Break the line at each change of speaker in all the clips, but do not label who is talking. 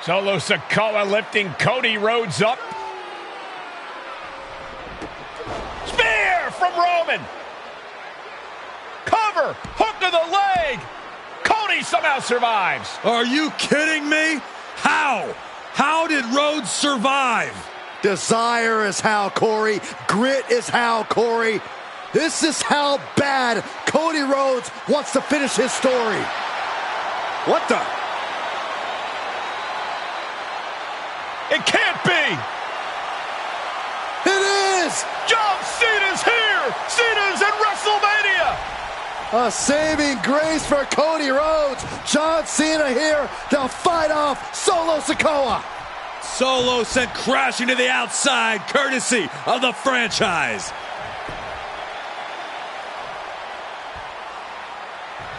Solo Sikoa lifting Cody Rhodes up. Spear from Roman. Cover, hook to the leg. Cody somehow survives.
Are you kidding me? How? How did Rhodes survive?
Desire is how, Corey. Grit is how, Corey. This is how bad Cody Rhodes wants to finish his story. What the?
It can't be.
It is.
John Cena's here. Cena's in WrestleMania.
A saving grace for Cody Rhodes. John Cena here to fight off Solo Sikoa.
Solo sent crashing to the outside, courtesy of the franchise.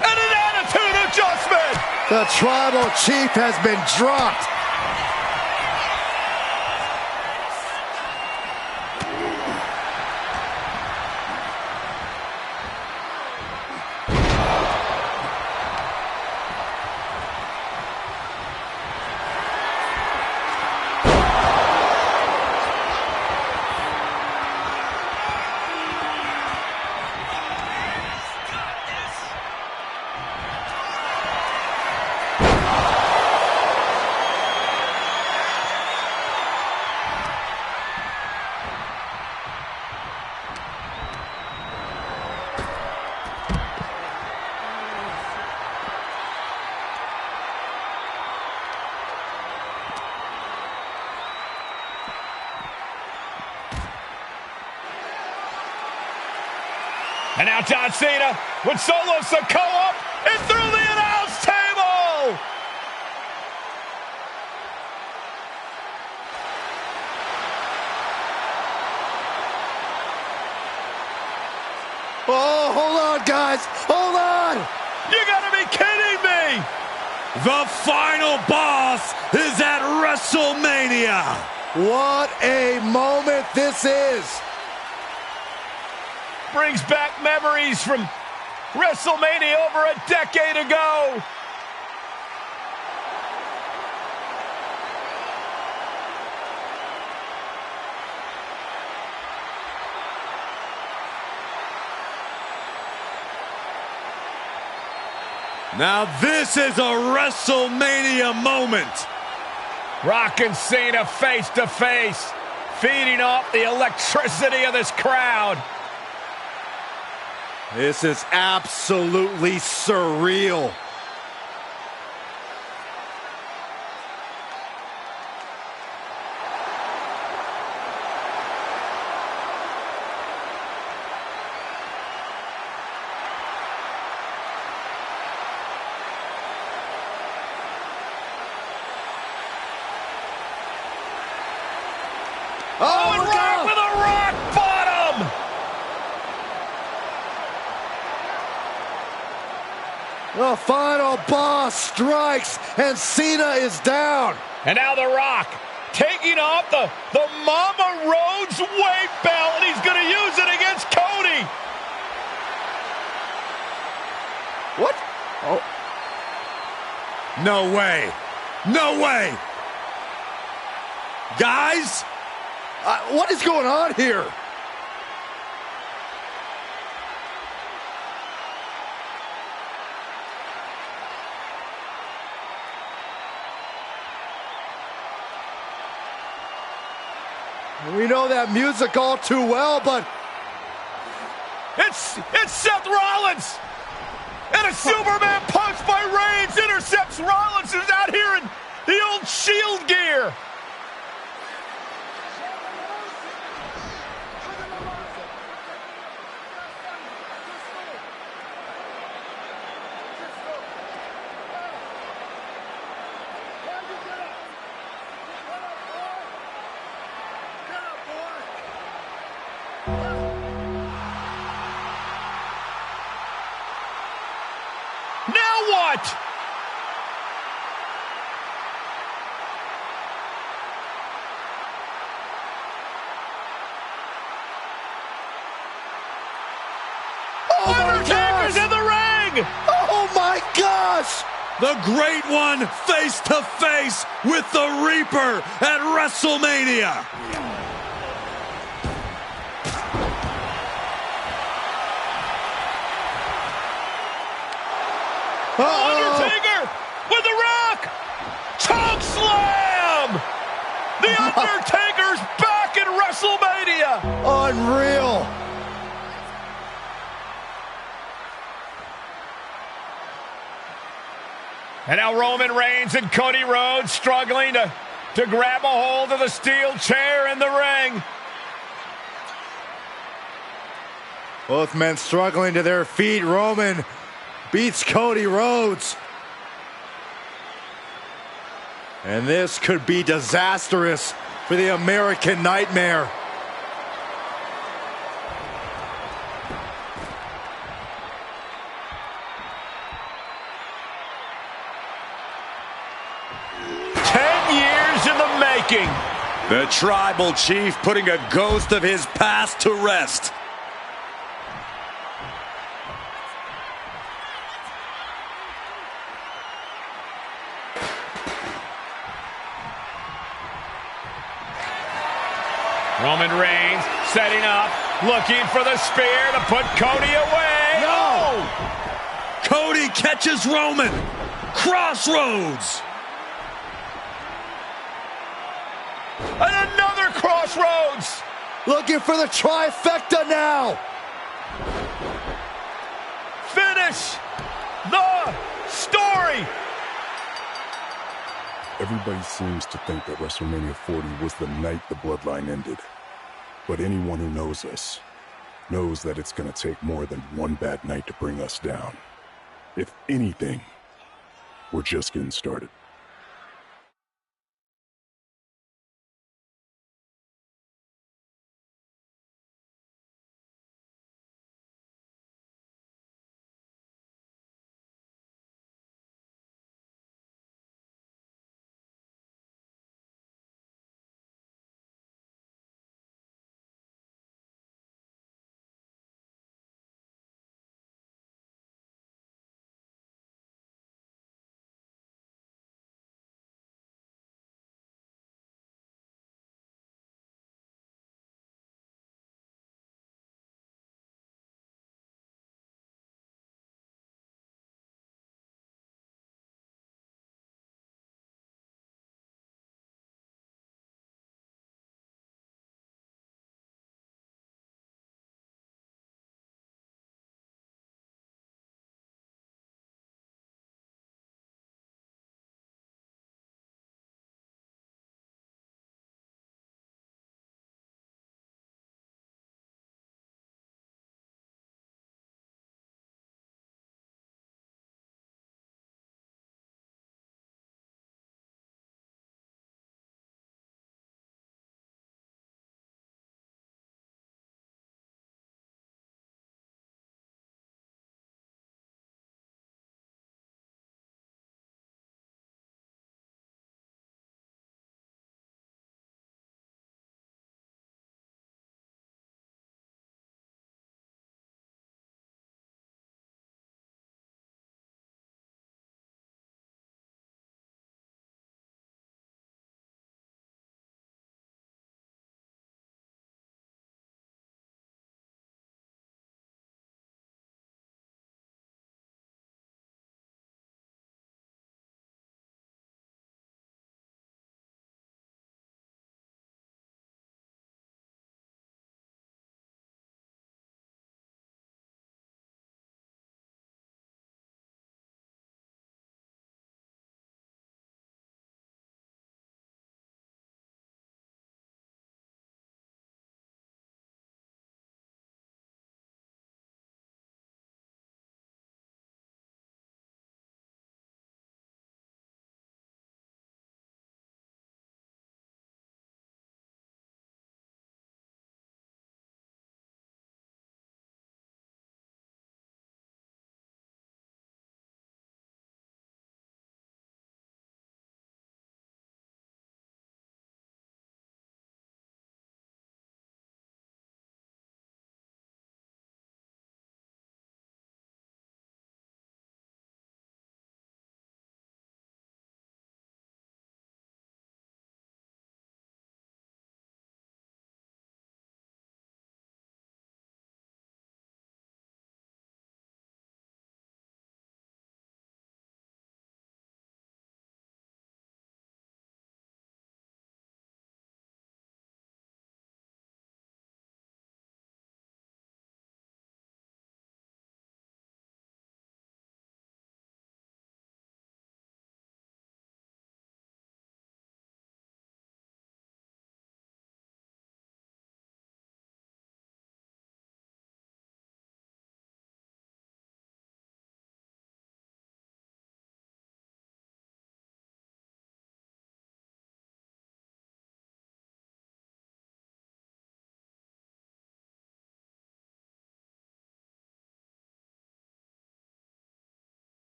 And an attitude adjustment.
The tribal chief has been dropped.
And now John Cena with Solo Sikoa up and through the announce table.
Oh, hold on, guys. Hold on.
You gotta be kidding me.
The final boss is at WrestleMania.
What a moment this is.
Brings back memories from WrestleMania over a decade ago.
Now this is a WrestleMania moment.
Rock and Cena face to face, feeding off the electricity of this crowd.
This is absolutely surreal.
Oh, and Rock with a rock bottom!
The final boss strikes, and Cena is down.
And now The Rock taking off the Mama Rhodes weight belt, and he's going to use it against Cody.
What? Oh.
No way. No way. Guys?
What is going on here? We know that music all too well, but
It's Seth Rollins! And a Superman punch by Reigns intercepts Rollins, who's out here in the old Shield gear. Now what?
oh my
Undertaker's
gosh!
in the ring!
Oh my gosh!
The Great One face to face with the Reaper at WrestleMania.
Undertaker with the Rock. Choke slam. The Undertaker's back in WrestleMania.
Unreal.
And now Roman Reigns and Cody Rhodes struggling to grab a hold of the steel chair in the ring.
Both men struggling to their feet. Roman beats Cody Rhodes. And this could be disastrous for the American Nightmare.
The Tribal Chief putting a ghost of his past to rest.
Roman Reigns setting up, looking for the spear to put Cody away.
No! Cody catches Roman. Crossroads.
And another crossroads.
Looking for the trifecta now.
Finish the story.
Everybody seems to think that WrestleMania 40 was the night the bloodline ended. But anyone who knows us knows that it's going to take more than one bad night to bring us down. If anything, we're just getting started.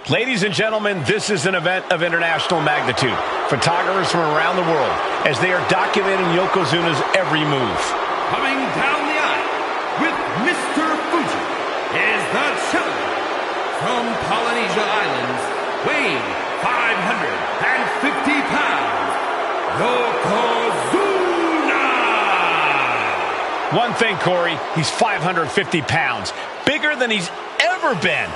Ladies and gentlemen, this is an event of international magnitude. Photographers from around the world as they are documenting Yokozuna's every move.
Coming down the aisle with Mr. Fuji is the challenger from Polynesia Islands, weighing 500
One thing, Corey, he's 550 pounds, bigger than he's ever been.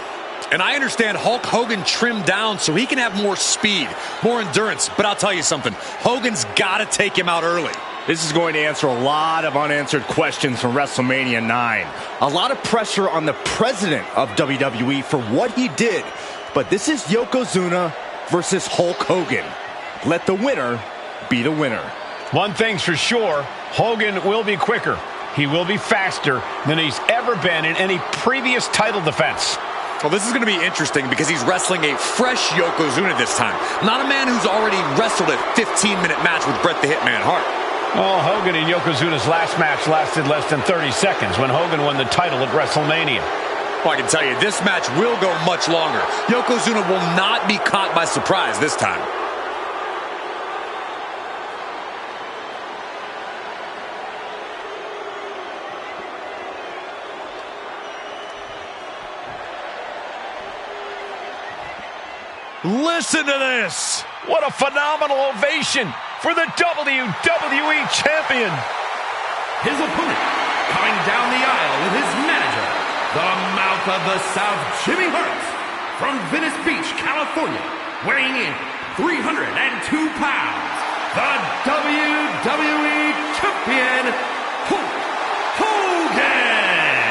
And I understand Hulk Hogan trimmed down so he can have more speed, more endurance. But I'll tell you something, Hogan's got to take him out early.
This is going to answer a lot of unanswered questions from WrestleMania 9. A lot of pressure on the president of WWE for what he did. But this is Yokozuna versus Hulk Hogan. Let the winner be the winner.
One thing's for sure, Hogan will be quicker. He will be faster than he's ever been in any previous title defense.
Well, this is going to be interesting because he's wrestling a fresh Yokozuna this time. Not a man who's already wrestled a 15-minute match with Bret the Hitman Hart.
Well, Hogan and Yokozuna's last match lasted less than 30 seconds when Hogan won the title at WrestleMania.
Well, I can tell you, this match will go much longer. Yokozuna will not be caught by surprise this time.
Listen to this! What a phenomenal ovation for the WWE Champion!
His opponent, coming down the aisle with his manager, the Mouth of the South, Jimmy Hart, from Venice Beach, California, weighing in 302 pounds, the WWE Champion, Hulk Hogan!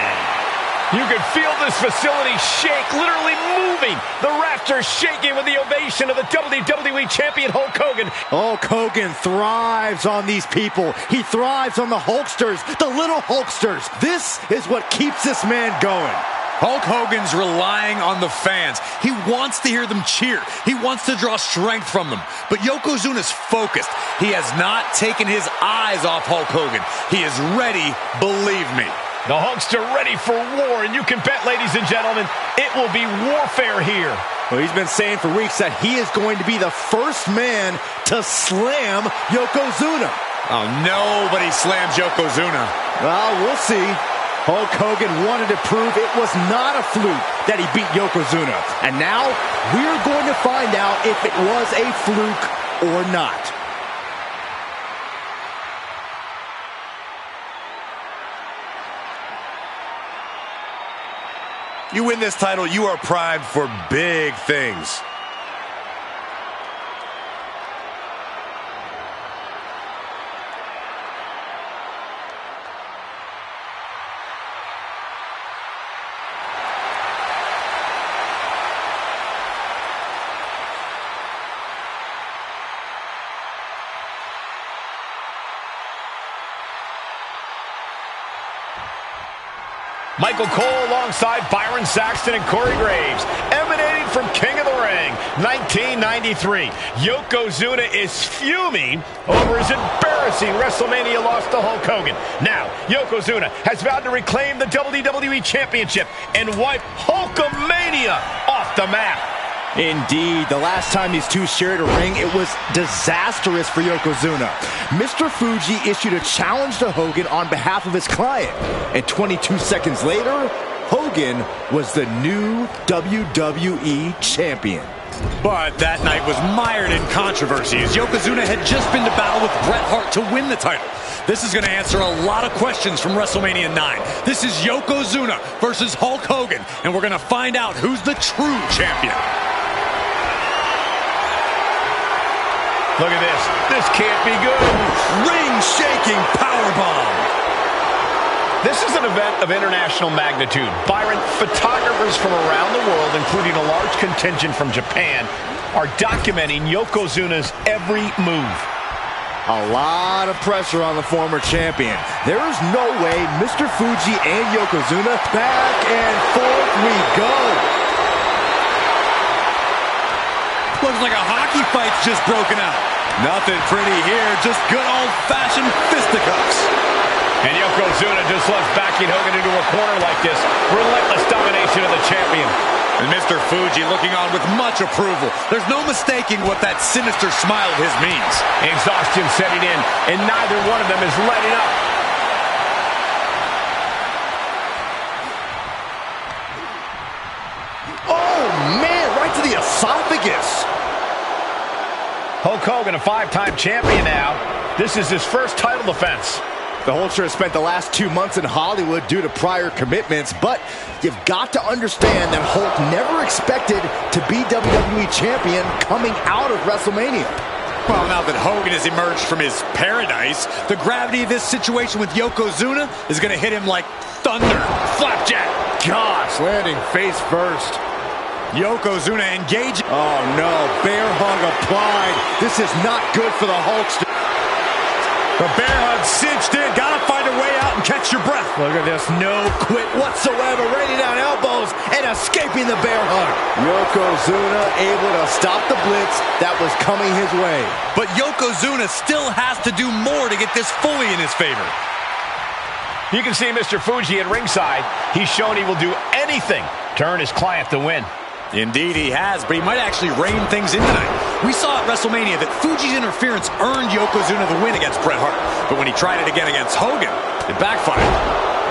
You can feel this facility shake, literally moving. The rafters shaking with the ovation of the WWE Champion Hulk Hogan.
Hulk Hogan thrives on these people. He thrives on the Hulksters, the little Hulksters. This is what keeps this man going.
Hulk Hogan's relying on the fans. He wants to hear them cheer. He wants to draw strength from them. But Yokozuna's focused. He has not taken his eyes off Hulk Hogan. He is ready, believe me.
The Hulkster ready for war, and you can bet, ladies and gentlemen, it will be warfare here.
Well, he's been saying for weeks that he is going to be the first man to slam Yokozuna.
Oh, nobody slams Yokozuna.
Well, we'll see. Hulk Hogan wanted to prove it was not a fluke that he beat Yokozuna. And now we're going to find out if it was a fluke or not.
You win this title, you are primed for big things.
Michael Cole alongside Byron Saxton and Corey Graves, emanating from King of the Ring, 1993. Yokozuna is fuming over his embarrassing WrestleMania loss to Hulk Hogan. Now, Yokozuna has vowed to reclaim the WWE Championship and wipe Hulkamania off the map.
Indeed, the last time these two shared a ring, it was disastrous for Yokozuna. Mr. Fuji issued a challenge to Hogan on behalf of his client, and 22 seconds later, Hogan was the new WWE Champion.
But that night was mired in controversy as Yokozuna had just been to battle with Bret Hart to win the title. This is going to answer a lot of questions from WrestleMania 9. This is Yokozuna versus Hulk Hogan, and we're going to find out who's the true champion.
Look at this. This can't be good.
Ring-shaking powerbomb.
This is an event of international magnitude. Byron, photographers from around the world, including a large contingent from Japan, are documenting Yokozuna's every move.
A lot of pressure on the former champion. There is no way Mr. Fuji and Yokozuna, back and forth we go.
Looks like a hockey fight's just broken out. Nothing pretty here, just good old-fashioned fisticuffs.
And Yokozuna just loves backing Hogan into a corner like this. Relentless domination of the champion.
And Mr. Fuji looking on with much approval. There's no mistaking what that sinister smile of his means.
Exhaustion setting in, and neither one of them is letting up.
Oh, man, right to the esophagus.
Hulk Hogan, a 5-time champion now. This is his first title defense.
The Hulkster has spent the last 2 months in Hollywood due to prior commitments, but you've got to understand that Hulk never expected to be WWE Champion coming out of WrestleMania.
Well, now that Hogan has emerged from his paradise, the gravity of this situation with Yokozuna is going to hit him like thunder. Flapjack.
Gosh, landing face first.
Yokozuna engaging.
Oh no, bear hug applied. This is not good for the Hulkster.
The bear hug cinched in. Gotta find a way out and catch your breath.
Look at this, no quit whatsoever. Raining down elbows and escaping the bear hug. Yokozuna able to stop the blitz that was coming his way.
But Yokozuna still has to do more to get this fully in his favor.
You can see Mr. Fuji at ringside. He's shown he will do anything to earn his client the win.
Indeed he has, but he might actually rein things in tonight. We saw at WrestleMania that Fuji's interference earned Yokozuna the win against Bret Hart. But when he tried it again against Hogan, it backfired.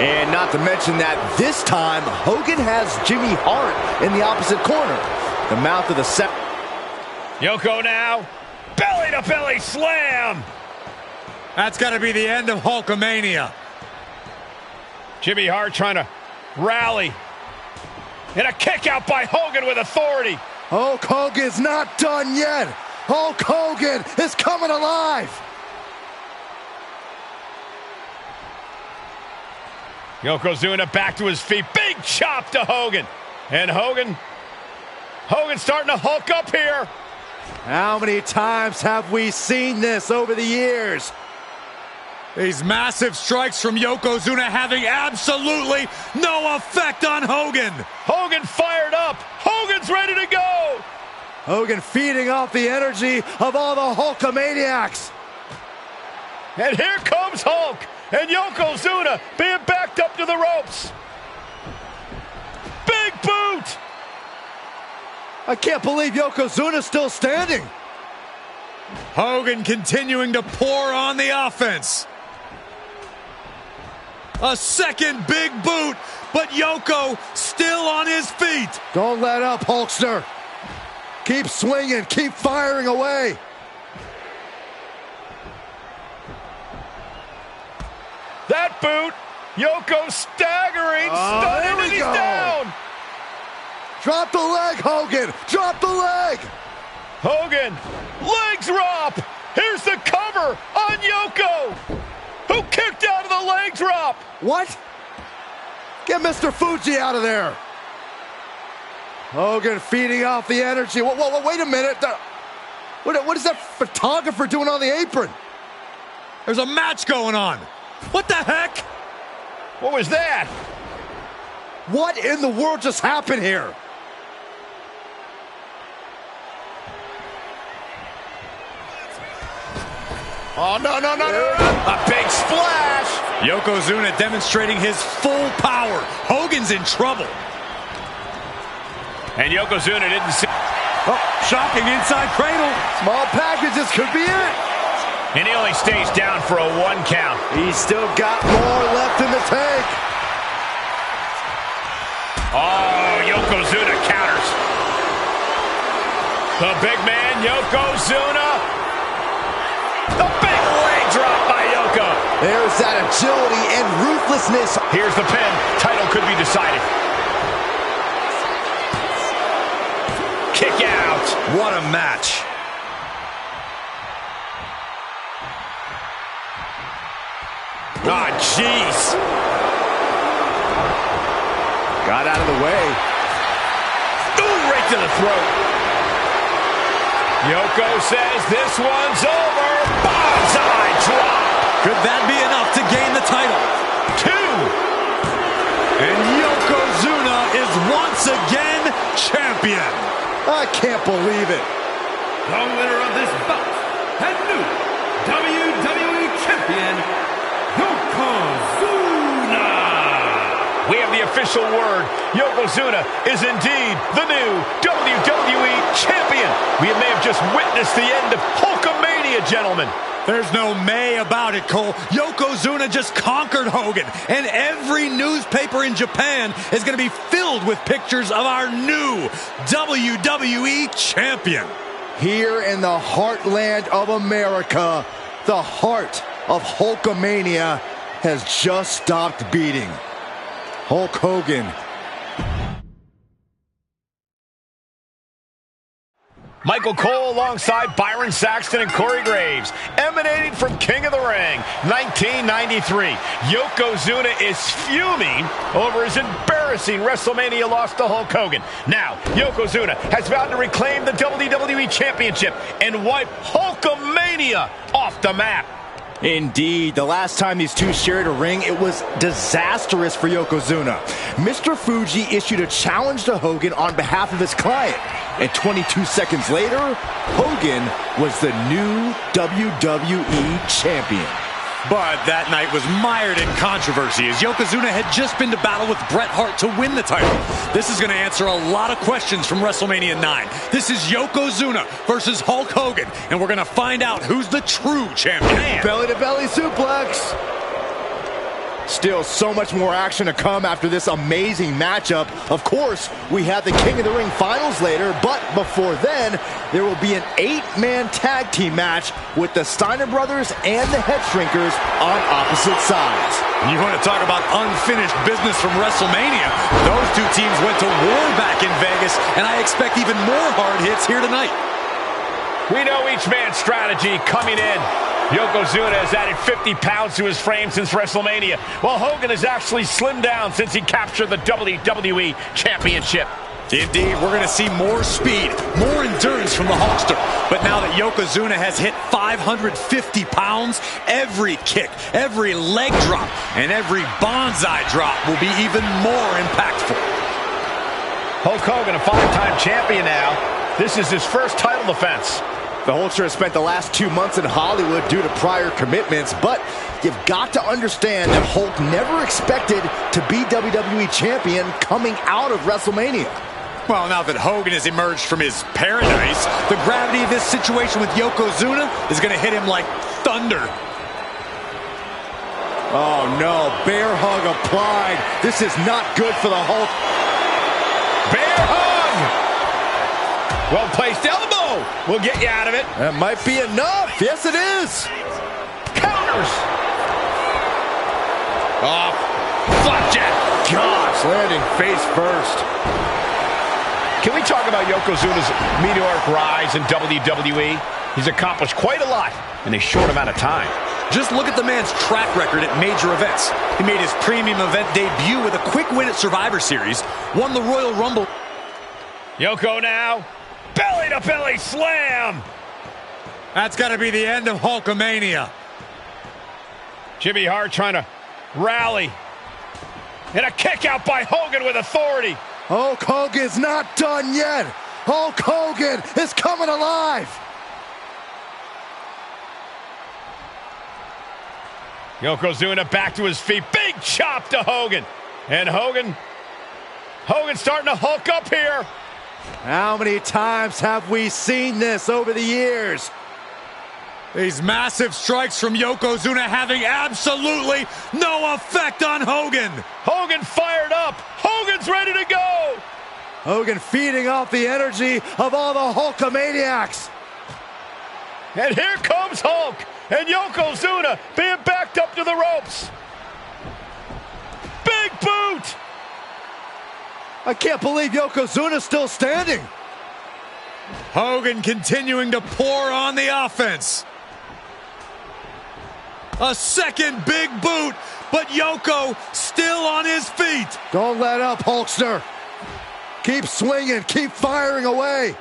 And not to mention that this time, Hogan has Jimmy Hart in the opposite corner. The mouth of the set.
Yoko now. Belly-to-belly slam.
That's got to be the end of Hulkamania.
Jimmy Hart trying to rally. And a kick out by Hogan with authority.
Hulk Hogan's not done yet. Hulk Hogan is coming alive.
Yokozuna back to his feet. Big chop to Hogan. And Hogan's starting to hulk up here.
How many times have we seen this over the years?
These massive strikes from Yokozuna having absolutely no effect on Hogan.
Hogan fired up. Hogan's ready to go.
Hogan feeding off the energy of all the Hulkamaniacs.
And here comes Hulk. And Yokozuna being backed up to the ropes. Big boot.
I can't believe Yokozuna's still standing.
Hogan continuing to pour on the offense. A second big boot, but Yoko still on his feet.
Don't let up, Hulkster. Keep swinging, keep firing away.
That boot, Yoko staggering, stunning, and he's down.
Drop the leg, Hogan. Drop the leg.
Hogan, leg drop. Here's the cover on Yoko, who kicked out of the leg drop.
What? Get Mr. Fuji out of there. Hogan feeding off the energy. Whoa, wait a minute. What is that photographer doing on the apron?
There's a match going on. What the heck?
What was that?
What in the world just happened here?
Oh, no. A big splash.
Yokozuna demonstrating his full power. Hogan's in trouble.
And Yokozuna didn't see.
Oh, shocking inside cradle.
Small packages could be it.
And he only stays down for a 1 count.
He's still got more left in the tank.
Oh, Yokozuna counters. The big man, Yokozuna. The big leg drop by Yoko.
There's that agility and ruthlessness.
Here's the pin. Title could be decided. Kick out.
What a match.
Ah, jeez.
Got out of the way.
Ooh, right to the throat. Yoko says this one's over. Bonsai drop.
Could that be enough to gain the title?
2.
And Yokozuna is once again champion.
I can't believe it.
The winner of this bout and new WWE Champion, Yokozuna.
We have the official word. Yokozuna is indeed the new WWE Champion. We may have just witnessed the end of Hulkamania, gentlemen.
There's no may about it, Cole. Yokozuna just conquered Hogan, and every newspaper in Japan is going to be filled with pictures of our new WWE Champion.
Here in the heartland of America, the heart of Hulkamania, has just stopped beating. Hulk Hogan.
Michael Cole alongside Byron Saxton and Corey Graves, emanating from King of the Ring, 1993. Yokozuna is fuming over his embarrassing WrestleMania loss to Hulk Hogan. Now, Yokozuna has vowed to reclaim the WWE Championship and wipe Hulkamania off the map.
Indeed, the last time these two shared a ring, it was disastrous for Yokozuna. Mr. Fuji issued a challenge to Hogan on behalf of his client. And 22 seconds later, Hogan was the new WWE Champion.
But that night was mired in controversy as Yokozuna had just been to battle with Bret Hart to win the title. This is going to answer a lot of questions from WrestleMania 9. This is Yokozuna versus Hulk Hogan, and we're going to find out who's the true champion.
Belly-to-belly suplex. Still so much more action to come after this amazing matchup. Of course, we have the King of the Ring finals later, but before then, there will be an 8-man tag team match with the Steiner brothers and the Head Shrinkers on opposite sides.
You want to talk about unfinished business from WrestleMania? Those two teams went to war back in Vegas, and I expect even more hard hits here tonight.
We know each man's strategy coming in. Yokozuna has added 50 pounds to his frame since WrestleMania, while Hogan has actually slimmed down since he captured the WWE Championship.
Indeed, we're going to see more speed, more endurance from the Hulkster. But now that Yokozuna has hit 550 pounds, every kick, every leg drop, and every bonsai drop will be even more impactful.
Hulk Hogan, a 5-time champion now. This is his first title defense.
The Hulkster has spent the last 2 months in Hollywood due to prior commitments, but you've got to understand that Hulk never expected to be WWE Champion coming out of WrestleMania.
Well, now that Hogan has emerged from his paradise, the gravity of this situation with Yokozuna is going to hit him like thunder.
Oh no, bear hug applied. This is not good for the Hulk.
Bear hug! Well-placed elbow will get you out of it.
That might be enough. Yes, it is.
Counters. Oh, flapjack.
Gosh, landing face first.
Can we talk about Yokozuna's meteoric rise in WWE? He's accomplished quite a lot in a short amount of time.
Just look at the man's track record at major events. He made his premium event debut with a quick win at Survivor Series, won the Royal Rumble.
Yoko now. Belly-to-belly slam.
That's got to be the end of Hulkamania.
Jimmy Hart trying to rally. And a kick out by Hogan with authority.
Hulk Hogan's not done yet. Hulk Hogan is coming alive.
Yokozuna back to his feet. Big chop to Hogan. And Hogan's starting to hulk up here.
How many times have we seen this over the years?
These massive strikes from Yokozuna having absolutely no effect on Hogan.
Hogan fired up. Hogan's ready to go.
Hogan feeding off the energy of all the Hulkamaniacs.
And here comes Hulk. And Yokozuna being backed up to the ropes. Big boot.
I can't believe Yokozuna's still standing.
Hogan continuing to pour on the offense. A second big boot, but Yoko still on his feet.
Don't let up, Hulkster. Keep swinging, keep firing away.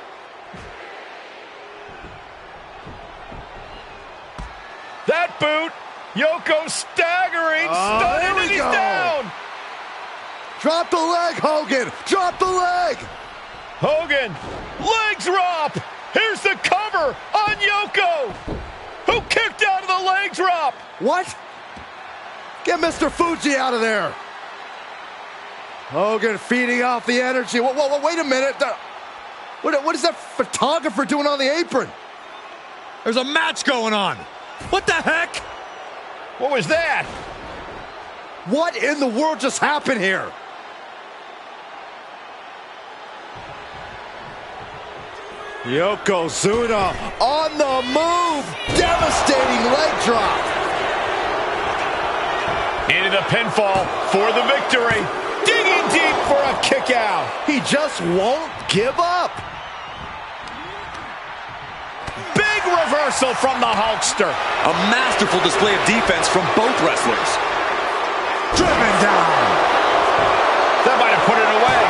That boot, Yoko staggering, stunning, and he's down.
Drop the leg, Hogan. Drop the leg.
Hogan, leg drop. Here's the cover on Yoko, who kicked out of the leg drop.
What? Get Mr. Fuji out of there. Hogan feeding off the energy. Whoa, wait a minute. What is that photographer doing on the apron?
There's a match going on. What the heck?
What was that?
What in the world just happened here? Yokozuna on the move. Devastating leg drop.
Into the pinfall for the victory. Digging deep for a kick out.
He just won't give up.
Big reversal from the Hulkster.
A masterful display of defense from both wrestlers.
Driven down.
That might have put it away.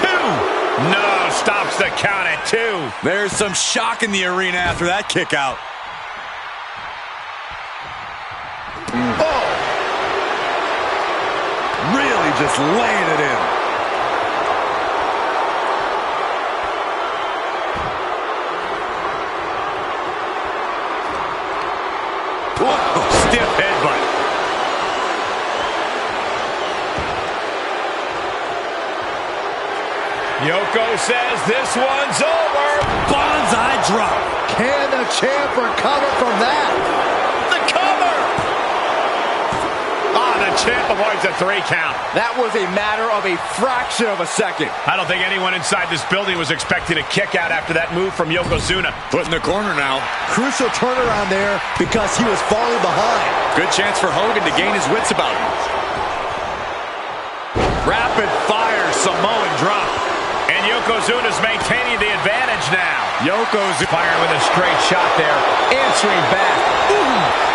2. No, stops the count at 2.
There's some shock in the arena after that kick out.
Oh.
Really just laying it in. Whoa, stiff headbutt.
Yoko says this one's over.
Bonsai drop.
Can the champ recover from that?
The cover. The champ avoids a 3 count.
That was a matter of a fraction of a second.
I don't think anyone inside this building was expecting a kick out after that move from Yokozuna.
Put in the corner now.
Crucial turnaround there because he was falling behind.
Good chance for Hogan to gain his wits about him. Rapid fire Samoan drop.
And Yokozuna's maintaining the advantage now.
Yokozuna
Firing with a straight shot there. Answering back. Ooh.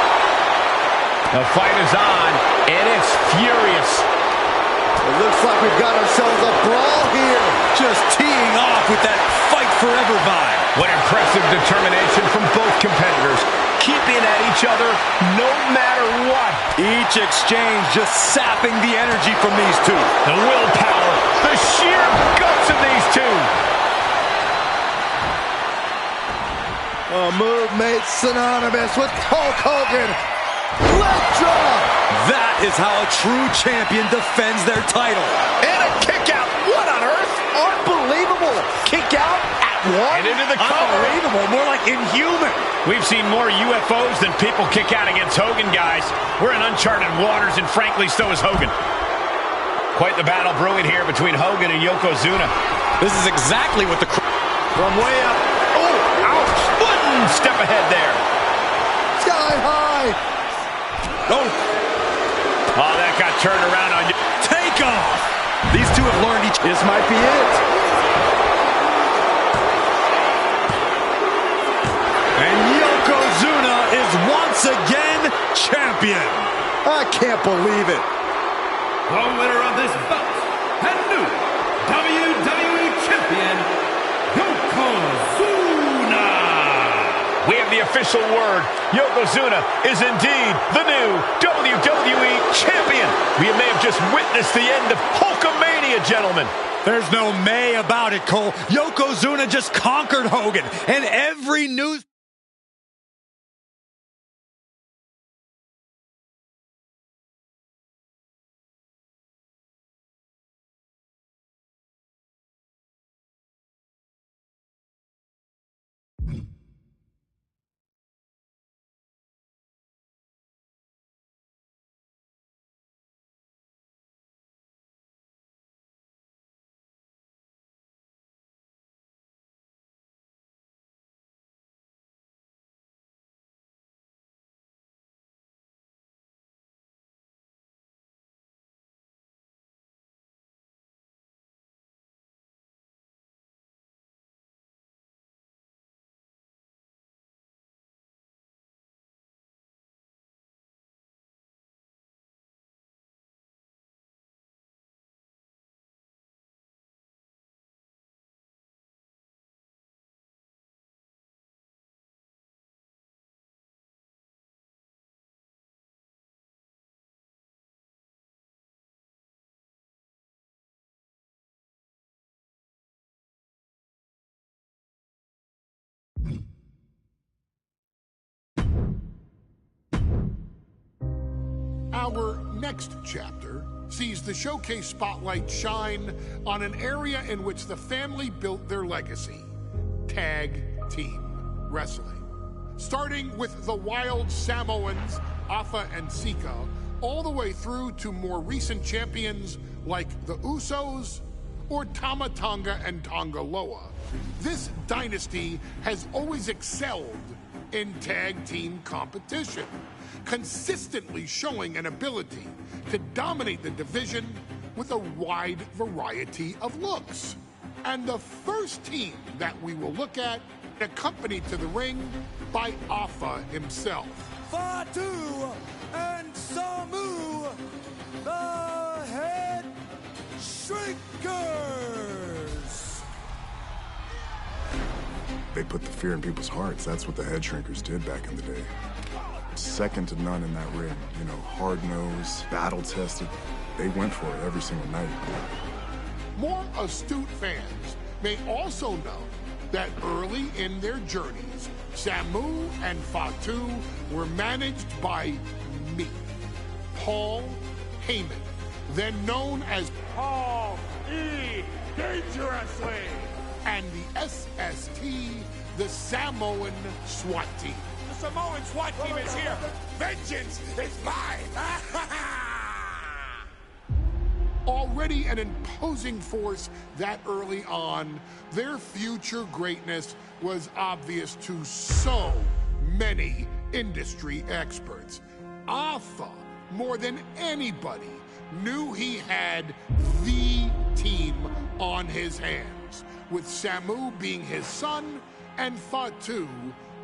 The fight is on, and it's furious.
It looks like we've got ourselves a brawl here.
just teeing off with that fight forever vibe.
What impressive determination from both competitors, keeping at each other no matter what.
Each exchange just sapping the energy from these two.
The willpower, the sheer guts of these two.
A move made synonymous with Hulk Hogan. Leg drop.
That is how a true champion defends their title.
And a kick out. What on earth?
Unbelievable. Kick out at one.
And into the cover.
Unbelievable. More like inhuman.
We've seen more UFOs than people kick out against Hogan, guys. We're in uncharted waters, and frankly, so is Hogan. Quite the battle brewing here between Hogan and Yokozuna.
This is exactly what the...
From way up. Oh, ouch. Wooden step ahead there.
Sky high.
Oh,
that got turned around on you.
take off. These two have learned each...
This might be it.
And Yokozuna is once again champion.
I can't believe it.
The winner of this bout and new WWE Champion, Yokozuna.
We have the official word. Yokozuna is indeed the new WWE Champion. We may have just witnessed the end of Hulkamania, gentlemen.
There's no may about it, Cole. Yokozuna just conquered Hogan, and every news...
Our next chapter sees the showcase spotlight shine on an area in which the family built their legacy: tag team wrestling. Starting with the wild Samoans, Afa and Sika, all the way through to more recent champions like the Usos or Tama Tonga and Tonga Loa. This dynasty has always excelled in tag team competition, consistently showing an ability to dominate the division with a wide variety of looks. And the first team that we will look at, accompanied to the ring by Alpha himself.
Fatu and Samu, the Head Shrinkers.
They put the fear in people's hearts. That's what the Head Shrinkers did back in the day. Second to none in that ring. You know, hard-nosed, battle-tested. They went for it every single night.
More astute fans may also know that early in their journeys, Samu and Fatu were managed by me, Paul Heyman, then known as Paul E. Dangerously, and the SST, the Samoan SWAT team.
The Samoan SWAT team is here. Vengeance is mine.
Already an imposing force that early on, their future greatness was obvious to so many industry experts. Alpha, more than anybody, knew he had the team on his hands, with Samu being his son and Fatu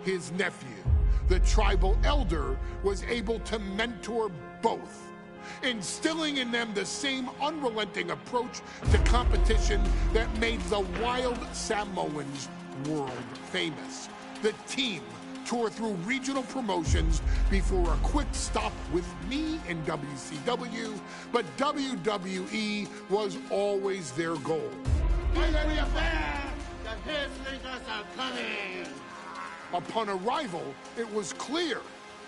his nephew. The tribal elder was able to mentor both, instilling in them the same unrelenting approach to competition that made the wild Samoans world famous. The team toured through regional promotions before a quick stop with me in WCW, but WWE was always their goal. Upon arrival, it was clear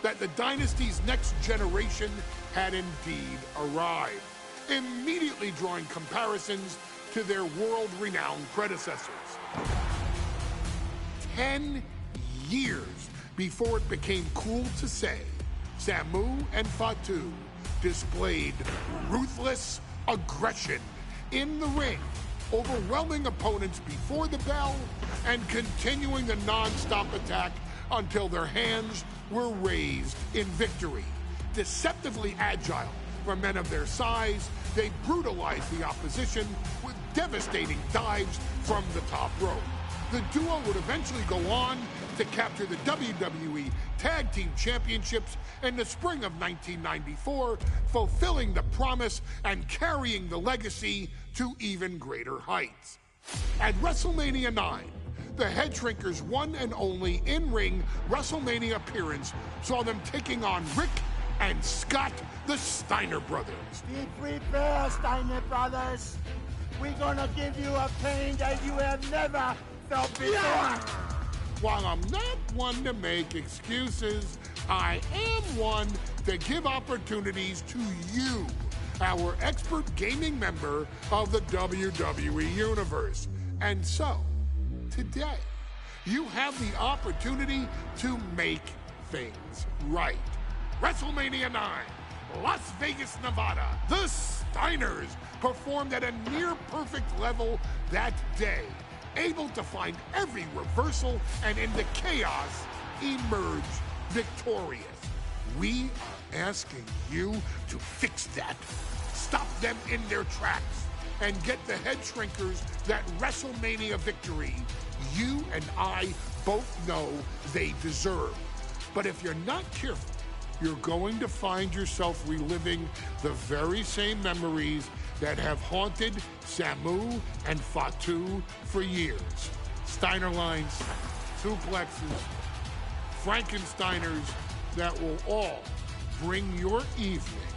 that the dynasty's next generation had indeed arrived, immediately drawing comparisons to their world-renowned predecessors. 10 years before it became cool to say, Samu and Fatu displayed ruthless aggression in the ring, overwhelming opponents before the bell and continuing the non-stop attack until their hands were raised in victory. Deceptively agile for men of their size, they brutalized the opposition with devastating dives from the top rope. The duo would eventually go on to capture the WWE Tag Team Championships in the spring of 1994, fulfilling the promise and carrying the legacy to even greater heights. At WrestleMania 9, the Head Shrinkers' one and only in-ring WrestleMania appearance saw them taking on Rick and Scott, the Steiner brothers.
Be prepared, Steiner brothers. We're gonna give you a pain that you have never felt before. Yeah!
While I'm not one to make excuses, I am one to give opportunities to you, our expert gaming member of the WWE Universe. And so, today, you have the opportunity to make things right. WrestleMania 9, Las Vegas, Nevada. The Steiners performed at a near-perfect level that day, able to find every reversal and in the chaos emerge victorious. We are asking you to fix that, stop them in their tracks, and get the Head Shrinkers that WrestleMania victory you and I both know they deserve. But if you're not careful, you're going to find yourself reliving the very same memories that have haunted Samu and Fatu for years. Steiner lines, suplexes, Frankensteiners that will all bring your evening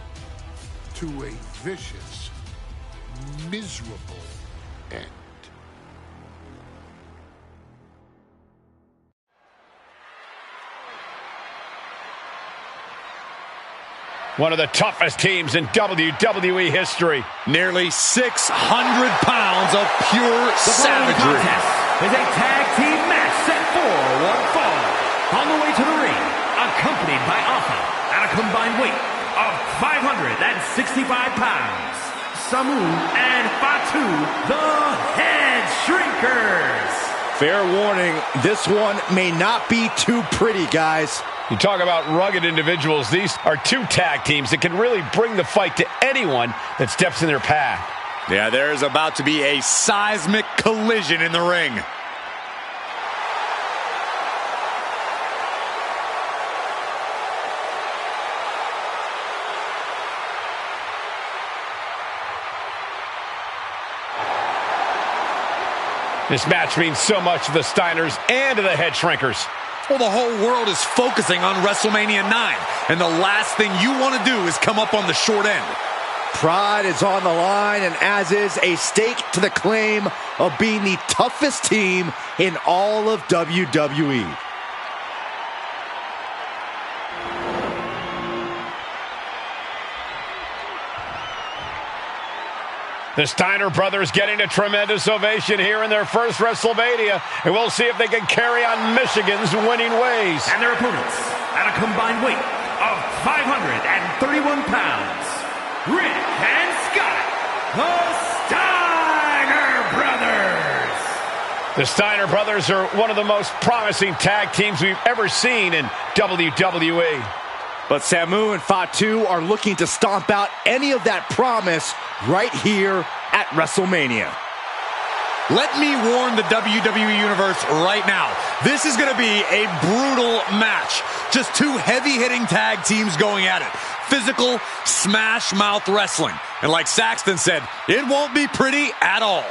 to a vicious, miserable end.
One of the toughest teams in WWE history.
Nearly 600 pounds of pure savagery.
Is a tag team match set for one fall. On the way to the ring, accompanied by Alpha at a combined weight of 565 pounds, Samu and Fatu, the Head Shrinkers.
Fair warning, this one may not be too pretty, guys.
You talk about rugged individuals. These are two tag teams that can really bring the fight to anyone that steps in their path.
Yeah, there's about to be a seismic collision in the ring.
This match means so much to the Steiners and to the Head Shrinkers.
Well, the whole world is focusing on WrestleMania 9, and the last thing you want to do is come up on the short end.
Pride is on the line, and as is a stake to the claim of being the toughest team in all of WWE.
The Steiner brothers getting a tremendous ovation here in their first WrestleMania, and we'll see if they can carry on Michigan's winning ways.
And their opponents, at a combined weight of 531 pounds, Rick and Scott, the Steiner brothers.
The Steiner brothers are one of the most promising tag teams we've ever seen in WWE.
But Samu and Fatu are looking to stomp out any of that promise right here at WrestleMania.
Let me warn the WWE Universe right now. This is going to be a brutal match. Just two heavy-hitting tag teams going at it. Physical, smash-mouth wrestling. And like Saxton said, it won't be pretty at all.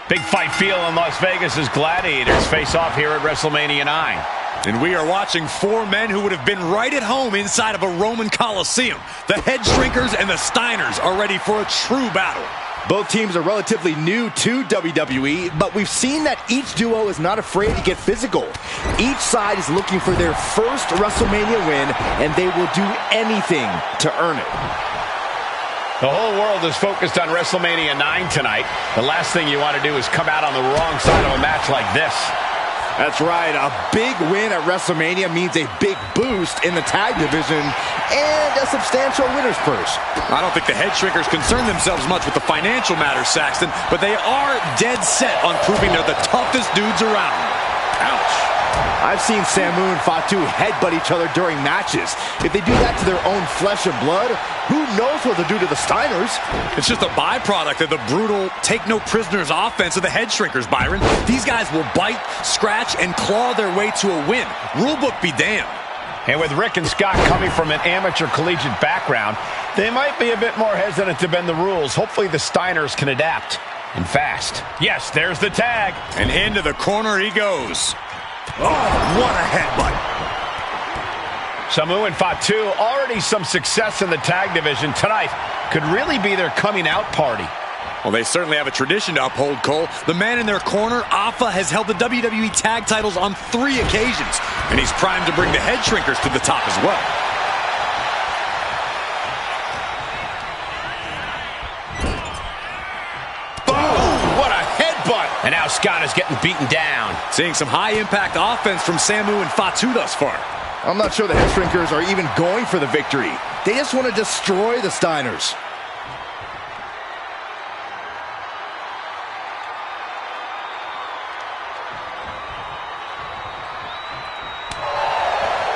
Big fight feel in Las Vegas as Gladiators face off here at WrestleMania 9.
And we are watching four men who would have been right at home inside of a Roman Coliseum. The Head Shrinkers and the Steiners are ready for a true battle.
Both teams are relatively new to WWE, but we've seen that each duo is not afraid to get physical. Each side is looking for their first WrestleMania win, and they will do anything to earn it.
The whole world is focused on WrestleMania 9 tonight. The last thing you want to do is come out on the wrong side of a match like this.
That's right. A big win at WrestleMania means a big boost in the tag division and a substantial winner's purse.
I don't think the Head Shrinkers concern themselves much with the financial matters, Saxton, but they are dead set on proving they're the toughest dudes around. Ouch.
I've seen Samu and Fatu headbutt each other during matches. If they do that to their own flesh and blood, who knows what they'll do to the Steiners?
It's just a byproduct of the brutal take-no-prisoners offense of the Head Shrinkers, Byron. These guys will bite, scratch, and claw their way to a win. Rulebook be damned.
And with Rick and Scott coming from an amateur collegiate background, they might be a bit more hesitant to bend the rules. Hopefully the Steiners can adapt, and fast. Yes, there's the tag.
And into the corner he goes. Oh, what a headbutt.
Samu and Fatu, already some success in the tag division tonight, could really be their coming out party.
Well, they certainly have a tradition to uphold, Cole. The man in their corner, Alpha, has held the WWE tag titles on 3 occasions, and he's primed to bring the Head Shrinkers to the top as well.
And now Scott is getting beaten down.
Seeing some high-impact offense from Samu and Fatu thus far.
I'm not sure the Head Shrinkers are even going for the victory. They just want to destroy the Steiners.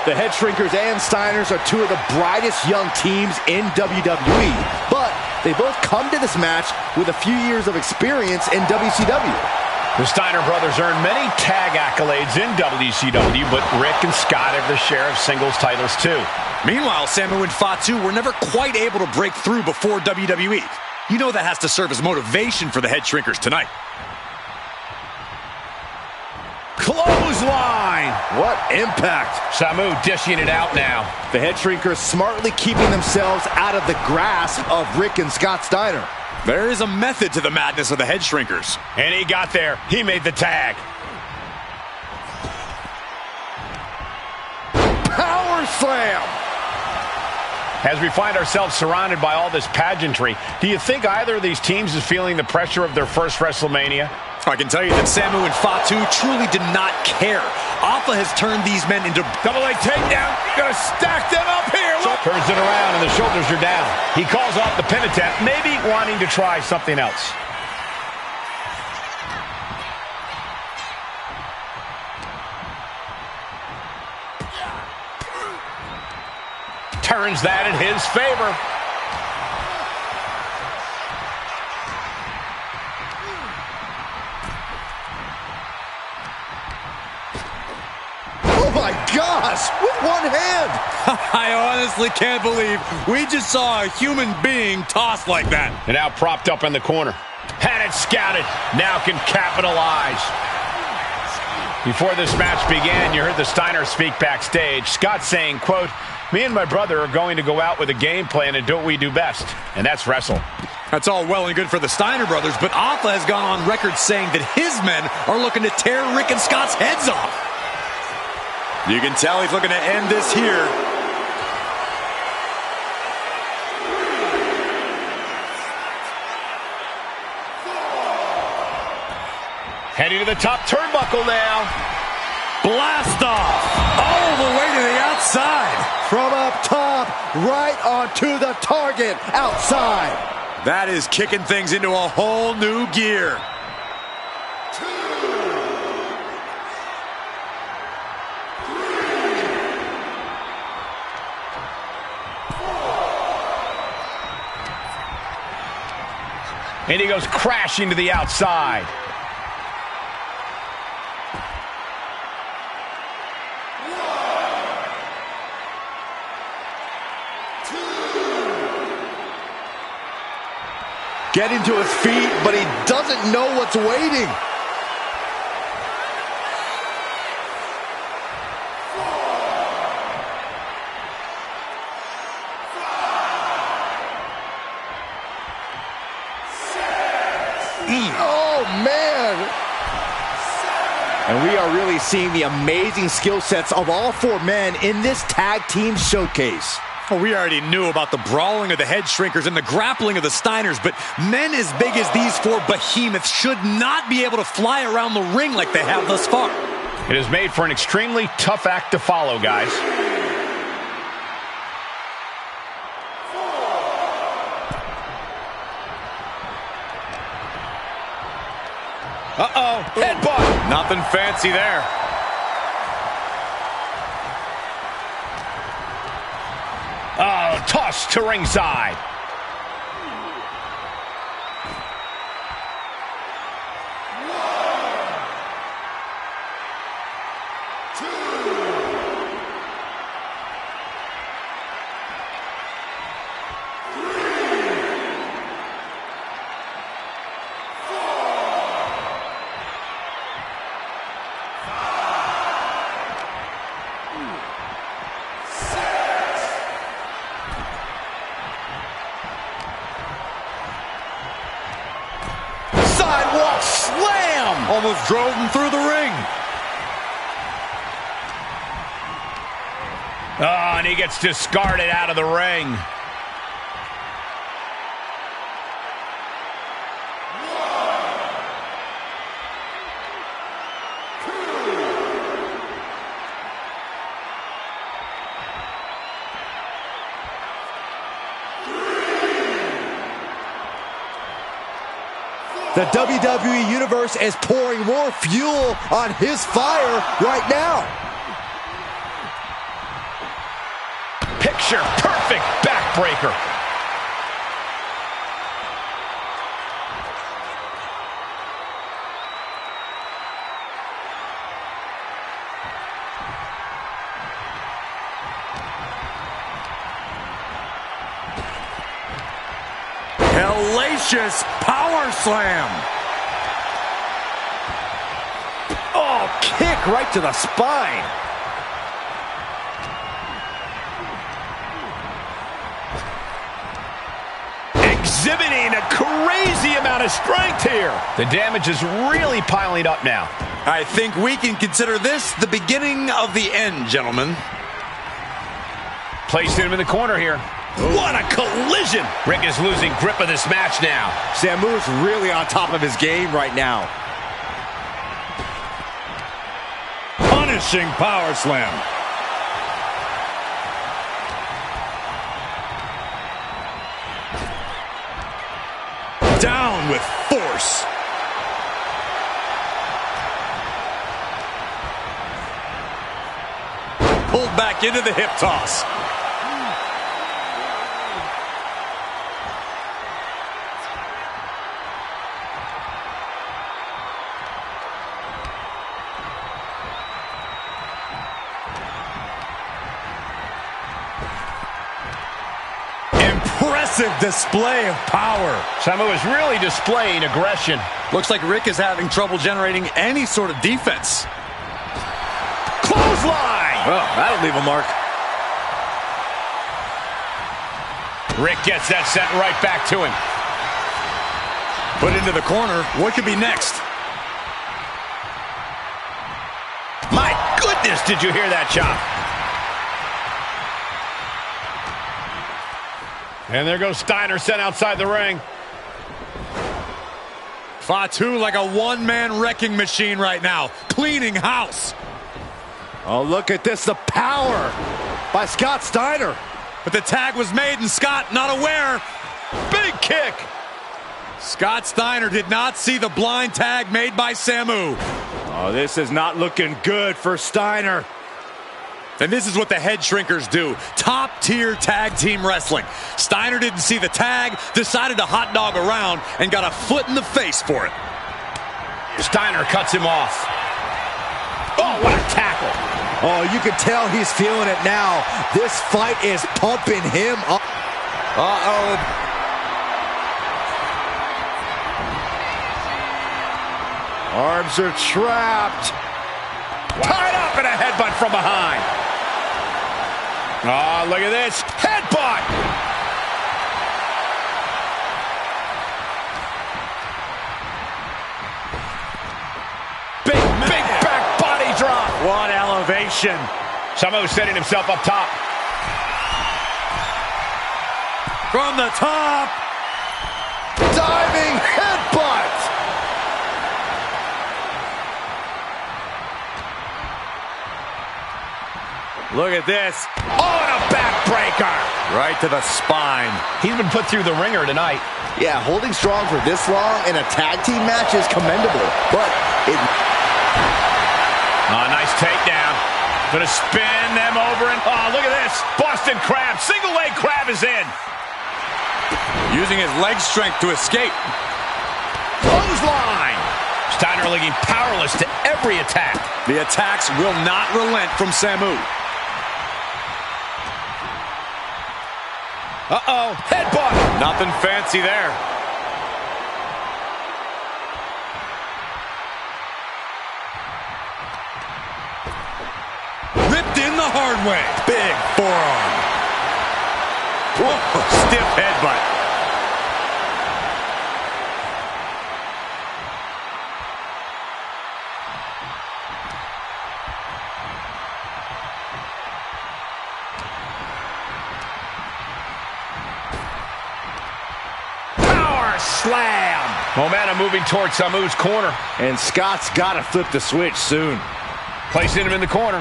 The Head Shrinkers and Steiners are two of the brightest young teams in WWE, but they both come to this match with a few years of experience in WCW.
The Steiner brothers earned many tag accolades in WCW, but Rick and Scott have their share of singles titles too.
Meanwhile, Samu and Fatu were never quite able to break through before WWE. You know that has to serve as motivation for the Head Shrinkers tonight.
Clothesline!
What impact!
Samu dishing it out now.
The Head Shrinkers smartly keeping themselves out of the grasp of Rick and Scott Steiner.
There is a method to the madness of the Head Shrinkers.
And he got there. He made the tag.
Power slam!
As we find ourselves surrounded by all this pageantry, do you think either of these teams is feeling the pressure of their first WrestleMania?
I can tell you that Samu and Fatu truly did not care. Alpha has turned these men into
double leg takedown. Gonna stack them up here. Look. Turns it around and the shoulders are down. He calls off the pin attempt, maybe wanting to try something else. Turns that in his favor.
Oh my gosh, with one hand.
I honestly can't believe we just saw a human being tossed like that.
And now propped up in the corner. Had it scouted. Now can capitalize. Before this match began, you heard the Steiners speak backstage. Scott saying, quote, "Me and my brother are going to go out with a game plan and do what we do best, and that's wrestle."
That's all well and good for the Steiner brothers, but Alpha has gone on record saying that his men are looking to tear Rick and Scott's heads off. You can tell he's looking to end this here.
Heading to the top turnbuckle now.
Blast off all the way to the outside.
From up top, right onto the target, outside.
That is kicking things into a whole new gear.
And he goes crashing to the outside.
Getting to his feet, but he doesn't know what's waiting. Oh, man. And we are really seeing the amazing skill sets of all four men in this tag team showcase.
Well, we already knew about the brawling of the head shrinkers and the grappling of the Steiners, but men as big as these four behemoths should not be able to fly around the ring like they have thus far.
It is made for an extremely tough act to follow, guys. Uh-oh, headbutt.
Nothing fancy there.
Oh, toss to ringside. Sidewalk slam!
Almost drove him through the ring.
Oh, and he gets discarded out of the ring.
The WWE Universe is pouring more fuel on his fire right now.
Picture perfect backbreaker.
Hellacious power slam.
Oh, kick right to the spine.
Exhibiting a crazy amount of strength here. The damage is really piling up now.
I think we can consider this the beginning of the end, gentlemen.
Placing him in the corner here. What a collision! Rick is losing grip of this match now.
Samu's really on top of his game right now.
finishing power slam. Down with force. Pulled back into the hip toss. Impressive display of power.
Samu is really displaying aggression.
Looks like Rick is having trouble generating any sort of defense.
Clothesline!
Well, that'll leave a mark.
Rick gets that sent right back to him.
Put into the corner. What could be next?
My goodness, did you hear that chop? And there goes Steiner, sent outside the ring.
Fatu like a one-man wrecking machine right now, cleaning house.
Oh, look at this, the power by Scott Steiner.
But the tag was made and Scott not aware.
Big kick.
Scott Steiner did not see the blind tag made by Samu.
Oh, this is not looking good for Steiner.
And this is what the head shrinkers do. Top-tier tag team wrestling. Steiner didn't see the tag, decided to hot dog around, and got a foot in the face for it.
Steiner cuts him off. Oh, what a tackle.
Oh, you can tell he's feeling it now. This fight is pumping him up. Uh-oh. Arms are trapped.
Tied up in a headbutt from behind. Oh, look at this. Headbutt. Big back body drop.
What elevation.
Samu setting himself up top.
From the top.
Diving headbutt.
Look at this.
Oh, and a backbreaker.
Right to the spine.
He's been put through the ringer tonight.
Yeah, holding strong for this long in a tag team match is commendable, but it...
Oh, nice takedown. Gonna spin them over and... Oh, look at this. Boston Crab. Single leg crab is in.
Using his leg strength to escape.
Clothesline. Steiner looking powerless to every attack.
The attacks will not relent from Samu.
Uh-oh, headbutt.
Nothing fancy there. Ripped in the hard way. Big forearm. Whoa, stiff headbutt.
Slam. Momentum moving towards Samu's corner.
And Scott's got to flip the switch soon.
Placing him in the corner.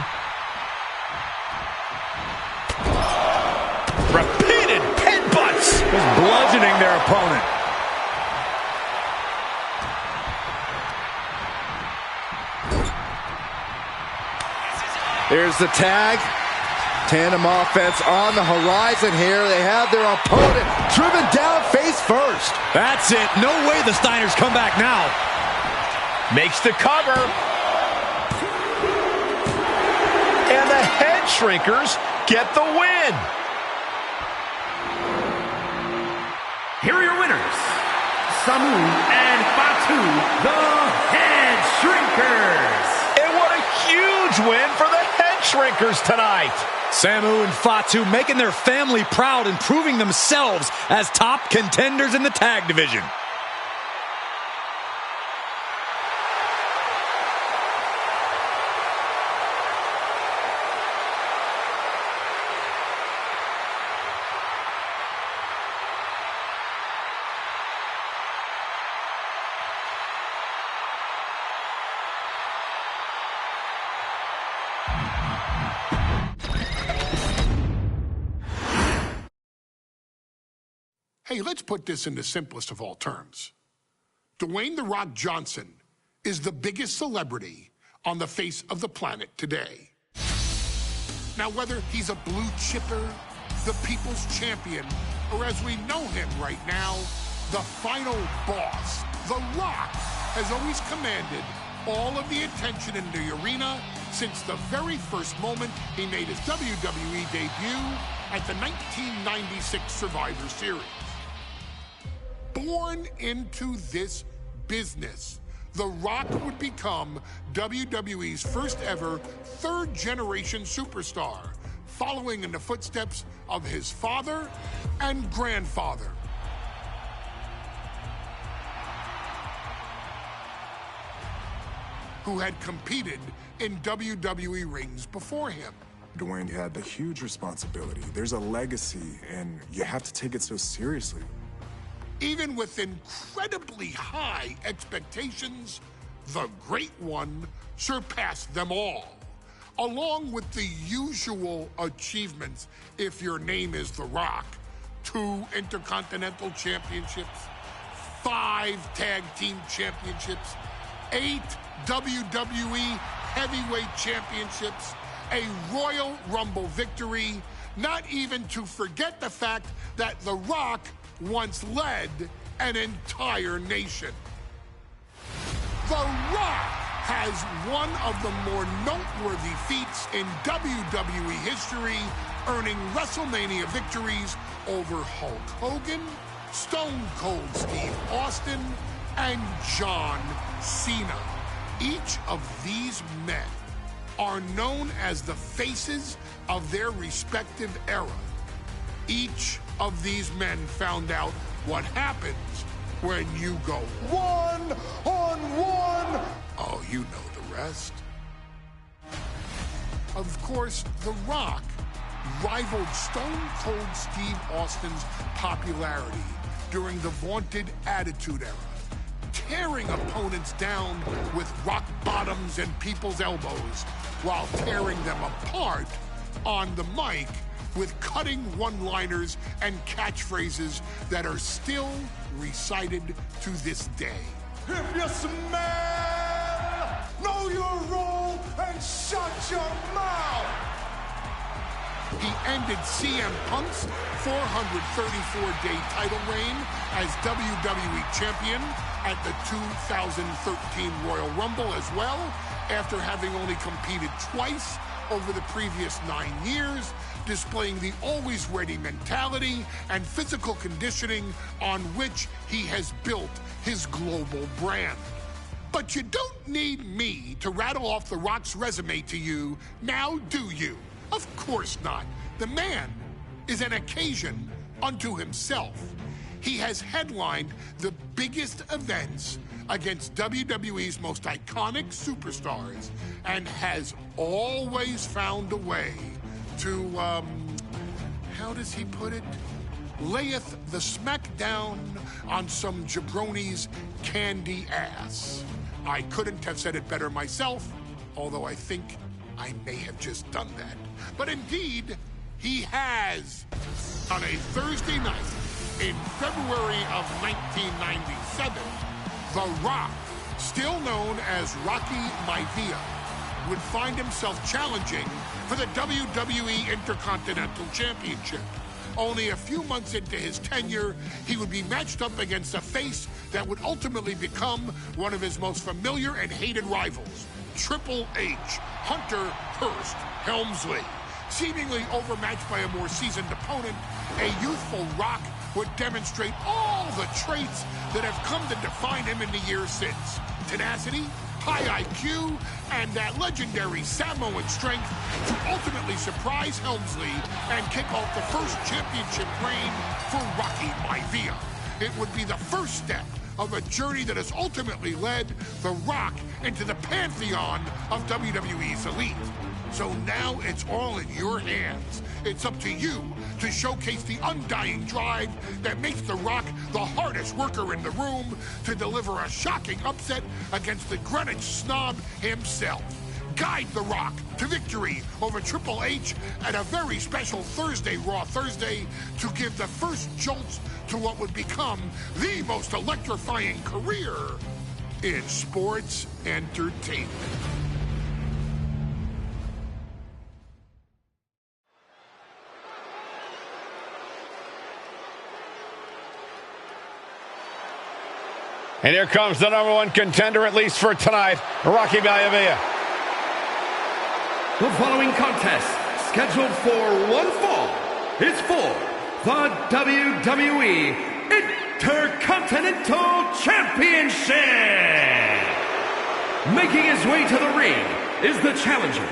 Repeated headbutts.
Just bludgeoning their opponent.
Here's the tag. Tandem offense on the horizon here. They have their opponent driven down face first.
That's it. No way the Steiners come back now.
Makes the cover. And the head shrinkers get the win.
Here are your winners, Samu and Fatu, the Head Shrinkers.
And what a huge win for the Head Shrinkers tonight.
Samu and Fatu making their family proud and proving themselves as top contenders in the tag division.
Hey, let's put this in the simplest of all terms. Dwayne "The Rock" Johnson is the biggest celebrity on the face of the planet today. Now, whether he's a blue chipper, the people's champion, or as we know him right now, the final boss, The Rock has always commanded all of the attention in the arena since the very first moment he made his WWE debut at the 1996 Survivor Series. Born into this business, The Rock would become WWE's first ever third-generation superstar, following in the footsteps of his father and grandfather. Who had competed in WWE rings before him.
Dwayne had a huge responsibility. There's a legacy, and you have to take it so seriously.
Even with incredibly high expectations, the Great One surpassed them all, along with the usual achievements if your name is The Rock: 2 Intercontinental Championships, 5 Tag Team Championships, 8 WWE Heavyweight Championships, a Royal Rumble victory, not even to forget the fact that The Rock once led an entire nation. The Rock has one of the more noteworthy feats in WWE history, earning WrestleMania victories over Hulk Hogan, Stone Cold Steve Austin, and John Cena. Each of these men are known as the faces of their respective era. Each of these men found out what happens when you go one-on-one. Oh, you know the rest. Of course, The Rock rivaled Stone Cold Steve Austin's popularity during the vaunted Attitude Era, tearing opponents down with rock bottoms and people's elbows while tearing them apart on the mic with cutting one-liners and catchphrases that are still recited to this day.
If you smell, know your role and shut your mouth.
He ended CM Punk's 434-day title reign as WWE Champion at the 2013 Royal Rumble as well, after having only competed twice over the previous 9 years, displaying the always-ready mentality and physical conditioning on which he has built his global brand. But you don't need me to rattle off The Rock's resume to you, now do you? Of course not. The man is an occasion unto himself. He has headlined the biggest events against WWE's most iconic superstars and has always found a way to, how does he put it? Layeth the smackdown on some jabroni's candy ass. I couldn't have said it better myself, although I think I may have just done that. But indeed, he has. On a Thursday night in February of 1997, The Rock, still known as Rocky Maivia, would find himself challenging for the WWE Intercontinental Championship. Only a few months into his tenure, he would be matched up against a face that would ultimately become one of his most familiar and hated rivals, Triple H, Hunter Hearst Helmsley. Seemingly overmatched by a more seasoned opponent, a youthful Rock would demonstrate all the traits that have come to define him in the years since. Tenacity, high IQ, and that legendary Samoan strength to ultimately surprise Helmsley and kick off the first championship reign for Rocky Maivia. It would be the first step of a journey that has ultimately led The Rock into the pantheon of WWE's elite. So now it's all in your hands. It's up to you to showcase the undying drive that makes The Rock the hardest worker in the room to deliver a shocking upset against the Greenwich snob himself. guide The Rock to victory over Triple H at a very special Thursday, Raw Thursday, to give the first jolts to what would become the most electrifying career in sports entertainment.
And here comes the #1 contender, at least for tonight, Rocky Maivia.
The following contest, scheduled for one fall, is for the WWE Intercontinental Championship. Making his way to the ring is the challenger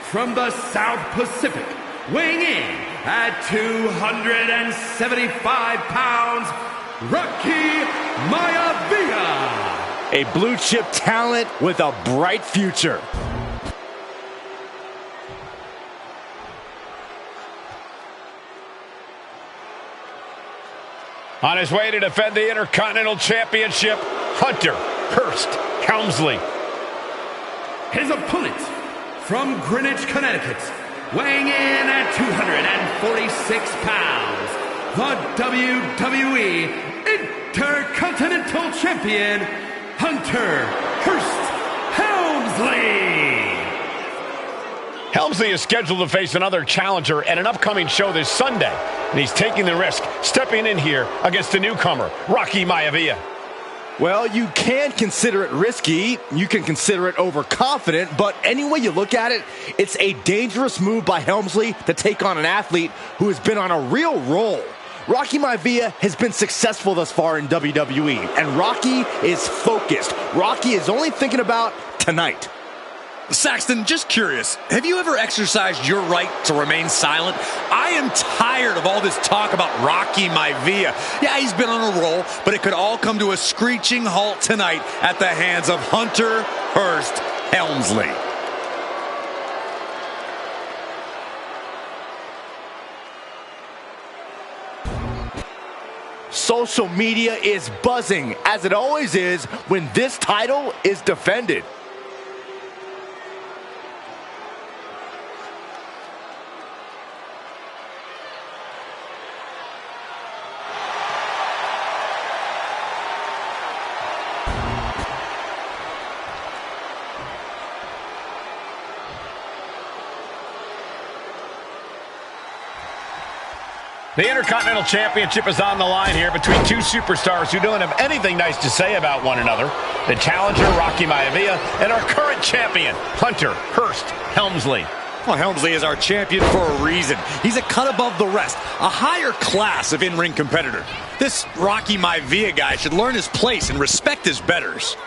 from the South Pacific, weighing in at 275 pounds, Rocky Maivia.
A blue chip talent with a bright future.
On his way to defend the Intercontinental Championship, Hunter Hearst Helmsley.
His opponent from Greenwich, Connecticut, weighing in at 246 pounds, the WWE Intercontinental Champion, Hunter Hearst Helmsley.
Helmsley is scheduled to face another challenger at an upcoming show this Sunday, and he's taking the risk, stepping in here against the newcomer, Rocky Maivia.
Well, you can consider it risky, you can consider it overconfident, but any way you look at it, it's a dangerous move by Helmsley to take on an athlete who has been on a real roll. Rocky Maivia has been successful thus far in WWE, and Rocky is focused. Rocky is only thinking about tonight.
Saxton, just curious, have you ever exercised your right to remain silent? I am tired of all this talk about Rocky Maivia. Yeah, he's been on a roll, but it could all come to a screeching halt tonight at the hands of Hunter Hearst Helmsley.
Social media is buzzing, as it always is when this title is defended.
The Intercontinental Championship is on the line here between two superstars who don't have anything nice to say about one another. The challenger, Rocky Maivia, and our current champion, Hunter Hearst Helmsley.
Well, Helmsley is our champion for a reason. He's a cut above the rest, a higher class of in-ring competitor. This Rocky Maivia guy should learn his place and respect his betters.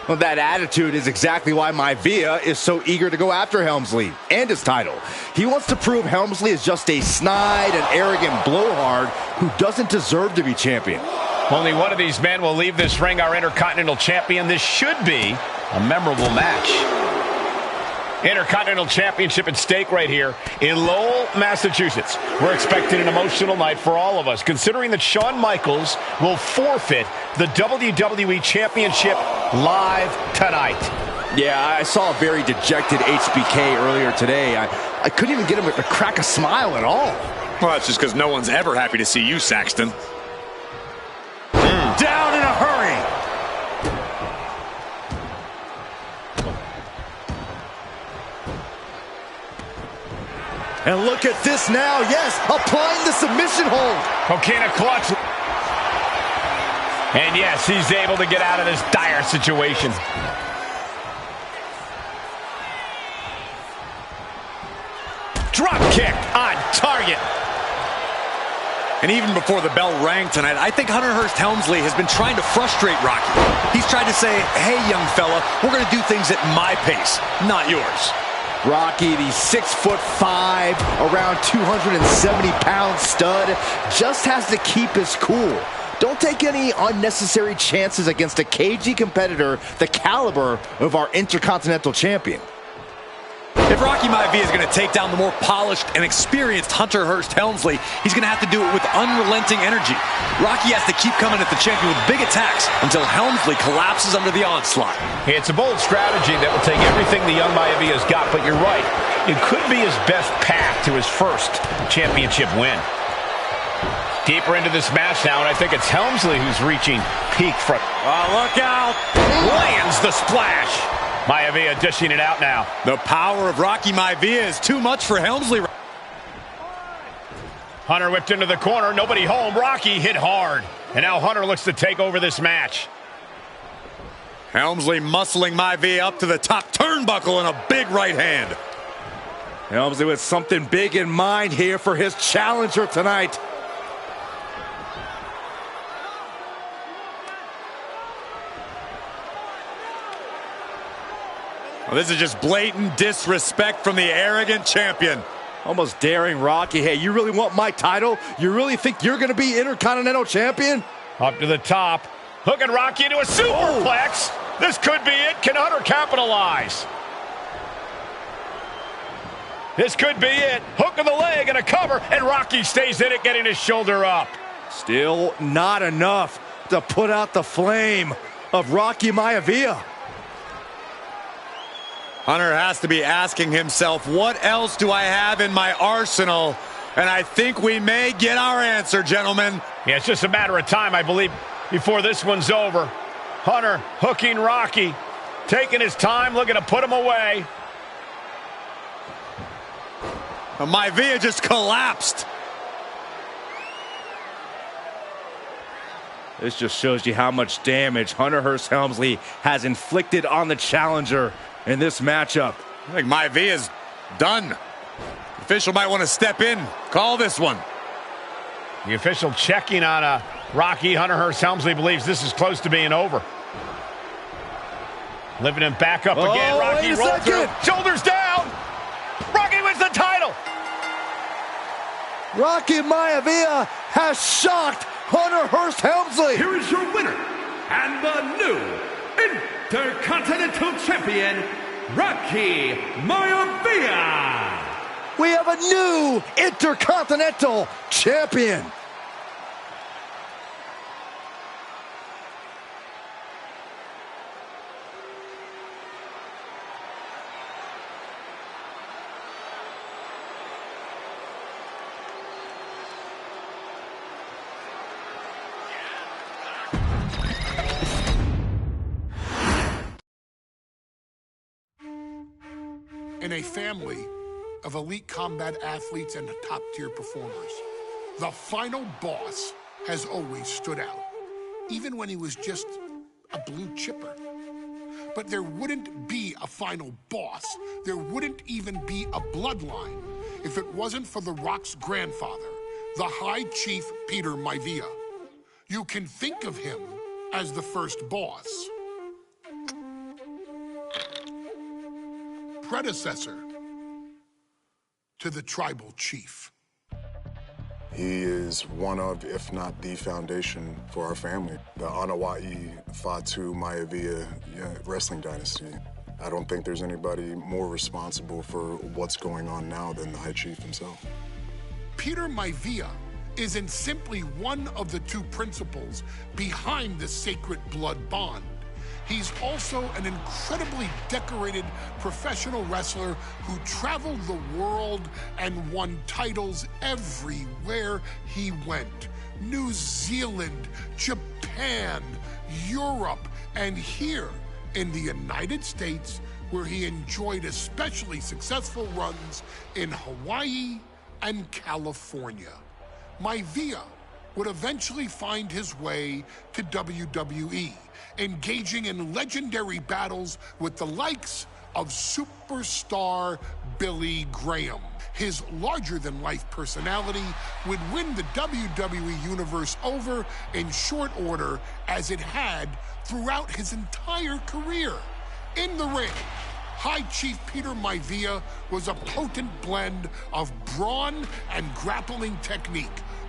Well, that attitude is exactly why Maivia is so eager to go after Helmsley and his title. He wants to prove Helmsley is just a snide and arrogant blowhard who doesn't deserve to be champion.
Only one of these men will leave this ring our Intercontinental Champion. This should be a memorable match. Intercontinental Championship at stake right here in Lowell, Massachusetts. We're expecting an emotional night for all of us, considering that Shawn Michaels will forfeit the WWE Championship live tonight.
Yeah, I saw a very dejected HBK earlier today. I couldn't even get him to crack a smile at all.
Well, that's just because no one's ever happy to see you, Saxton. Down in a hurry.
And look at this now, yes, applying the submission hold.
Coquina clutch. And yes, he's able to get out of this dire situation. Drop kick on target.
And even before the bell rang tonight, I think Hunter Hearst Helmsley has been trying to frustrate Rocky. He's tried to say, hey, young fella, we're going to do things at my pace, not yours.
Rocky, the 6'5", around 270-pound stud, just has to keep his cool. Don't take any unnecessary chances against a cagey competitor the caliber of our Intercontinental Champion.
If Rocky Maivia is going to take down the more polished and experienced Hunter Hearst Helmsley, he's going to have to do it with unrelenting energy. Rocky has to keep coming at the champion with big attacks until Helmsley collapses under the onslaught.
It's a bold strategy that will take everything the young Maivia's got, but you're right. It could be his best path to his first championship win. Deeper into this match now, and I think it's Helmsley who's reaching peak front.
Look out!
Lands the splash. Maivia dishing it out now.
The power of Rocky Maivia is too much for Helmsley.
Hunter whipped into the corner. Nobody home. Rocky hit hard. And now Hunter looks to take over this match.
Helmsley muscling Maivia up to the top turnbuckle and a big right hand.
Helmsley with something big in mind here for his challenger tonight.
Well, this is just blatant disrespect from the arrogant champion.
Almost daring Rocky. Hey, you really want my title? You really think you're going to be Intercontinental Champion?
Up to the top. Hooking Rocky into a superplex. This could be it. Can Hunter capitalize? This could be it. Hook of the leg and a cover, and Rocky stays in it, getting his shoulder up.
Still not enough to put out the flame of Rocky Maivia.
Hunter has to be asking himself, what else do I have in my arsenal? And I think we may get our answer, gentlemen.
Yeah, it's just a matter of time, I believe, before this one's over. Hunter hooking Rocky, taking his time, looking to put him away.
Maivia just collapsed.
This just shows you how much damage Hunter Hearst Helmsley has inflicted on the challenger in this matchup.
I think Maivia's done. The official might want to step in, call this one.
The official checking on Rocky. Hunter Hearst Helmsley believes this is close to being over. Lifting him back up again. Rocky rolls through. Shoulders down. Rocky wins the title.
Rocky Maivia has shocked Hunter Hearst Helmsley.
Here is your winner and the new Intercontinental Champion, Rocky Maivia.
We have a new Intercontinental Champion.
In a family of elite combat athletes and top-tier performers, the final boss has always stood out, even when he was just a blue chipper. But there wouldn't be a final boss, there wouldn't even be a bloodline if it wasn't for The Rock's grandfather, the High Chief Peter Maivia. You can think of him as the first boss. Predecessor to the tribal chief.
He is one of, if not the foundation for our family. The Anoa'i Fatu Maivia wrestling dynasty. I don't think there's anybody more responsible for what's going on now than the High Chief himself.
Peter Maivia isn't simply one of the two principals behind the sacred blood bond. He's also an incredibly decorated professional wrestler who traveled the world and won titles everywhere he went. New Zealand, Japan, Europe, and here in the United States, where he enjoyed especially successful runs in Hawaii and California. Maivia would eventually find his way to WWE, engaging in legendary battles with the likes of superstar Billy Graham. His larger-than-life personality would win the WWE Universe over in short order, as it had throughout his entire career. In the ring, High Chief Peter Maivia was a potent blend of brawn and grappling technique,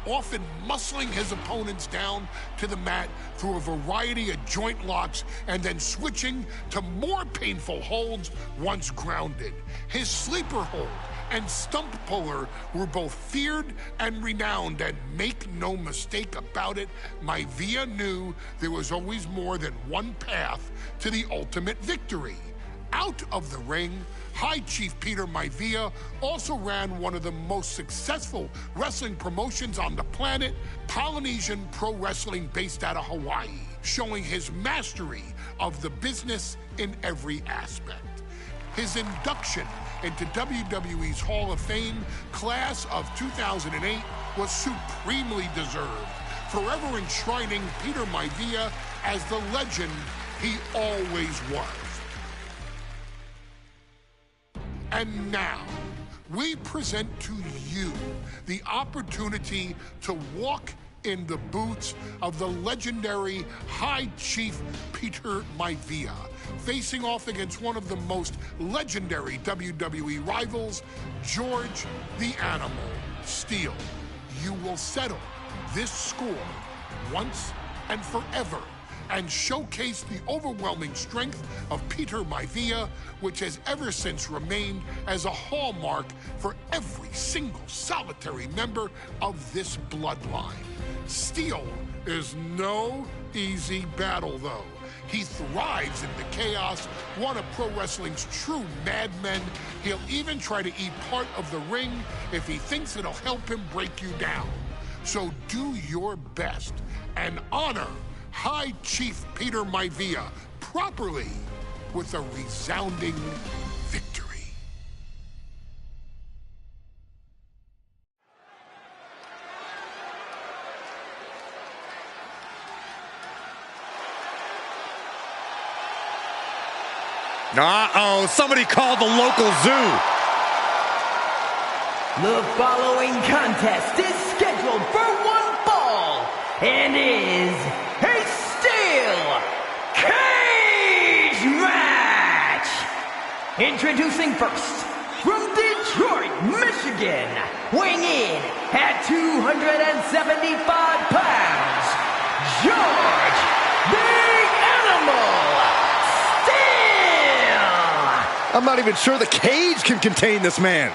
often muscling his opponents down to the mat through a variety of joint locks and then switching to more painful holds once grounded. His sleeper hold and stump puller were both feared and renowned, and make no mistake about it, Maivia knew there was always more than one path to the ultimate victory. Out of the ring, High Chief Peter Maivia also ran one of the most successful wrestling promotions on the planet, Polynesian Pro Wrestling, based out of Hawaii, showing his mastery of the business in every aspect. His induction into WWE's Hall of Fame class of 2008 was supremely deserved, forever enshrining Peter Maivia as the legend he always was. And now, we present to you the opportunity to walk in the boots of the legendary High Chief Peter Maivia, facing off against one of the most legendary WWE rivals, George the Animal Steele. You will settle this score once and forever and showcase the overwhelming strength of Peter Maivia, which has ever since remained as a hallmark for every single solitary member of this bloodline. Steele is no easy battle, though. He thrives in the chaos, one of pro wrestling's true madmen. He'll even try to eat part of the ring if he thinks it'll help him break you down. So do your best and honor High Chief Peter Maivia properly with a resounding victory.
Uh-oh, somebody called the local zoo.
The following contest is scheduled for one fall and is a steel cage match. Introducing first, from Detroit, Michigan, weighing in at 275 pounds, George the Animal Steele.
I'm not even sure the cage can contain this man.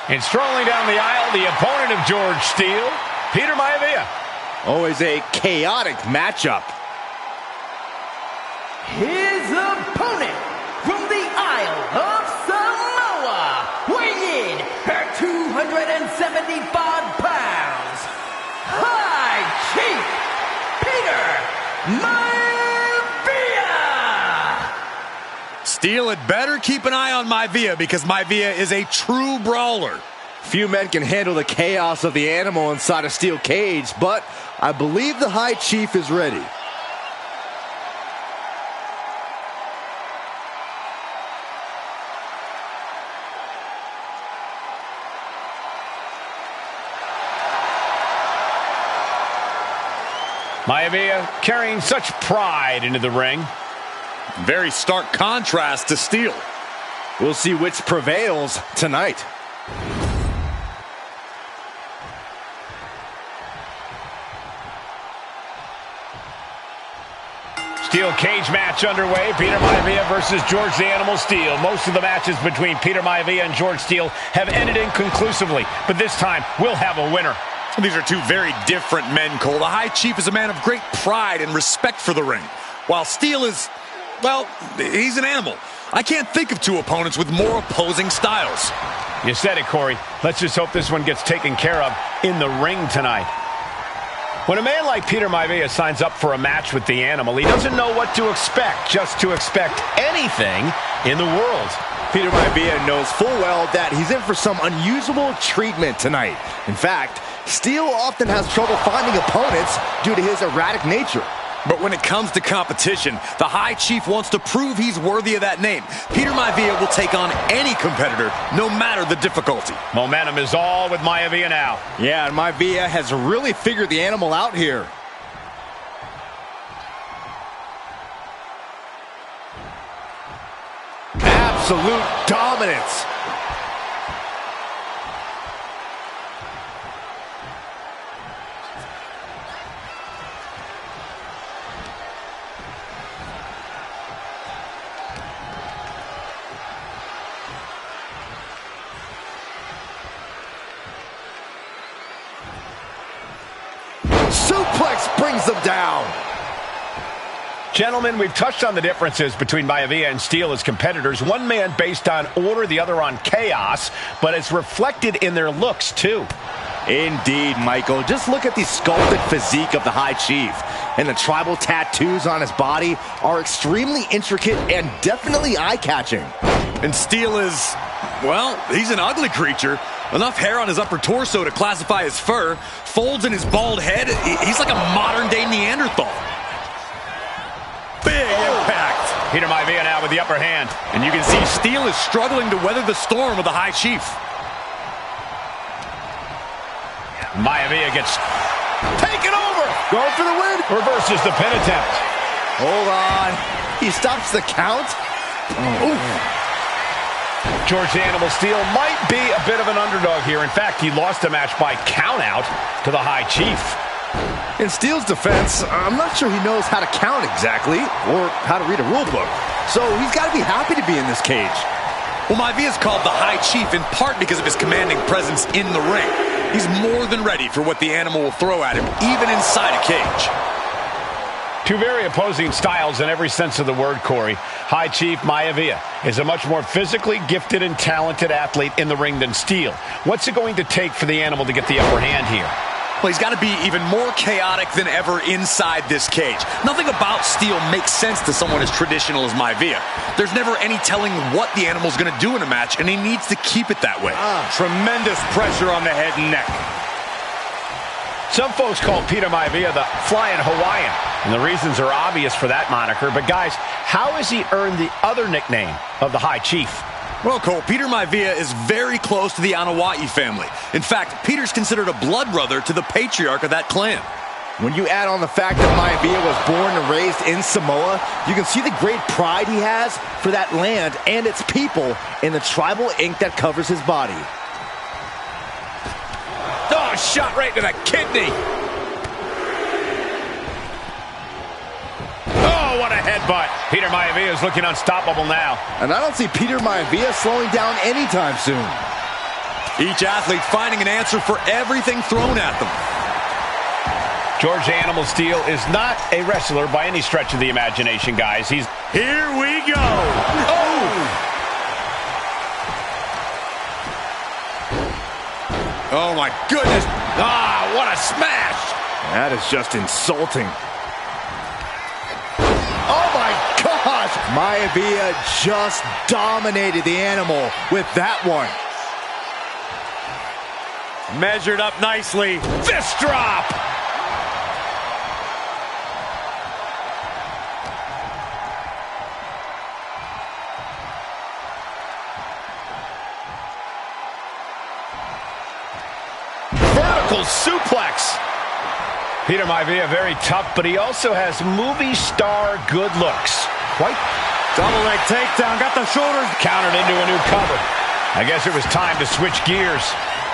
And strolling down the aisle, the opponent of George Steele, Peter Maivia.
Always a chaotic matchup.
His opponent from the Isle of Samoa, weighing in at 275 pounds, High Chief Peter Maivia.
Steele had better keep an eye on Maivia, because Maivia is a true brawler.
Few men can handle the chaos of the animal inside a steel cage, but I believe the High Chief is ready.
Maivia carrying such pride into the ring.
Very stark contrast to Steele.
We'll see which prevails tonight.
Steel cage match underway. Peter Maivia versus George the Animal Steele. Most of the matches between Peter Maivia and George Steele have ended inconclusively, but this time we'll have a winner.
These are two very different men, Cole. The High Chief is a man of great pride and respect for the ring, while Steele is, well, he's an animal. I can't think of two opponents with more opposing styles.
You said it, Corey. Let's just hope this one gets taken care of in the ring tonight. When a man like Peter Maivia signs up for a match with the Animal, he doesn't know what to expect, just to expect anything in the world.
Peter Maivia knows full well that he's in for some unusual treatment tonight. In fact, Steele often has trouble finding opponents due to his erratic nature.
But when it comes to competition, the High Chief wants to prove he's worthy of that name. Peter Maivia will take on any competitor, no matter the difficulty.
Momentum is all with Maivia now.
Yeah, and Maivia has really figured the Animal out here. absolute dominance. Suplex brings them down.
Gentlemen, we've touched on the differences between Maivia and Steele as competitors. One man based on order, the other on chaos, but it's reflected in their looks, too.
Indeed, Michael. Just look at the sculpted physique of the High Chief. And the tribal tattoos on his body are extremely intricate and definitely eye-catching.
And Steele is, well, he's an ugly creature. Enough hair on his upper torso to classify as fur. Folds in his bald head. He's like a modern-day Neanderthal. Big impact.
Peter Maivia now with the upper hand.
And you can see Steele is struggling to weather the storm of the High Chief.
Maivia gets taken over.
Going for the win.
Reverses the pin attempt.
Hold on. He stops the count.
George the Animal Steele might be a bit of an underdog here. In fact, he lost the match by countout to the High Chief.
In Steele's defense, I'm not sure he knows how to count exactly or how to read a rule book. So he's got to be happy to be in this cage.
Well, Maivia is called the High Chief in part because of his commanding presence in the ring. He's more than ready for what the animal will throw at him, even inside a cage.
Two very opposing styles in every sense of the word, Corey. High Chief Maivia is a much more physically gifted and talented athlete in the ring than Steele. What's it going to take for the animal to get the upper hand here?
Well, he's got to be even more chaotic than ever inside this cage. Nothing about Steele makes sense to someone as traditional as Maivia. There's never any telling what the animal's going to do in a match, and he needs to keep it that way.
Tremendous pressure on the head and neck.
Some folks call Peter Maivia the Flying Hawaiian, and the reasons are obvious for that moniker. But guys, how has he earned the other nickname of the High Chief?
Well, Cole, Peter Maivia is very close to the Anawa'i family. In fact, Peter's considered a blood brother to the patriarch of that clan.
When you add on the fact that Maivia was born and raised in Samoa, you can see the great pride he has for that land and its people in the tribal ink that covers his body.
Oh, shot right to the kidney. Oh, what a headbutt. Peter Maivia is looking unstoppable now.
And I don't see Peter Maivia slowing down anytime soon.
Each athlete finding an answer for everything thrown at them.
George the Animal Steele is not a wrestler by any stretch of the imagination, guys. He's...
Here we go. Oh! Oh, my goodness.
Ah, what a smash.
That is just insulting. Oh, my gosh. Maivia just dominated the animal with that one.
Measured up nicely.
Fist drop. Vertical suplex. Peter Maivia very tough, but he also has movie star good looks. Quite
double leg takedown, got the shoulders
countered into a new cover. I guess it was time to switch gears.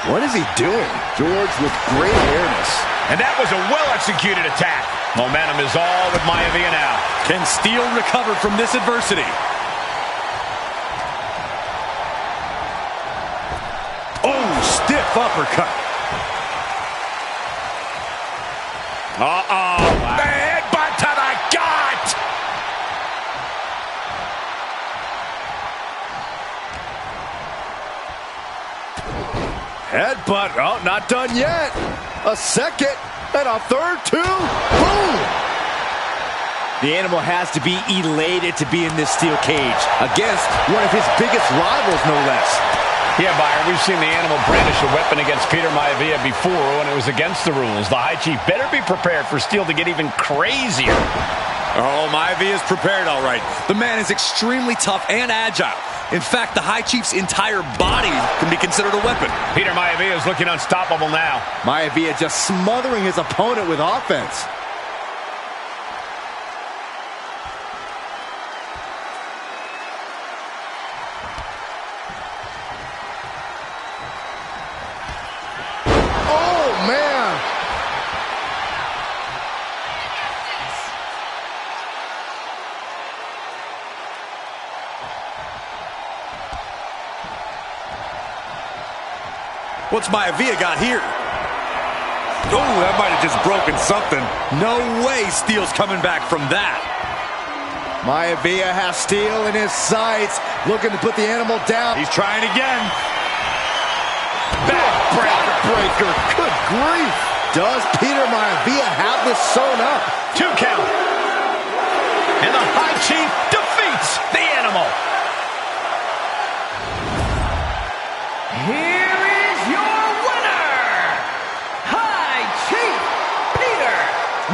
What is he doing? George with great awareness.
And that was a well-executed attack. Momentum is all with Maivia now.
Can Steele recover from this adversity?
Oh, stiff uppercut.
Uh-oh. The headbutt to the gut.
Headbutt. Oh, not done yet. A second and a third, too. Boom. The animal has to be elated to be in this steel cage against one of his biggest rivals, no less.
Yeah, Byron, we've seen the animal brandish a weapon against Peter Maivia before when it was against the rules. The High Chief better be prepared for Steele to get even crazier.
Oh, Maivia is prepared, all right. The man is extremely tough and agile. In fact, the High Chief's entire body can be considered a weapon.
Peter Maivia is looking unstoppable now.
Maivia just smothering his opponent with offense.
What's Maivia got here? Oh, that might have just broken something. No way Steele's coming back from that.
Maivia has Steele in his sights, looking to put the animal down.
He's trying again.
Backbreaker, good grief. Does Peter Maivia have this sewn up?
2 count. And the High Chief defeats the animal.
Here is your winner, High Chief Peter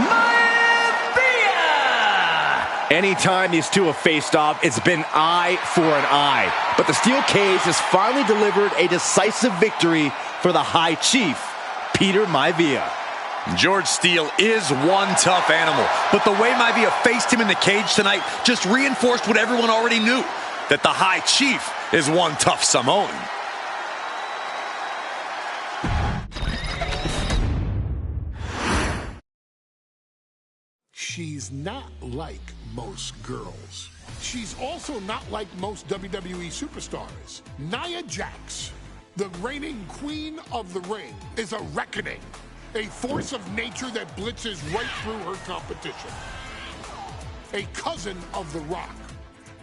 Maivia.
Anytime these two have faced off, it's been eye for an eye. But the steel cage has finally delivered a decisive victory for the High Chief, Peter Maivia.
George Steele is one tough animal, but the way Maivia faced him in the cage tonight just reinforced what everyone already knew, that the High Chief is one tough Samoan.
She's not like most girls. She's also not like most WWE superstars. Nia Jax, the reigning queen of the ring, is a reckoning, a force of nature that blitzes right through her competition. A cousin of The Rock,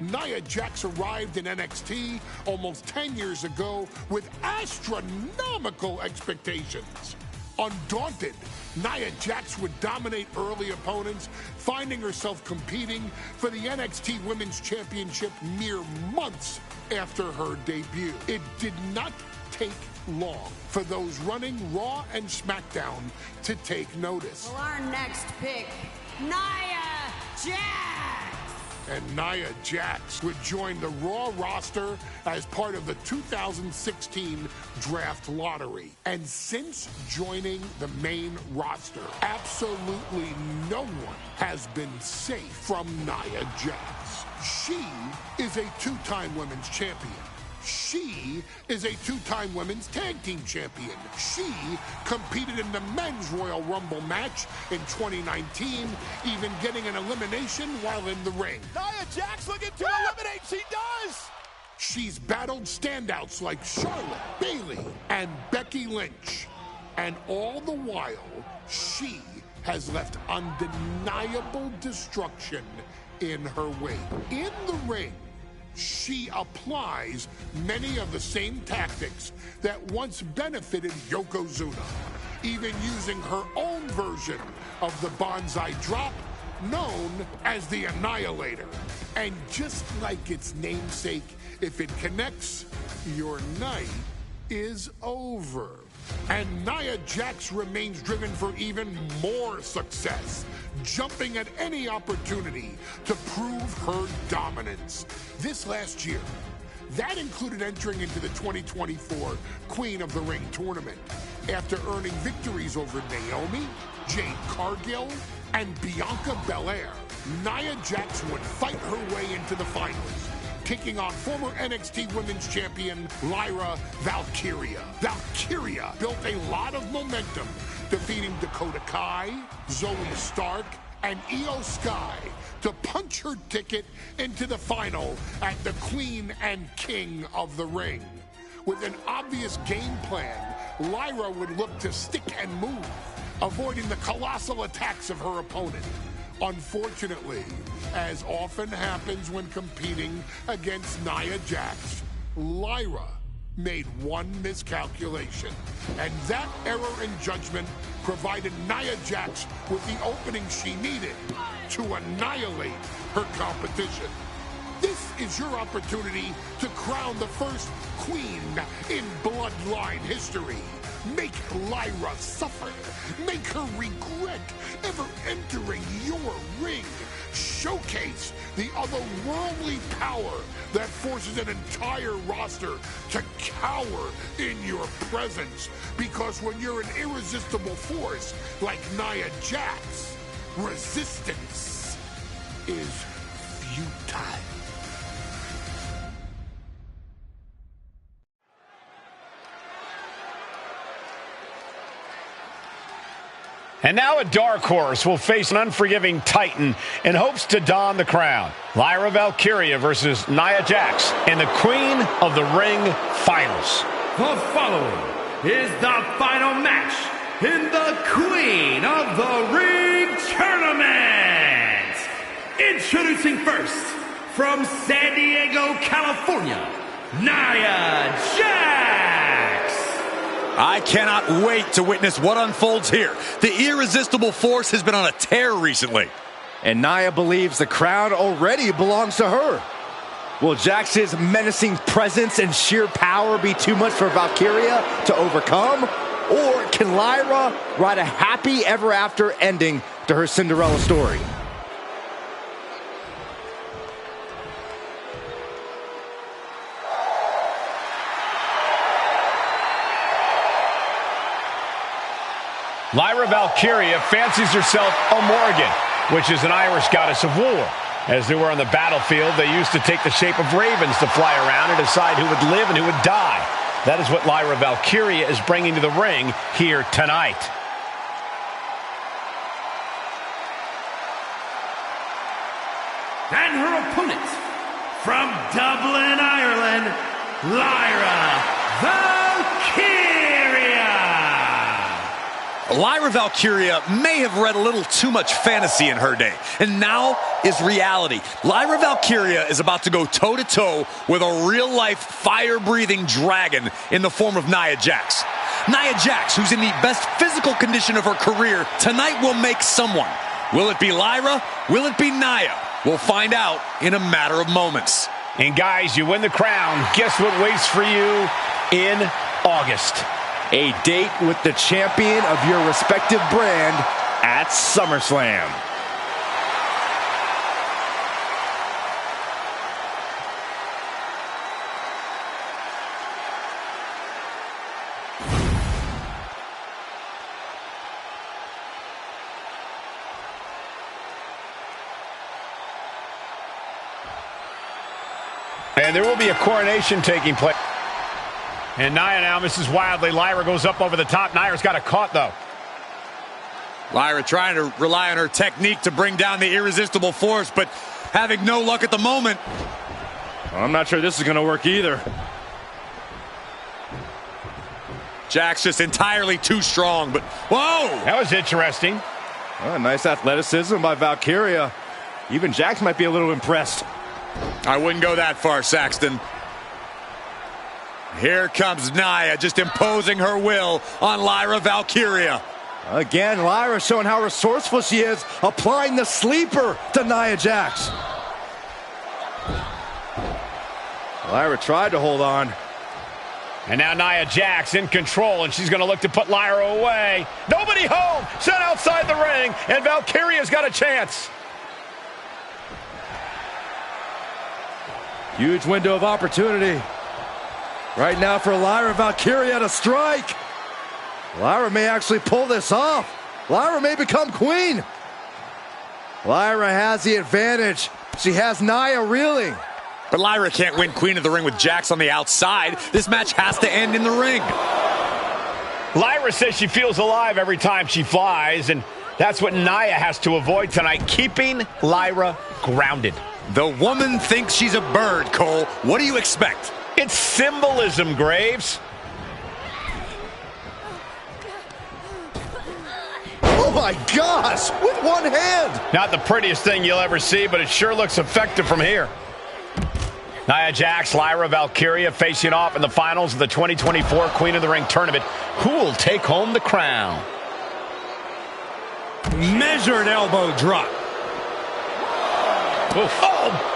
Nia Jax arrived in NXT almost 10 years ago with astronomical expectations. Undaunted, Nia Jax would dominate early opponents, finding herself competing for the NXT Women's Championship mere months after her debut. It did not take long for those running Raw and SmackDown to take notice.
Well, our next pick, Nia Jax.
And Nia Jax would join the Raw roster as part of the 2016 draft lottery. And since joining the main roster, absolutely no one has been safe from Nia Jax. She is a 2-time women's champion. She is a 2-time women's tag team champion. She competed in the men's Royal Rumble match in 2019, even getting an elimination while in the ring.
Nia Jax looking to eliminate. She does.
She's battled standouts like Charlotte, Bayley, and Becky Lynch. And all the while, she has left undeniable destruction in her wake. In the ring, she applies many of the same tactics that once benefited Yokozuna, even using her own version of the Bonsai Drop, known as the Annihilator. And just like its namesake, if it connects, your night is over. And Nia Jax remains driven for even more success, jumping at any opportunity to prove her dominance. This last year, that included entering into the 2024 Queen of the Ring tournament after earning victories over Naomi, Jade Cargill, and Bianca Belair. Nia Jax would fight her way into the finals, taking on former NXT Women's Champion Lyra Valkyria. Valkyria built a lot of momentum, defeating Dakota Kai, Zoe Stark, and Io Sky to punch her ticket into the final at the Queen and King of the Ring. With an obvious game plan, Lyra would look to stick and move, avoiding the colossal attacks of her opponent. Unfortunately, as often happens when competing against Nia Jax, Lyra made one miscalculation, and that error in judgment provided Nia Jax with the opening she needed to annihilate her competition. This is your opportunity to crown the first queen in Bloodline history. Make Lyra suffer. Make her regret ever entering your ring. Showcase the otherworldly power that forces an entire roster to cower in your presence. Because when you're an irresistible force like Nia Jax, resistance is futile.
And now a dark horse will face an unforgiving titan in hopes to don the crown. Lyra Valkyria versus Nia Jax in the Queen of the Ring Finals.
The following is the final match in the Queen of the Ring tournament. Introducing first, from San Diego, California, Nia Jax.
I cannot wait to witness what unfolds here. The irresistible force has been on a tear recently.
And Nia believes the crown already belongs to her. Will Jax's menacing presence and sheer power be too much for Valkyria to overcome? Or can Lyra write a happy ever after ending to her Cinderella story?
Lyra Valkyria fancies herself a Morgan, which is an Irish goddess of war. As they were on the battlefield, they used to take the shape of ravens to fly around and decide who would live and who would die. That is what Lyra Valkyria is bringing to the ring here tonight.
And her opponent, from Dublin, Ireland, Lyra Valkyria.
Lyra Valkyria may have read a little too much fantasy in her day, and now is reality. Lyra Valkyria is about to go toe-to-toe with a real-life, fire-breathing dragon in the form of Nia Jax. Nia Jax, who's in the best physical condition of her career, tonight will make someone. Will it be Lyra? Will it be Nia? We'll find out in a matter of moments.
And guys, you win the crown. Guess what waits for you in August?
A date with the champion of your respective brand at SummerSlam.
And there will be a coronation taking place. And Nia now misses wildly. Lyra goes up over the top. Nia's got it caught, though.
Lyra trying to rely on her technique to bring down the irresistible force, but having no luck at the moment.
I'm not sure this is going to work either.
Jax just entirely too strong, but whoa!
That was interesting.
Oh, nice athleticism by Valkyria. Even Jax might be a little impressed.
I wouldn't go that far, Saxton. Here comes Nia, just imposing her will on Lyra Valkyria.
Again, Lyra showing how resourceful she is, applying the sleeper to Nia Jax. Lyra tried to hold on.
And now Nia Jax in control, and she's going to look to put Lyra away. Nobody home! Sent outside the ring, and Valkyria's got a chance.
Huge window of opportunity. Right now for Lyra Valkyria to strike. Lyra may actually pull this off. Lyra may become queen. Lyra has the advantage. She has Nia reeling.
But Lyra can't win Queen of the Ring with Jax on the outside. This match has to end in the ring.
Lyra says she feels alive every time she flies, and that's what Nia has to avoid tonight, keeping Lyra grounded.
The woman thinks she's a bird, Cole. What do you expect?
It's symbolism, Graves.
Oh my gosh, with one hand.
Not the prettiest thing you'll ever see, but it sure looks effective from here. Nia Jax, Lyra Valkyria facing off in the finals of the 2024 Queen of the Ring tournament. Who will take home the crown?
Measured elbow drop.
Oof. Oh!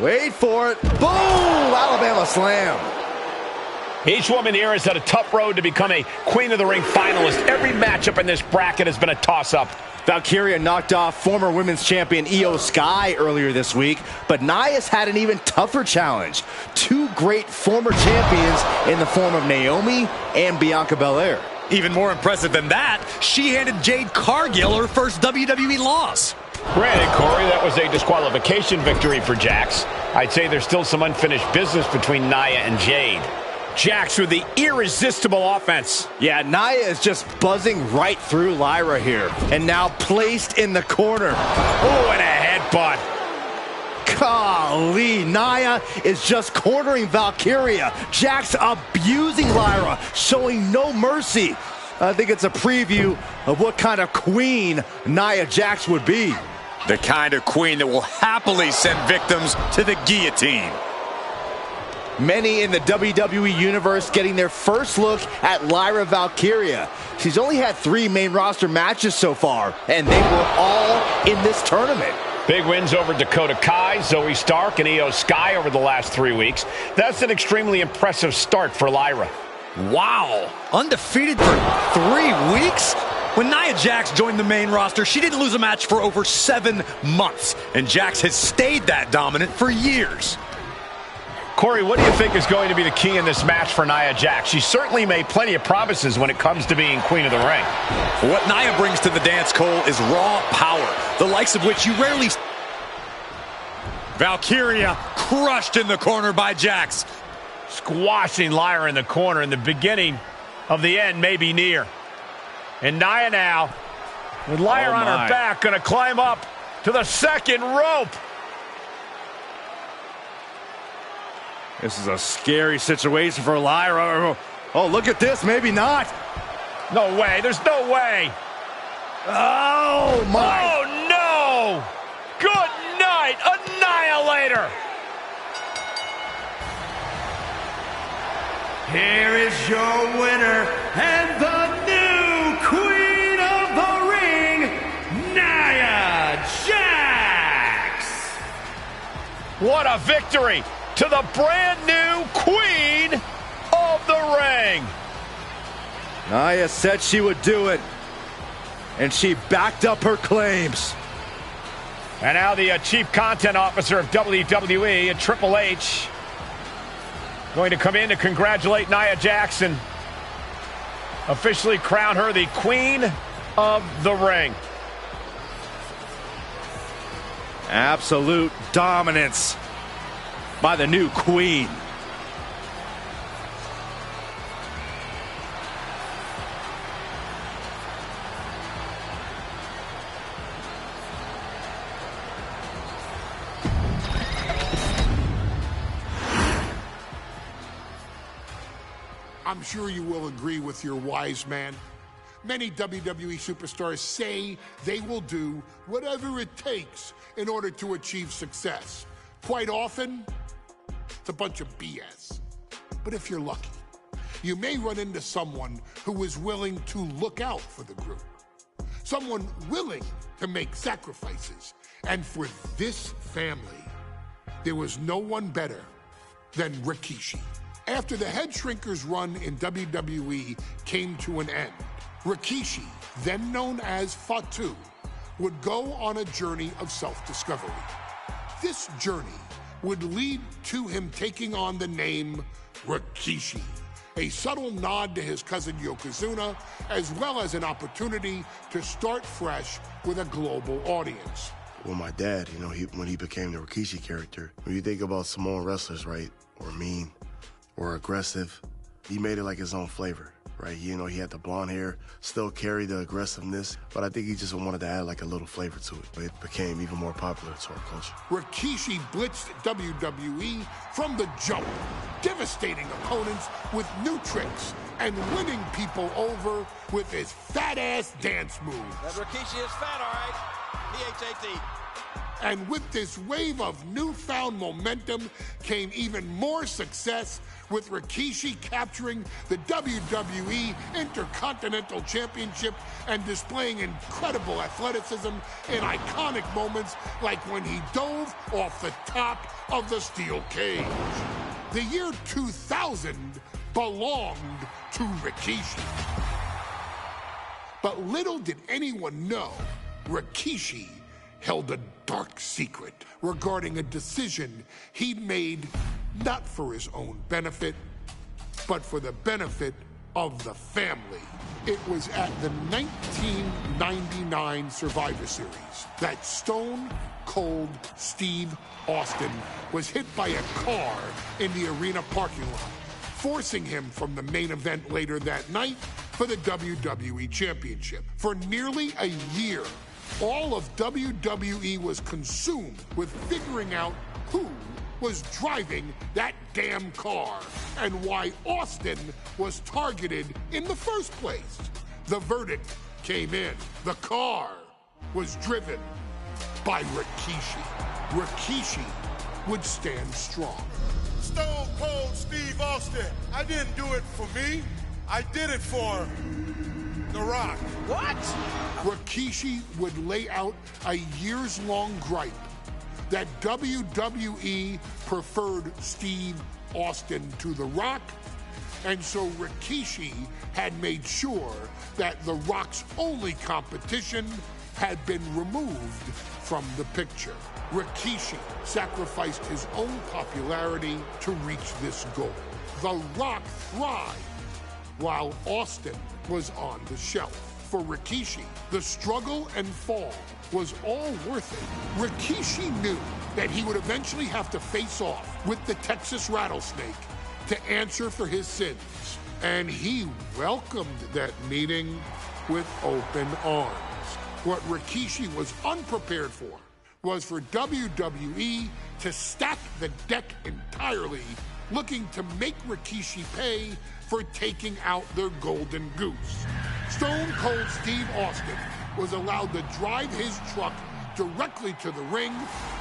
Wait for it. Boom! Alabama slam.
Each woman here has had a tough road to become a Queen of the Ring finalist. Every matchup in this bracket has been a toss-up.
Valkyria knocked off former women's champion Io Sky earlier this week, but Nia's had an even tougher challenge. Two great former champions in the form of Naomi and Bianca Belair.
Even more impressive than that, she handed Jade Cargill her first WWE loss.
Granted, Corey, that was a disqualification victory for Jax. I'd say there's still some unfinished business between Nia and Jade. Jax with the irresistible offense.
Yeah, Nia is just buzzing right through Lyra here. And now placed in the corner.
Oh, and a head spot.
Golly, Nia is just cornering Valkyria. Jax abusing Lyra, showing no mercy. I think it's a preview of what kind of queen Nia Jax would be.
The kind of queen that will happily send victims to the guillotine.
Many in the WWE Universe getting their first look at Lyra Valkyria. She's only had 3 main roster matches so far, and they were all in this tournament.
Big wins over Dakota Kai, Zoe Stark, and Io Sky over the last 3 weeks. That's an extremely impressive start for Lyra.
Wow, undefeated for 3 weeks? When Nia Jax joined the main roster, she didn't lose a match for over 7 months, and Jax has stayed that dominant for years.
Corey, what do you think is going to be the key in this match for Nia Jax? She certainly made plenty of promises when it comes to being Queen of the Ring.
What Nia brings to the dance, Cole, is raw power, the likes of which you rarely... Valkyria crushed in the corner by Jax.
Squashing Lyra in the corner, and the beginning of the end may be near. And Nia now, with Lyra on her back, going to climb up to the second rope.
This is a scary situation for Lyra. Oh, look at this. Maybe not.
No way. There's no way.
Oh, my.
Oh, no. Good night. Annihilator.
Here is your winner and the new Queen of the Ring, Nia Jax.
What a victory to the brand new Queen of the Ring.
Nia said she would do it, and she backed up her claims.
And now the Chief Content Officer of WWE, Triple H, going to come in to congratulate Nia Jax and officially crown her the Queen of the Ring.
Absolute dominance by the new Queen.
I'm sure you will agree with your wise man. Many WWE superstars say they will do whatever it takes in order to achieve success. Quite often, it's a bunch of BS. But if you're lucky, you may run into someone who is willing to look out for the group. Someone willing to make sacrifices. And for this family, there was no one better than Rikishi. After the Head Shrinkers run in WWE came to an end, Rikishi, then known as Fatu, would go on a journey of self-discovery. This journey would lead to him taking on the name Rikishi, a subtle nod to his cousin Yokozuna, as well as an opportunity to start fresh with a global audience.
Well, my dad, when he became the Rikishi character, when you think about Samoan wrestlers, right, or mean, or aggressive, he made it like his own flavor, right? He had the blonde hair, still carried the aggressiveness, but I think he just wanted to add like a little flavor to it. It became even more popular to our culture.
Rikishi blitzed WWE from the jump, devastating opponents with new tricks and winning people over with his fat-ass dance moves.
That Rikishi is fat, all right. P-H-A-T.
And with this wave of newfound momentum came even more success, with Rikishi capturing the WWE Intercontinental Championship and displaying incredible athleticism in iconic moments like when he dove off the top of the steel cage. The year 2000 belonged to Rikishi. But little did anyone know, Rikishi held a dark secret regarding a decision he'd made not for his own benefit, but for the benefit of the family. It was at the 1999 Survivor Series that Stone Cold Steve Austin was hit by a car in the arena parking lot, forcing him from the main event later that night for the WWE Championship. For nearly a year, All of WWE was consumed with figuring out who was driving that damn car and why Austin was targeted in the first place. The verdict came in. The car was driven by Rikishi. Rikishi would stand strong.
Stone Cold Steve Austin. I didn't do it for me. I did it for The Rock.
What?
Rikishi would lay out a years-long gripe that WWE preferred Steve Austin to The Rock, and so Rikishi had made sure that The Rock's only competition had been removed from the picture. Rikishi sacrificed his own popularity to reach this goal. The Rock thrived while Austin was on the shelf. For Rikishi, the struggle and fall was all worth it. Rikishi knew that he would eventually have to face off with the Texas Rattlesnake to answer for his sins, and he welcomed that meeting with open arms. What Rikishi was unprepared for was for WWE to stack the deck entirely, looking to make Rikishi pay for taking out their golden goose. Stone Cold Steve Austin was allowed to drive his truck directly to the ring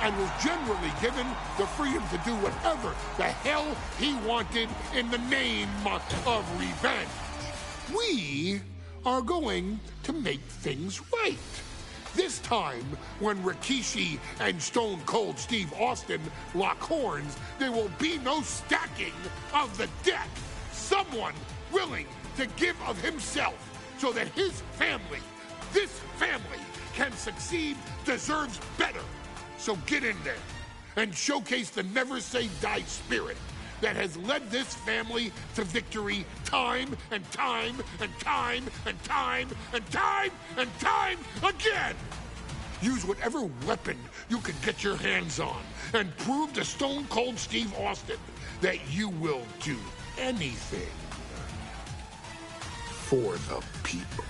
and was generally given the freedom to do whatever the hell he wanted in the name of revenge. We are going to make things right. This time, when Rikishi and Stone Cold Steve Austin lock horns, there will be no stacking of the deck. Someone willing to give of himself so that his family, this family, can succeed, deserves better. So get in there and showcase the never say die spirit that has led this family to victory time and time and time and time and time and time again. Use whatever weapon you can get your hands on and prove to Stone Cold Steve Austin that you will do anything for the people.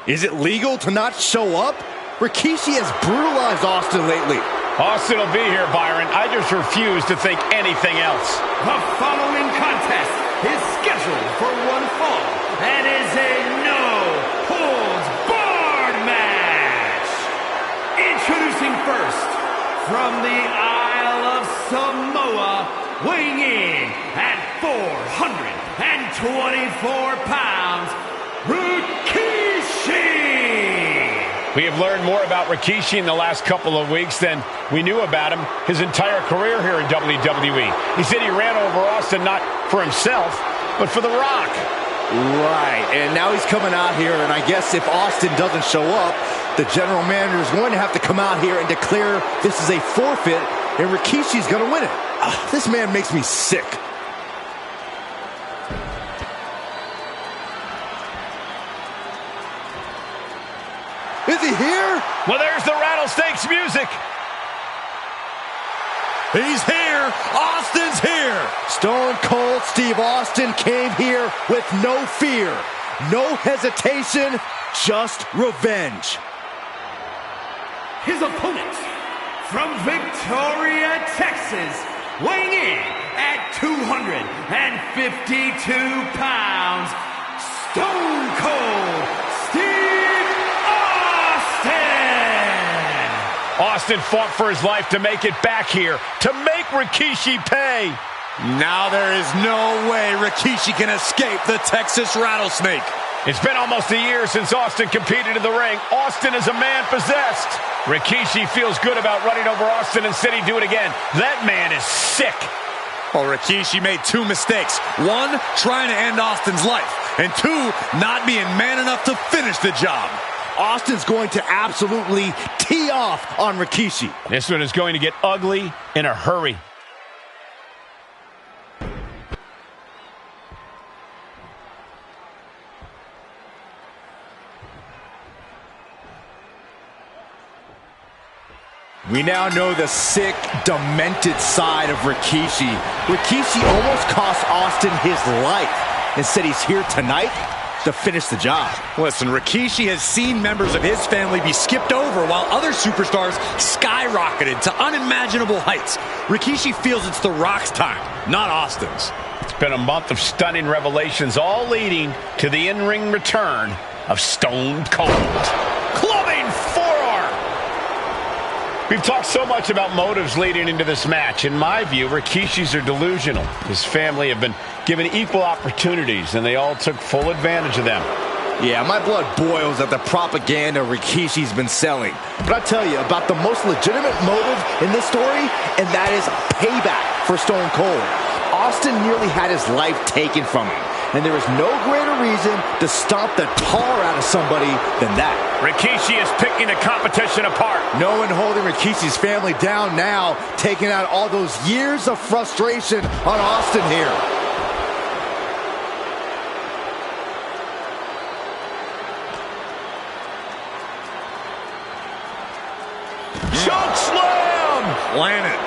Is it legal to not show up? Rikishi has brutalized Austin lately.
Austin will be here, Byron. I just refuse to think anything else.
The following contest is scheduled for one fall and is a no-holds-barred match. Introducing first, from the Isle of Samoa, weighing in at 424 pounds, Rikishi!
We have learned more about Rikishi in the last couple of weeks than we knew about him his entire career here in WWE. He said he ran over Austin not for himself, but for The Rock.
Right, and now he's coming out here, and I guess if Austin doesn't show up, the general manager is going to have to come out here and declare this is a forfeit, and Rikishi's going to win it. This man makes me sick. Is he here?
Well, there's the Rattlesnake's music.
He's here. Austin's here. Stone Cold Steve Austin came here with no fear, no hesitation, just revenge.
His opponent, from Victoria, Texas, weighing in at 252 pounds, Stone Cold Steve Austin!
Austin fought for his life to make it back here, to make Rikishi pay.
Now there is no way Rikishi can escape the Texas Rattlesnake.
It's been almost a year since Austin competed in the ring. Austin is a man possessed. Rikishi feels good about running over Austin and said he'd do it again. That man is sick.
Well, Rikishi made two mistakes. One, trying to end Austin's life. And two, not being man enough to finish the job.
Austin's going to absolutely tee off on Rikishi.
This one is going to get ugly in a hurry.
We now know the sick, demented side of Rikishi. Rikishi almost cost Austin his life. Instead, he's here tonight to finish the job.
Listen, Rikishi has seen members of his family be skipped over while other superstars skyrocketed to unimaginable heights. Rikishi feels it's The Rock's time, not Austin's.
It's been a month of stunning revelations, all leading to the in-ring return of Stone Cold. Clubbing forearm! We've talked so much about motives leading into this match. In my view, Rikishis are delusional. His family have been given equal opportunities, and they all took full advantage of them.
Yeah, my blood boils at the propaganda Rikishi's been selling. But I tell you about the most legitimate motive in this story, and that is payback for Stone Cold. Austin nearly had his life taken from him, and there is no greater reason to stomp the tar out of somebody than that.
Rikishi is picking the competition apart.
No one holding Rikishi's family down now, taking out all those years of frustration on Austin here.
Choke slam!
Planted.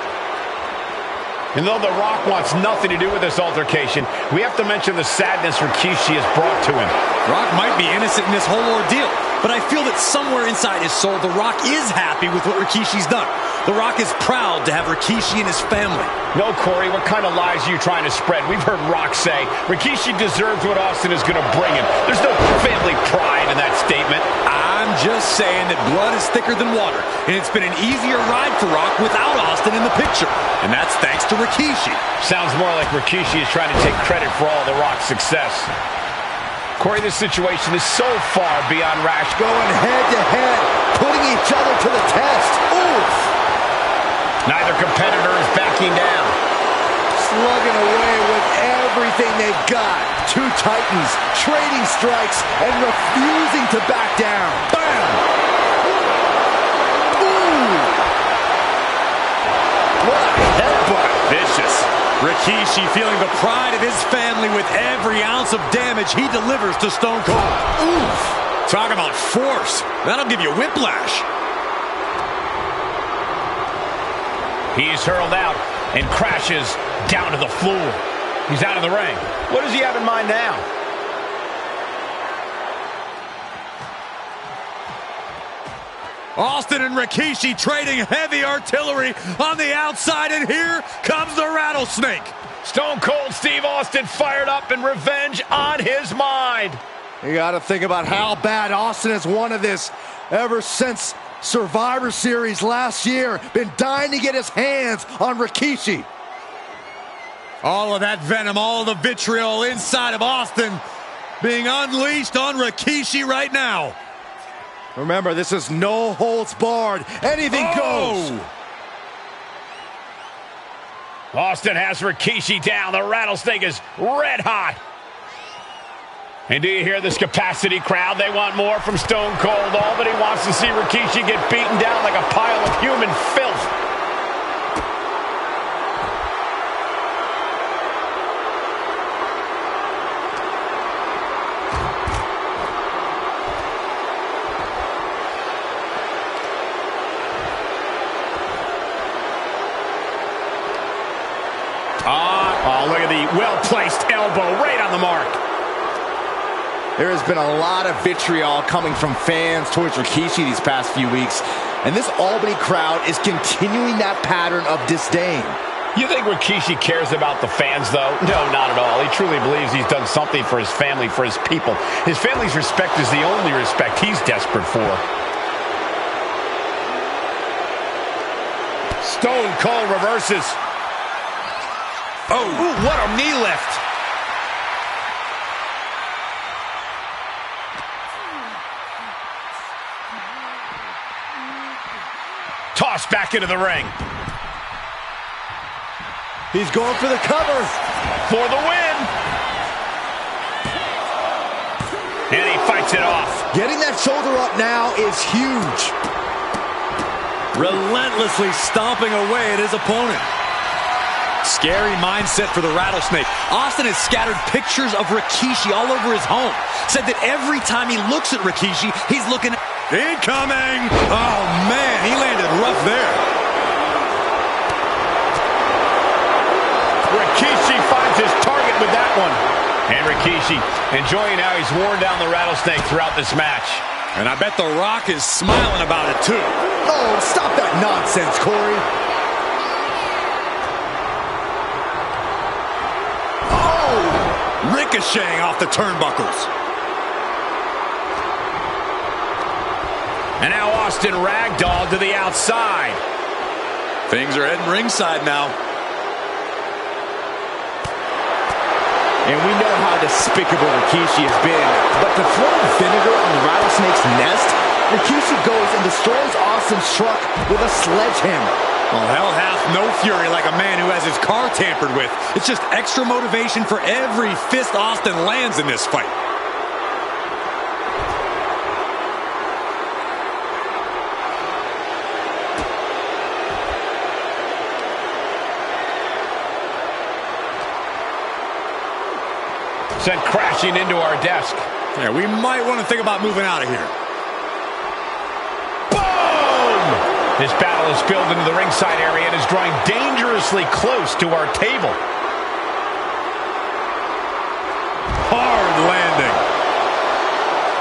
And though The Rock wants nothing to do with this altercation, we have to mention the sadness Rikishi has brought to him.
Rock might be innocent in this whole ordeal, but I feel that somewhere inside his soul, The Rock is happy with what Rikishi's done. The Rock is proud to have Rikishi and his family.
No, Corey, what kind of lies are you trying to spread? We've heard Rock say Rikishi deserves what Austin is going to bring him. There's no family pride in that statement.
I'm just saying that blood is thicker than water, and it's been an easier ride for Rock without Austin in the picture, and that's thanks to Rikishi.
Sounds more like Rikishi is trying to take credit for all The Rock's success. Corey, this situation is so far beyond rash.
Going head-to-head, putting each other to the test. Oof!
Neither competitor is backing down.
Slugging away with everything they've got. Two titans trading strikes and refusing to back down. Bam! Ooh! What a headbutt.
Vicious. Rikishi feeling the pride of his family with every ounce of damage he delivers to Stone Cold.
Oof!
Talk about force. That'll give you whiplash.
He's hurled out and crashes down to the floor. He's out of the ring. What does he have in mind now?
Austin and Rikishi trading heavy artillery on the outside, and here comes the rattlesnake.
Stone Cold Steve Austin fired up and revenge on his mind.
You got to think about how bad Austin has wanted this ever since Survivor Series last year. Been dying to get his hands on Rikishi.
All of that venom, all of the vitriol inside of Austin being unleashed on Rikishi right now.
Remember, this is no holds barred. Anything goes.
Austin has Rikishi down. The rattlesnake is red hot. And do you hear this capacity crowd? They want more from Stone Cold. All that he wants to see Rikishi get beaten down like a pile of human filth. Oh, look at the well-placed elbow right on the mark.
There has been a lot of vitriol coming from fans towards Rikishi these past few weeks, and this Albany crowd is continuing that pattern of disdain.
You think Rikishi cares about the fans, though? No, not at all. He truly believes he's done something for his family, for his people. His family's respect is the only respect he's desperate for. Stone Cold reverses.
Oh, what a knee lift.
Tossed back into the ring.
He's going for the cover.
For the win. And he fights it off.
Getting that shoulder up now is huge.
Relentlessly stomping away at his opponent. Scary mindset for the rattlesnake. Austin has scattered pictures of Rikishi all over his home. Said that every time he looks at Rikishi, he's looking at Incoming! Oh, man, he landed rough there.
Rikishi finds his target with that one. And Rikishi enjoying how he's worn down the rattlesnake throughout this match.
And I bet The Rock is smiling about it, too.
Oh, stop that nonsense, Corey.
Oh! Ricocheting off the turnbuckles.
And now Austin ragdolled to the outside.
Things are heading ringside now.
And we know how despicable Rikishi has been, but to throw vinegar on the rattlesnake's nest, Rikishi goes and destroys Austin's truck with a sledgehammer.
Well, hell hath no fury like a man who has his car tampered with. It's just extra motivation for every fist Austin lands in this fight.
Sent crashing into our desk.
Yeah, we might want to think about moving out of here.
Boom! This battle is spilled into the ringside area and is drawing dangerously close to our table.
Hard landing.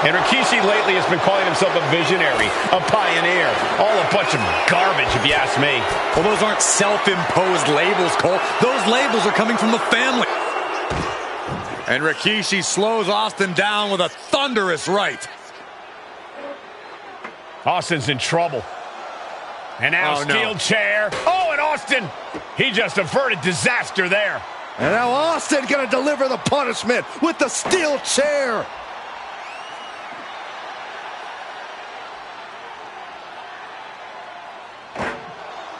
And Rikishi lately has been calling himself a visionary, a pioneer. All a bunch of garbage, if you ask me.
Well, those aren't self-imposed labels, Cole. Those labels are coming from the family. And Rikishi slows Austin down with a thunderous right.
Austin's in trouble. And now steel chair. Oh, and Austin, he just averted disaster there.
And now Austin gonna deliver the punishment with the steel chair.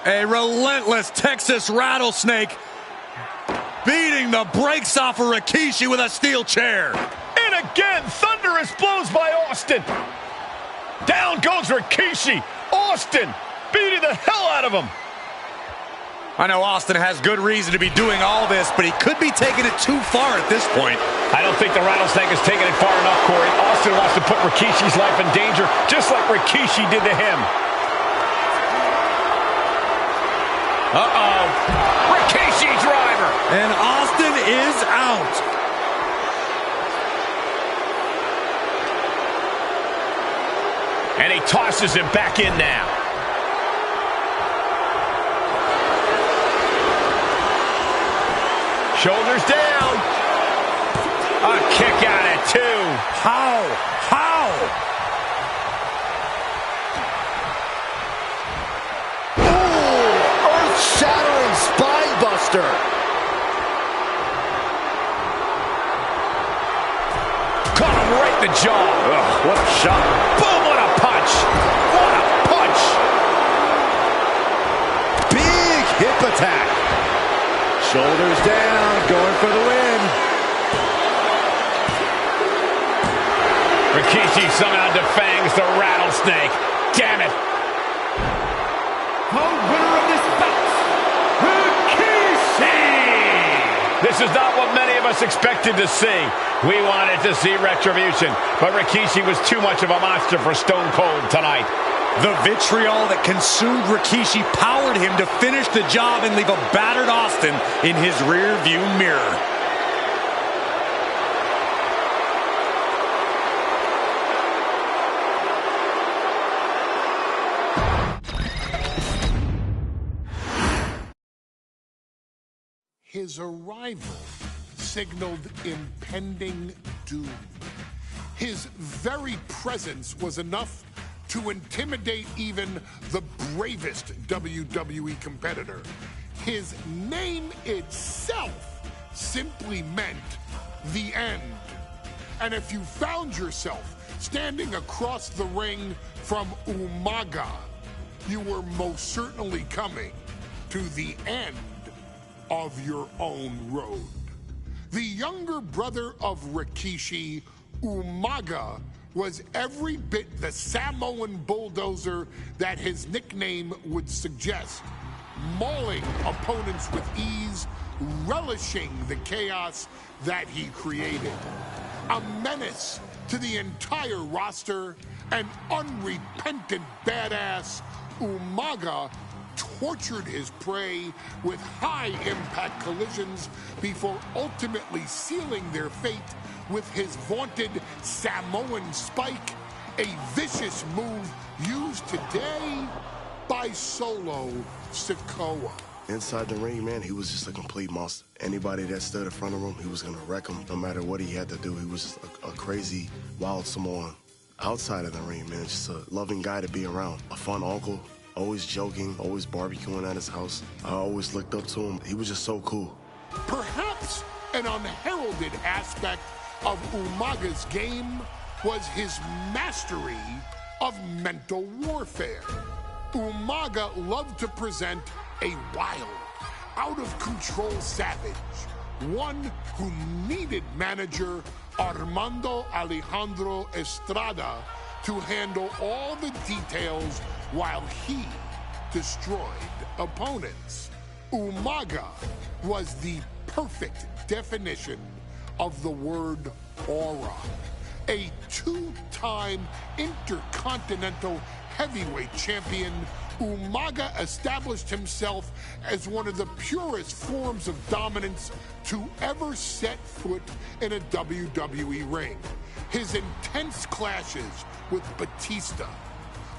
A relentless Texas rattlesnake beating the brakes off of Rikishi with a steel chair.
And again, thunderous blows by Austin. Down goes Rikishi. Austin beating the hell out of him.
I know Austin has good reason to be doing all this, but he could be taking it too far at this point.
I don't think the rattlesnake is taking it far enough, Corey. Austin wants to put Rikishi's life in danger, just like Rikishi did to him. Uh-oh. Rikishi driver.
And Austin is out.
And he tosses him back in now. Shoulders down. A kick out at 2.
How?
Ooh, earth-shattering spine buster.
Caught him right in the jaw.
Ugh, what a shot.
Boom, what a punch. What a punch.
Big hip attack. Shoulders down, going for the win.
Rikishi somehow defangs the rattlesnake. Damn it.
The winner of this bout, Rikishi!
This is not what many of us expected to see. We wanted to see retribution, but Rikishi was too much of a monster for Stone Cold tonight.
The vitriol that consumed Rikishi powered him to finish the job and leave a battered Austin in his rear-view mirror.
His arrival signaled impending doom. His very presence was enough to intimidate even the bravest WWE competitor. His name itself simply meant the end. And if you found yourself standing across the ring from Umaga, you were most certainly coming to the end of your own road. The younger brother of Rikishi, Umaga, was every bit the Samoan bulldozer that his nickname would suggest, mauling opponents with ease, relishing the chaos that he created. A menace To the entire roster, an unrepentant badass, Umaga tortured his prey with high-impact collisions before ultimately sealing their fate with his vaunted Samoan spike, a vicious move used today by Solo Sikoa.
Inside the ring, man, he was just a complete monster. Anybody that stood in front of him, he was going to wreck him no matter what he had to do. He was just a crazy, wild Samoan. Outside of the ring, man, just a loving guy to be around. A fun uncle, always joking, always barbecuing at his house. I always looked up to him. He was just so cool.
Perhaps an unheralded aspect of Umaga's game was his mastery of mental warfare. Umaga loved to present a wild, out-of-control savage, one who needed manager Armando Alejandro Estrada to handle all the details while he destroyed opponents. Umaga was the perfect definition of the word aura. A two-time intercontinental heavyweight champion, Umaga established himself as one of the purest forms of dominance to ever set foot in a WWE ring. His intense clashes with Batista,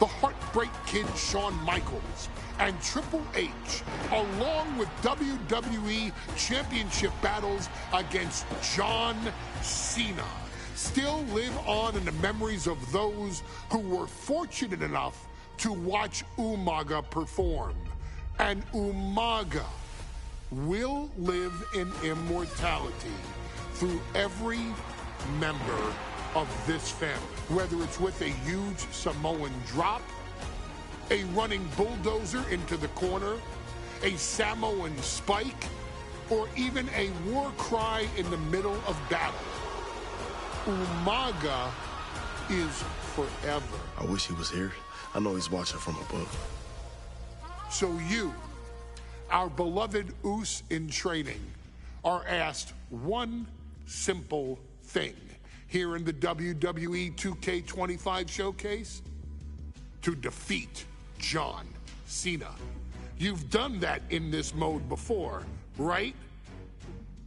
the Heartbreak Kid Shawn Michaels, and Triple H, along with WWE Championship battles against John Cena, still live on in the memories of those who were fortunate enough to watch Umaga perform. And Umaga will live in immortality through every member of this family, whether it's with a huge Samoan drop, a running bulldozer into the corner, a Samoan spike, or even a war cry in the middle of battle. Umaga is forever.
I wish he was here. I know he's watching from above.
So you, our beloved Us in training, are asked one simple thing here in the WWE 2K25 showcase: to defeat John Cena. You've done that in this mode before, right?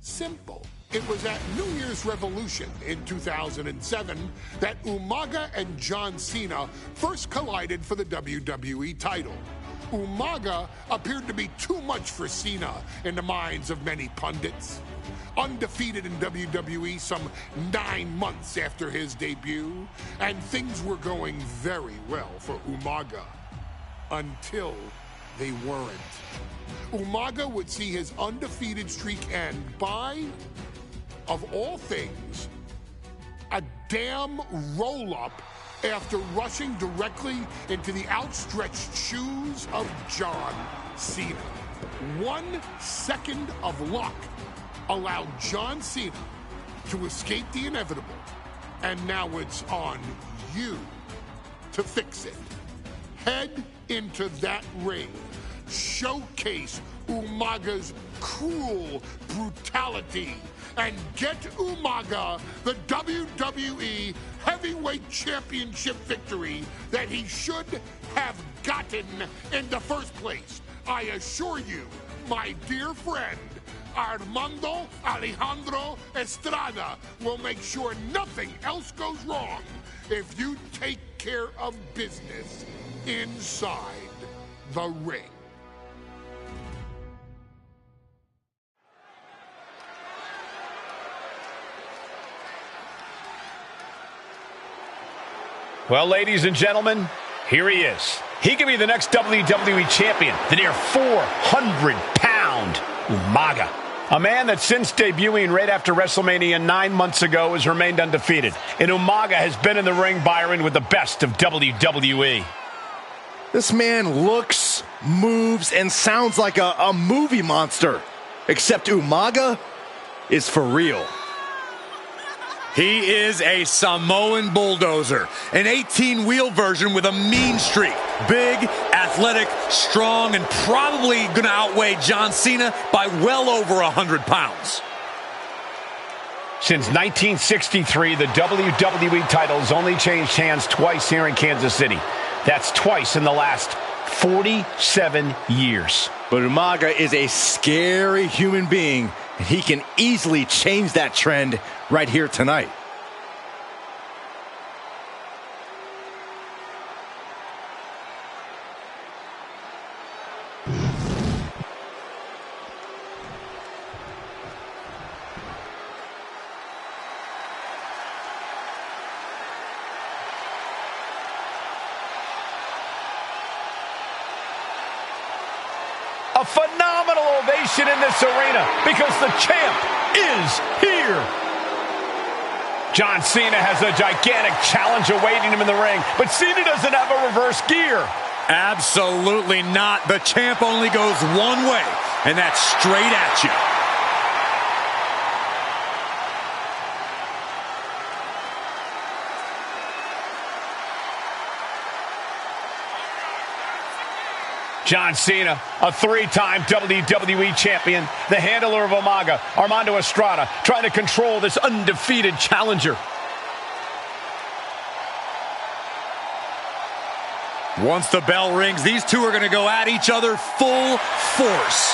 Simple. It was at New Year's Revolution in 2007 that Umaga and John Cena first collided for the WWE title. Umaga appeared to be too much for Cena in the minds of many pundits. Undefeated in WWE some 9 months after his debut, and things were going very well for Umaga. Until they weren't. Umaga would see his undefeated streak end by, of all things, a damn roll-up after rushing directly into the outstretched shoes of John Cena. 1 second of luck allowed John Cena to escape the inevitable, and now it's on you to fix it. Head into that ring. Showcase Umaga's cruel brutality and get Umaga the WWE Heavyweight Championship victory that he should have gotten in the first place. I assure you, my dear friend, Armando Alejandro Estrada will make sure nothing else goes wrong if you take care of business inside the ring.
Well, ladies and gentlemen, here he is. He could be the next WWE champion, the near 400-pound Umaga. A man that since debuting right after WrestleMania 9 months ago has remained undefeated. And Umaga has been in the ring, Byron, with the best of WWE.
This man looks, moves, and sounds like a movie monster. Except Umaga is for real.
He is a Samoan bulldozer, an 18-wheel version with a mean streak. Big, athletic, strong, and probably going to outweigh John Cena by well over 100 pounds.
Since 1963, the WWE title's only changed hands twice here in Kansas City. That's twice in the last 47 years.
But Umaga is a scary human being, and he can easily change that trend right here tonight.
A phenomenal ovation in this arena because the champ is here. John Cena has a gigantic challenge awaiting him in the ring, but Cena doesn't have a reverse gear.
Absolutely not. The champ only goes one way, and that's straight at you.
John Cena, a three-time WWE champion, the handler of Umaga, Armando Estrada, trying to control this undefeated challenger.
Once the bell rings, these two are going to go at each other full force.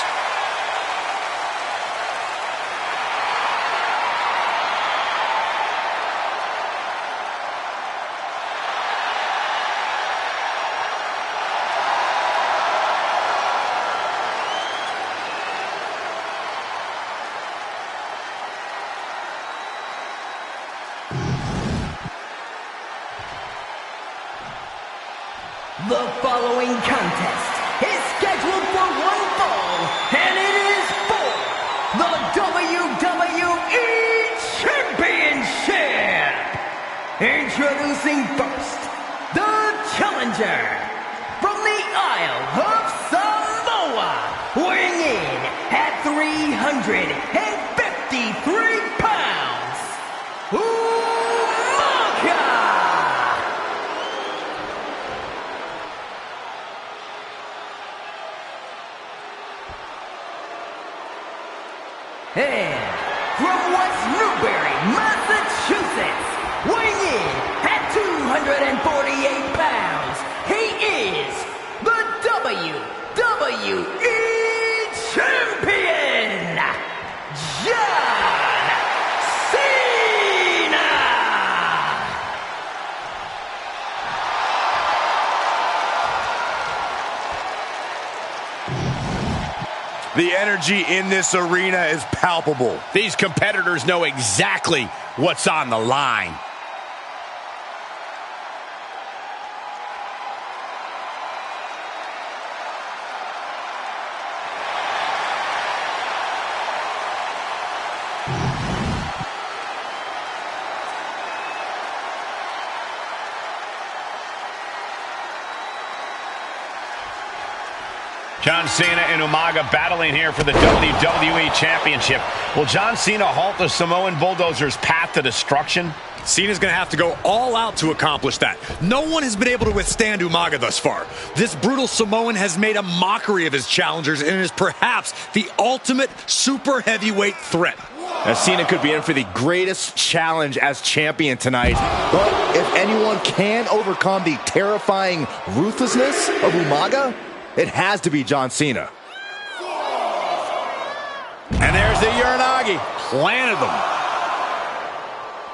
The following contest is scheduled for one fall, and it is for the WWE Championship. Introducing first, the challenger from the Isle of Samoa, weighing in at 353 pounds, Umaga. And from West Newbury, Massachusetts, weighing in at 248 pounds, he is the WWE Champion, John Cena!
The energy in this arena is palpable.
These competitors know exactly what's on the line. John Cena and Umaga battling here for the WWE Championship. Will John Cena halt the Samoan Bulldozer's path to destruction?
Cena's going to have to go all out to accomplish that. No one has been able to withstand Umaga thus far. This brutal Samoan has made a mockery of his challengers and is perhaps the ultimate super heavyweight threat.
As Cena could be in for the greatest challenge as champion tonight. But if anyone can overcome the terrifying ruthlessness of Umaga, it has to be John Cena.
And there's the Uranagi.
Planted them.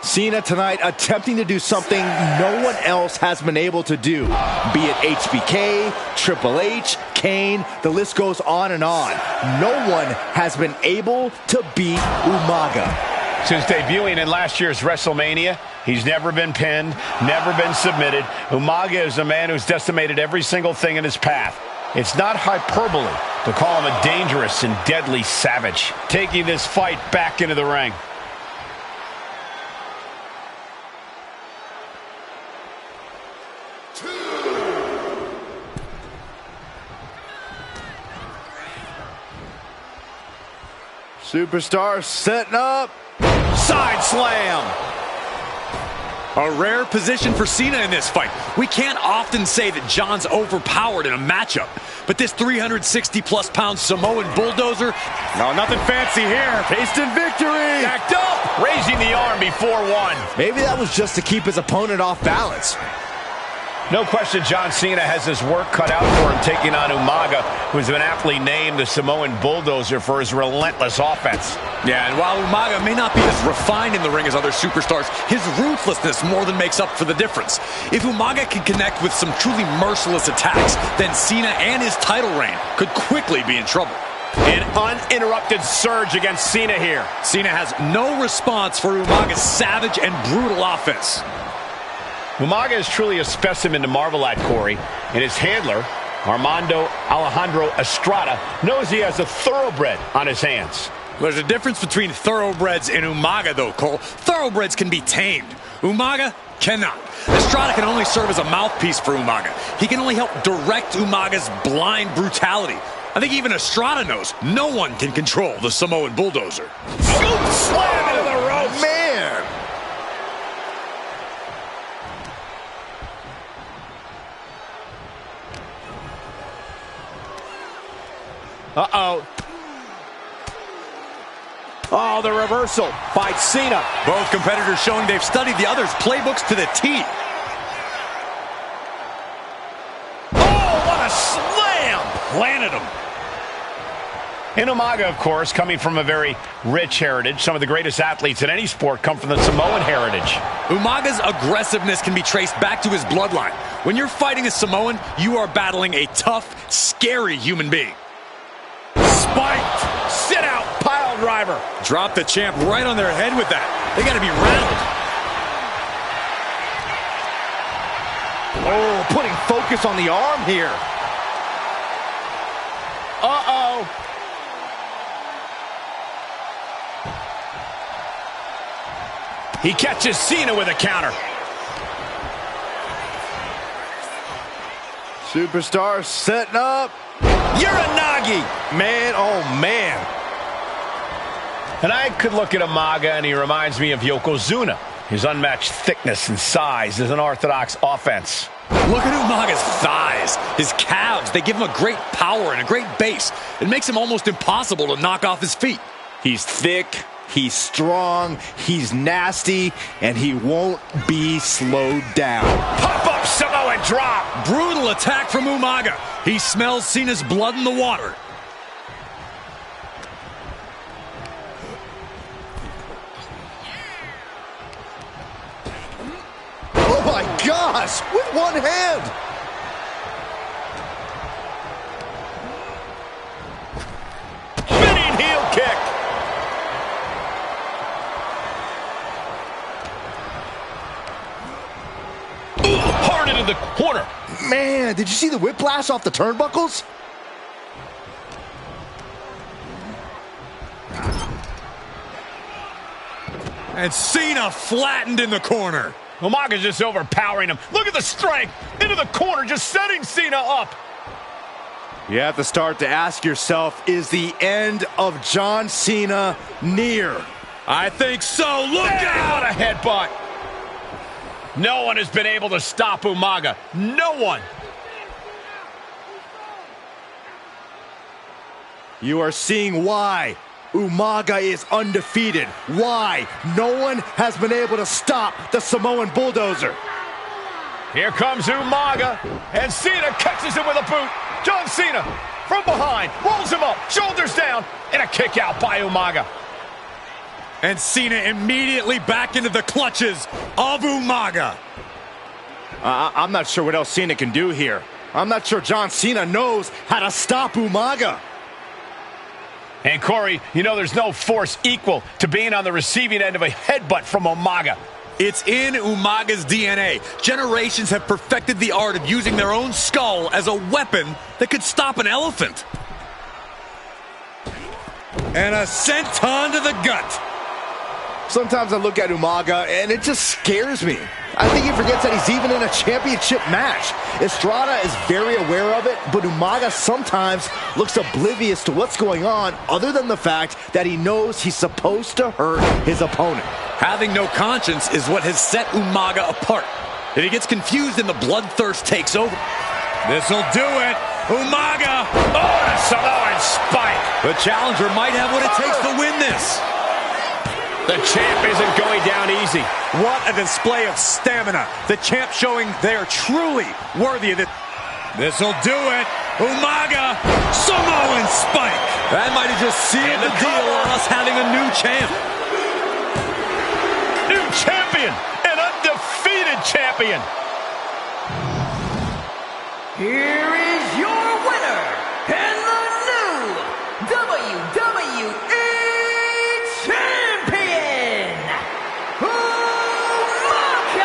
Cena tonight attempting to do something no one else has been able to do. Be it HBK, Triple H, Kane, the list goes on and on. No one has been able to beat Umaga.
Since debuting in last year's WrestleMania, he's never been pinned, never been submitted. Umaga is a man who's decimated every single thing in his path. It's not hyperbole to call him a dangerous and deadly savage. Taking this fight back into the ring.
Superstar setting up.
Side slam.
A rare position for Cena in this fight. We can't often say that John's overpowered in a matchup, but this 360-plus pound Samoan bulldozer,
no, nothing fancy here. Tasting victory.
Backed up, raising the arm before one.
Maybe that was just to keep his opponent off balance.
No question John Cena has his work cut out for him taking on Umaga, who's been aptly named the Samoan bulldozer for his relentless offense.
Yeah, and while Umaga may not be as refined in the ring as other superstars, his ruthlessness more than makes up for the difference. If Umaga can connect with some truly merciless attacks, then Cena and his title reign could quickly be in trouble.
An uninterrupted surge against Cena here.
Cena has no response for Umaga's savage and brutal offense.
Umaga is truly a specimen to marvel at, Corey, and his handler, Armando Alejandro Estrada, knows he has a thoroughbred on his hands.
There's a difference between thoroughbreds and Umaga, though, Cole. Thoroughbreds can be tamed. Umaga cannot. Estrada can only serve as a mouthpiece for Umaga. He can only help direct Umaga's blind brutality. I think even Estrada knows no one can control the Samoan bulldozer.
Scoop slam into the ropes.
Man.
Uh-oh. Oh, the reversal by Cena.
Both competitors showing they've studied the other's playbooks to the T.
Oh, what a slam!
Planted him.
And Umaga, of course, coming from a very rich heritage. Some of the greatest athletes in any sport come from the Samoan heritage.
Umaga's aggressiveness can be traced back to his bloodline. When you're fighting a Samoan, you are battling a tough, scary human being.
Spiked, sit out, pile driver.
Drop the champ right on their head with that. They got to be rattled.
Oh, putting focus on the arm here.
Uh-oh. He catches Cena with a counter.
Superstar setting up.
Uranagi.
Man, oh man.
And I could look at Umaga and he reminds me of Yokozuna. His unmatched thickness and size is an orthodox offense.
Look at Umaga's thighs, his calves. They give him a great power and a great base. It makes him almost impossible to knock off his feet.
He's thick, he's strong, he's nasty, and he won't be slowed down.
Pop-up Samoan drop.
Brutal attack from Umaga. He smells Cena's blood in the water.
Oh my gosh, with one hand.
Spinning heel kick. Hard into the corner.
Man, did you see the whiplash off the turnbuckles?
And Cena flattened in the corner.
Umaga's just overpowering him. Look at the strength. Into the corner, just setting Cena up.
You have to start to ask yourself, is the end of John Cena near?
I think so. Look out!
What a headbutt. No one has been able to stop Umaga. No one.
You are seeing why Umaga is undefeated. Why no one has been able to stop the Samoan bulldozer.
Here comes Umaga, and Cena catches him with a boot. John Cena from behind, rolls him up, shoulders down, and a kick out by Umaga.
And Cena immediately back into the clutches of Umaga.
I'm not sure what else Cena can do here. I'm not sure John Cena knows how to stop Umaga.
And Corey, you know there's no force equal to being on the receiving end of a headbutt from Umaga.
It's in Umaga's DNA. Generations have perfected the art of using their own skull as a weapon that could stop an elephant. And a senton to the gut.
Sometimes I look at Umaga and it just scares me. I think he forgets that he's even in a championship match. Estrada is very aware of it, but Umaga sometimes looks oblivious to what's going on other than the fact that he knows he's supposed to hurt his opponent.
Having no conscience is what has set Umaga apart. If he gets confused and the bloodthirst takes over. This'll do it. Umaga.
Oh, and a Samoan spike.
The challenger might have what it takes to win this.
The champ isn't going down easy.
What a display of stamina. The champ showing they are truly worthy of it. This'll do it. Umaga. Samoan spike. That might have just sealed the deal on us having a new champ.
New champion. An undefeated champion.
Here is your winner and the new WWE Champion, Umaga!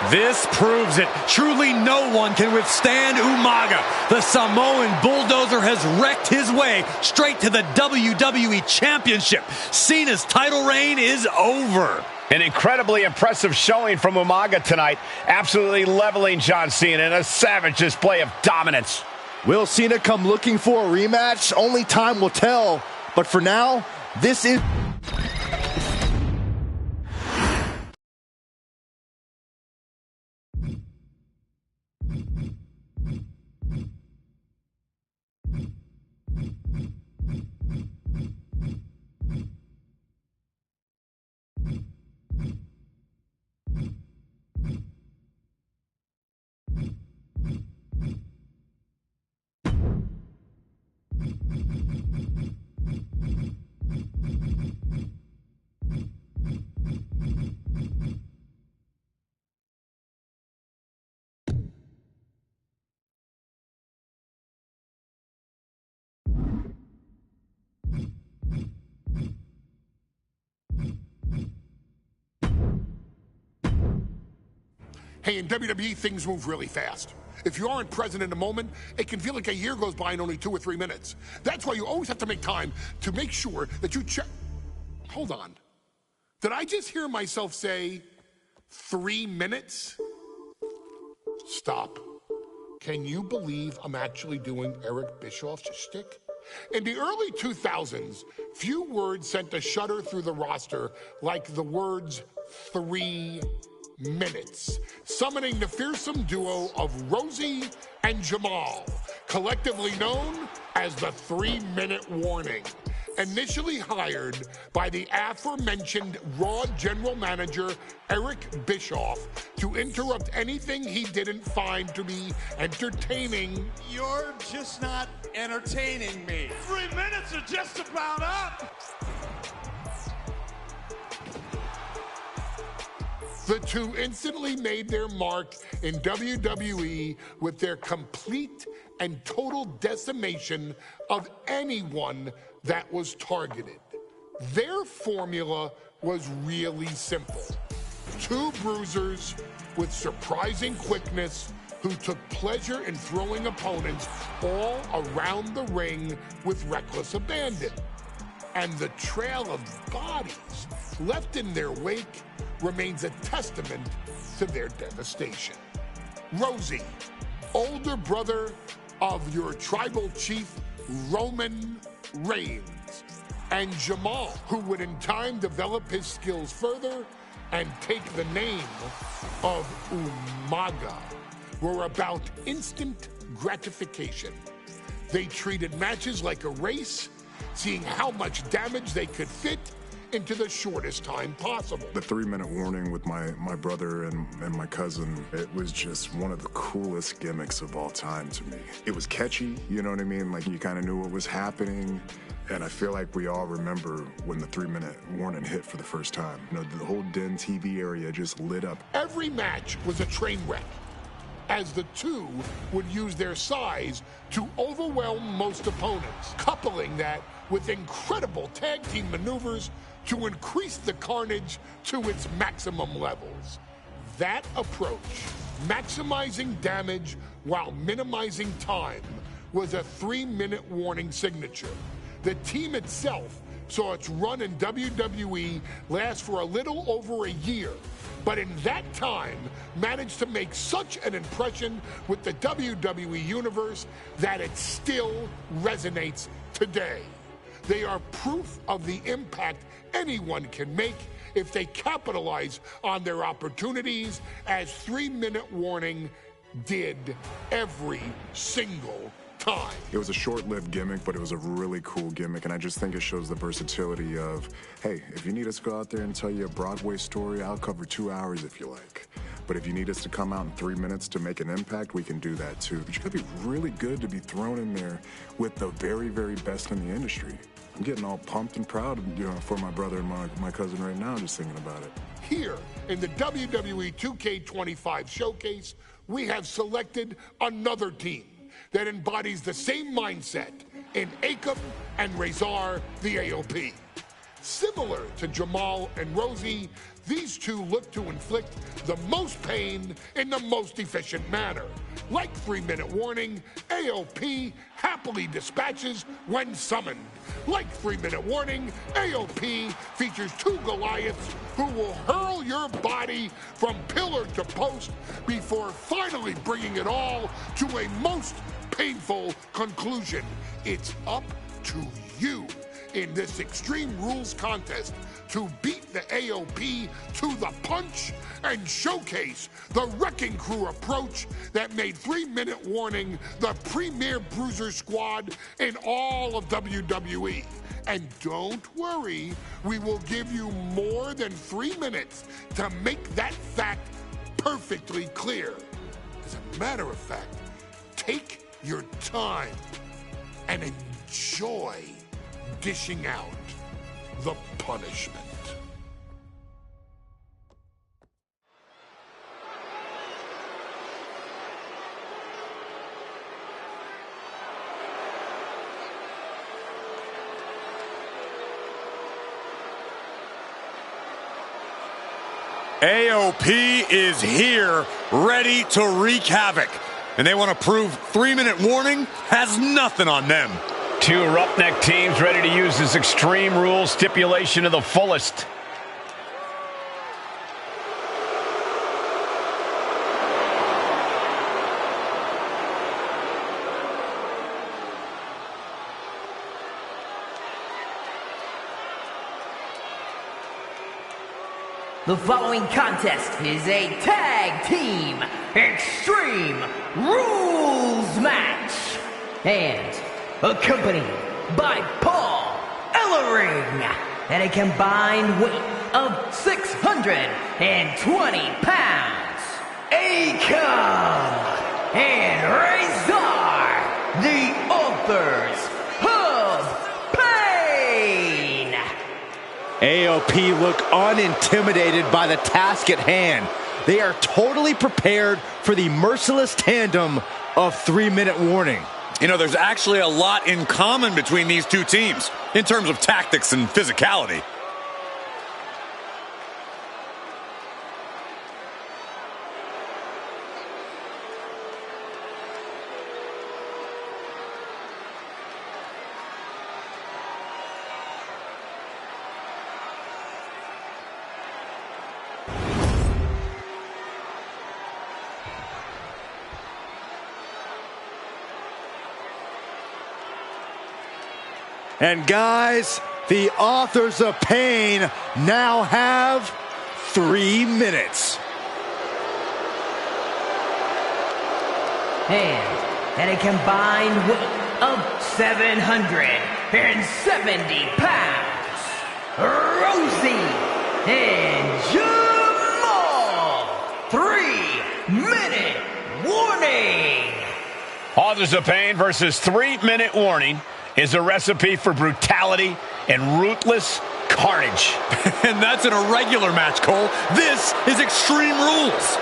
This proves it. Truly no one can withstand Umaga. The Samoan bulldozer has wrecked his way straight to the WWE Championship. Cena's title reign is over.
An incredibly impressive showing from Umaga tonight, absolutely leveling John Cena in a savage display of dominance.
Will Cena come looking for a rematch? Only time will tell. But for now, this is...
Hey, in WWE, things move really fast. If you aren't present in the moment, it can feel like a year goes by in only 2 or 3 minutes. That's why you always have to make time to make sure that you check. Hold on. Did I just hear myself say 3 minutes? Stop. Can you believe I'm actually doing Eric Bischoff's shtick? In the early 2000s, few words sent a shudder through the roster like the words 3 minutes, summoning the fearsome duo of Rosie and Jamal, collectively known as the 3-minute warning. Initially hired by the aforementioned Raw general manager Eric Bischoff to interrupt anything he didn't find to be entertaining.
You're just not entertaining me. 3 minutes are just about up.
The two instantly made their mark in WWE with their complete and total decimation of anyone that was targeted. Their formula was really simple. 2 bruisers with surprising quickness who took pleasure in throwing opponents all around the ring with reckless abandon. And the trail of bodies left in their wake remains a testament to their devastation. Rosie, older brother of your tribal chief, Roman Reigns, and Jamal, who would in time develop his skills further and take the name of Umaga, were about instant gratification. They treated matches like a race, seeing how much damage they could fit into the shortest time possible.
The 3-minute warning with my brother and my cousin, it was just one of the coolest gimmicks of all time to me. It was catchy, you know what I mean? Like, you kind of knew what was happening. And I feel like we all remember when the 3-minute warning hit for the first time. You know, the whole Den TV area just lit up.
Every match was a train wreck, as the two would use their size to overwhelm most opponents, coupling that with incredible tag team maneuvers to increase the carnage to its maximum levels. That approach, maximizing damage while minimizing time, was a 3-minute warning signature. The team itself saw its run in WWE last for a little over a year, but in that time managed to make such an impression with the WWE Universe that it still resonates today. They are proof of the impact anyone can make if they capitalize on their opportunities, as 3-minute warning did every single time.
It was a short-lived gimmick, but it was a really cool gimmick, and I just think it shows the versatility of, hey, if you need us to go out there and tell you a Broadway story, I'll cover 2 hours if you like. But if you need us to come out in 3 minutes to make an impact, we can do that too. But you gotta be really good to be thrown in there with the very, very best in the industry. I'm getting all pumped and proud, for my brother and my cousin right now, just thinking about it.
Here in the WWE 2K25 showcase, we have selected another team that embodies the same mindset in Akam and Razor the AOP. Similar to Jamal and Rosie, these two look to inflict the most pain in the most efficient manner. Like 3-minute warning, AOP happily dispatches when summoned. Like 3-minute warning, AOP features 2 Goliaths who will hurl your body from pillar to post before finally bringing it all to a most painful conclusion. It's up to you in this Extreme Rules contest to beat the AOP to the punch and showcase the Wrecking Crew approach that made 3-minute warning the premier bruiser squad in all of WWE. And don't worry, we will give you more than 3 minutes to make that fact perfectly clear. As a matter of fact, take your time and enjoy dishing out the punishment.
AOP is here, ready to wreak havoc. And they want to prove 3-minute warning has nothing on them.
2 roughneck teams ready to use this Extreme Rules stipulation to the fullest.
The following contest is a tag team Extreme Rules match and accompanied by Paul Ellering at a combined weight of 620 pounds. Akam and Razor, the authors of Pain.
AOP look unintimidated by the task at hand. They are totally prepared for the merciless tandem of 3-minute warning.
You know, there's actually a lot in common between these two teams in terms of tactics and physicality.
And guys, the authors of Pain now have 3 minutes.
And at a combined weight of 770 pounds, Rosie and Jamal. 3-minute warning.
Authors of Pain versus 3-minute warning is a recipe for brutality and ruthless carnage.
And that's in a regular match, Cole. This is Extreme Rules.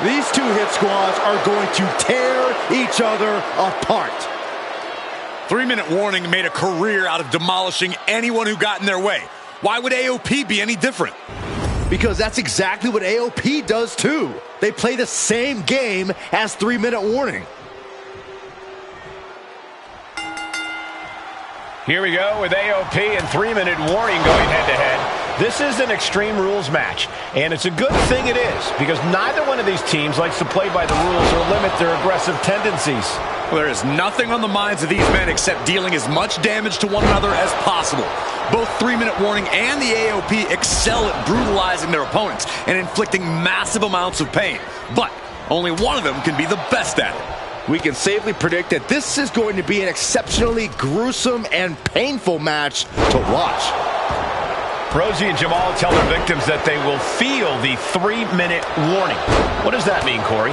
These two hit squads are going to tear each other apart.
3-minute warning made a career out of demolishing anyone who got in their way. Why would AOP be any different?
Because that's exactly what AOP does too. They play the same game as 3-minute warning.
Here we go with AOP and 3-minute warning going head-to-head. This is an Extreme Rules match, and it's a good thing it is, because neither one of these teams likes to play by the rules or limit their aggressive tendencies.
Well, there is nothing on the minds of these men except dealing as much damage to one another as possible. Both 3-minute warning and the AOP excel at brutalizing their opponents and inflicting massive amounts of pain. But only one of them can be the best at it.
We can safely predict that this is going to be an exceptionally gruesome and painful match to watch.
Rosie and Jamal tell their victims that they will feel the 3-minute warning. What does that mean, Corey?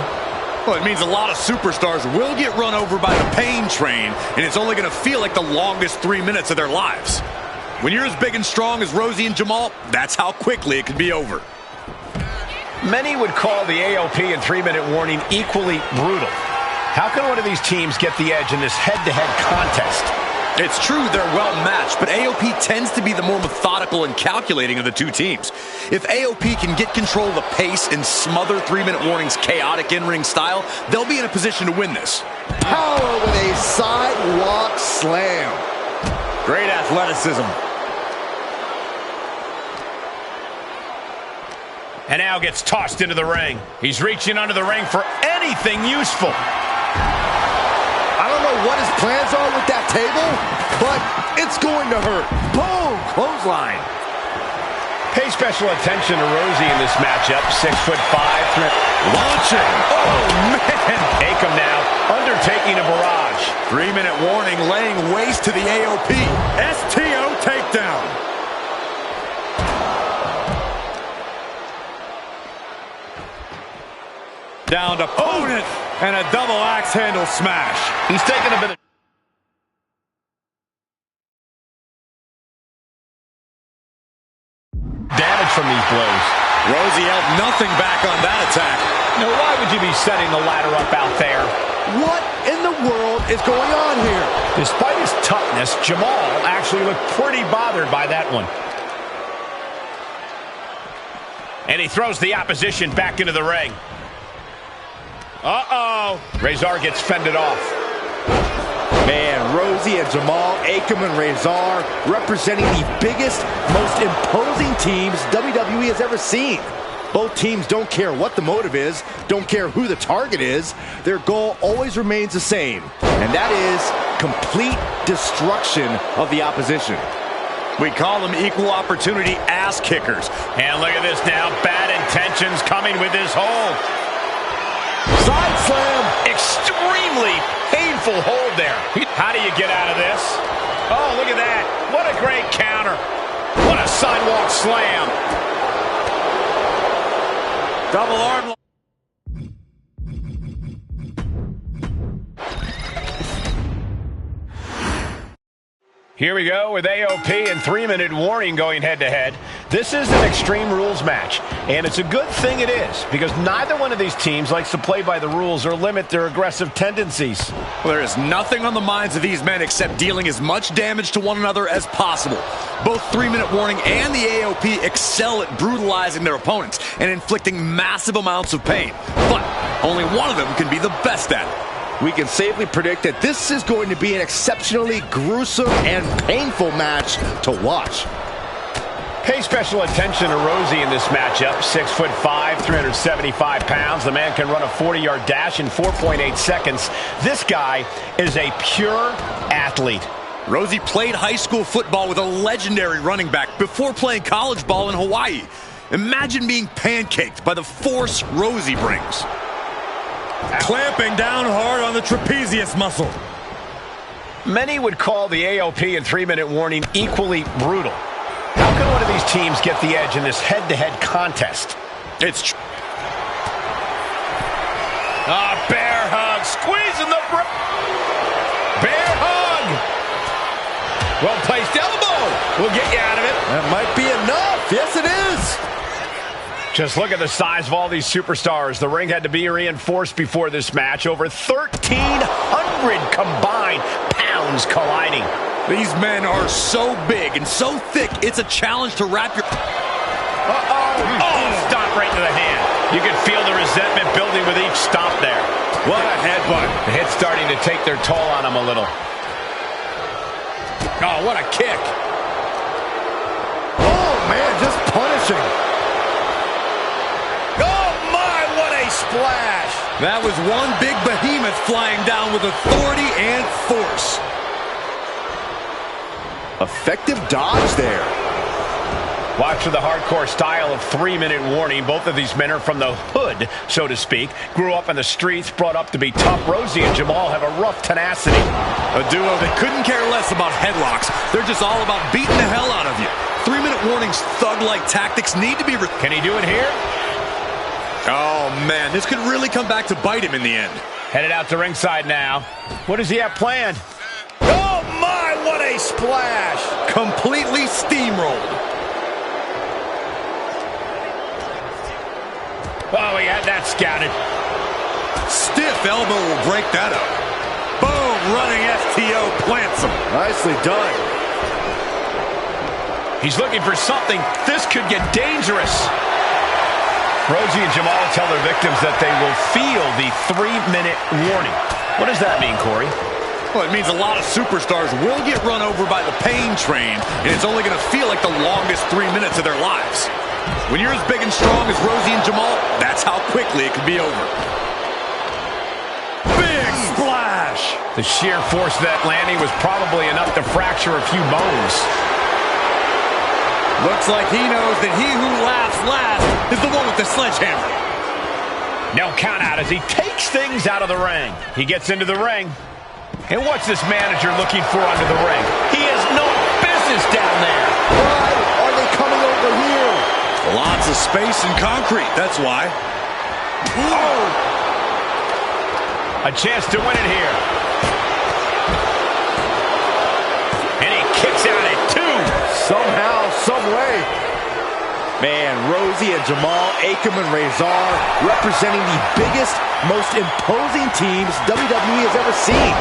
Well, it means a lot of superstars will get run over by the pain train, and it's only going to feel like the longest 3 minutes of their lives. When you're as big and strong as Rosie and Jamal, that's how quickly it can be over.
Many would call the AOP and 3-minute warning equally brutal. How can one of these teams get the edge in this head-to-head contest?
It's true they're well matched, but AOP tends to be the more methodical and calculating of the two teams. If AOP can get control of the pace and smother 3-minute warning's chaotic in-ring style, they'll be in a position to win this.
Power with a sidewalk slam.
Great athleticism.
And now gets tossed into the ring. He's reaching under the ring for anything useful.
I don't know what his plans are with that table, but it's going to hurt. Boom! Clothesline.
Pay special attention to Rosie in this matchup. 6'5",
launching. Oh, man.
Akam now undertaking a barrage.
3-minute warning laying waste to the AOP. STO takedown. Down to opponent and a double axe handle smash.
He's taking a bit of damage from these blows.
Rosie held nothing back on that attack.
Now, why would you be setting the ladder up out there?
What in the world is going on here?
Despite his toughness, Jamal actually looked pretty bothered by that one. And he throws the opposition back into the ring. Uh-oh. Razor gets fended off.
Man, Rosie and Jamal, Akam and Razor representing the biggest, most imposing teams WWE has ever seen. Both teams don't care what the motive is, don't care who the target is. Their goal always remains the same, and that is complete destruction of the opposition.
We call them equal opportunity ass kickers.
And look at this now. Bad intentions coming with his hold.
Side slam.
Extremely painful hold there. How do you get out of this? Oh, look at that. What a great counter. What a sidewalk slam.
Double arm.
Here we go with AOP and 3-minute warning going head-to-head. This is an Extreme Rules match, and it's a good thing it is, because neither one of these teams likes to play by the rules or limit their aggressive tendencies.
Well, there is nothing on the minds of these men except dealing as much damage to one another as possible. Both 3-minute warning and the AOP excel at brutalizing their opponents and inflicting massive amounts of pain. But only one of them can be the best at it.
We can safely predict that this is going to be an exceptionally gruesome and painful match to watch.
Pay special attention to Rosie in this matchup. 6'5", 375 pounds. The man can run a 40-yard dash in 4.8 seconds. This guy is a pure athlete.
Rosie played high school football with a legendary running back before playing college ball in Hawaii. Imagine being pancaked by the force Rosie brings.
Clamping down hard on the trapezius muscle.
Many would call the AOP and 3-minute warning equally brutal. How can one of these teams get the edge in this head-to-head contest?
It's true.
Bear hug, squeezing the bear hug. Well-placed elbow will get you out of it.
That might be enough. Yes, it is.
Just look at the size of all these superstars. The ring had to be reinforced before this match. Over 1,300 combined pounds colliding.
These men are so big and so thick, it's a challenge to wrap your...
Oh, stop right to the hand. You can feel the resentment building with each stomp there.
What a headbutt.
The hit's starting to take their toll on him a little.
Oh, what a kick.
Oh, man. man, just punishing.
Oh my, what a splash!
That was one big behemoth flying down with authority and force.
Effective dodge there.
Watch for the hardcore style of 3-minute warning. Both of these men are from the hood, so to speak. Grew up in the streets, brought up to be tough. Rosie and Jamal have a rough tenacity.
A duo that couldn't care less about headlocks. They're just all about beating the hell out of you. 3-minute warnings, thug-like tactics need to be...
Can he do it here?
Oh, man, this could really come back to bite him in the end.
Headed out to ringside now. What does he have planned?
Oh my, what a splash!
Completely steamrolled.
Oh, he had that scouted.
Stiff elbow will break that up. Boom, running STO plants him.
Nicely done.
He's looking for something. This could get dangerous. Rosie and Jamal tell their victims that they will feel the 3-minute warning. What does that mean, Corey?
Well, it means a lot of superstars will get run over by the pain train, and it's only going to feel like the longest 3 minutes of their lives. When you're as big and strong as Rosie and Jamal, that's how quickly it can be over. Big splash!
The sheer force of that landing was probably enough to fracture a few bones.
Looks like he knows that he who laughs last is the one with the sledgehammer.
No count out as he takes things out of the ring. He gets into the ring. And what's this manager looking for under the ring? He has no business down there.
Why are they coming over here?
Lots of space and concrete, that's why.
Oh! A chance to win it here. And he kicks out at 2.
Somehow, some way. Man, Rosie and Jamal, Akam and Razor, representing the biggest, most imposing teams WWE has ever seen.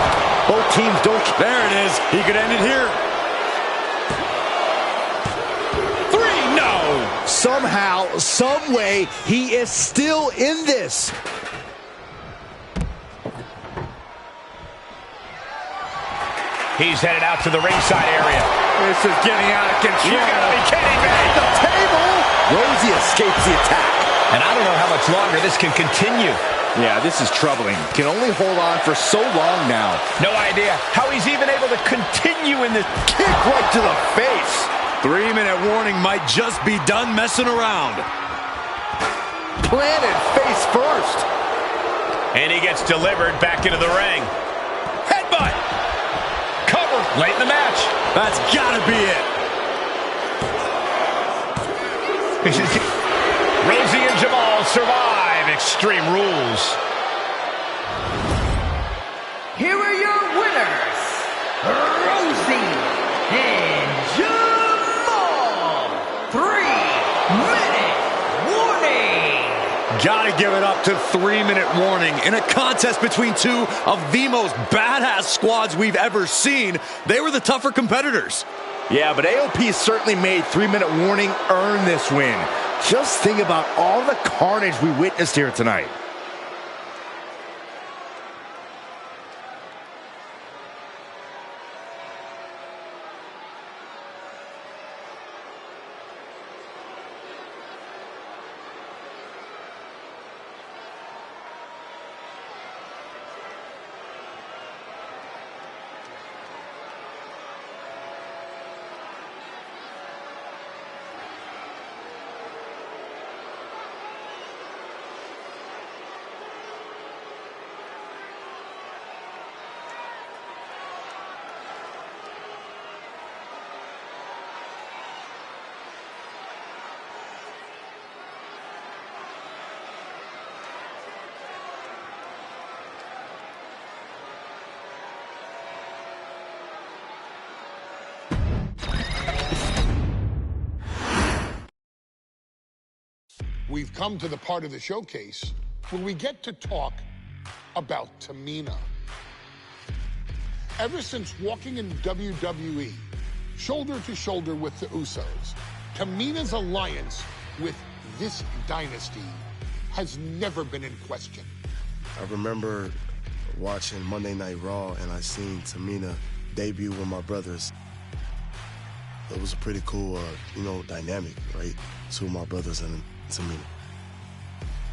Both teams don't...
There it is. He could end it here. 3, no!
Somehow, some way, he is still in this.
He's headed out to the ringside area.
This is getting out of control.
You gotta be kidding me.
The table! Rosie escapes the attack.
And I don't know how much longer this can continue.
Yeah, this is troubling. Can only hold on for so long now.
No idea how he's even able to continue in this.
Kick right to the face.
3-minute warning might just be done messing around.
Planted face first.
And he gets delivered back into the ring. Headbutt. Cover late in the match.
That's gotta be it.
Rosie and Jamal survive Extreme Rules.
Here are your winners, Rosie and Jamal. 3-minute warning.
Gotta give it up to 3-minute warning. In a contest between two of the most badass squads we've ever seen, they were the tougher competitors.
Yeah, but AOP certainly made 3-minute warning earn this win. Just think about all the carnage we witnessed here tonight.
We've come to the part of the showcase where we get to talk about Tamina. Ever since walking in WWE, shoulder to shoulder with the Usos, Tamina's alliance with this dynasty has never been in question.
I remember watching Monday Night Raw and I seen Tamina debut with my brothers. it was a pretty cool, dynamic, right? Two of my brothers and Tamina.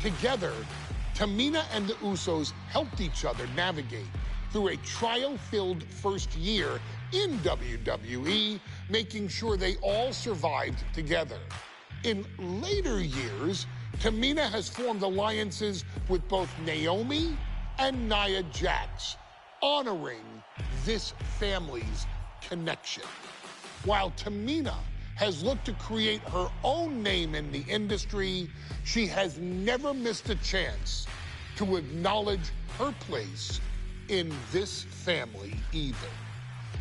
Together, Tamina and the Usos helped each other navigate through a trial-filled first year in WWE, making sure they all survived together. In later years, Tamina has formed alliances with both Naomi and Nia Jax, honoring this family's connection. While Tamina has looked to create her own name in the industry, she has never missed a chance to acknowledge her place in this family either.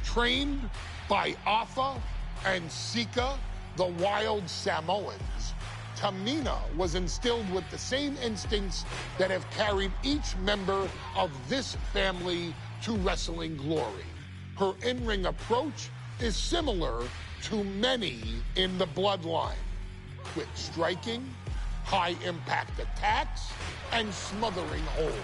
Trained by Afa and Sika, the wild Samoans, Tamina was instilled with the same instincts that have carried each member of this family to wrestling glory. Her in-ring approach is similar to many in the bloodline. Quick striking, high-impact attacks, and smothering holds.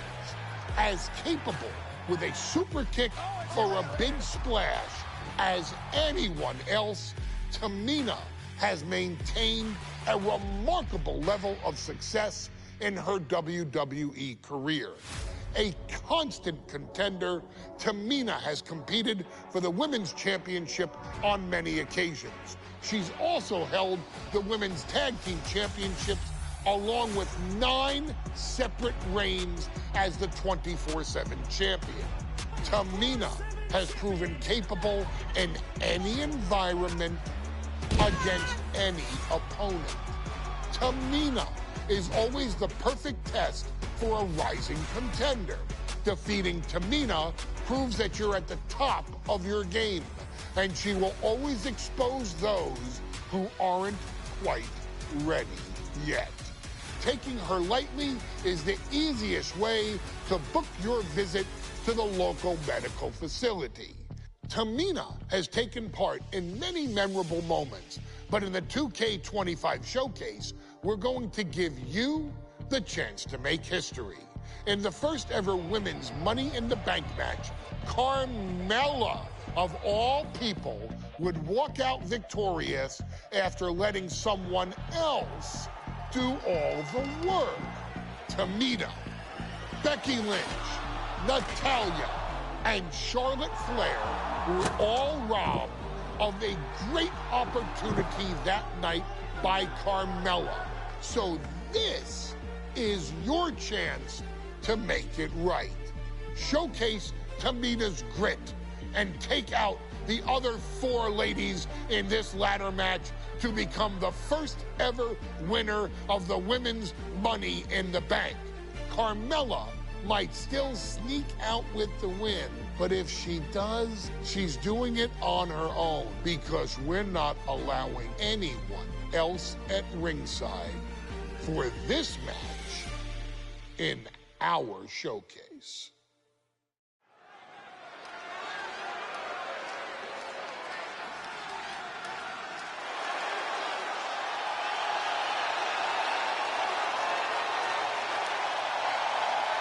As capable with a super kick or a big splash as anyone else, Tamina has maintained a remarkable level of success in her WWE career. A constant contender, Tamina has competed for the Women's Championship on many occasions. She's also held the Women's Tag Team Championships along with 9 separate reigns as the 24/7 champion. Tamina has proven capable in any environment against any opponent. Tamina is always the perfect test for a rising contender. Defeating Tamina proves that you're at the top of your game, and she will always expose those who aren't quite ready yet. Taking her lightly is the easiest way to book your visit to the local medical facility. Tamina has taken part in many memorable moments, but in the 2K25 showcase, we're going to give you the chance to make history. In the first ever women's Money in the Bank match, Carmella, of all people, would walk out victorious after letting someone else do all the work. Tamina, Becky Lynch, Natalya, and Charlotte Flair were all robbed of a great opportunity that night by Carmella. So this is your chance to make it right. Showcase Tamina's grit and take out the other 4 ladies in this ladder match to become the first ever winner of the Women's Money in the Bank. Carmella might still sneak out with the win, but if she does, she's doing it on her own because we're not allowing anyone else at ringside for this match in our showcase.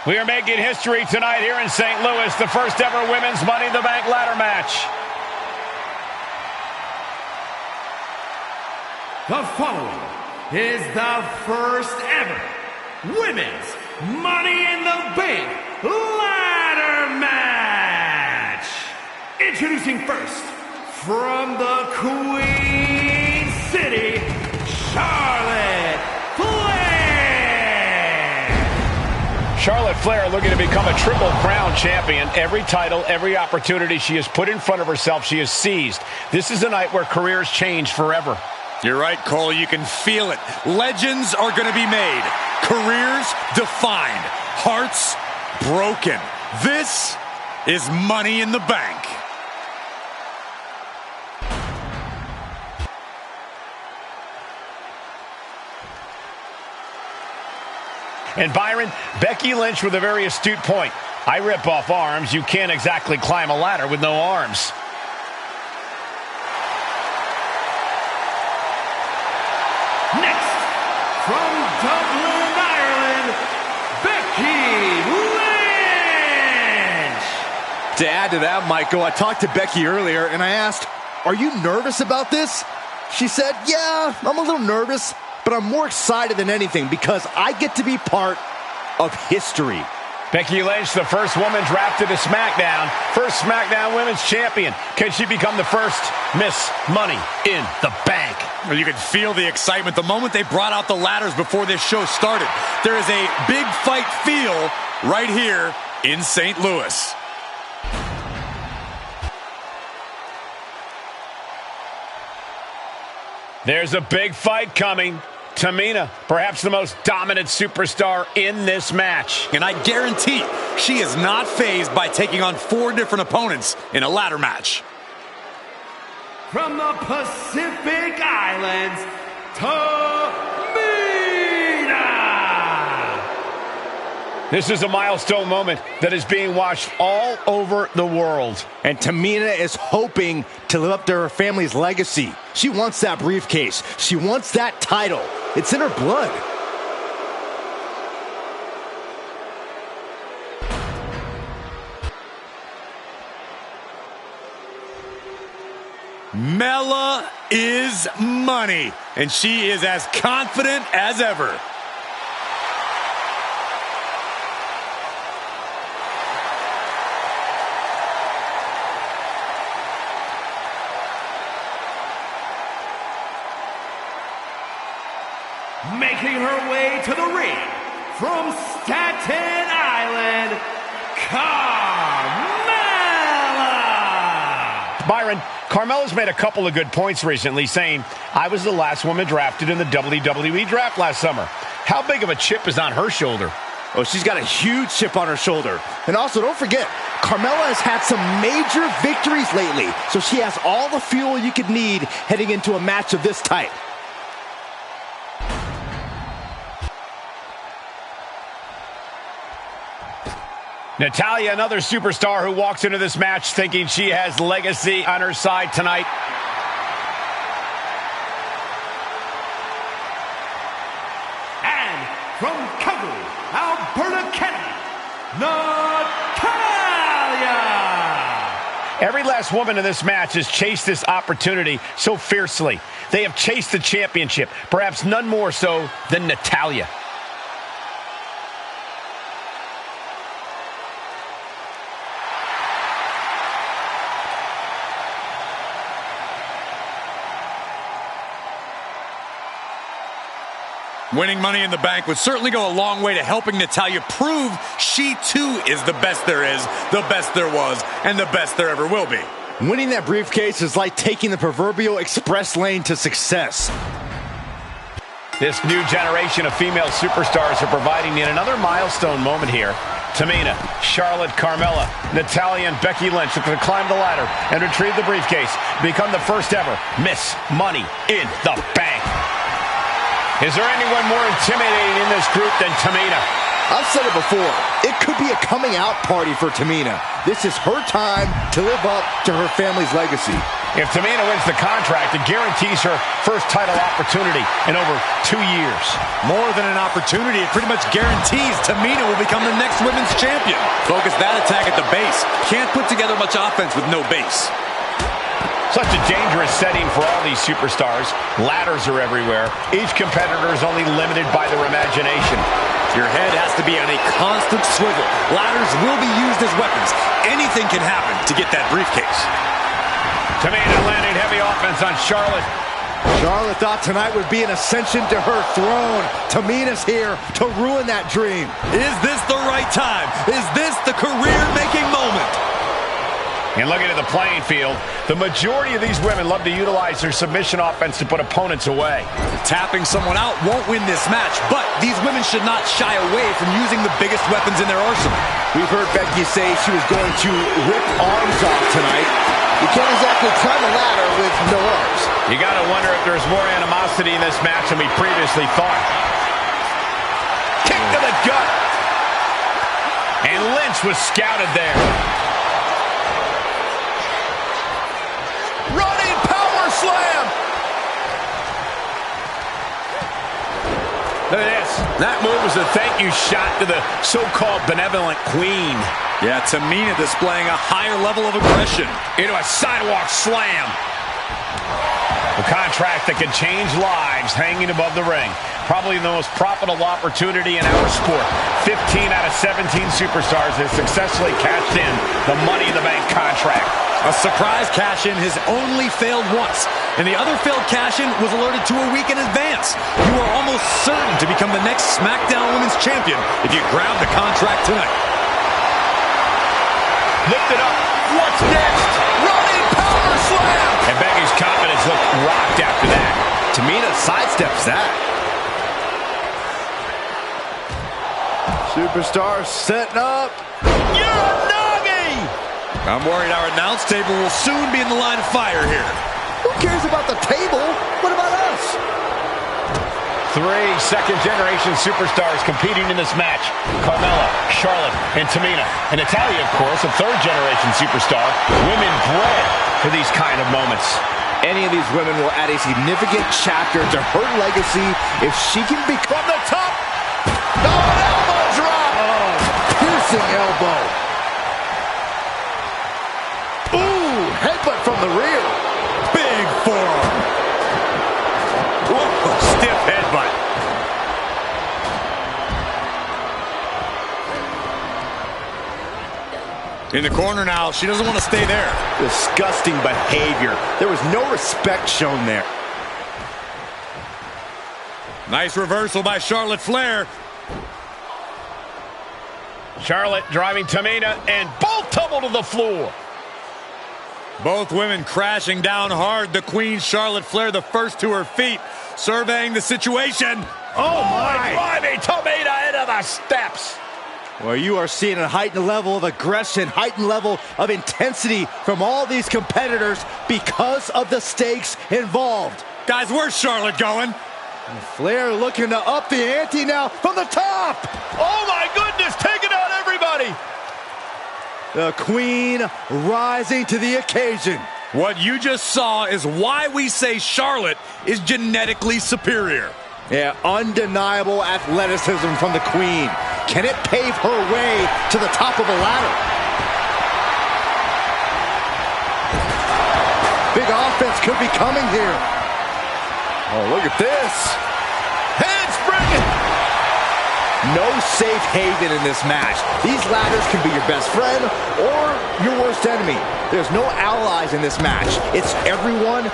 We are making history tonight here in St. Louis, the first ever Women's Money in the Bank ladder match.
The following is the first ever Women's Money in the Bank ladder match. Introducing first, from the Queen City, Charlotte Flair.
Charlotte Flair looking to become a Triple Crown champion. Every title, every opportunity she has put in front of herself, she has seized. This is a night where careers change forever.
You're right, Cole. You can feel it. Legends are going to be made. Careers defined. Hearts broken. This is Money in the Bank.
And Byron, Becky Lynch with a very astute point. I rip off arms. You can't exactly climb a ladder with no arms.
Next, from Dublin, Ireland, Becky Lynch.
To add to that, Michael, I talked to Becky earlier and I asked, "Are you nervous about this?" She said, "Yeah, I'm a little nervous, but I'm more excited than anything because I get to be part of history."
Becky Lynch, the first woman drafted to SmackDown, first SmackDown Women's Champion. Can she become the first Miss Money in the Bank?
Well, you could feel the excitement the moment they brought out the ladders before this show started. There is a big fight feel right here in St. Louis.
There's a big fight coming. Tamina, perhaps the most dominant superstar in this match.
And I guarantee she is not fazed by taking on 4 different opponents in a ladder match.
From the Pacific Islands, Tamina!
This is a milestone moment that is being watched all over the world.
And Tamina is hoping to live up to her family's legacy. She wants that briefcase. She wants that title. It's in her blood.
Mela is money, and she is as confident as ever.
Making her way to the ring from Staten Island, Carmella!
Byron, Carmella's made a couple of good points recently, saying, "I was the last woman drafted in the WWE draft last summer." How big of a chip is on her shoulder?
Oh, she's got a huge chip on her shoulder. And also, don't forget, Carmella has had some major victories lately, so she has all the fuel you could need heading into a match of this type.
Natalya, another superstar who walks into this match thinking she has legacy on her side tonight.
And from Calgary, Alberta, Canada, Natalya!
Every last woman in this match has chased this opportunity so fiercely. They have chased the championship, perhaps none more so than Natalya.
Winning Money in the Bank would certainly go a long way to helping Natalya prove she too is the best there is, the best there was, and the best there ever will be.
Winning that briefcase is like taking the proverbial express lane to success.
This new generation of female superstars are providing yet another milestone moment here. Tamina, Charlotte, Carmella, Natalya, and Becky Lynch are going to climb the ladder and retrieve the briefcase, become the first ever Miss Money in the Bank. Is there anyone more intimidating in this group than Tamina?
I've said it before, it could be a coming out party for Tamina. This is her time to live up to her family's legacy.
If Tamina wins the contract, it guarantees her first title opportunity in over 2 years.
More than an opportunity, it pretty much guarantees Tamina will become the next women's champion. Focus that attack at the base. Can't put together much offense with no base.
Such a dangerous setting for all these superstars. Ladders are everywhere. Each competitor is only limited by their imagination.
Your head has to be on a constant swivel. Ladders will be used as weapons. Anything can happen to get that briefcase.
Tamina landing heavy offense on Charlotte.
Charlotte thought tonight would be an ascension to her throne. Tamina's here to ruin that dream.
Is this the right time? Is this the career-making moment?
And looking at the playing field, the majority of these women love to utilize their submission offense to put opponents away.
Tapping someone out won't win this match, but these women should not shy away from using the biggest weapons in their arsenal.
We've heard Becky say she was going to rip arms off tonight. You can't exactly climb a ladder with no arms.
You gotta wonder if there's more animosity in this match than we previously thought. Kick to the gut. And Lynch was scouted there.
Running power slam!
Look at this. That move was a thank you shot to the so-called benevolent queen.
Yeah, Tamina displaying a higher level of aggression.
Into a sidewalk slam. A contract that can change lives hanging above the ring. Probably the most profitable opportunity in our sport. 15 out of 17 superstars has successfully cashed in the Money in the Bank contract.
A surprise cash-in has only failed once, and the other failed cash-in was alerted to a week in advance. You are almost certain to become the next SmackDown Women's Champion if you grab the contract tonight.
Lift it up. What's next?
Running power slam!
And Becky's confidence looked rocked after that.
Tamina sidesteps that. Superstar setting up.
I'm worried our announce table will soon be in the line of fire here.
Who cares about the table? What about us?
3 second-generation superstars competing in this match. Carmella, Charlotte, and Tamina. And Natalya, of course, a third-generation superstar. Women bred for these kind of moments.
Any of these women will add a significant chapter to her legacy if she can become the top. Oh, elbow drop! Oh, piercing elbow. Ooh, headbutt from the rear.
Big forearm. Whoa, stiff headbutt. In the corner now, she doesn't want to stay there.
Disgusting behavior. There was no respect shown there.
Nice reversal by Charlotte Flair.
Charlotte driving Tamina, and both tumble to the floor.
Both women crashing down hard. The Queen, Charlotte Flair, the first to her feet, surveying the situation.
Oh my! Driving Tamina into the steps.
Well, you are seeing a heightened level of aggression, heightened level of intensity from all these competitors because of the stakes involved.
Guys, where's Charlotte going?
And Flair looking to up the ante now from the top.
Oh my goodness, taking out everybody.
The Queen rising to the occasion.
What you just saw is why we say Charlotte is genetically superior.
Yeah, undeniable athleticism from the Queen. Can it pave her way to the top of a ladder? Big offense could be coming here. Oh, look at this. Handspring! No safe haven in this match. These ladders can be your best friend or your worst enemy. There's no allies in this match. It's everyone.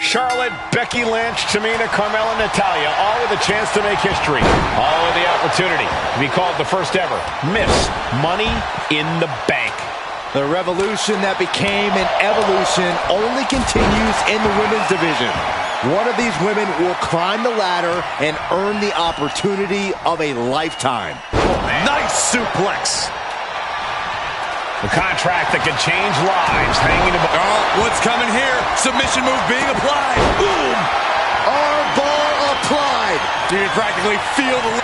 Charlotte, Becky Lynch, Tamina, Carmella, Natalya, all with a chance to make history. All with the opportunity to be called the first ever Miss Money in the Bank.
The revolution that became an evolution only continues in the women's division. One of these women will climb the ladder and earn the opportunity of a lifetime.
Nice suplex.
The contract that can change lives hanging above.
Oh, what's coming here? Submission move being applied. Boom!
Arm ball applied.
You can practically feel the...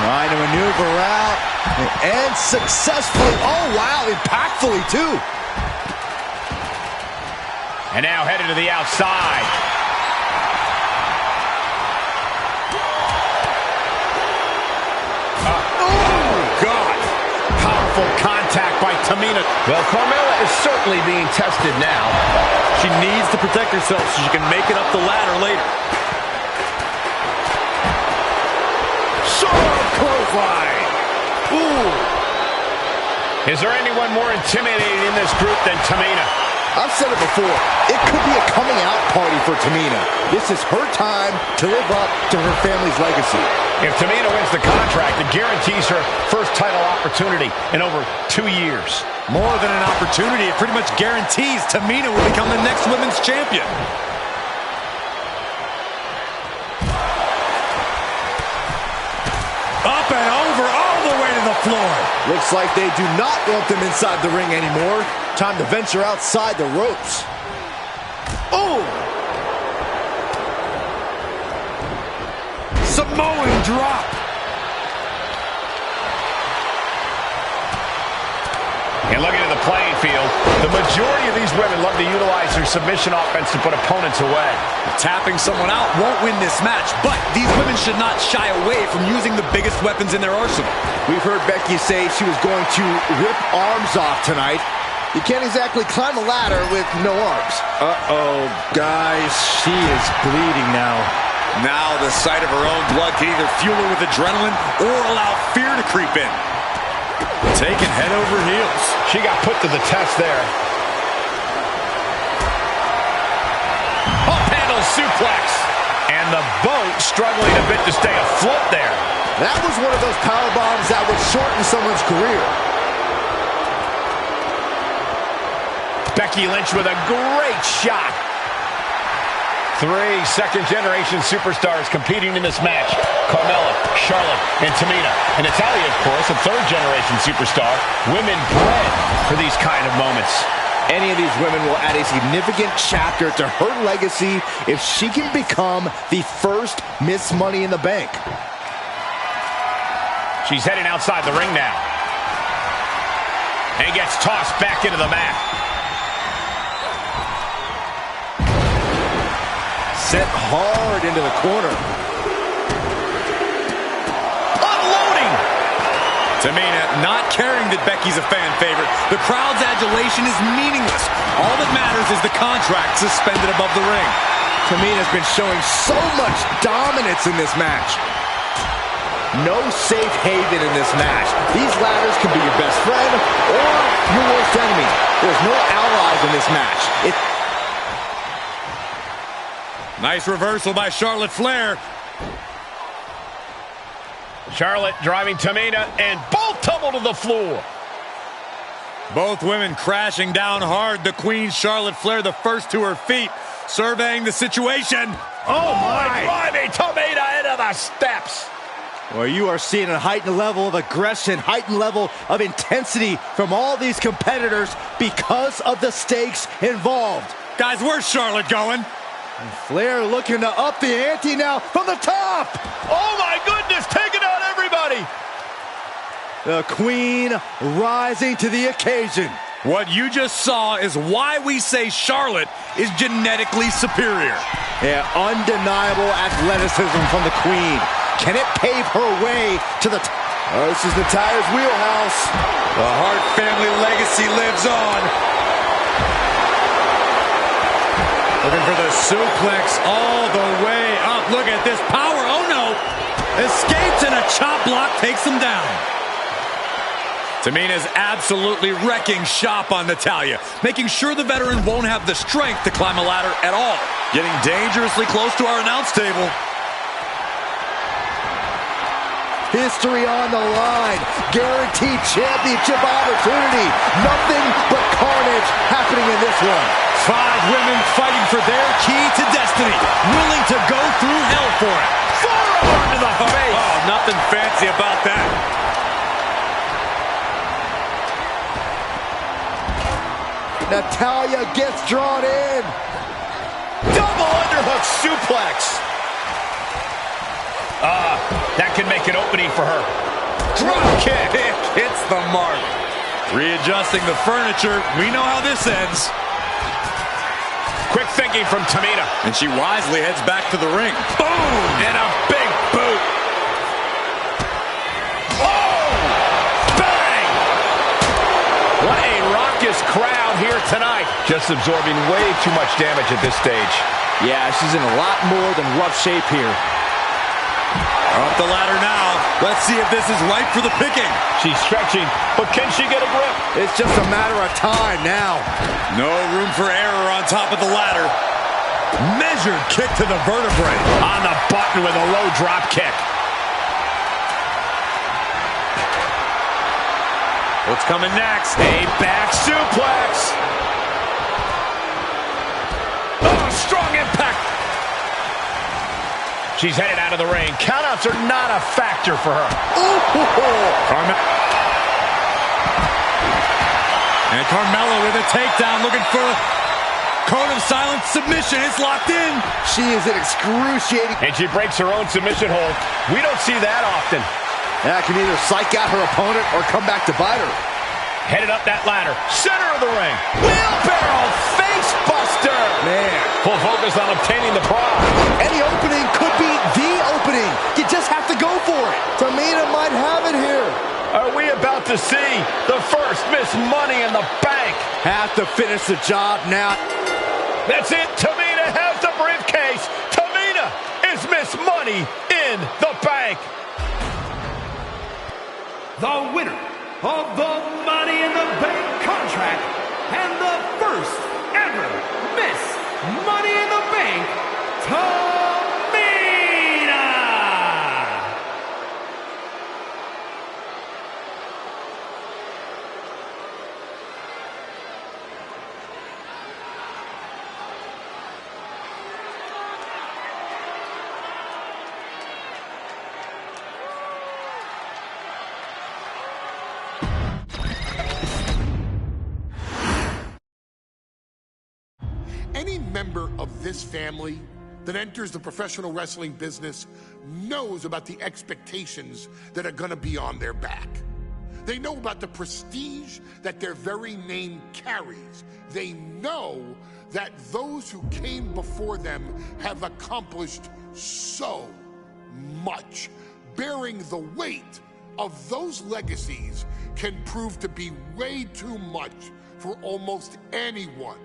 Trying to maneuver out and successfully. Oh, wow, impactfully, too.
And now headed to the outside.
Oh, God.
Powerful contact by Tamina. Well, Carmella is certainly being tested now.
She needs to protect herself so she can make it up the ladder later.
Clothesline. Ooh. Is there anyone more intimidating in this group than Tamina?
I've said it before. It could be a coming out party for Tamina. This is her time to live up to her family's legacy.
If Tamina wins the contract, it guarantees her first title opportunity in over 2 years.
More than an opportunity, it pretty much guarantees Tamina will become the next women's champion. Up and over, all the way to the floor.
Looks like they do not want them inside the ring anymore. Time to venture outside the ropes. Oh!
Samoan drop.
And looking at the playing field, the majority of these women love to utilize their submission offense to put opponents away.
Tapping someone out won't win this match, but these women should not shy away from using the biggest weapons in their arsenal.
We've heard Becky say she was going to rip arms off tonight. You can't exactly climb a ladder with no arms.
Uh-oh, guys, she is bleeding now.
Now the sight of her own blood can either fuel her with adrenaline or allow fear to creep in. Taken head over heels.
She got put to the test there. Up handle suplex. And the boat struggling a bit to stay afloat there.
That was one of those power bombs that would shorten someone's career.
Becky Lynch with a great shot. 3 second-generation superstars competing in this match. Carmella, Charlotte, and Tamina. And Natalya, of course, a third-generation superstar. Women bred for these kind of moments.
Any of these women will add a significant chapter to her legacy if she can become the first Miss Money in the Bank.
She's heading outside the ring now. And gets tossed back into the mat.
Sent hard into the corner.
Unloading!
Tamina not caring that Becky's a fan favorite. The crowd's adulation is meaningless. All that matters is the contract suspended above the ring.
Tamina's been showing so much dominance in this match. No safe haven in this match. These ladders can be your best friend or your worst enemy. There's no allies in this match.
Nice reversal by Charlotte Flair.
Charlotte driving Tamina, and both tumble to the floor.
Both women crashing down hard. The Queen, Charlotte Flair, the first to her feet, surveying the situation.
Oh my! Driving Tamina into the steps.
Well, you are seeing a heightened level of aggression, heightened level of intensity from all these competitors because of the stakes involved.
Guys, where's Charlotte going?
And Flair looking to up the ante now from the top.
Oh my goodness, taking out everybody.
The Queen rising to the occasion.
What you just saw is why we say Charlotte is genetically superior.
Yeah, undeniable athleticism from the Queen. Can it pave her way to the top? Oh, this is Natalya's wheelhouse.
The Hart family legacy lives on. Looking for the suplex all the way up. Look at this power. Oh, no. Escapes and a chop block takes him down. Tamina's absolutely wrecking shop on Natalya, making sure the veteran won't have the strength to climb a ladder at all. Getting dangerously close to our announce table.
History on the line. Guaranteed championship opportunity. Nothing but carnage happening in this one.
5 women fighting for their key to destiny. Willing to go through hell for it.
Forearm to the face.
Oh, nothing fancy about that.
Natalya gets drawn in.
Double underhook suplex. That could make an opening for her. Drop kick.
Hits the mark. Readjusting the furniture. We know how this ends.
Quick thinking from Tamina.
And she wisely heads back to the ring.
Boom! And a big boot. Oh! Bang! What a raucous crowd here tonight. Just absorbing way too much damage at this stage.
Yeah, she's in a lot more than rough shape here.
Up the ladder now. Let's see if this is right for the picking.
She's stretching, but can she get a grip?
It's just a matter of time now.
No room for error on top of the ladder. Measured kick to the vertebrae.
On the button with a low drop kick. What's coming next? A back suplex. Oh, strong impact. She's headed out of the ring. Countouts are not a factor for her.
And Carmella with a takedown, looking for a cone of silence submission. It's locked in.
She is an excruciating.
And she breaks her own submission hold. We don't see that often.
That can either psych out her opponent or come back to bite her.
Headed up that ladder, center of the ring. Wheelbarrow face buster.
Man.
Full focus on obtaining the prize.
Any opening could be the opening. You just have to go for it. Tamina might have it here.
Are we about to see the first Miss Money in the Bank?
Have to finish the job now.
That's it. Tamina has the briefcase. Tamina is Miss Money in the Bank.
The winner of the Money in the Bank contract and the first ever Miss Money in the Bank, Tamina!
Any member of this family that enters the professional wrestling business knows about the expectations that are going to be on their back. They know about the prestige that their very name carries. They know that those who came before them have accomplished so much. Bearing the weight of those legacies can prove to be way too much for almost anyone.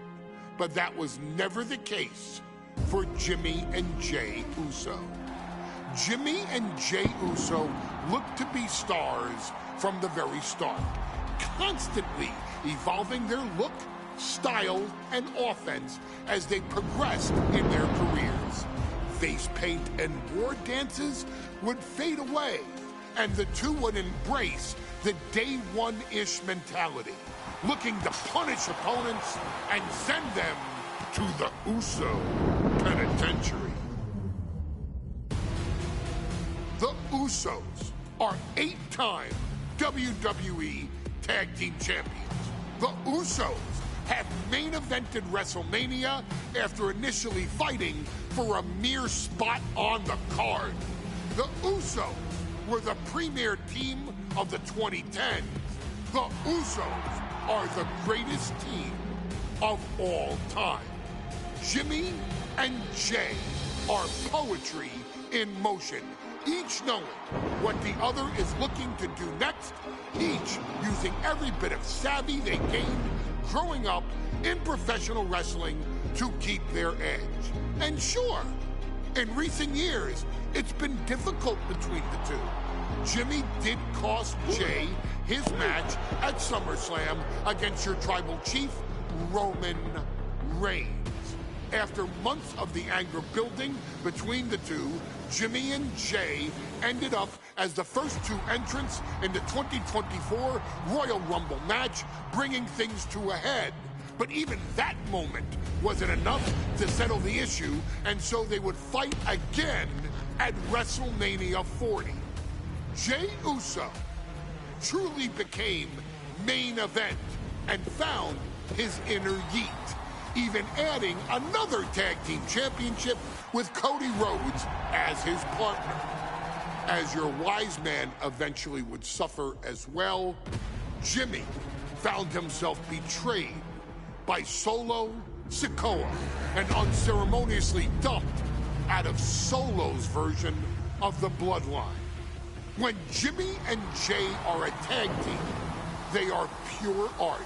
But that was never the case for Jimmy and Jey Uso. Jimmy and Jey Uso looked to be stars from the very start, constantly evolving their look, style, and offense as they progressed in their careers. Face paint and war dances would fade away, and the two would embrace the day one-ish mentality, looking to punish opponents and send them to the Uso Penitentiary. The Usos are 8-time WWE Tag Team Champions. The Usos have main evented WrestleMania after initially fighting for a mere spot on the card. The Usos were the premier team of the 2010s. The Usos are the greatest team of all time. Jimmy and Jey are poetry in motion, each knowing what the other is looking to do next, each using every bit of savvy they gained growing up in professional wrestling to keep their edge. And sure, in recent years, it's been difficult between the two. Jimmy did cost Jey his match at SummerSlam against your tribal chief, Roman Reigns. After months of the anger building between the two, Jimmy and Jey ended up as the first two entrants in the 2024 Royal Rumble match, bringing things to a head. But even that moment wasn't enough to settle the issue, and so they would fight again at WrestleMania 40. Jey Uso truly became main event and found his inner yeet, even adding another tag team championship with Cody Rhodes as his partner. As your wise man eventually would suffer as well, Jimmy found himself betrayed by Solo Sikoa and unceremoniously dumped out of Solo's version of the Bloodline. When Jimmy and Jey are a tag team, they are pure art.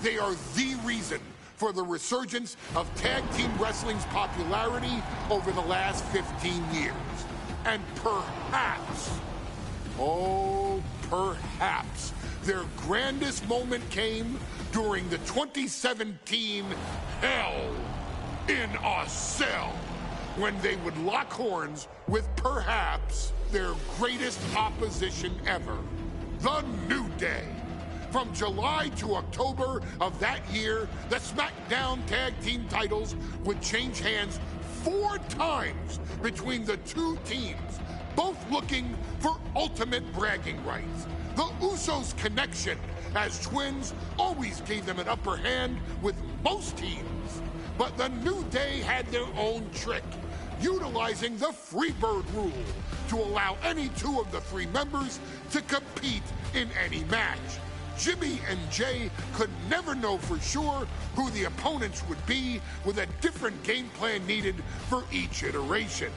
They are the reason for the resurgence of tag team wrestling's popularity over the last 15 years. And perhaps, oh, perhaps, their grandest moment came during the 2017 Hell in a Cell, when they would lock horns with perhaps their greatest opposition ever, The New Day. From July to October of that year, the SmackDown Tag Team titles would change hands 4 times between the two teams, both looking for ultimate bragging rights. The Usos' connection as twins always gave them an upper hand with most teams. But the New Day had their own trick, utilizing the Freebird rule to allow any 2 of the 3 members to compete in any match. Jimmy and Jay could never know for sure who the opponents would be, with a different game plan needed for each iteration.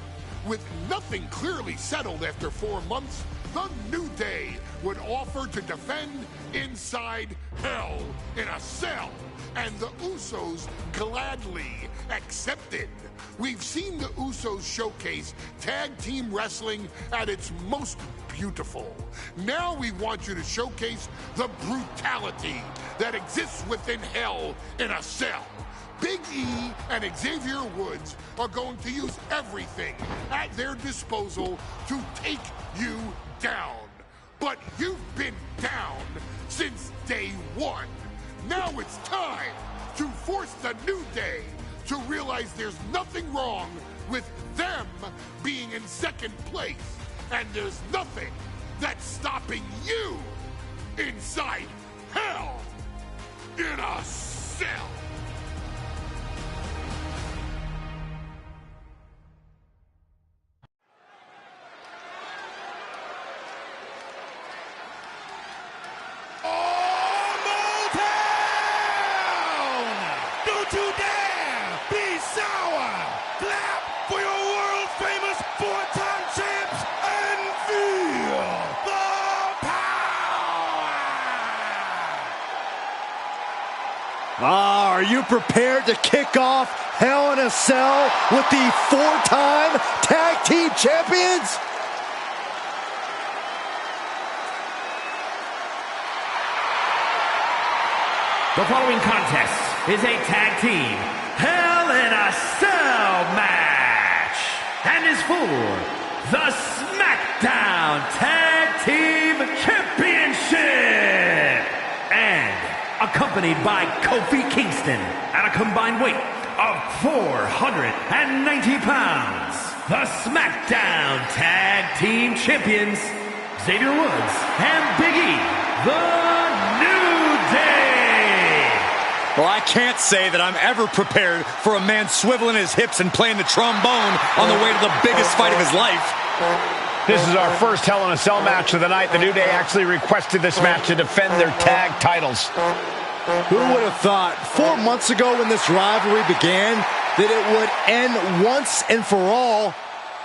With nothing clearly settled after 4 months, the New Day would offer to defend inside Hell in a Cell, and the Usos gladly accepted. We've seen the Usos showcase tag team wrestling at its most beautiful. Now we want you to showcase the brutality that exists within Hell in a Cell. Big E and Xavier Woods are going to use everything at their disposal to take you down. But you've been down since day one. Now it's time to force the New Day to realize there's nothing wrong with them being in second place. And there's nothing that's stopping you inside Hell in a Cell.
Don't you dare be sour! Clap for your world-famous four-time champs and feel the power!
Are you prepared to kick off Hell in a Cell with the four-time tag team champions?
The following contest is a tag team Hell in a Cell match and is for the SmackDown Tag Team Championship, and accompanied by Kofi Kingston at a combined weight of 490 pounds, the SmackDown Tag Team Champions, Xavier Woods and Big E, the New Day.
Well, I can't say that I'm ever prepared for a man swiveling his hips and playing the trombone on the way to the biggest fight of his life.
This is our first Hell in a Cell match of the night. The New Day actually requested this match to defend their tag titles.
Who would have thought 4 months ago when this rivalry began that it would end once and for all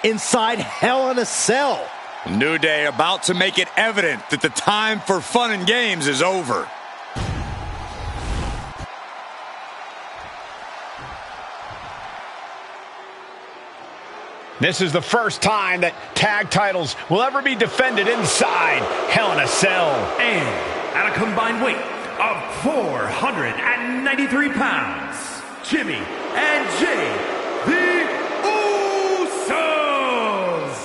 inside Hell in a Cell?
New Day about to make it evident that the time for fun and games is over.
This is the first time that tag titles will ever be defended inside Hell in a Cell.
And at a combined weight of 493 pounds, Jimmy and Jay, the Usos.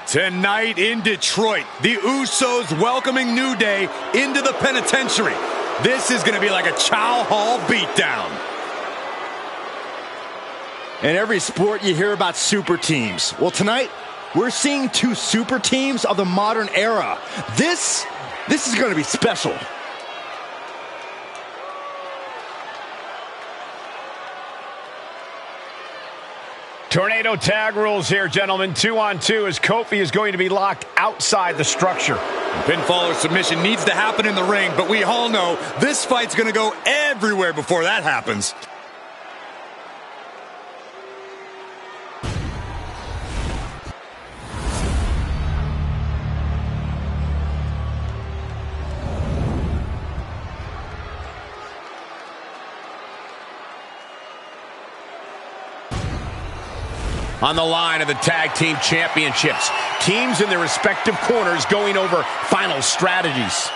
Tonight in Detroit, the Usos welcoming New Day into the penitentiary. This is going to be like a Chow Hall beatdown.
In every sport, you hear about super teams. Well, tonight, we're seeing two super teams of the modern era. This is going to be special.
Tornado tag rules here, gentlemen. 2-on-2 as Kofi is going to be locked outside the structure.
Pinfall or submission needs to happen in the ring, but we all know this fight's going to go everywhere before that happens.
On the line of the tag team championships, teams in their respective corners going over final strategies.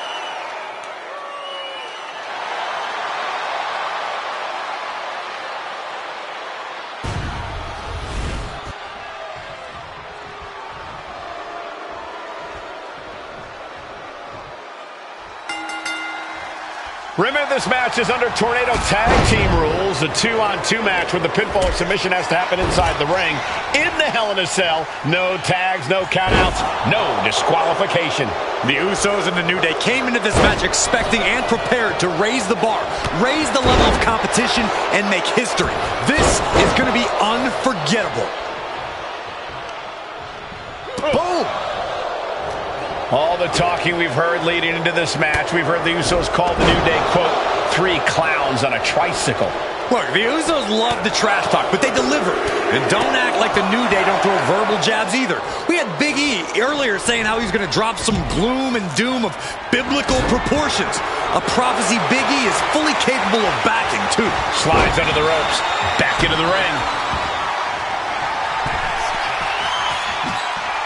Remember, this match is under Tornado Tag Team rules. A 2-on-2 match with the pinfall or submission has to happen inside the ring. In the Hell in a Cell, no tags, no countouts, no disqualification.
The Usos and the New Day came into this match expecting and prepared to raise the bar, raise the level of competition, and make history. This is going to be unforgettable.
Boom!
All the talking we've heard leading into this match, we've heard the Usos call the New Day, quote, 3 clowns on a tricycle.
Look, the Usos love the trash talk, but they deliver. And don't act like the New Day don't throw verbal jabs either. We had Big E earlier saying how he's going to drop some gloom and doom of biblical proportions. A prophecy Big E is fully capable of backing, too.
Slides under the ropes, back into the ring.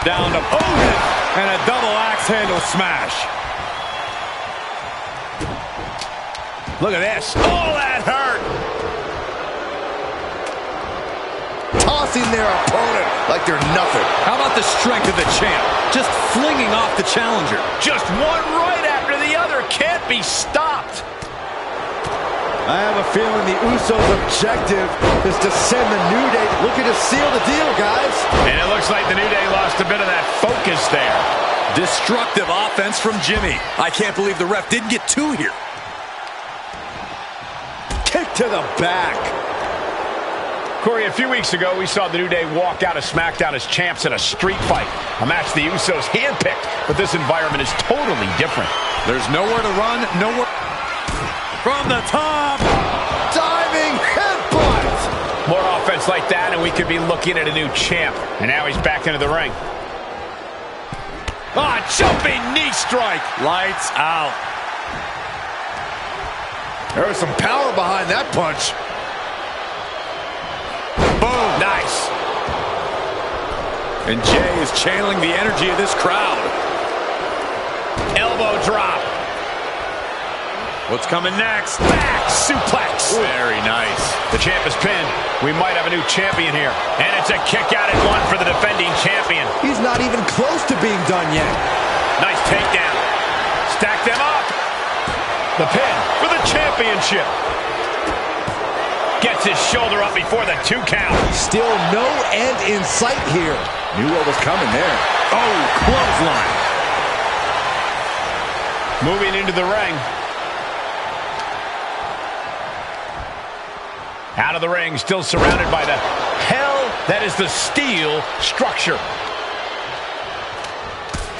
Down to Hogan, and a double axe handle smash.
Look at this. Oh, that hurt.
Tossing their opponent like they're nothing.
How about the strength of the champ? Just flinging off the challenger.
Just one right after the other. Can't be stopped.
I have a feeling the Usos' objective is to send the New Day looking to seal the deal, guys.
And it looks like the New Day lost a bit of that focus there.
Destructive offense from Jimmy. I can't believe the ref didn't get 2 here.
Kick to the back.
Corey, a few weeks ago, we saw the New Day walk out of SmackDown as champs in a street fight. A match the Usos handpicked, but this environment is totally different.
There's nowhere to run, nowhere. From the top.
Diving headbutt.
More offense like that, and we could be looking at a new champ. And now he's back into the ring. Ah, jumping knee strike.
Lights out.
There was some power behind that punch.
Boom.
Nice.
And Jay is channeling the energy of this crowd.
Elbow drop.
What's coming next?
Back suplex.
Very nice.
The champ is pinned. We might have a new champion here. And it's a kick out at 1 for the defending champion.
He's not even close to being done yet.
Nice takedown. Stack them up. The pin for the championship. Gets his shoulder up before the 2 count.
Still no end in sight here. Knew what was coming there.
Oh, clothesline.
Moving into the ring. Out of the ring, still surrounded by the hell that is the steel structure.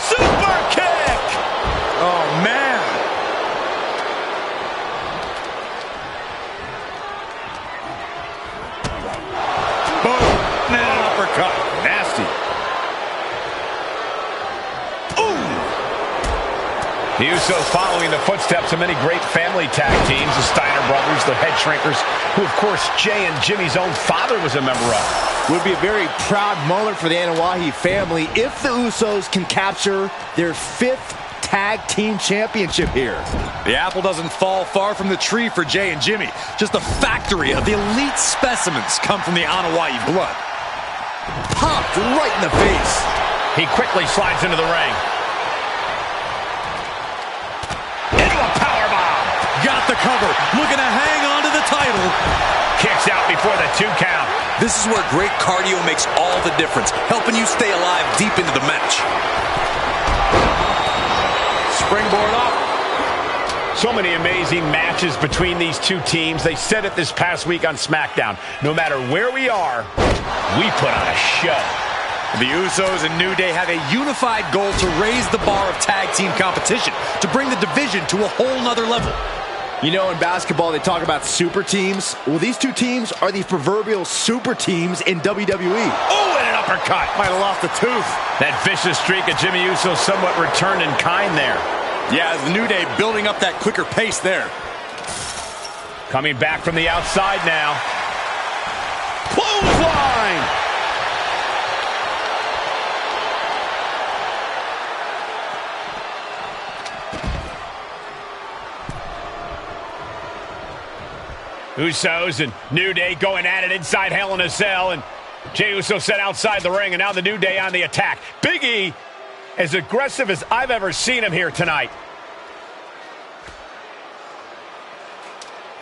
Super kick!
Oh, man. Boom. And an uppercut. Nasty.
The Usos following the footsteps of many great family tag teams, the Steiner brothers, the Head Shrinkers, who of course Jay and Jimmy's own father was a member of.
Would be a very proud moment for the Anoa'i family if the Usos can capture their 5th tag team championship here.
The apple doesn't fall far from the tree for Jay and Jimmy. Just a factory of the elite specimens come from the Anoa'i blood.
Popped right in the face.
He quickly slides into the ring.
Got the cover, looking to hang on to the title.
Kicks out before the 2 count.
This is where great cardio makes all the difference, helping you stay alive deep into the match.
Springboard up. So many amazing matches between these 2 teams. They said it this past week on SmackDown. No matter where we are, we put on a show.
The Usos and New Day have a unified goal to raise the bar of tag team competition, to bring the division to a whole nother level.
You know, in basketball, they talk about super teams. Well, these 2 teams are the proverbial super teams in WWE.
Oh, and an uppercut.
Might have lost a tooth.
That vicious streak of Jimmy Uso somewhat returned in kind there.
Yeah, the New Day building up that quicker pace there.
Coming back from the outside now. Clothesline! Usos and New Day going at it inside Hell in a Cell, and Jey Uso set outside the ring, and now the New Day on the attack. Big E, as aggressive as I've ever seen him here tonight.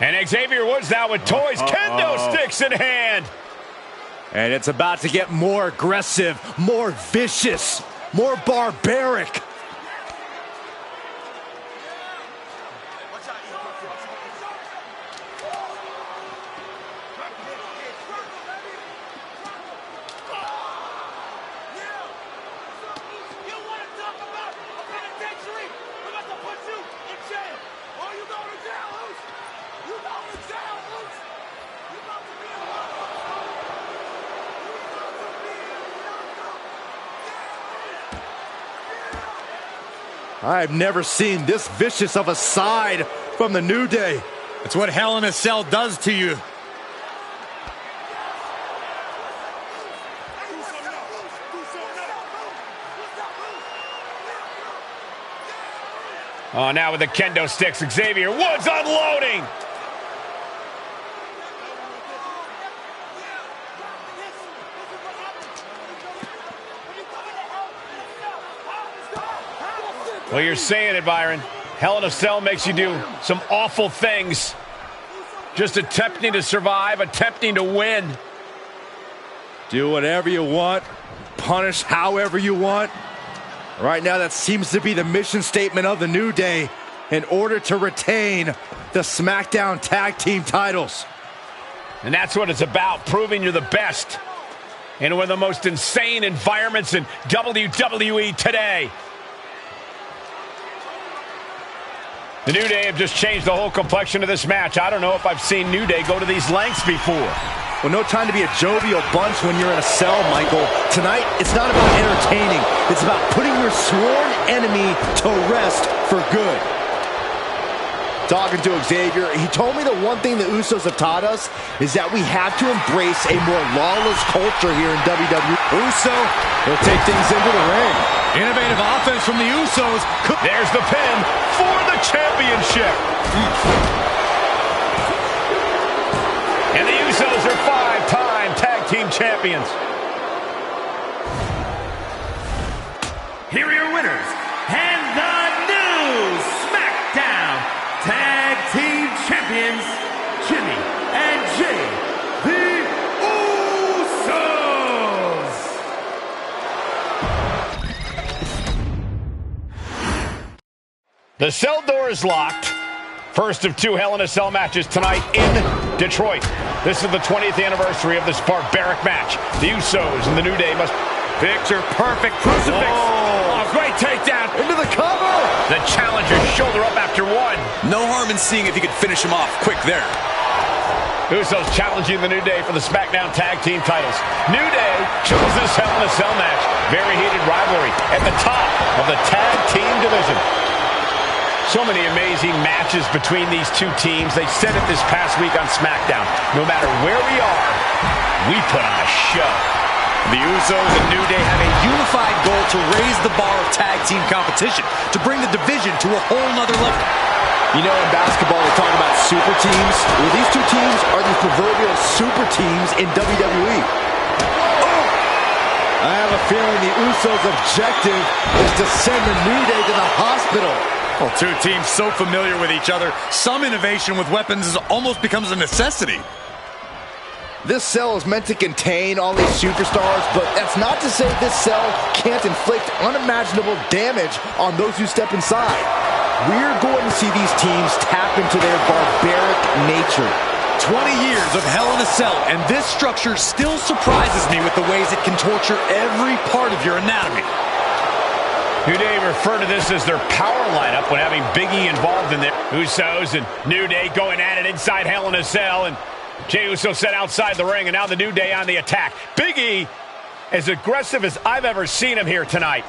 And Xavier Woods now with toys, kendo sticks in hand.
And it's about to get more aggressive, more vicious, more barbaric. I've never seen this vicious of a side from the New Day.
It's what Hell in a Cell does to you.
Oh, now with the kendo sticks, Xavier Woods unloading. Well, you're saying it, Byron. Hell in a Cell makes you do some awful things. Just attempting to survive, attempting to win.
Do whatever you want, punish however you want. Right now, that seems to be the mission statement of the New Day in order to retain the SmackDown Tag Team titles.
And that's what it's about, proving you're the best in one of the most insane environments in WWE today. The New Day have just changed the whole complexion of this match. I don't know if I've seen New Day go to these lengths before.
Well, no time to be a jovial bunch when you're in a cell, Michael. Tonight, it's not about entertaining. It's about putting your sworn enemy to rest for good. Talking to Xavier, he told me the one thing the Usos have taught us is that we have to embrace a more lawless culture here in WWE. Uso will take things into the ring.
Innovative offense from the Usos.
There's the pin for the championship. And the Usos are 5-time tag team champions.
Here are your winners, and the new SmackDown Tag Team Champions, Jimmy and Jay, the Usos.
The cell door is locked. First of two Hell in a Cell matches tonight in Detroit. This is the 20th anniversary of this barbaric match. The Usos and the New Day must...
Picture perfect crucifix.
Oh, great takedown.
Into the cover.
The challenger shoulder up after one.
No harm in seeing if he could finish him off quick there.
Usos challenging the New Day for the SmackDown Tag Team titles. New Day chose this Hell in a Cell match. Very heated rivalry at the top of the Tag Team division. So many amazing matches between these two teams. They said it this past week on SmackDown. No matter where we are, we put on a show.
The Usos and New Day have a unified goal to raise the bar of tag team competition, to bring the division to a whole nother level.
You know, in basketball, they talk about super teams. Well, these two teams are the proverbial super teams in WWE. I have a feeling the Usos' objective is to send the New Day to the hospital.
Well, two teams so familiar with each other, some innovation with weapons almost becomes a necessity.
This cell is meant to contain all these superstars, but that's not to say this cell can't inflict unimaginable damage on those who step inside. We're going to see these teams tap into their barbaric nature.
20 years of Hell in a Cell, and this structure still surprises me with the ways it can torture every part of your anatomy.
New Day refer to this as their power lineup when having Big E involved in it. Usos and New Day going at it inside Hell in a Cell, and Jey Uso set outside the ring, and now the New Day on the attack. Big E, as aggressive as I've ever seen him here tonight.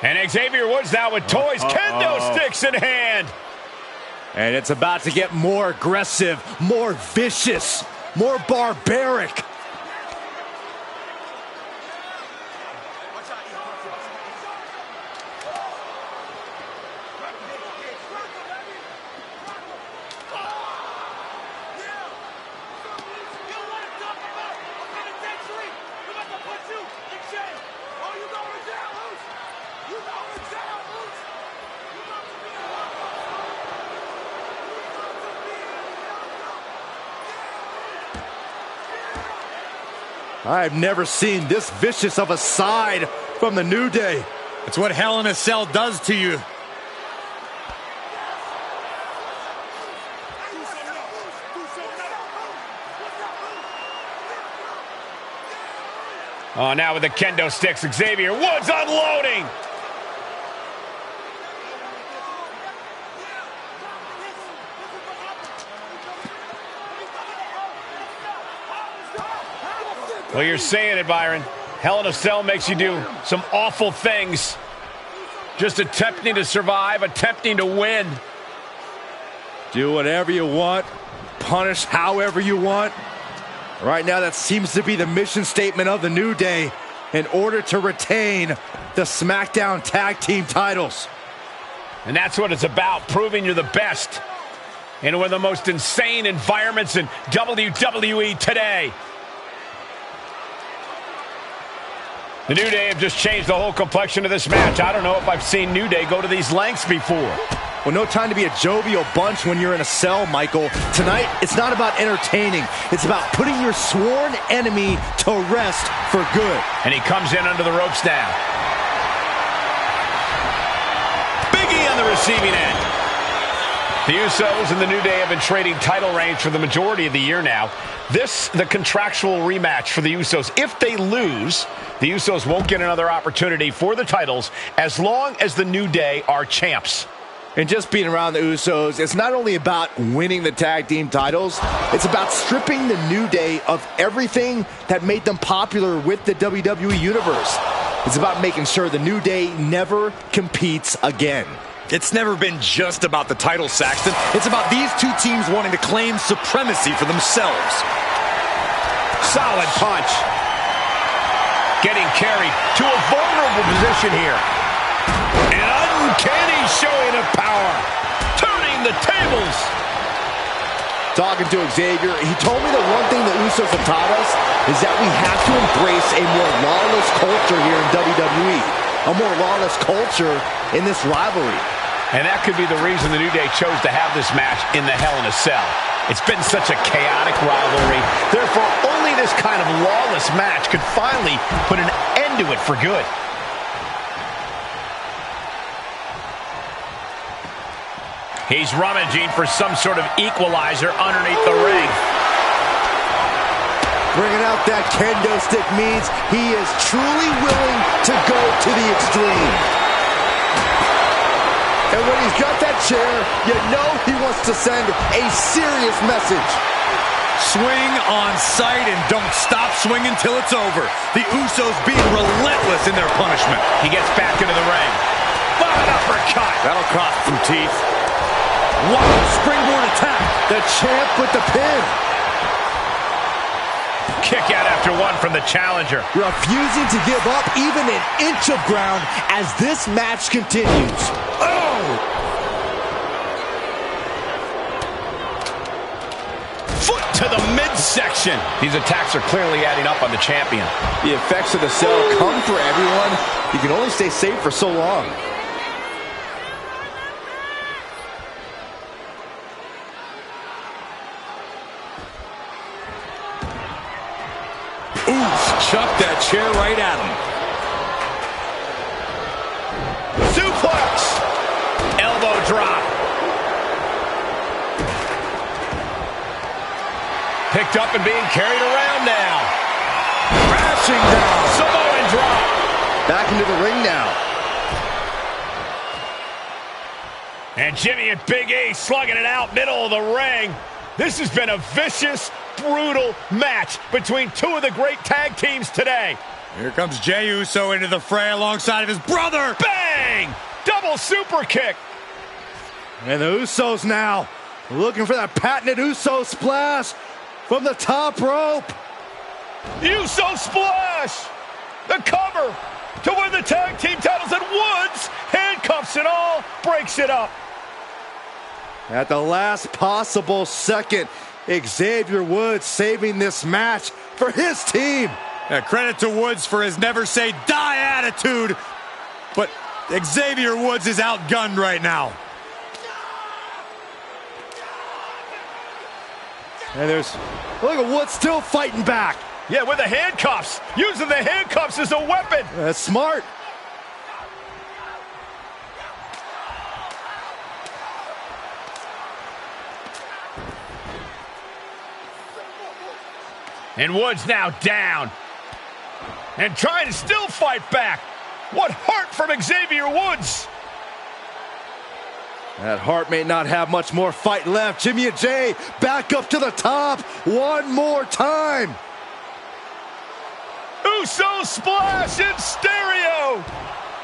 And Xavier Woods now with toys, kendo sticks in hand.
And it's about to get more aggressive, more vicious, more barbaric. I've never seen this vicious of a side from the New Day.
It's what Hell in a Cell does to you.
Oh, now with the kendo sticks, Xavier Woods unloading. Well, you're saying it, Byron. Hell in a Cell makes you do some awful things. Just attempting to survive, attempting to win.
Do whatever you want. Punish however you want. Right now, that seems to be the mission statement of the New Day in order to retain the SmackDown Tag Team titles.
And that's what it's about, proving you're the best in one of the most insane environments in WWE today. The New Day have just changed the whole complexion of this match. I don't know if I've seen New Day go to these lengths before.
Well, no time to be a jovial bunch when you're in a cell, Michael. Tonight, it's not about entertaining. It's about putting your sworn enemy to rest for good.
And he comes in under the ropes now. Big E on the receiving end. The Usos and the New Day have been trading title reigns for the majority of the year now. This, the contractual rematch for the Usos. If they lose, the Usos won't get another opportunity for the titles as long as the New Day are champs.
And just being around the Usos, it's not only about winning the tag team titles, it's about stripping the New Day of everything that made them popular with the WWE Universe. It's about making sure the New Day never competes again.
It's never been just about the title, Saxton. It's about these two teams wanting to claim supremacy for themselves.
Solid punch. Getting carried to a vulnerable position here. An uncanny showing of power. Turning the tables.
Talking to Xavier, he told me that one thing the Usos have taught us is that we have to embrace a more lawless culture here in WWE. A more lawless culture in this rivalry.
And that could be the reason the New Day chose to have this match in the Hell in a Cell. It's been such a chaotic rivalry. Therefore, only this kind of lawless match could finally put an end to it for good. He's rummaging for some sort of equalizer underneath the ring.
Bringing out that kendo stick means he is truly willing to go to the extreme. And when he's got that chair, you know he wants to send a serious message.
Swing on sight and don't stop swinging till it's over. The Usos being relentless in their punishment.
He gets back into the ring. An uppercut.
That'll cost some teeth. Wow, springboard attack.
The champ with the pin.
Kick out after one from the challenger.
Refusing to give up even an inch of ground as this match continues.
Oh! Foot to the midsection. These attacks are clearly adding up on the champion.
The effects of the cell come for everyone. You can only stay safe for so long.
Chucked that chair right at him.
Suplex. Elbow drop. Picked up and being carried around now.
Crashing down.
Samoan drop.
Back into the ring now.
And Jimmy and Big E slugging it out middle of the ring. This has been a vicious, brutal match between two of the great tag teams today.
Here comes Jey Uso into the fray alongside of his brother.
Bang! Double super kick.
And the Usos now looking for that patented Uso splash from the top rope.
Uso splash. The cover to win the tag team titles, and Woods, handcuffs and all, breaks it up.
At the last possible second, Xavier Woods saving this match for his team.
Credit to Woods for his never say die attitude, but Xavier Woods is outgunned right now.
And look at Woods still fighting back.
Yeah, with the handcuffs, using the handcuffs as a weapon.
That's smart.
And Woods now down. And trying to still fight back. What heart from Xavier Woods.
That heart may not have much more fight left. Jimmy and Jey back up to the top one more time.
Uso splash in stereo.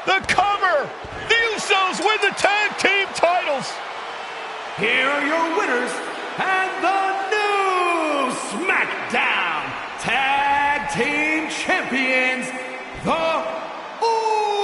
The cover. The Usos win the tag team titles.
Here are your winners and the new SmackDown Tag Team Champions, the Usos!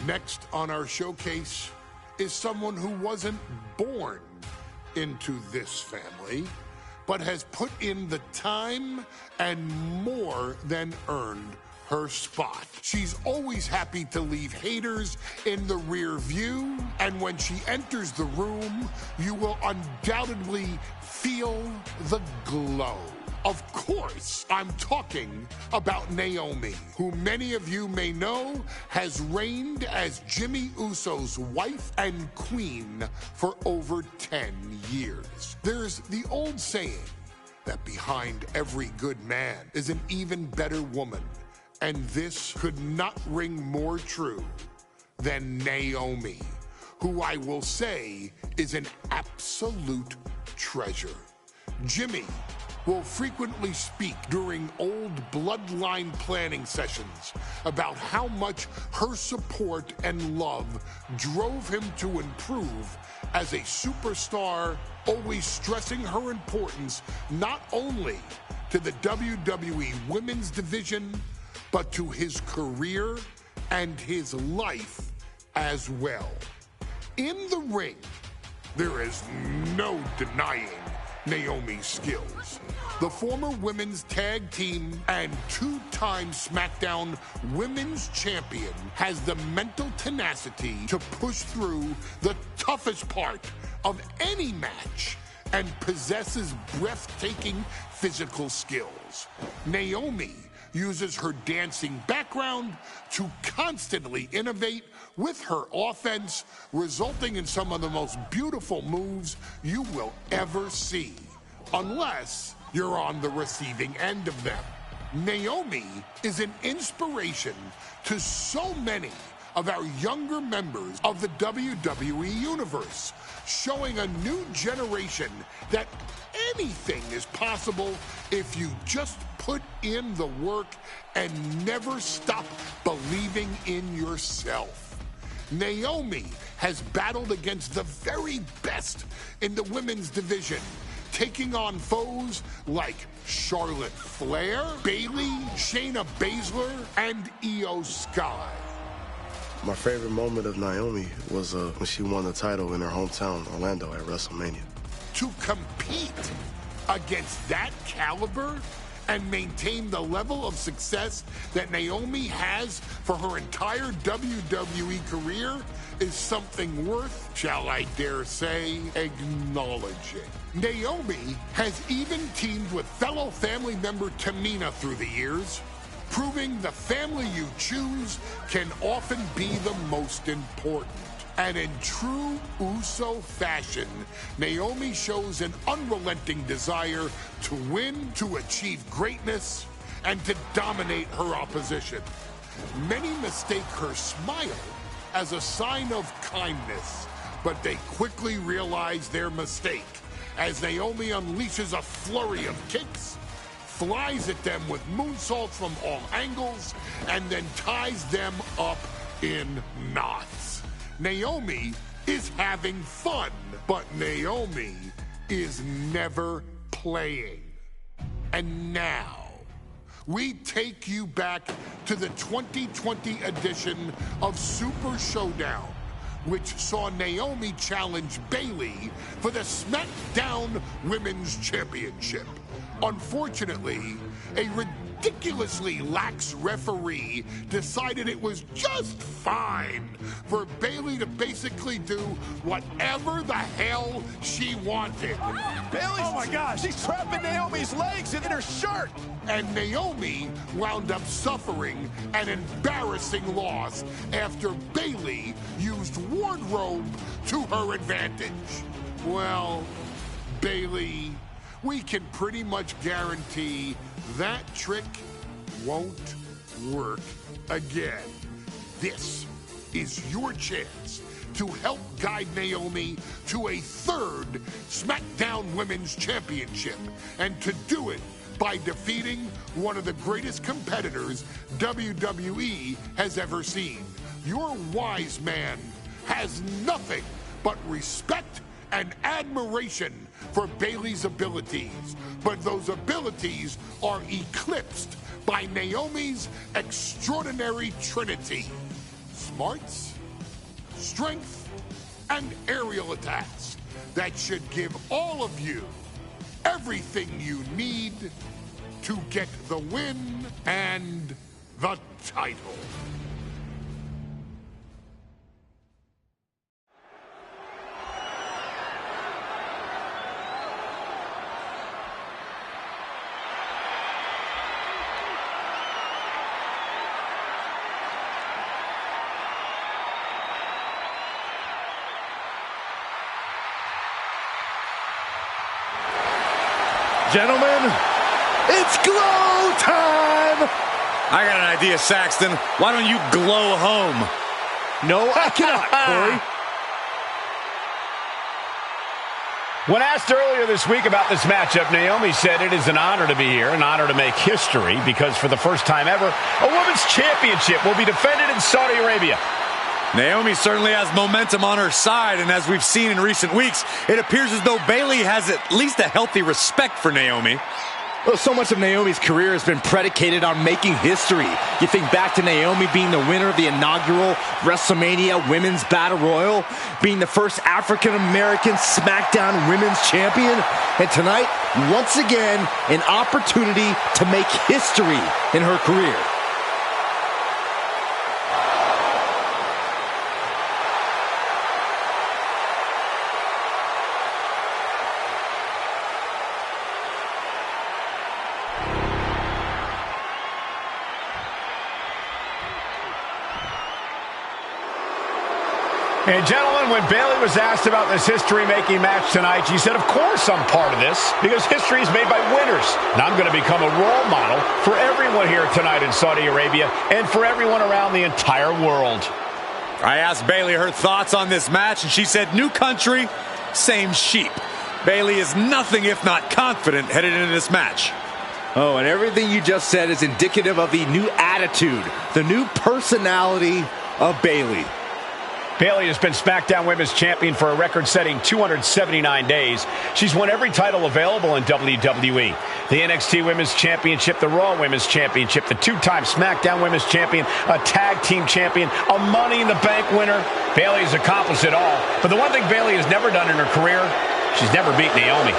Next on our showcase is someone who wasn't born into this family, but has put in the time and more than earned her spot. She's always happy to leave haters in the rear view, and when she enters the room, you will undoubtedly feel the glow. Of course, I'm talking about Naomi, who many of you may know has reigned as Jimmy Uso's wife and queen for over 10 years. There's the old saying that behind every good man is an even better woman, and this could not ring more true than Naomi, who I will say is an absolute treasure. Jimmy will frequently speak during old bloodline planning sessions about how much her support and love drove him to improve as a superstar, always stressing her importance not only to the WWE Women's Division, but to his career and his life as well. In the ring, there is no denying Naomi's skills. The former women's tag team and two-time SmackDown Women's Champion has the mental tenacity to push through the toughest part of any match and possesses breathtaking physical skills. Naomi uses her dancing background to constantly innovate with her offense, resulting in some of the most beautiful moves you will ever see, unless you're on the receiving end of them. Naomi is an inspiration to so many of our younger members of the WWE Universe, showing a new generation that anything is possible if you just put in the work and never stop believing in yourself. Naomi has battled against the very best in the women's division, taking on foes like Charlotte Flair, Bayley, Shayna Baszler, and Io Sky.
My favorite moment of Naomi was when she won the title in her hometown, Orlando, at WrestleMania.
To compete against that caliber and maintain the level of success that Naomi has for her entire WWE career is something worth, shall I dare say, acknowledging. Naomi has even teamed with fellow family member Tamina through the years, proving the family you choose can often be the most important. And in true Uso fashion, Naomi shows an unrelenting desire to win, to achieve greatness, and to dominate her opposition. Many mistake her smile as a sign of kindness, but they quickly realize their mistake as Naomi unleashes a flurry of kicks, flies at them with moonsaults from all angles, and then ties them up in knots. Naomi is having fun, but Naomi is never playing. And now, we take you back to the 2020 edition of Super Showdown, which saw Naomi challenge Bayley for the SmackDown Women's Championship. Unfortunately, a ridiculously lax referee decided it was just fine for Bayley to basically do whatever the hell she wanted.
Bayley's, oh my gosh, she's trapping Naomi's legs in her shirt.
And Naomi wound up suffering an embarrassing loss after Bayley used wardrobe to her advantage. Well, Bayley, we can pretty much guarantee that trick won't work again. This is your chance to help guide Naomi to a third SmackDown Women's Championship, and to do it by defeating one of the greatest competitors WWE has ever seen. Your wise man has nothing but respect and admiration for Bayley's abilities, but those abilities are eclipsed by Naomi's extraordinary trinity: smarts, strength, and aerial attacks that should give all of you everything you need to get the win and the title.
Gentlemen, it's glow time!
I got an idea, Saxton. Why don't you glow home?
No, I cannot, Corey.
When asked earlier this week about this matchup, Naomi said it is an honor to be here, an honor to make history, because for the first time ever, a women's championship will be defended in Saudi Arabia.
Naomi certainly has momentum on her side, and as we've seen in recent weeks, it appears as though Bayley has at least a healthy respect for Naomi.
Well, so much of Naomi's career has been predicated on making history. You think back to Naomi being the winner of the inaugural WrestleMania Women's Battle Royal, being the first African-American SmackDown Women's Champion, and tonight, once again, an opportunity to make history in her career.
And gentlemen, when Bayley was asked about this history-making match tonight, she said, of course I'm part of this, because history is made by winners. And I'm going to become a role model for everyone here tonight in Saudi Arabia and for everyone around the entire world.
I asked Bayley her thoughts on this match, and she said, new country, same sheep. Bayley is nothing if not confident headed into this match.
Oh, and everything you just said is indicative of the new attitude, the new personality of Bayley.
Bayley has been SmackDown Women's Champion for a record-setting 279 days. She's won every title available in WWE. The NXT Women's Championship, the Raw Women's Championship, the two-time SmackDown Women's Champion, a Tag Team Champion, a Money in the Bank winner. Bayley has accomplished it all. But the one thing Bayley has never done in her career, she's never beat Naomi.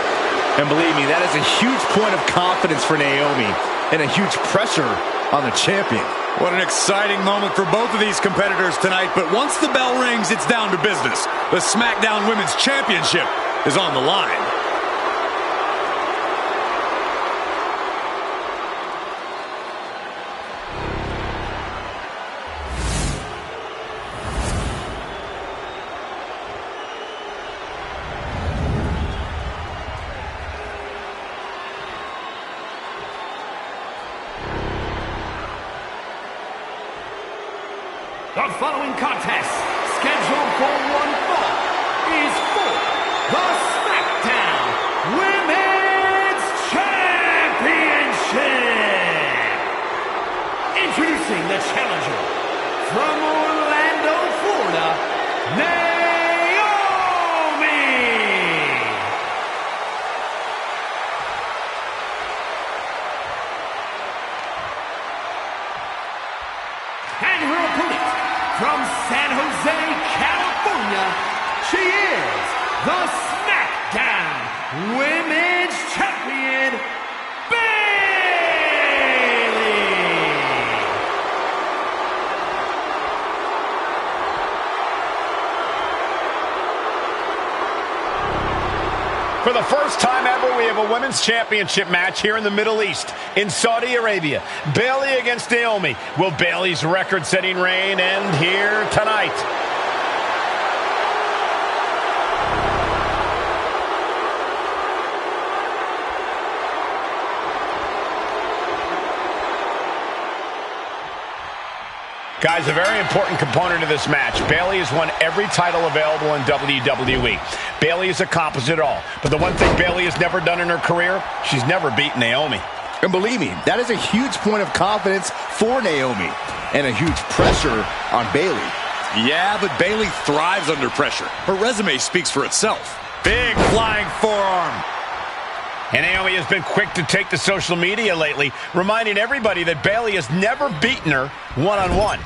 And believe me, that is a huge point of confidence for Naomi and a huge pressure on the champion.
What an exciting moment for both of these competitors tonight, but once the bell rings, it's down to business. The SmackDown Women's Championship is on the line.
The following contest, scheduled for one fall, is for the SmackDown Women's Championship. Introducing the challenger from Orlando, Florida, Naomi. And her opponent from San Jose, California, she is the SmackDown Women's Champion, Bayley.
For the first time ever, we have a women's championship match here in the Middle East, in Saudi Arabia. Bayley against Naomi. Will Bayley's record-setting reign end here tonight? Guys, a very important component of this match. Bayley has won every title available in WWE. Bayley has accomplished it all. But the one thing Bayley has never done in her career, she's never beaten Naomi.
And believe me, that is a huge point of confidence for Naomi and a huge pressure on Bayley.
Yeah, but Bayley thrives under pressure. Her resume speaks for itself.
Big flying forearm. And Naomi has been quick to take to social media lately, reminding everybody that Bayley has never beaten her one-on-one.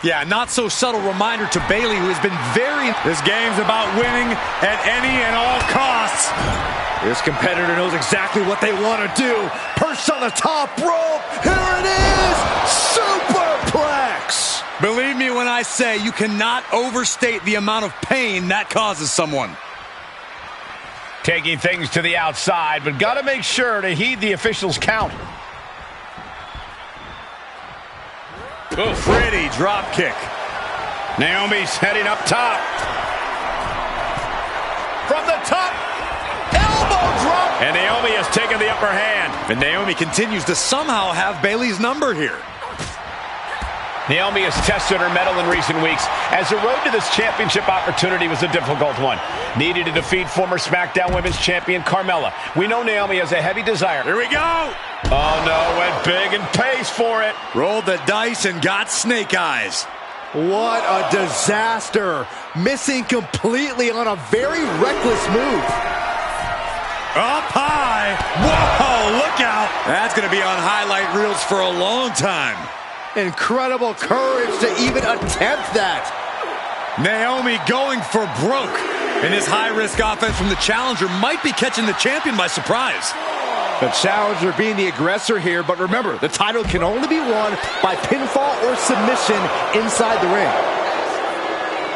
Yeah, not so subtle reminder to Bayley, who has been very...
This game's about winning at any and all costs.
This competitor knows exactly what they want to do. Perched on the top rope. Here it is. Superplex.
Believe me when I say you cannot overstate the amount of pain that causes someone.
Taking things to the outside, but got to make sure to heed the officials' count.
Oh, pretty drop kick.
Naomi's heading up top. From the top, elbow drop. And Naomi has taken the upper hand.
And Naomi continues to somehow have Bayley's number here.
Naomi has tested her mettle in recent weeks, as the road to this championship opportunity was a difficult one. Needed to defeat former SmackDown Women's Champion Carmella. We know Naomi has a heavy desire.
Here we go!
Oh no, went big and pays for it.
Rolled the dice and got snake eyes.
What a disaster. Missing completely on a very reckless move.
Up high. Whoa, look out. That's going to be on highlight reels for a long time.
Incredible courage to even attempt that.
Naomi going for broke. And this high-risk offense from the challenger might be catching the champion by surprise.
The challenger being the aggressor here, but remember, the title can only be won by pinfall or submission inside the ring.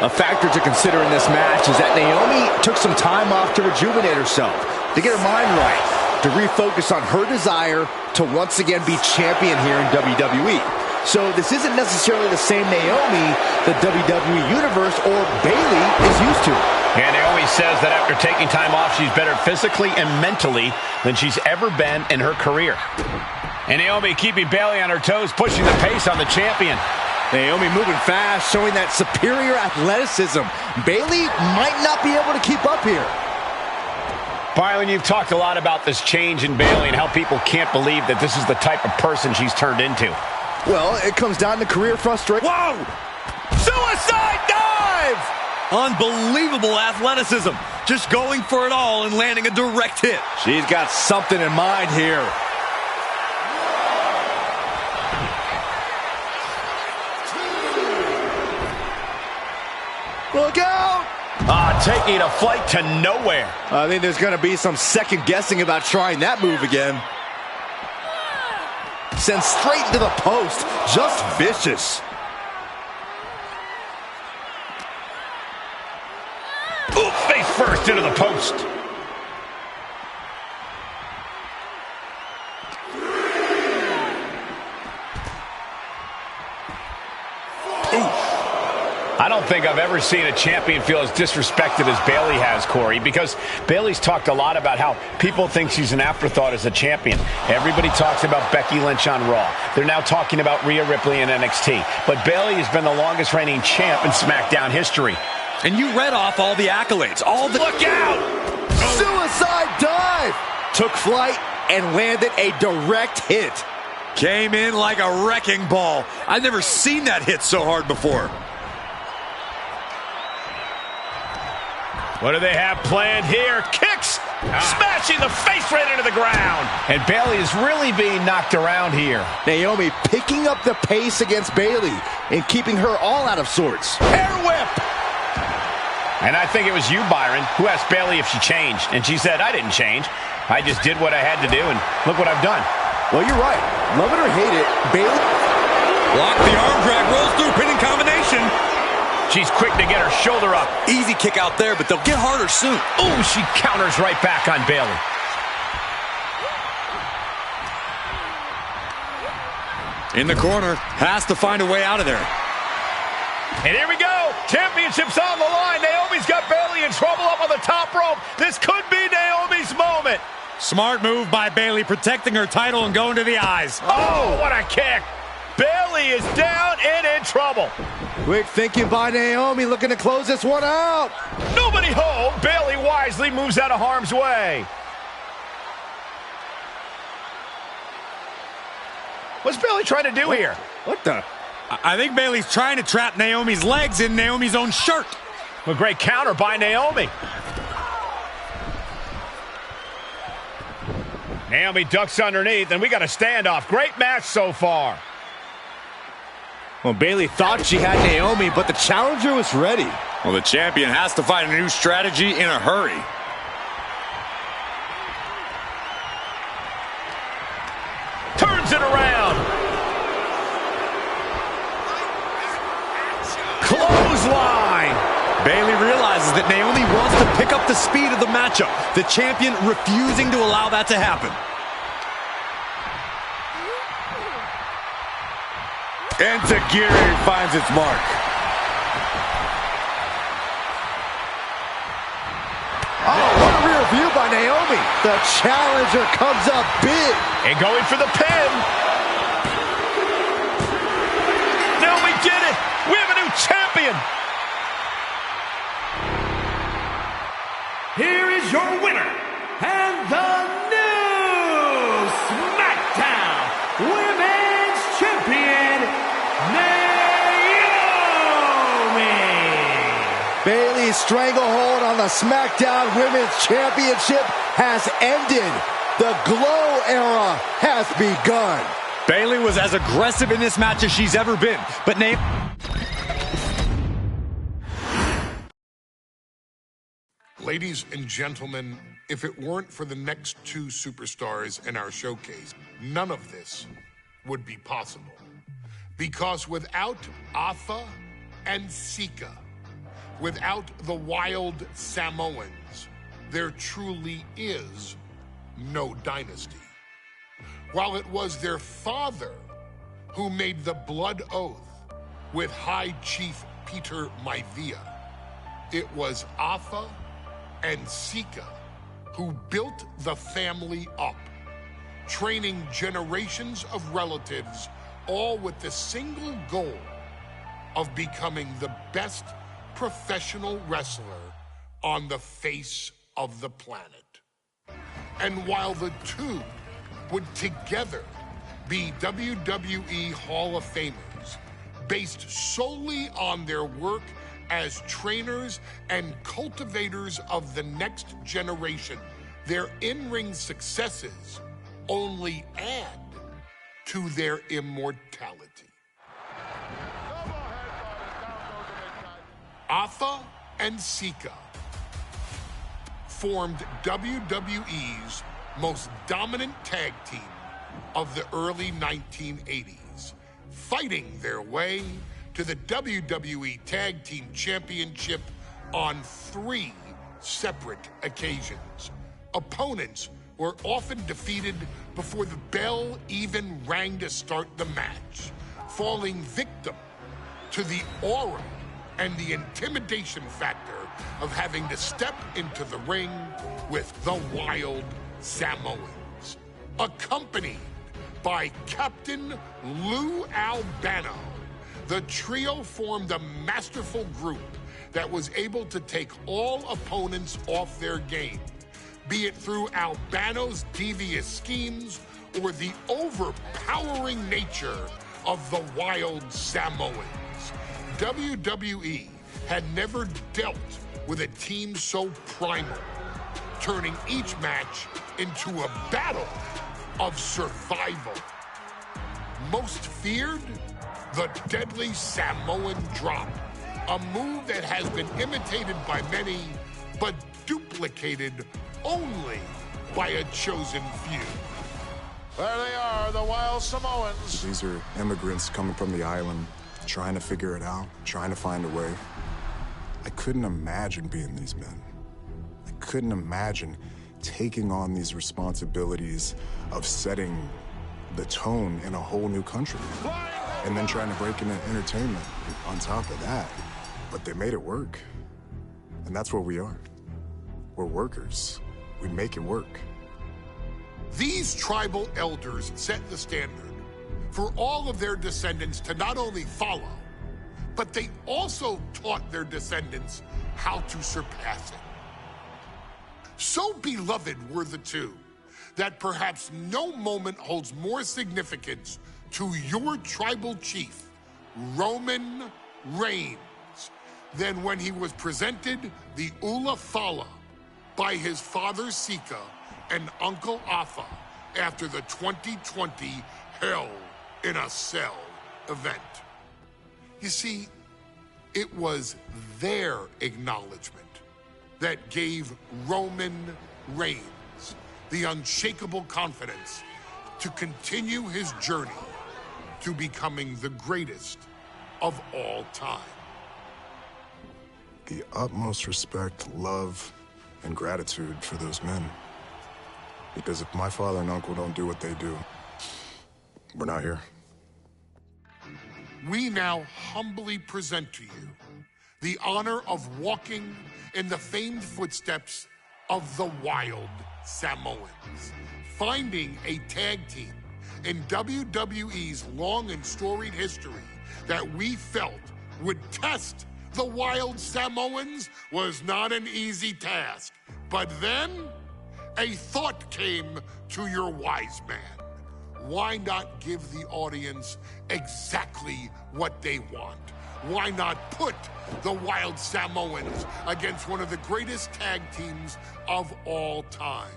A factor to consider in this match is that Naomi took some time off to rejuvenate herself, to get her mind right, to refocus on her desire to once again be champion here in WWE. So this isn't necessarily the same Naomi the WWE Universe or Bayley is used to.
And Naomi says that after taking time off, she's better physically and mentally than she's ever been in her career. And Naomi keeping Bayley on her toes, pushing the pace on the champion.
Naomi moving fast, showing that superior athleticism. Bayley might not be able to keep up here.
Byron, you've talked a lot about this change in Bayley and how people can't believe that this is the type of person she's turned into.
Well, it comes down to career frustration.
Whoa! Suicide dive! Unbelievable athleticism. Just going for it all and landing a direct hit.
She's got something in mind here. Look out!
Taking a flight to nowhere.
I think there's going to be some second guessing about trying that move again. Sent straight into the post. Just vicious.
Ooh, face first into the post. I don't think I've ever seen a champion feel as disrespected as Bayley has, Corey, because Bayley's talked a lot about how people think she's an afterthought as a champion. Everybody talks about Becky Lynch on Raw. They're now talking about Rhea Ripley in NXT. But Bayley has been the longest reigning champ in SmackDown history.
And you read off all the accolades.
Look out!
Suicide dive! Took flight and landed a direct hit.
Came in like a wrecking ball. I've never seen that hit so hard before.
What do they have planned here? Kicks! Smashing the face right into the ground. And Bayley is really being knocked around here.
Naomi picking up the pace against Bayley and keeping her all out of sorts.
Hair whip! And I think it was you, Byron, who asked Bayley if she changed. And she said, I didn't change. I just did what I had to do, and look what I've done.
Well, you're right. Love it or hate it, Bayley.
Block the arm drag, rolls through, pinning combination.
She's quick to get her shoulder up.
Easy kick out there, but they'll get harder soon.
Ooh, she counters right back on Bayley.
In the corner, has to find a way out of there.
And here we go. Championship's on the line. Naomi's got Bayley in trouble up on the top rope. This could be Naomi's moment.
Smart move by Bayley, protecting her title and going to the eyes.
Oh, what a kick. Bayley is down and in trouble.
Quick thinking by Naomi, looking to close this one out.
Nobody home. Bayley wisely moves out of harm's way. What's Bayley trying to do here?
What the?
I think Bayley's trying to trap Naomi's legs in Naomi's own shirt.
A great counter by Naomi. Naomi ducks underneath, and we got a standoff. Great match so far.
Well, Bayley thought she had Naomi, but the challenger was ready.
Well, the champion has to find a new strategy in a hurry.
Turns it around. Clothesline.
Bayley realizes that Naomi wants to pick up the speed of the matchup. The champion refusing to allow that to happen.
And Tajiri finds its mark.
Oh, what a rear view by Naomi. The challenger comes up big.
And going for the pin. Naomi did it. We have a new champion.
Here is your winner, and the new SmackDown Women's Champion, Naomi!
Bayley's stranglehold on the SmackDown Women's Championship has ended. The Glow era has begun.
Bayley was as aggressive in this match as she's ever been, but
Ladies and gentlemen, if it weren't for the next two superstars in our showcase, none of this would be possible. Because without Atha and Sika, without the Wild Samoans, there truly is no dynasty. While it was their father who made the blood oath with High Chief Peter Maivia, it was Atha and Sika who built the family up, training generations of relatives, all with the single goal of becoming the best professional wrestler on the face of the planet. And while the two would together be WWE Hall of Famers, based solely on their work as trainers and cultivators of the next generation, their in-ring successes only add to their immortality. Atha and Sika formed WWE's most dominant tag team of the early 1980s, fighting their way to the WWE Tag Team Championship on 3 separate occasions. Opponents were often defeated before the bell even rang to start the match, falling victim to the aura and the intimidation factor of having to step into the ring with the Wild Samoans, accompanied by Captain Lou Albano. The trio formed a masterful group that was able to take all opponents off their game, be it through Albano's devious schemes or the overpowering nature of the Wild Samoans. WWE had never dealt with a team so primal, turning each match into a battle of survival. Most feared, the deadly Samoan drop, a move that has been imitated by many, but duplicated only by a chosen few.
There they are, the Wild Samoans.
These are immigrants coming from the island, trying to figure it out, trying to find a way. I couldn't imagine being these men. I couldn't imagine taking on these responsibilities of setting the tone in a whole new country. And then trying to break into entertainment on top of that. But they made it work. And that's what we are. We're workers. We make it work.
These tribal elders set the standard for all of their descendants to not only follow, but they also taught their descendants how to surpass it. So beloved were the two that perhaps no moment holds more significance to your tribal chief, Roman Reigns, than when he was presented the Ula Fala by his father Sika and Uncle Afa after the 2020 Hell in a Cell event. You see, it was their acknowledgement that gave Roman Reigns the unshakable confidence to continue his journey to becoming the greatest of all time.
The utmost respect, love, and gratitude for those men. Because if my father and uncle don't do what they do, we're not here.
We now humbly present to you the honor of walking in the famed footsteps of the Wild Samoans, finding a tag team in WWE's long and storied history that we felt would test the Wild Samoans was not an easy task. But then, a thought came to your wise man. Why not give the audience exactly what they want? Why not put the Wild Samoans against one of the greatest tag teams of all time?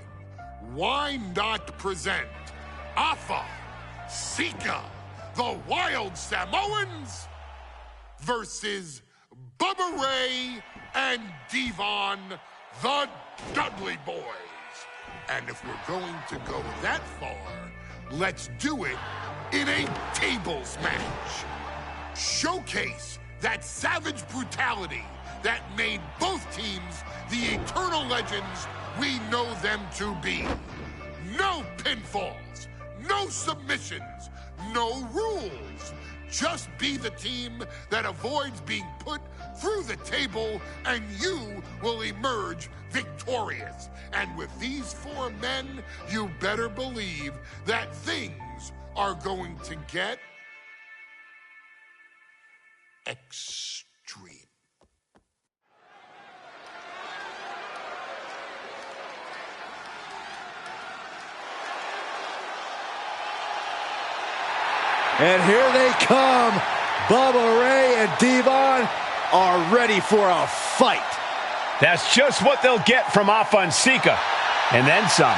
Why not present Afa, Sika, the Wild Samoans versus Bubba Ray and Devon, the Dudley Boys? And if we're going to go that far, let's do it in a tables match. Showcase that savage brutality that made both teams the eternal legends we know them to be. No pinfalls, no submissions, no rules. Just be the team that avoids being put through the table, and you will emerge victorious. And with these four men, you better believe that things are going to get extreme.
And here they come. Bubba Ray and Devon are ready for a fight.
That's just what they'll get from Afa and Sika, and then some.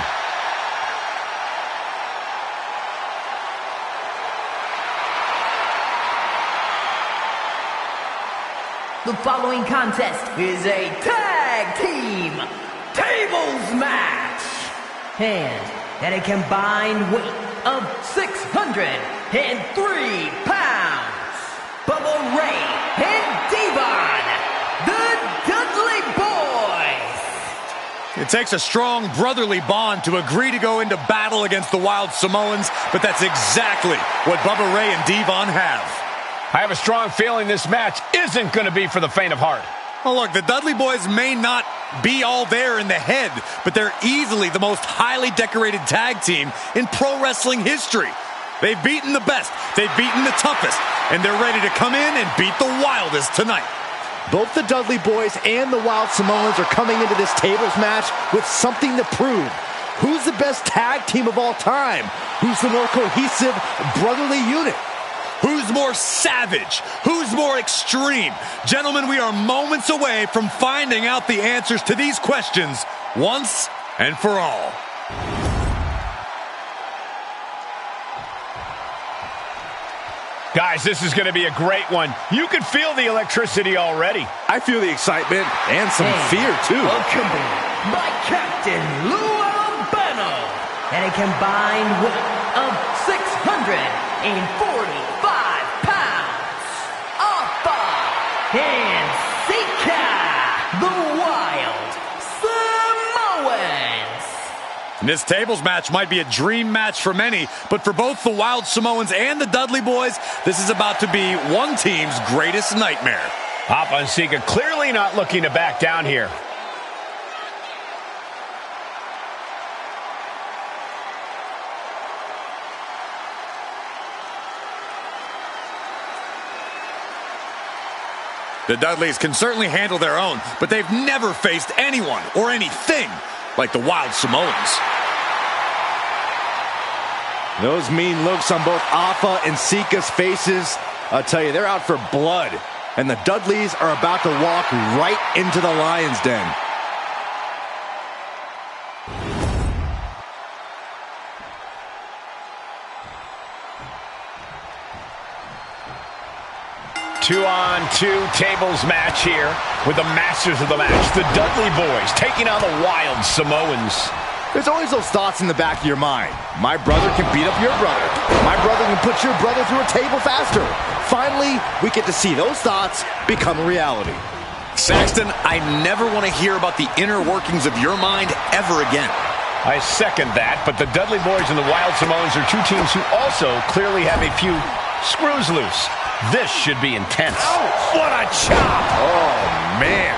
The following contest is a tag team tables match. And at a combined weight of 603 pounds, Bubba Ray and Devon, the Dudley Boys.
It takes a strong brotherly bond to agree to go into battle against the Wild Samoans, but that's exactly what Bubba Ray and Devon have.
I have a strong feeling this match isn't going to be for the faint of heart.
Oh, look, the Dudley Boys may not be all there in the head, but they're easily the most highly decorated tag team in pro wrestling history. They've beaten the best, they've beaten the toughest, and they're ready to come in and beat the wildest tonight.
Both the Dudley Boys and the Wild Samoans are coming into this tables match with something to prove. Who's the best tag team of all time? Who's the more cohesive, brotherly unit?
Who's more savage? Who's more extreme? Gentlemen, we are moments away from finding out the answers to these questions once and for all.
Guys, this is going to be a great one. You can feel the electricity already.
I feel the excitement and some fear, too.
Accompanied by Captain Lou Albano and a combined weight of 645 pounds. Alpha and Sika, the Wild Samoans.
This tables match might be a dream match for many, but for both the Wild Samoans and the Dudley Boys, this is about to be one team's greatest nightmare.
Alpha and Sika clearly not looking to back down here.
The Dudleys can certainly handle their own, but they've never faced anyone or anything like the Wild Samoans.
Those mean looks on both Alpha and Sika's faces, I'll tell you, they're out for blood. And the Dudleys are about to walk right into the lion's den.
Two-on-two tables match here with the masters of the match, the Dudley Boys, taking on the Wild Samoans.
There's always those thoughts in the back of your mind. My brother can beat up your brother. My brother can put your brother through a table faster. Finally, we get to see those thoughts become a reality.
Saxton, I never want to hear about the inner workings of your mind ever again.
I second that, but the Dudley Boys and the Wild Samoans are two teams who also clearly have a few screws loose. This should be intense.
Oh, what a chop!
Oh, man.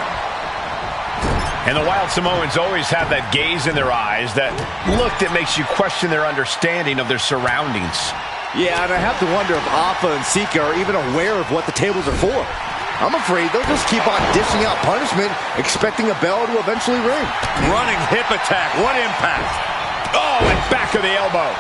And the Wild Samoans always have that gaze in their eyes, that look that makes you question their understanding of their surroundings.
Yeah, and I have to wonder if Alpha and Sika are even aware of what the tables are for. I'm afraid they'll just keep on dishing out punishment, expecting a bell to eventually ring.
Running hip attack, what impact!
Oh, and back of the elbow.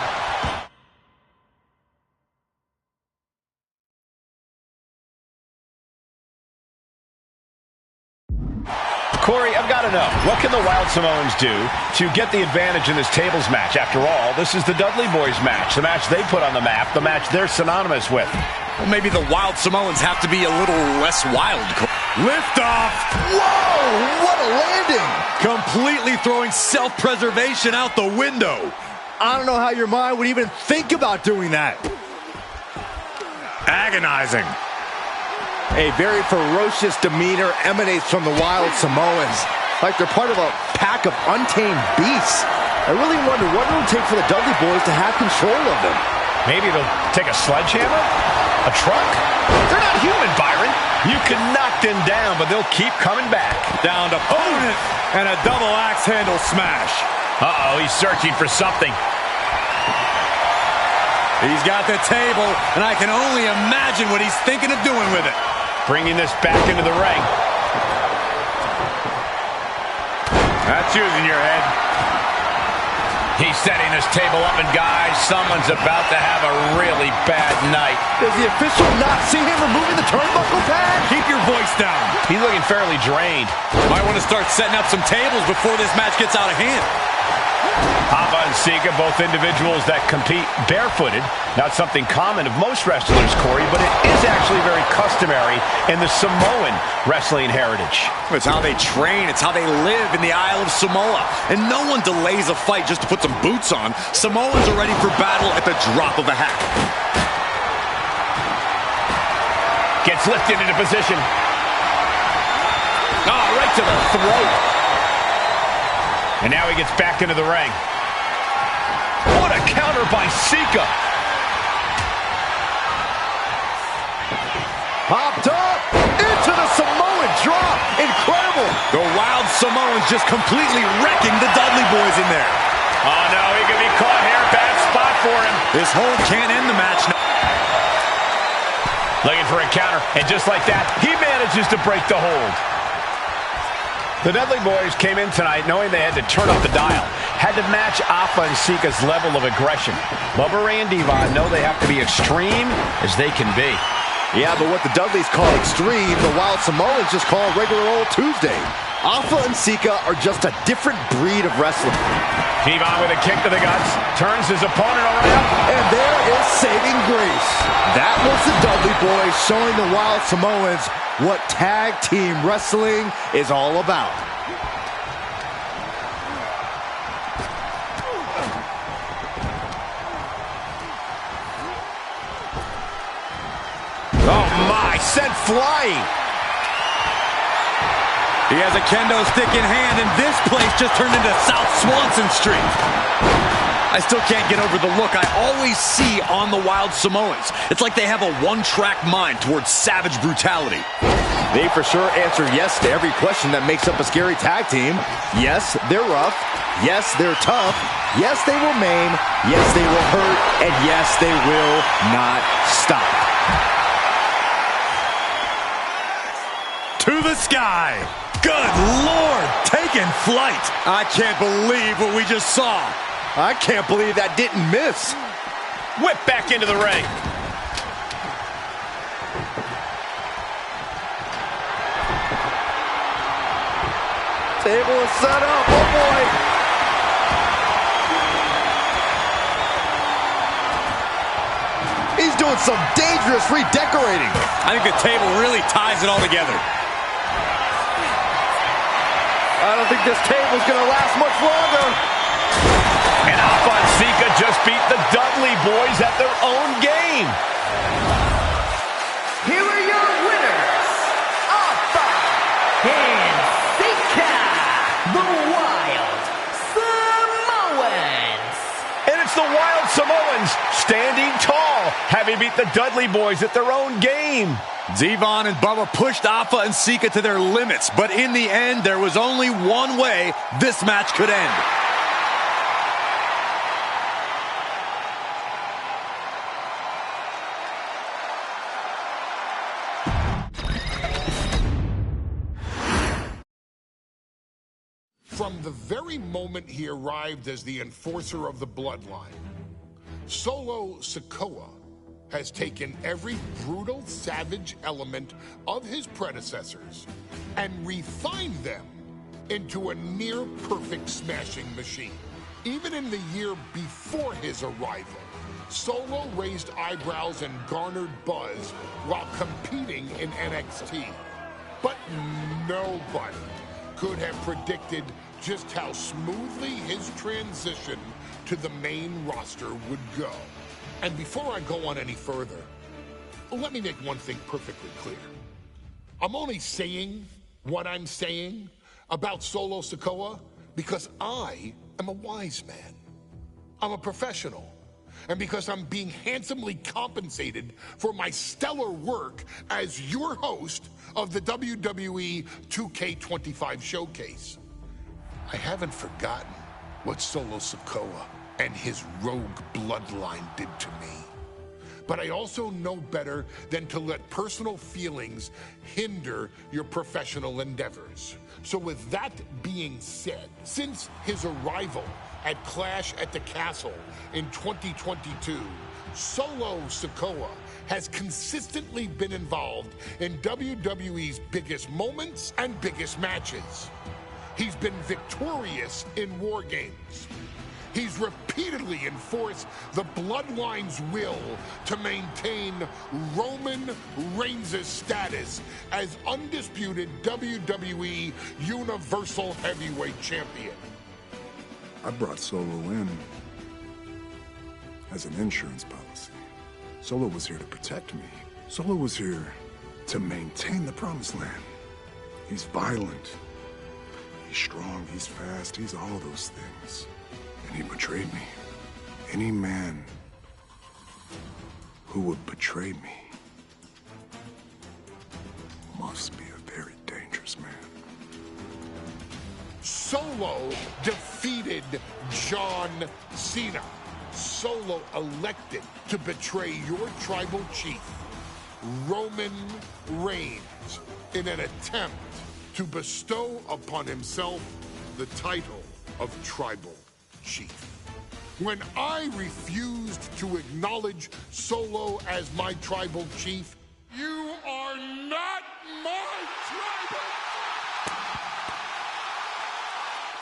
Corey, I've got to know, what can the Wild Samoans do to get the advantage in this tables match? After all, this is the Dudley Boys match, the match they put on the map, the match they're synonymous with.
Well, maybe the Wild Samoans have to be a little less wild.
Lift off!
Whoa, what a landing!
Completely throwing self-preservation out the window.
I don't know how your mind would even think about doing that.
Agonizing.
A very ferocious demeanor emanates from the Wild Samoans, like they're part of a pack of untamed beasts. I really wonder what it will take for the Dudley Boys to have control of them.
Maybe they'll take a sledgehammer? A truck? They're not human, Byron. You can knock them down, but they'll keep coming back.
Down to opponent and a double axe handle smash.
Uh-oh, he's searching for something.
He's got the table, and I can only imagine what he's thinking of doing with it.
Bringing this back into the ring.
That's using your head.
He's setting this table up, and guys, someone's about to have a really bad night.
Does the official not see him removing the turnbuckle pad?
Keep your voice down.
He's looking fairly drained.
Might want to start setting up some tables before this match gets out of hand.
Alpha and Sika, both individuals that compete barefooted. Not something common of most wrestlers, Corey, but it is actually very customary in the Samoan wrestling heritage.
It's how they train. It's how they live in the Isle of Samoa. And no one delays a fight just to put some boots on. Samoans are ready for battle at the drop of a hat.
Gets lifted into position. Oh, right to the throat. And now he gets back into the ring. What a counter by Sika.
Popped up into the Samoan drop. Incredible.
The Wild Samoans just completely wrecking the Dudley Boys in there.
Oh, no, he could be caught here. Bad spot for him.
This hold can't end the match.
Looking for a counter, and just like that, he manages to break the hold. The Dudley Boys came in tonight knowing they had to turn up the dial, had to match Alpha and Sika's level of aggression. Bubba Ray and Devon know they have to be extreme as they can be.
Yeah, but what the Dudleys call extreme, the Wild Samoans just call regular old Tuesday. Alpha and Sika are just a different breed of wrestling.
Devon with a kick to the guts, turns his opponent around.
And there is saving grace. That was the Dudley Boys showing the Wild Samoans what tag team wrestling is all about.
Oh my, sent flying.
He has a kendo stick in hand, and this place just turned into South Swanson Street. I still can't get over the look I always see on the Wild Samoans. It's like they have a one-track mind towards savage brutality.
They for sure answer yes to every question that makes up a scary tag team. Yes, they're rough. Yes, they're tough. Yes, they will maim. Yes, they will hurt. And yes, they will not stop.
To the sky. Good Lord, taking flight. I can't believe what we just saw.
I can't believe that didn't miss.
Whip back into the ring.
Table is set up, oh boy. He's doing some dangerous redecorating.
I think the table really ties it all together.
I don't think this table's gonna last much longer.
And Alpha and Sika just beat the Dudley Boys at their own game.
Here are your winners, Alpha and Sika, the Wild Samoans.
And it's the Wild Samoans standing tall, having beat the Dudley Boys at their own game.
Devon and Bubba pushed Alpha and Sika to their limits, but in the end, there was only one way this match could end.
From the very moment he arrived as the enforcer of the bloodline, Solo Sikoa has taken every brutal, savage element of his predecessors and refined them into a near-perfect smashing machine. Even in the year before his arrival, Solo raised eyebrows and garnered buzz while competing in NXT. But nobody could have predicted just how smoothly his transition to the main roster would go. And before I go on any further, let me make one thing perfectly clear. I'm only saying what I'm saying about Solo Sikoa because I am a wise man. I'm a professional. And because I'm being handsomely compensated for my stellar work as your host of the WWE 2K25 Showcase. I haven't forgotten what Solo Sikoa and his rogue bloodline did to me. But I also know better than to let personal feelings hinder your professional endeavors. So with that being said, since his arrival at Clash at the Castle in 2022, Solo Sikoa has consistently been involved in WWE's biggest moments and biggest matches. He's been victorious in War Games. He's repeatedly enforced the Bloodline's will to maintain Roman Reigns' status as undisputed WWE Universal Heavyweight Champion.
I brought Solo in as an insurance policy. Solo was here to protect me. Solo was here to maintain the promised land. He's violent. He's strong, he's fast, he's all those things. And he betrayed me. Any man who would betray me
Solo defeated John Cena. Solo elected to betray your tribal chief, Roman Reigns, in an attempt to bestow upon himself the title of tribal chief. When I refused to acknowledge Solo as my tribal chief, you are not my tribal.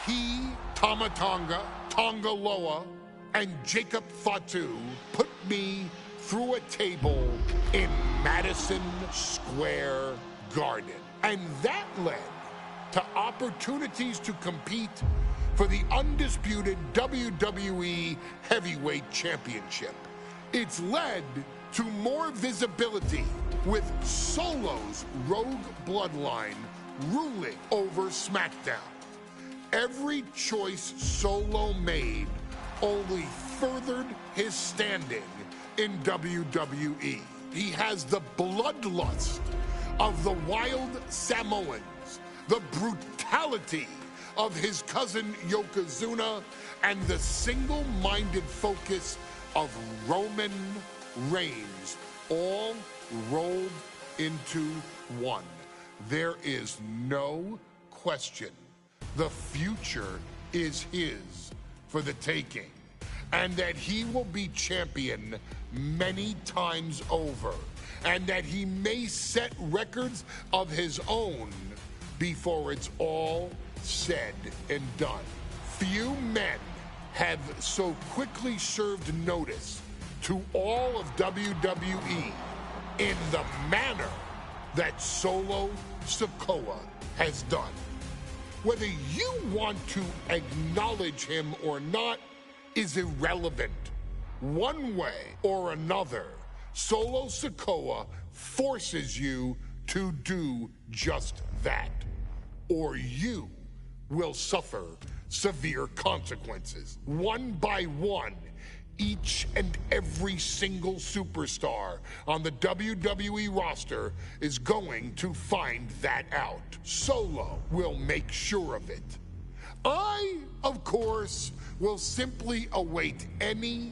He, Tama Tonga, Tonga Loa, and Jacob Fatu put me through a table in Madison Square Garden. And that led to opportunities to compete for the undisputed WWE Heavyweight Championship. It's led to more visibility with Solo's Rogue Bloodline ruling over SmackDown. Every choice Solo made only furthered his standing in WWE. He has the bloodlust of the wild Samoans, the brutality of his cousin Yokozuna, and the single-minded focus of Roman Reigns, all rolled into one. There is no question the future is his for the taking, and that he will be champion many times over, and that he may set records of his own before it's all said and done. Few men have so quickly served notice to all of WWE in the manner that Solo Sikoa has done. Whether you want to acknowledge him or not is irrelevant. One way or another, Solo Sikoa forces you to do just that, or you will suffer severe consequences. One by one, each and every single superstar on the WWE roster is going to find that out. Solo will make sure of it. I, of course, will simply await any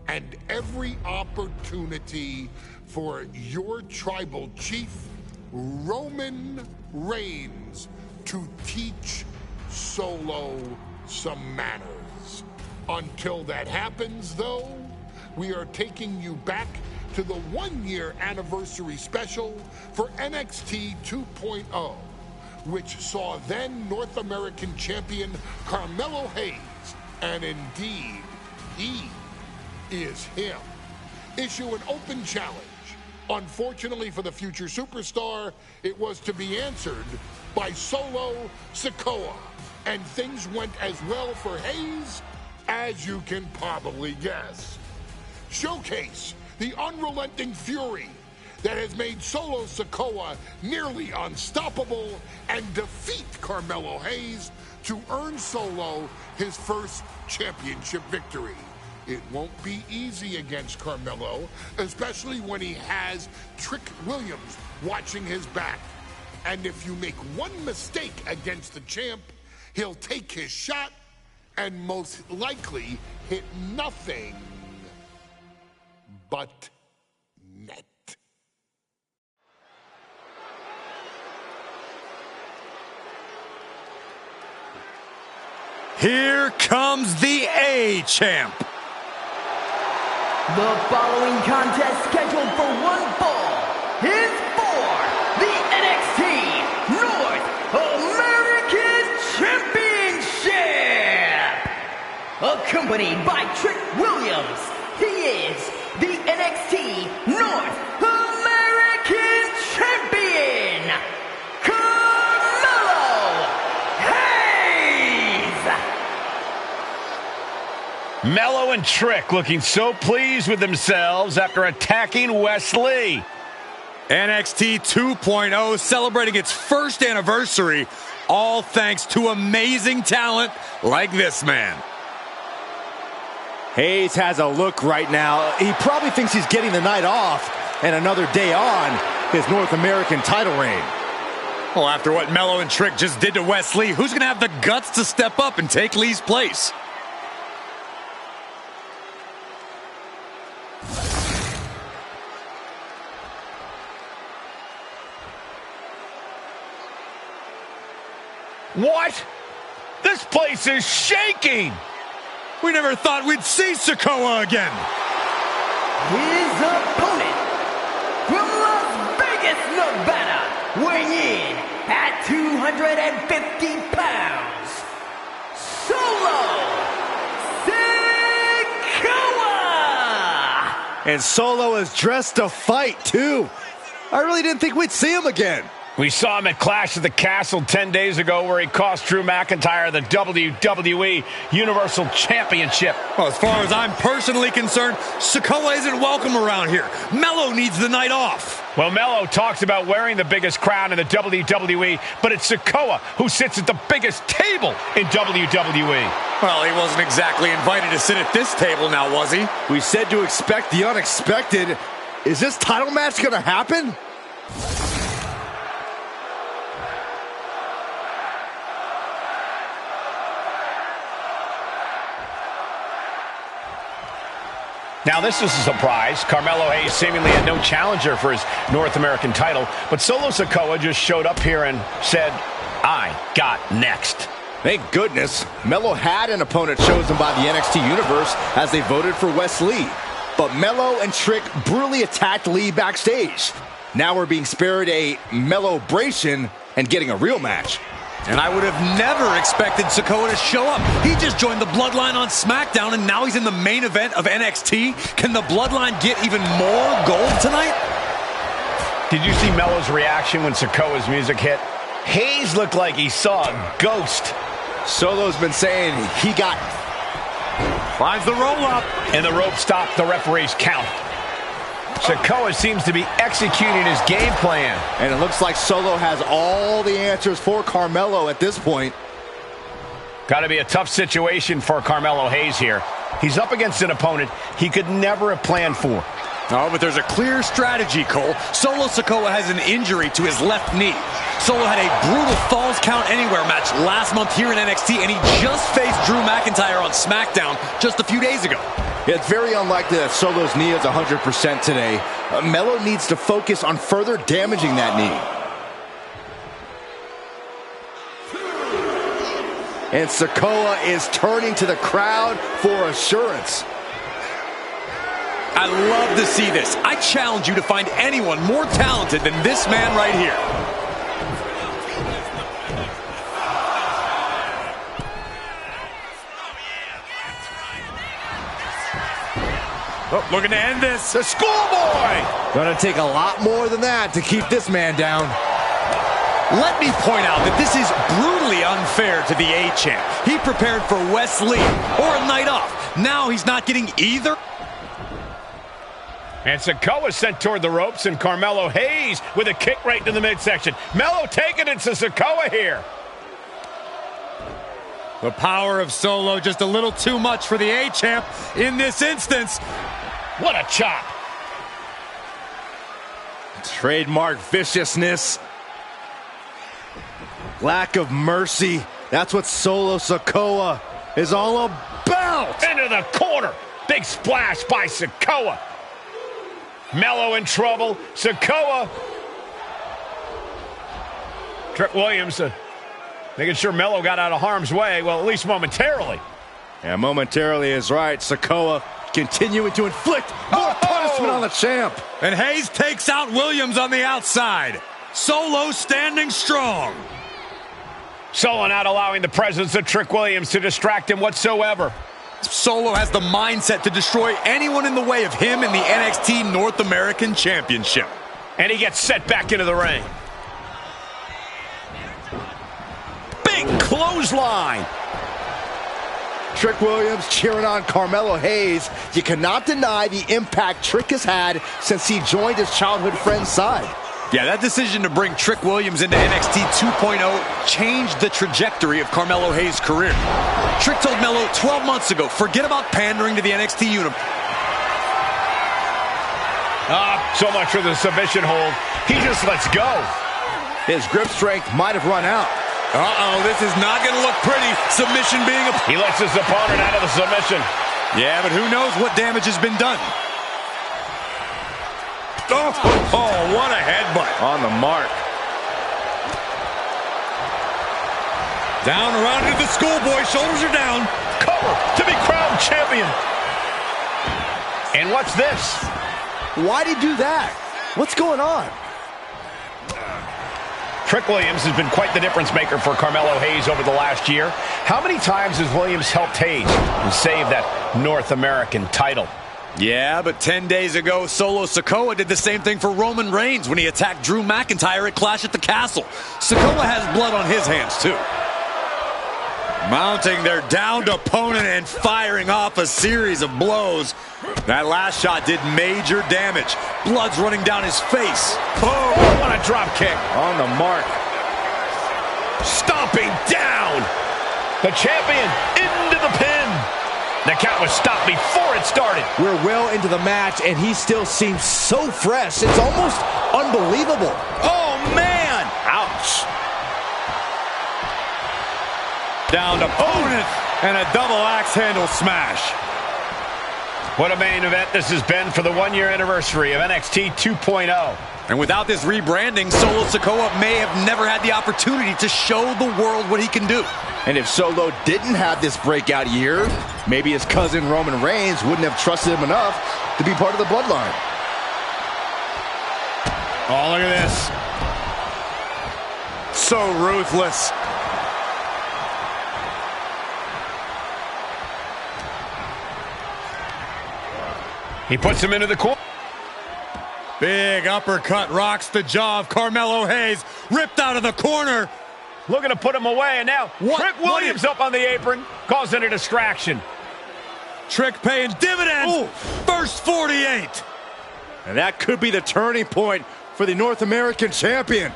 and every opportunity for your tribal chief, Roman Reigns, to teach Solo some manners. Until that happens, though, we are taking you back to the one-year anniversary special for NXT 2.0, which saw then North American champion Carmelo Hayes, and indeed, he is him, issue an open challenge. Unfortunately for the future superstar, it was to be answered by Solo Sikoa, and things went as well for Hayes as you can probably guess. Showcase the unrelenting fury that has made Solo Sikoa nearly unstoppable, and defeat Carmelo Hayes to earn Solo his first championship victory. It won't be easy against Carmelo, especially when he has Trick Williams watching his back. And if you make one mistake against the champ, he'll take his shot and most likely hit nothing but net.
Here comes the A-Champ.
The following contest, scheduled for one fall, is for the NXT North American Championship. Accompanied by Trick Williams, he is the NXT North American Champion, Carmelo Hayes.
Mello and Trick looking so pleased with themselves after attacking Wesley.
NXT 2.0 celebrating its first anniversary, all thanks to amazing talent like this man.
Hayes has a look right now. He probably thinks he's getting the night off and another day on his North American title reign.
Well, after what Melo and Trick just did to Wes Lee, who's going to have the guts to step up and take Lee's place?
What? This place is shaking!
We never thought we'd see Sikoa again.
His opponent from Las Vegas, Nevada, weighing in at 250 pounds, Solo Sikoa!
And Solo is dressed to fight, too. I really didn't think we'd see him again.
We saw him at Clash at the Castle 10 days ago where he cost Drew McIntyre the WWE Universal Championship.
Well, as far as I'm personally concerned, Sikoa isn't welcome around here. Melo needs the night off.
Well, Melo talks about wearing the biggest crown in the WWE, but it's Sikoa who sits at the biggest table in WWE.
Well, he wasn't exactly invited to sit at this table now, was he?
We said to expect the unexpected. Is this title match going to happen?
Now, this is a surprise. Carmelo Hayes seemingly had no challenger for his North American title, but Solo Sikoa just showed up here and said, I got next.
Thank goodness. Melo had an opponent chosen by the NXT Universe as they voted for Wes Lee. But Melo and Trick brutally attacked Lee backstage. Now we're being spared a Melo-bration and getting a real match.
And I would have never expected Sikoa to show up. He just joined the Bloodline on SmackDown, and now he's in the main event of NXT. Can the Bloodline get even more gold tonight?
Did you see Melo's reaction when Sikoa's music hit? Hayes looked like he saw a ghost.
Solo's been saying he got...
Finds the roll-up.
And the rope stopped the referee's count. Sikoa seems to be executing his game plan.
And it looks like Solo has all the answers for Carmelo at this point.
Got to be a tough situation for Carmelo Hayes here. He's up against an opponent he could never have planned for.
Oh, but there's a clear strategy, Cole. Solo Sikoa has an injury to his left knee. Solo had a brutal Falls Count Anywhere match last month here in NXT, and he just faced Drew McIntyre on SmackDown just a few days ago.
It's very unlikely that Solo's knee is 100% today. Melo needs to focus on further damaging that knee. And Sikoa is turning to the crowd for assurance.
I love to see this. I challenge you to find anyone more talented than this man right here. Oh, looking to end this.
The schoolboy!
Gonna take a lot more than that to keep this man down.
Let me point out that this is brutally unfair to the A-Champ. He prepared for Wes Lee or a night off. Now he's not getting either.
And Sikoa sent toward the ropes, and Carmelo Hayes with a kick right to the midsection. Melo taking it to Sikoa here.
The power of Solo just a little too much for the A-Champ in this instance.
What a chop.
Trademark viciousness. Lack of mercy. That's what Solo Sikoa is all about.
Into the corner. Big splash by Sikoa. Melo in trouble. Sikoa. Trick Williams making sure Melo got out of harm's way. Well, at least momentarily.
Yeah, momentarily is right. Sikoa continuing to inflict more punishment on the champ.
And Hayes takes out Williams on the outside. Solo standing strong.
Solo not allowing the presence of Trick Williams to distract him whatsoever.
Solo has the mindset to destroy anyone in the way of him in the NXT North American Championship.
And he gets set back into the ring. Big clothesline.
Trick Williams cheering on Carmelo Hayes. You cannot deny the impact Trick has had since he joined his childhood friend's side.
Yeah, that decision to bring Trick Williams into NXT 2.0 changed the trajectory of Carmelo Hayes' career. Trick told Melo 12 months ago, forget about pandering to the NXT universe.
So much for the submission hold. He just lets go.
His grip strength might have run out.
Uh-oh, this is not going to look pretty. Submission being
He lets his opponent out of the submission.
Yeah, but who knows what damage has been done. Oh, what a headbutt.
On the mark.
Down around into the schoolboy. Shoulders are down.
Cover to be crowned champion. And what's this?
Why'd he do that? What's going on?
Trick Williams has been quite the difference maker for Carmelo Hayes over the last year. How many times has Williams helped Hayes and save that North American title?
Yeah, but 10 days ago, Solo Sikoa did the same thing for Roman Reigns when he attacked Drew McIntyre at Clash at the Castle. Sikoa has blood on his hands, too. Mounting their downed opponent and firing off a series of blows. That last shot did major damage. Blood's running down his face.
Oh, what a drop kick.
On the mark.
Stomping down. The champion into the pin. The count was stopped before it started.
We're well into the match, and he still seems so fresh. It's almost unbelievable.
Oh, man!
Ouch.
Downed opponent and a double axe handle smash.
What a main event this has been for the one-year anniversary of NXT 2.0.
And without this rebranding, Solo Sikoa may have never had the opportunity to show the world what he can do.
And if Solo didn't have this breakout year, maybe his cousin Roman Reigns wouldn't have trusted him enough to be part of the bloodline.
Oh, look at this.
So ruthless.
He puts him into the corner.
Big uppercut rocks the jaw of Carmelo Hayes. Ripped out of the corner.
Looking to put him away, and now Trick Williams up on the apron, causing a distraction.
Trick paying dividends.
Ooh.
First 48.
And that could be the turning point for the North American champion.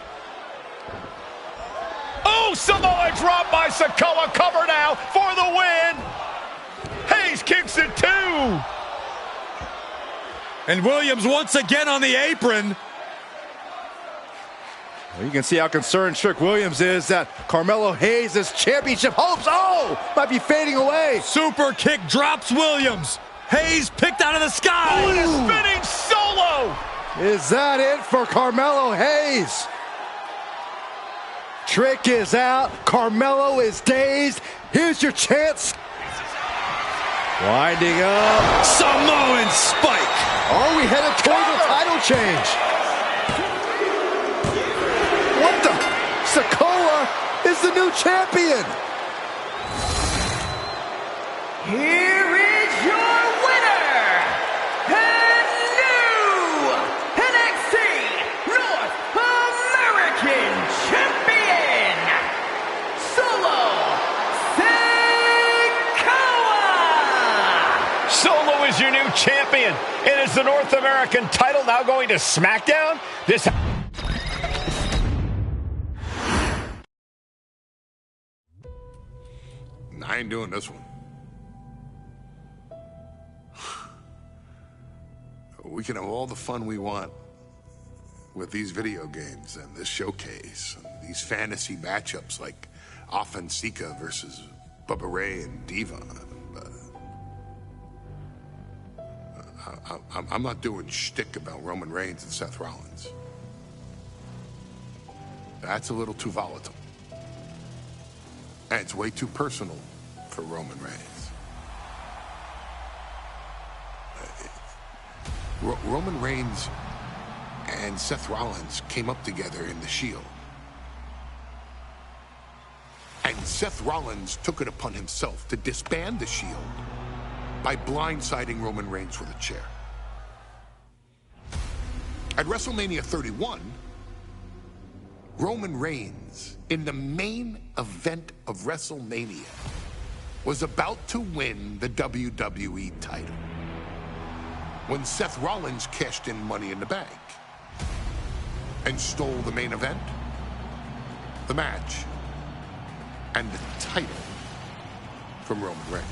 Oh, Samoa drop by Sikoa. Cover now for the win. Hayes kicks it too.
And Williams once again on the apron.
Well, you can see how concerned Trick Williams is that Carmelo Hayes' championship hopes, might be fading away.
Super kick drops Williams. Hayes picked out of the sky.
Oh, and a spinning solo.
Is that it for Carmelo Hayes? Trick is out. Carmelo is dazed. Here's your chance. Winding up.
Samoan spike.
Are we headed toward the title change? What the? Sikoa is the new champion.
Here is your winner, and new NXT North American Champion, Solo Sikoa.
Solo is your new champion. It is the North American title now going to SmackDown. This.
I ain't doing this one. We can have all the fun we want with these video games and this showcase and these fantasy matchups like Offensica versus Bubba Ray and Devon. I'm not doing shtick about Roman Reigns and Seth Rollins. That's a little too volatile. And it's way too personal for Roman Reigns. Roman Reigns and Seth Rollins came up together in the Shield. And Seth Rollins took it upon himself to disband the Shield by blindsiding Roman Reigns with a chair. At WrestleMania 31, Roman Reigns, in the main event of WrestleMania, was about to win the WWE title when Seth Rollins cashed in Money in the Bank and stole the main event, the match, and the title from Roman Reigns.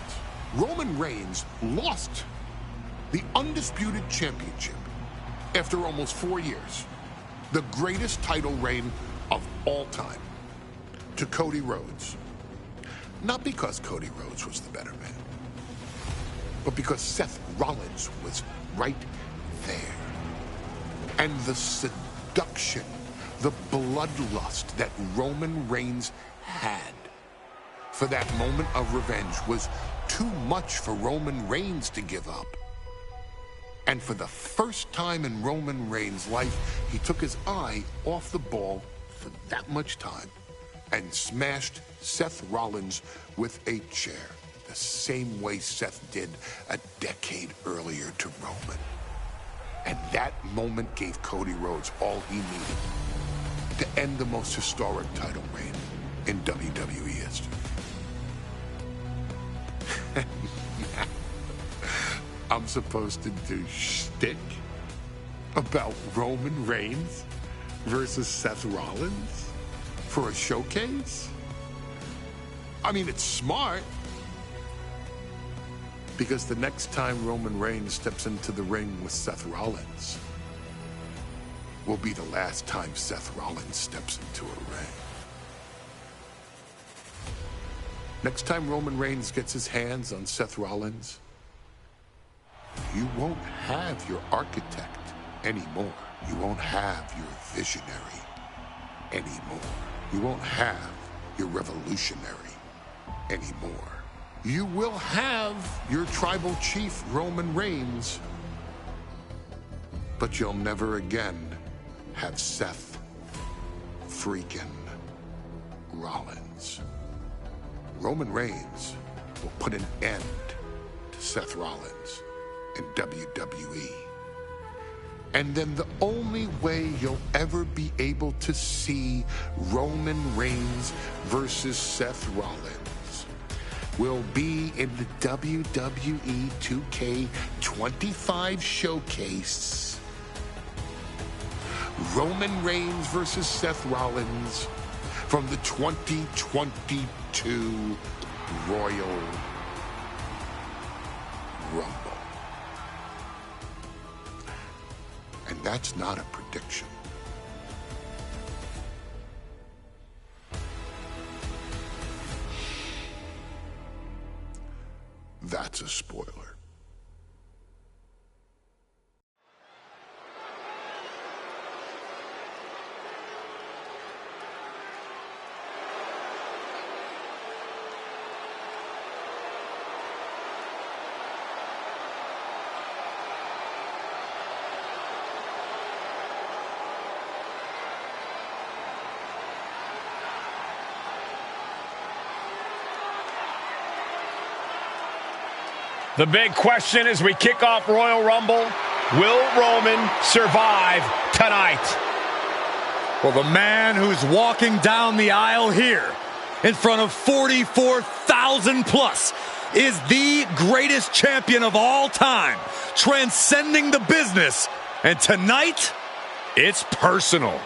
Roman Reigns lost the undisputed championship after almost 4 years the greatest title reign of all time, to Cody Rhodes. Not because Cody Rhodes was the better man, but because Seth Rollins was right there. And the seduction, the bloodlust that Roman Reigns had for that moment of revenge was too much for Roman Reigns to give up. And for the first time in Roman Reigns' life, he took his eye off the ball for that much time and smashed Seth Rollins with a chair, the same way Seth did a decade earlier to Roman. And that moment gave Cody Rhodes all he needed to end the most historic title reign in WWE history. I'm supposed to do shtick about Roman Reigns versus Seth Rollins for a showcase? I mean, it's smart, because the next time Roman Reigns steps into the ring with Seth Rollins will be the last time Seth Rollins steps into a ring. Next time Roman Reigns gets his hands on Seth Rollins, you won't have your architect anymore. You won't have your visionary anymore. You won't have your revolutionary anymore. You will have your tribal chief, Roman Reigns, but you'll never again have Seth freaking Rollins. Roman Reigns will put an end to Seth Rollins in WWE. And then the only way you'll ever be able to see Roman Reigns versus Seth Rollins will be in the WWE 2K25 showcase. Roman Reigns versus Seth Rollins from the 2022 Royal Rumble. And that's not a prediction. That's a spoiler.
The big question as we kick off Royal Rumble, will Roman survive tonight?
Well, the man who's walking down the aisle here in front of 44,000 plus is the greatest champion of all time, transcending the business. And tonight, it's personal.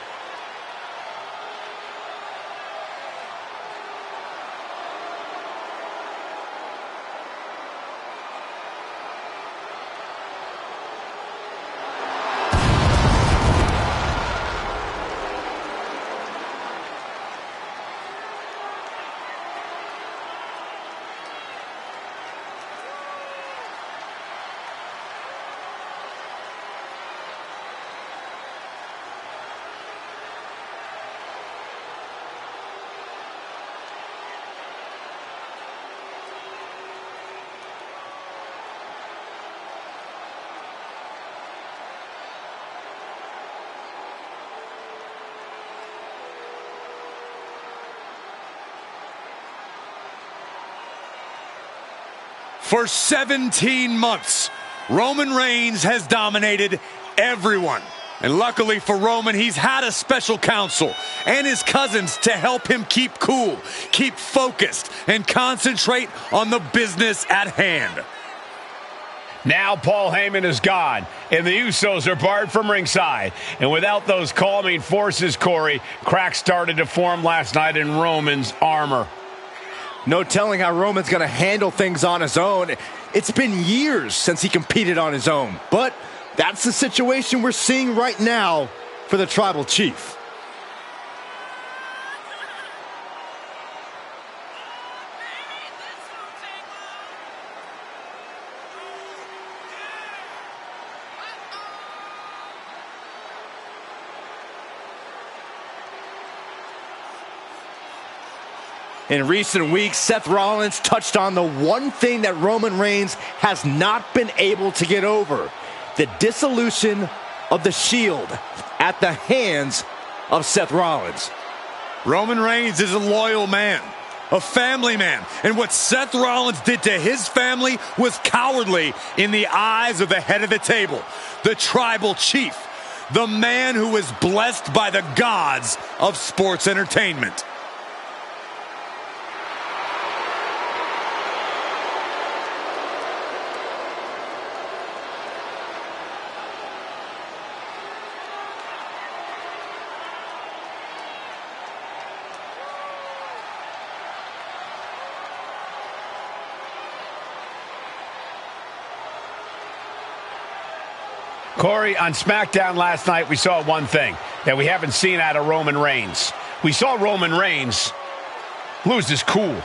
For 17 months, Roman Reigns has dominated everyone. And luckily for Roman, he's had a special counsel and his cousins to help him keep cool, keep focused, and concentrate on the business at hand.
Now Paul Heyman is gone, and the Usos are barred from ringside. And without those calming forces, Corey, cracks started to form last night in Roman's armor.
No telling how Roman's going to handle things on his own. It's been years since he competed on his own. But that's the situation we're seeing right now for the Tribal Chief. In recent weeks, Seth Rollins touched on the one thing that Roman Reigns has not been able to get over: the dissolution of the Shield at the hands of Seth Rollins.
Roman Reigns is a loyal man, a family man, and what Seth Rollins did to his family was cowardly in the eyes of the head of the table, the Tribal Chief, the man who was blessed by the gods of sports entertainment.
Corey, on SmackDown last night, we saw one thing that we haven't seen out of Roman Reigns. We saw Roman Reigns lose his cool.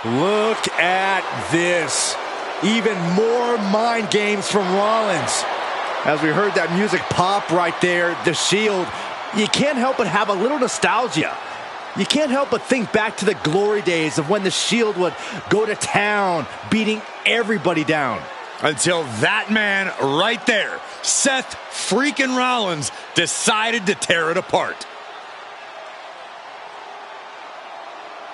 Look at this. Even more mind games from Rollins. As we heard that music pop right there, the Shield, you can't help but have a little nostalgia. You can't help but think back to the glory days of when the Shield would go to town, beating everybody down.
Until that man right there, Seth freaking Rollins, decided to tear it apart.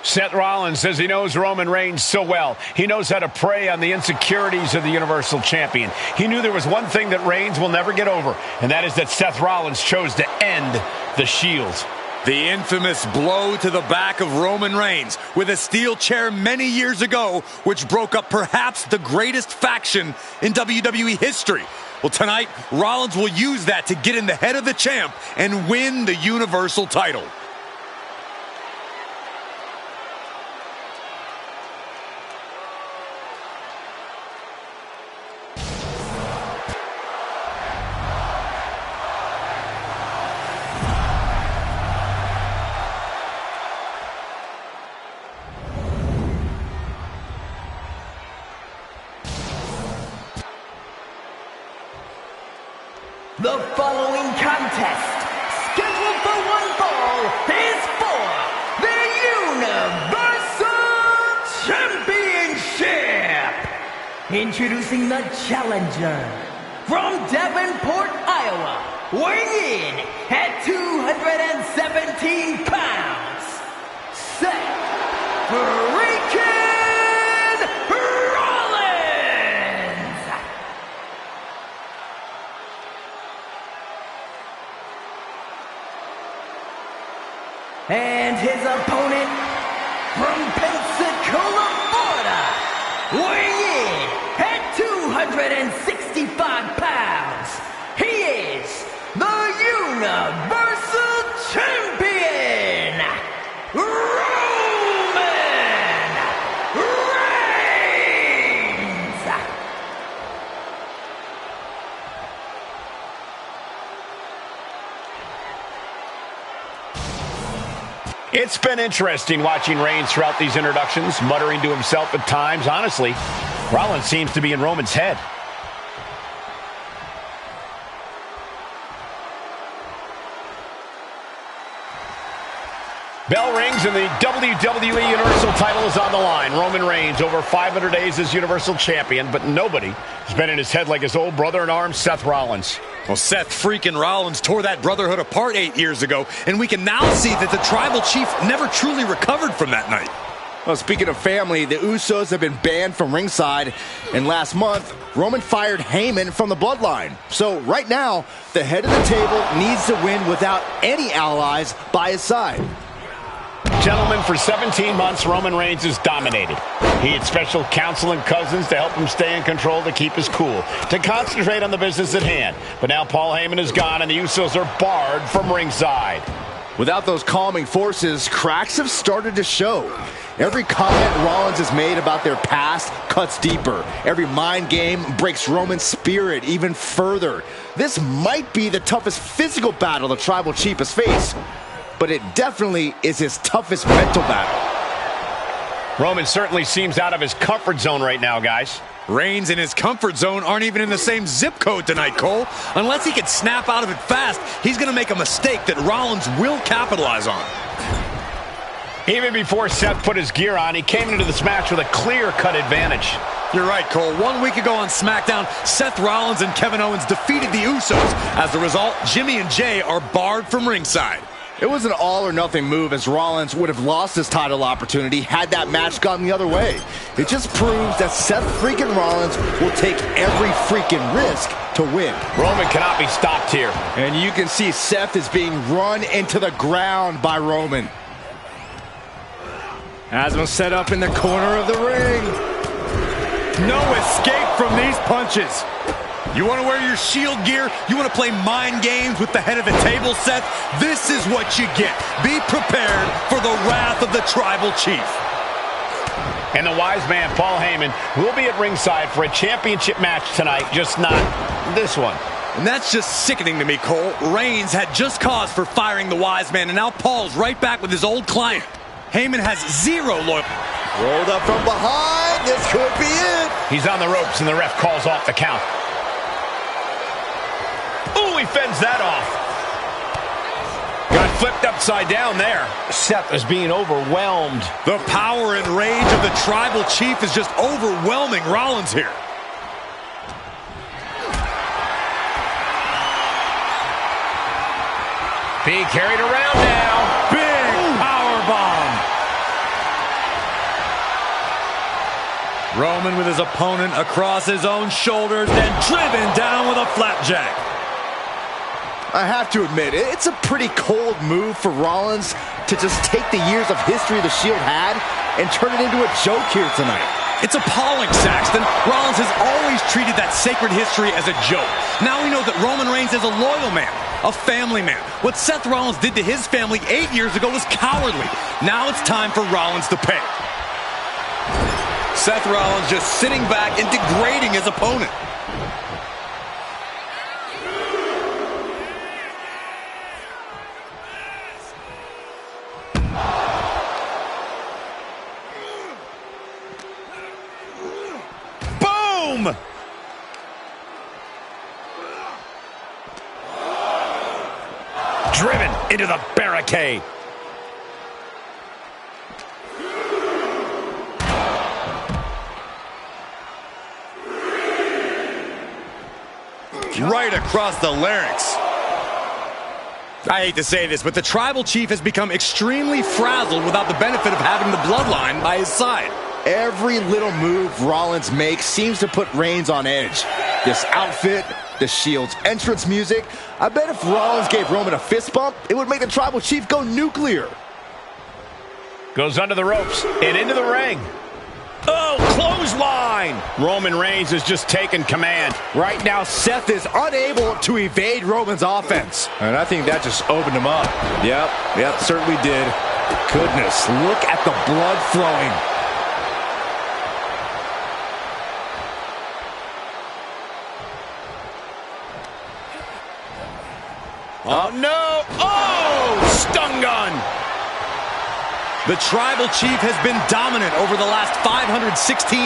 Seth Rollins says he knows Roman Reigns so well. He knows how to prey on the insecurities of the Universal Champion. He knew there was one thing that Reigns will never get over, and that is that Seth Rollins chose to end the Shield.
The infamous blow to the back of Roman Reigns with a steel chair many years ago, which broke up perhaps the greatest faction in WWE history. Well, tonight, Rollins will use that to get in the head of the champ and win the Universal title.
The following contest, scheduled for one fall, is for the Universal Championship. Introducing the challenger from Davenport, Iowa, weighing in at 217 pounds, Seth freaking and his opponent from Pensacola, Florida, weighing in at 265 pounds, he is the Universal Champion, Roman Reigns!
It's been interesting watching Reigns throughout these introductions, muttering to himself at times. Honestly, Rollins seems to be in Roman's head. Bell rings and the WWE Universal title is on the line. Roman Reigns, over 500 days as Universal Champion, but nobody has been in his head like his old brother-in-arms, Seth Rollins.
Well, Seth freaking Rollins tore that brotherhood apart 8 years ago, and we can now see that the Tribal Chief never truly recovered from that night.
Well, speaking of family, the Usos have been banned from ringside, and last month, Roman fired Heyman from the Bloodline. So right now, the head of the table needs to win without any allies by his side.
Gentlemen, for 17 months, Roman Reigns has dominated. He had special counsel and cousins to help him stay in control, to keep his cool, to concentrate on the business at hand. But now Paul Heyman is gone, and the Usos are barred from ringside.
Without those calming forces, cracks have started to show. Every comment Rollins has made about their past cuts deeper. Every mind game breaks Roman's spirit even further. This might be the toughest physical battle the Tribal Chief has faced, but it definitely is his toughest mental battle.
Roman certainly seems out of his comfort zone right now, guys.
Reigns and his comfort zone aren't even in the same zip code tonight, Cole. Unless he can snap out of it fast, he's going to make a mistake that Rollins will capitalize on.
Even before Seth put his gear on, he came into this match with a clear-cut advantage.
You're right, Cole. 1 week ago on SmackDown, Seth Rollins and Kevin Owens defeated the Usos. As a result, Jimmy and Jay are barred from ringside.
It was an all-or-nothing move, as Rollins would have lost his title opportunity had that match gone the other way. It just proves that Seth freaking Rollins will take every freaking risk to win.
Roman cannot be stopped here.
And you can see Seth is being run into the ground by Roman. Has him set up in the corner of the ring.
No escape from these punches. You want to wear your Shield gear? You want to play mind games with the head of the table, Seth? This is what you get. Be prepared for the wrath of the Tribal Chief.
And the wise man, Paul Heyman, will be at ringside for a championship match tonight, just not this one.
And that's just sickening to me, Cole. Reigns had just cause for firing the wise man, and now Paul's right back with his old client. Heyman has zero loyalty.
Rolled up from behind. This could be it.
He's on the ropes, and the ref calls off the count. Ooh, he fends that off. Got flipped upside down there. Seth is being overwhelmed.
The power and rage of the Tribal Chief is just overwhelming Rollins here.
Being carried around now.
Big powerbomb. Roman with his opponent across his own shoulders, then driven down with a flapjack.
I have to admit, it's a pretty cold move for Rollins to just take the years of history the Shield had and turn it into a joke here tonight.
It's appalling, Saxton. Rollins has always treated that sacred history as a joke. Now we know that Roman Reigns is a loyal man, a family man. What Seth Rollins did to his family 8 years ago was cowardly. Now it's time for Rollins to pay. Seth Rollins just sitting back and degrading his opponent.
Boom! Driven into the barricade.
Right across the larynx. I hate to say this, but the Tribal Chief has become extremely frazzled without the benefit of having the bloodline by his side.
Every little move Rollins makes seems to put Reigns on edge. This outfit, the Shield's entrance music. I bet if Rollins gave Roman a fist bump, it would make the Tribal Chief go nuclear.
Goes under the ropes and into the ring. Oh, clothesline! Roman Reigns has just taken command.
Right now, Seth is unable to evade Roman's offense. And I think that just opened him up. Yep, certainly did. Goodness, look at the blood flowing.
Oh, no! Oh! Stun gun!
The Tribal Chief has been dominant over the last 516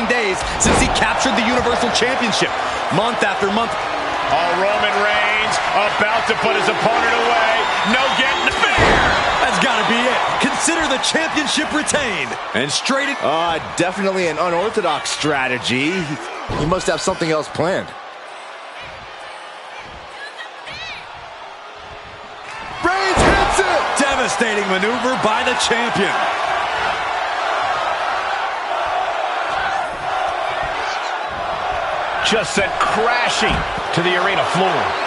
days since he captured the Universal Championship. Month after month.
Oh, Roman Reigns about to put his opponent away. No getting fair.
That's got to be it. Consider the championship retained. And straight in.
Definitely an unorthodox strategy. He must have something else planned.
Reigns hits it! Devastating maneuver by the champion.
Just sent crashing to the arena floor.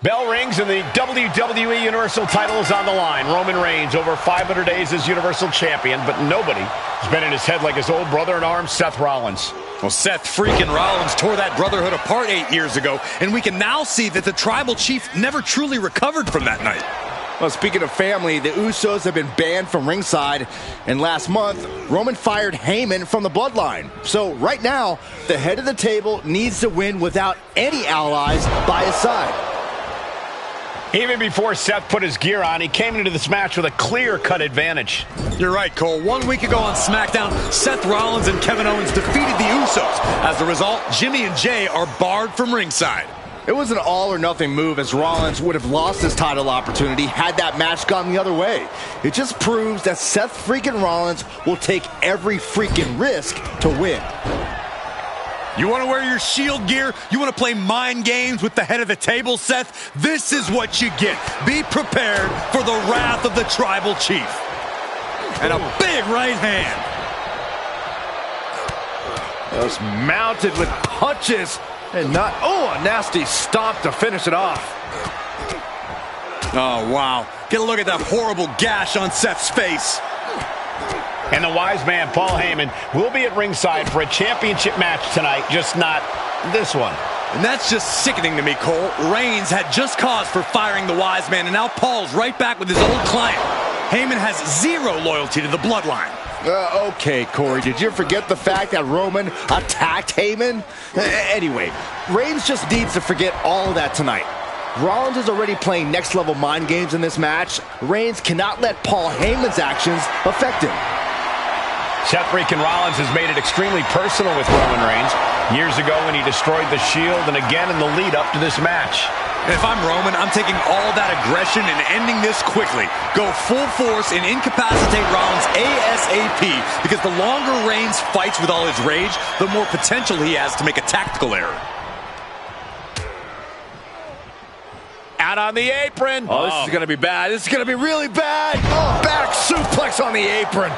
Bell rings and the WWE Universal title is on the line. Roman Reigns over 500 days as Universal Champion, but nobody has been in his head like his old brother-in-arms, Seth Rollins.
Well, Seth freaking Rollins tore that brotherhood apart 8 years ago, and we can now see that the Tribal Chief never truly recovered from that night.
Well, speaking of family, the Usos have been banned from ringside, and last month, Roman fired Heyman from the Bloodline. So right now, the head of the table needs to win without any allies by his side.
Even before Seth put his gear on, he came into this match with a clear-cut advantage.
You're right, Cole. 1 week ago on SmackDown, Seth Rollins and Kevin Owens defeated the Usos. As a result, Jimmy and Jay are barred from ringside.
It was an all-or-nothing move, as Rollins would have lost his title opportunity had that match gone the other way. It just proves that Seth freaking Rollins will take every freaking risk to win.
You want to wear your Shield gear? You want to play mind games with the head of the table, Seth? This is what you get. Be prepared for the wrath of the Tribal Chief. And a big right hand.
Just mounted with punches and not, a nasty stomp to finish it off.
Oh, wow. Get a look at that horrible gash on Seth's face.
And the wise man, Paul Heyman, will be at ringside for a championship match tonight, just not this one.
And that's just sickening to me, Cole. Reigns had just cause for firing the wise man, and now Paul's right back with his old client. Heyman has zero loyalty to the Bloodline.
Okay, Corey, did you forget the fact that Roman attacked Heyman? Anyway, Reigns just needs to forget all of that tonight. Rollins is already playing next-level mind games in this match. Reigns cannot let Paul Heyman's actions affect him.
Seth freaking Rollins has made it extremely personal with Roman Reigns. Years ago when he destroyed the Shield, and again in the lead up to this match.
And if I'm Roman, I'm taking all that aggression and ending this quickly. Go full force and incapacitate Rollins ASAP, because the longer Reigns fights with all his rage, the more potential he has to make a tactical error.
Out on the apron.
Oh, this is going to be bad. This is going to be really bad. Back suplex on the apron.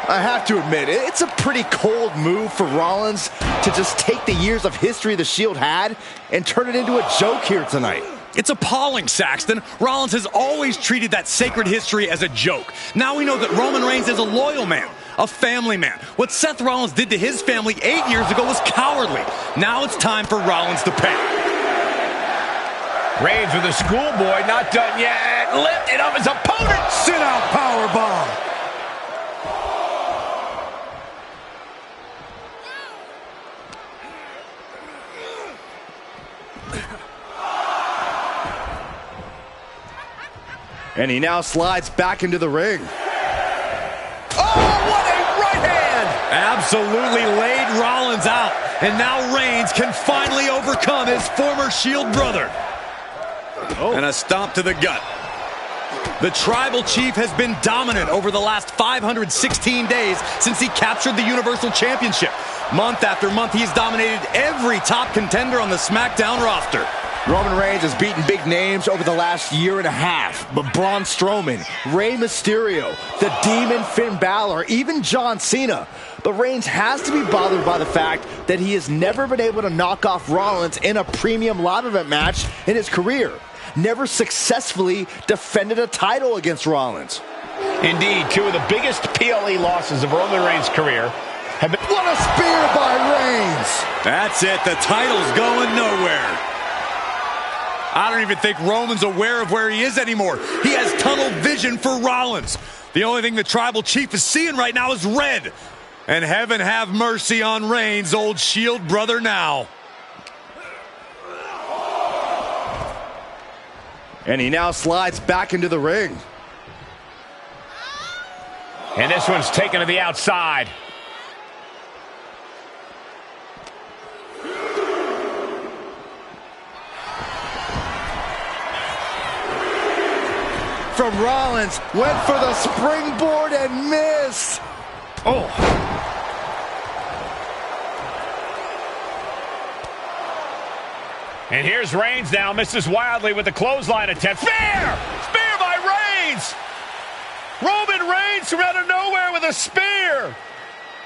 I have to admit, it's a pretty cold move for Rollins to just take the years of history the Shield had and turn it into a joke here tonight.
It's appalling, Saxton. Rollins has always treated that sacred history as a joke. Now we know that Roman Reigns is a loyal man, a family man. What Seth Rollins did to his family 8 years ago was cowardly. Now it's time for Rollins to pay.
Reigns with a schoolboy, not done yet. Lifted up his opponent.
Sit-out powerbomb.
And he now slides back into the ring.
Oh, what a right hand! Absolutely laid Rollins out. And now Reigns can finally overcome his former Shield brother. And a stomp to the gut. The Tribal Chief has been dominant over the last 516 days since he captured the Universal Championship. Month after month, he's dominated every top contender on the SmackDown roster.
Roman Reigns has beaten big names over the last year and a half, but Braun Strowman, Rey Mysterio, the Demon Finn Balor, even John Cena. But Reigns has to be bothered by the fact that he has never been able to knock off Rollins in a premium live event match in his career. Never successfully defended a title against Rollins.
Indeed, two of the biggest PLE losses of Roman Reigns' career have been...
What a spear by Reigns!
That's it, the title's going nowhere. I don't even think Roman's aware of where he is anymore. He has tunnel vision for Rollins. The only thing the Tribal Chief is seeing right now is red.
And heaven have mercy on Reigns' old Shield brother now.
And he now slides back into the ring.
And this one's taken to the outside.
From Rollins, went for the springboard and missed.
Oh. And here's Reigns now, misses wildly with the clothesline attempt. Spear! Spear by Reigns! Roman Reigns from out of nowhere with a spear!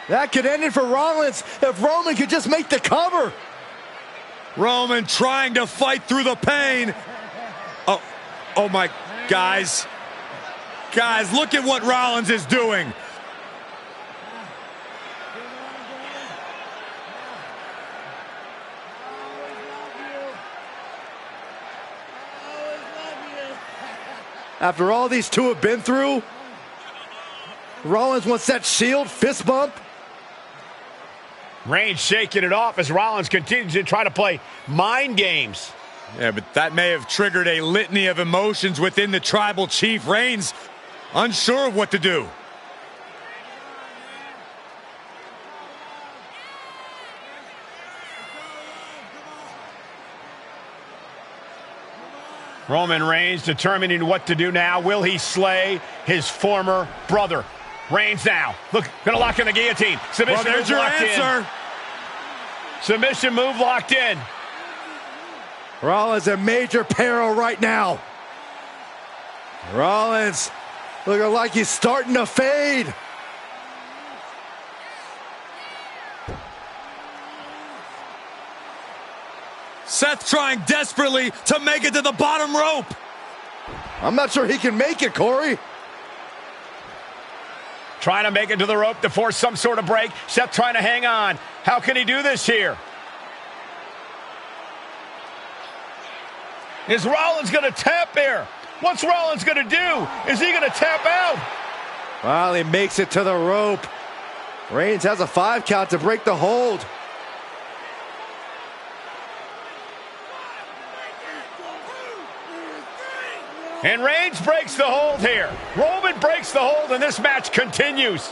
That could end it for Rollins if Roman could just make the cover.
Roman trying to fight through the pain. Oh my, guys. Guys, look at what Rollins is doing.
After all these two have been through, Rollins wants that Shield fist bump.
Reigns shaking it off as Rollins continues to try to play mind games.
Yeah, but that may have triggered a litany of emotions within the tribal chief. Reigns unsure of what to do.
Roman Reigns determining what to do now. Will he slay his former brother? Reigns now. Look, gonna lock in the guillotine. Submission
well, there's
move
your
locked
answer.
in. Submission move locked in.
Rollins in major peril right now. Rollins looking like he's starting to fade.
Seth trying desperately to make it to the bottom rope.
I'm not sure he can make it, Corey.
Trying to make it to the rope to force some sort of break. Seth trying to hang on. How can he do this here? Is Rollins going to tap here? What's Rollins going to do? Is he going to tap out?
Well, he makes it to the rope. Reigns has a 5 count to break the hold.
And Reigns breaks the hold here. Roman breaks the hold and this match continues.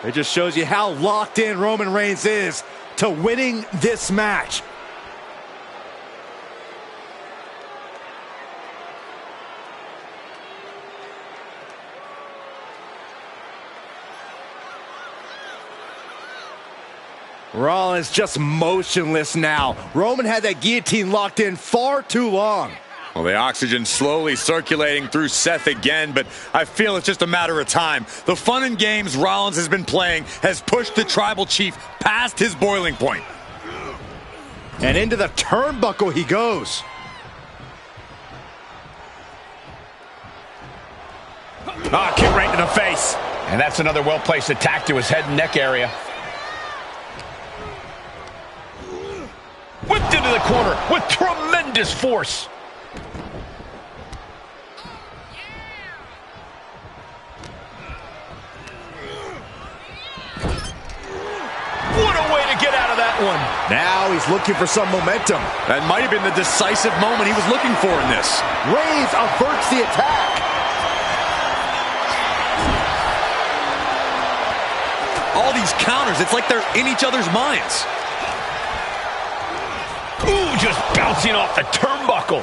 It just shows you how locked in Roman Reigns is to winning this match. Rollins just motionless now. Roman had that guillotine locked in far too long.
Well, the oxygen slowly circulating through Seth again, but I feel it's just a matter of time. The fun and games Rollins has been playing has pushed the tribal chief past his boiling point.
And into the turnbuckle he goes.
Kick right in the face. And that's another well-placed attack to his head and neck area. Whipped into the corner with tremendous force. What a way to get out of that one.
Now he's looking for some momentum.
That might have been the decisive moment he was looking for in this.
Reigns averts the attack.
All these counters, it's like they're in each other's minds.
Ooh, just bouncing off the turnbuckle.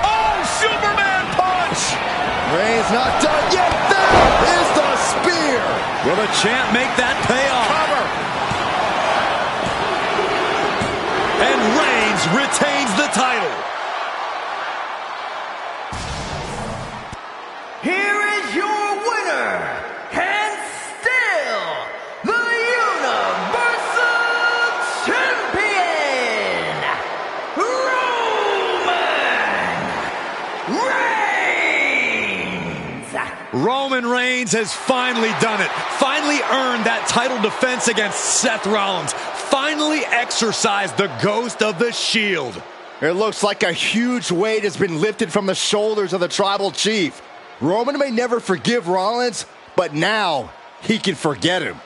Oh, Superman punch!
Reigns not done yet. There is the spear.
Will the champ make that pay off?
Cover.
And Reigns retains the title.
Here is your winner, and still the Universal Champion, Roman Reigns.
Roman Reigns has finally done it. Finally earned that title defense against Seth Rollins. Finally exorcised the ghost of the Shield.
It looks like a huge weight has been lifted from the shoulders of the tribal chief. Roman may never forgive Rollins, but now he can forget him.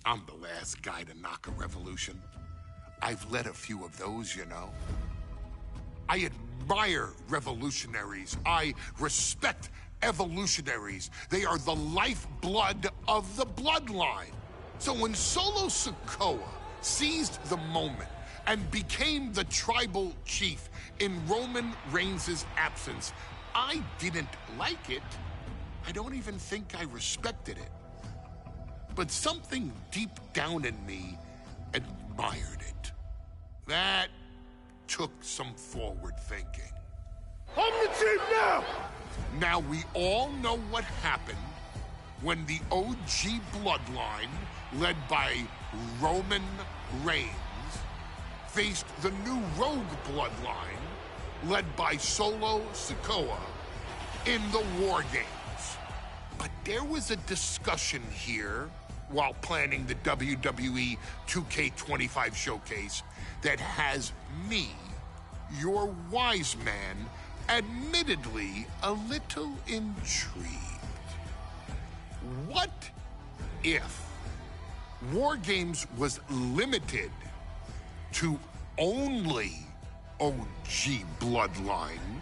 I'm the last guy to knock a revolution. I've led a few of those, you know. I admire revolutionaries. I respect evolutionaries. They are the lifeblood of the bloodline. So when Solo Sikoa seized the moment and became the tribal chief in Roman Reigns' absence, I didn't like it. I don't even think I respected it. But something deep down in me admired it. That took some forward thinking.
I'm the chief now!
Now we all know what happened when the OG bloodline, led by Roman Reigns, faced the new rogue bloodline, led by Solo Sikoa, in the War Games. But there was a discussion here while planning the WWE 2K25 showcase that has me, your wise man, admittedly a little intrigued. What if War Games was limited to only OG bloodline,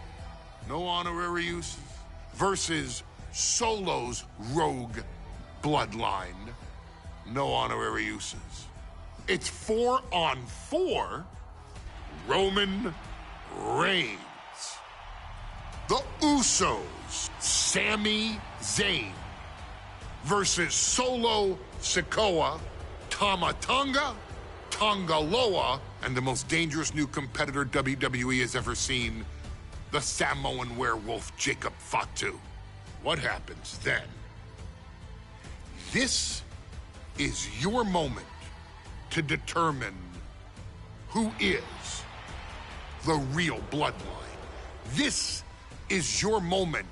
no honorary uses, versus Solo's rogue bloodline, no honorary uses? It's 4-on-4 Roman Reigns. The Usos, Sami Zayn, versus Solo Sikoa, Tama Tonga, Tonga Loa, and the most dangerous new competitor WWE has ever seen, the Samoan werewolf Jacob Fatu. What happens then? This is your moment to determine who is the real bloodline. This is your moment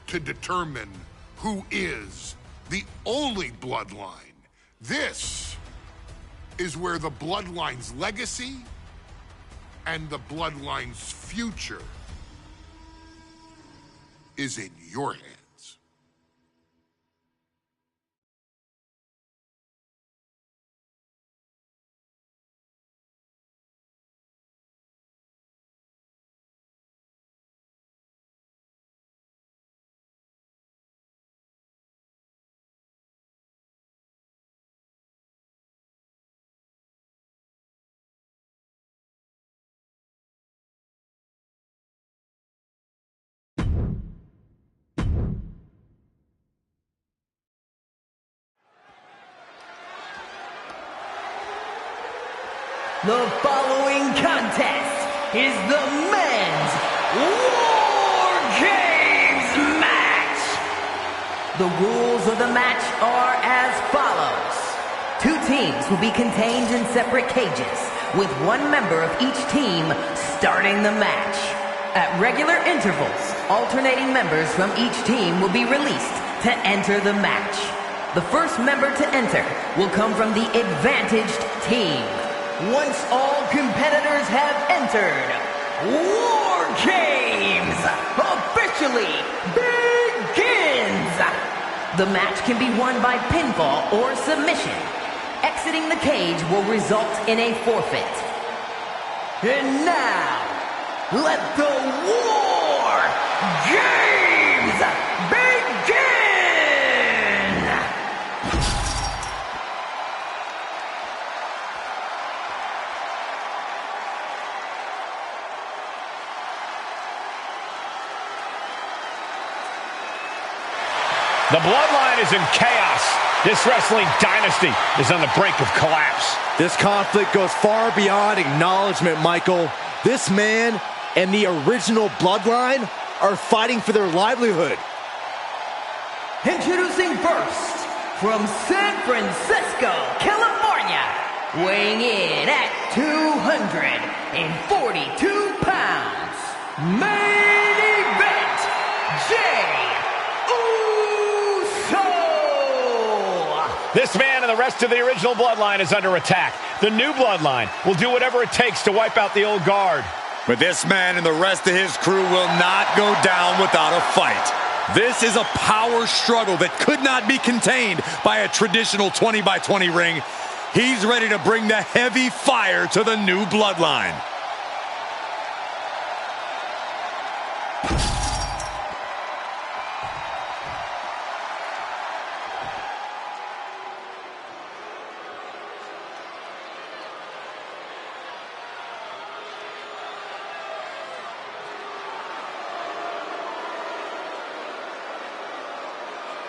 to determine who is the only bloodline. This is where the bloodline's legacy and the bloodline's future is in your hands.
The following contest is the men's War Games match. The rules of the match are as follows. 2 teams will be contained in separate cages, with 1 member of each team starting the match. At regular intervals, alternating members from each team will be released to enter the match. The first member to enter will come from the advantaged team. Once all competitors have entered, War Games officially begins! The match can be won by pinfall or submission. Exiting the cage will result in a forfeit. And now, let the War
The bloodline is in chaos. This wrestling dynasty is on the brink of collapse.
This conflict goes far beyond acknowledgement, Michael. This man and the original bloodline are fighting for their livelihood.
Introducing first, from San Francisco, California, weighing in at 242 pounds, main event, Jey Uso!
This man and the rest of the original bloodline is under attack. The new bloodline will do whatever it takes to wipe out the old guard.
But this man and the rest of his crew will not go down without a fight. This is a power struggle that could not be contained by a traditional 20-by-20 ring. He's ready to bring the heavy fire to the new bloodline.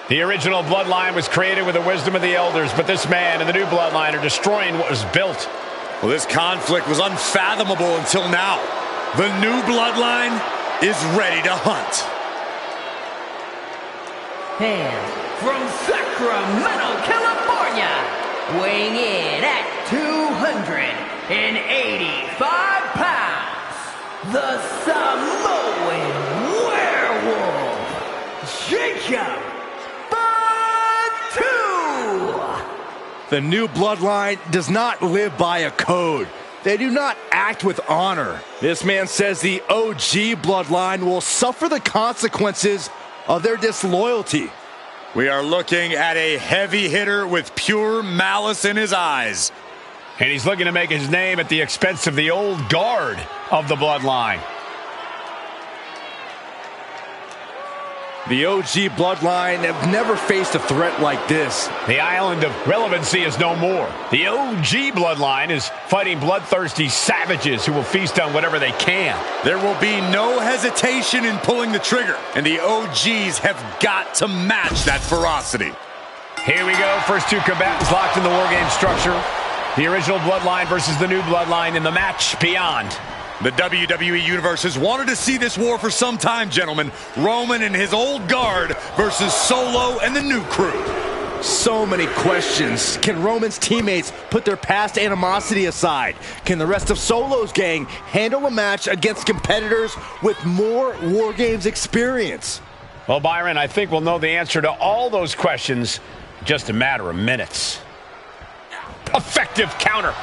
The original bloodline was created with the wisdom of the elders, but this man and the new bloodline are destroying what was built.
Well, this conflict was unfathomable until now. The new bloodline is ready to hunt.
And from Sacramento, California, weighing in at 285 pounds, the Samoan werewolf, Jacob.
The new bloodline does not live by a code. They do not act with honor. This man says the OG bloodline will suffer the consequences of their disloyalty.
We are looking at a heavy hitter with pure malice in his eyes.
And he's looking to make his name at the expense of the old guard of the bloodline.
The OG bloodline have never faced a threat like this.
The island of relevancy is no more. The OG bloodline is fighting bloodthirsty savages who will feast on whatever they can.
There will be no hesitation in pulling the trigger, and the OGs have got to match that ferocity.
Here we go. First two combatants locked in the War Game structure. The original bloodline versus the new bloodline in the match beyond.
The WWE Universe has wanted to see this war for some time, gentlemen. Roman and his old guard versus Solo and the new crew.
So many questions. Can Roman's teammates put their past animosity aside? Can the rest of Solo's gang handle a match against competitors with more War Games experience?
Well, Byron, I think we'll know the answer to all those questions in just a matter of minutes. Effective counter.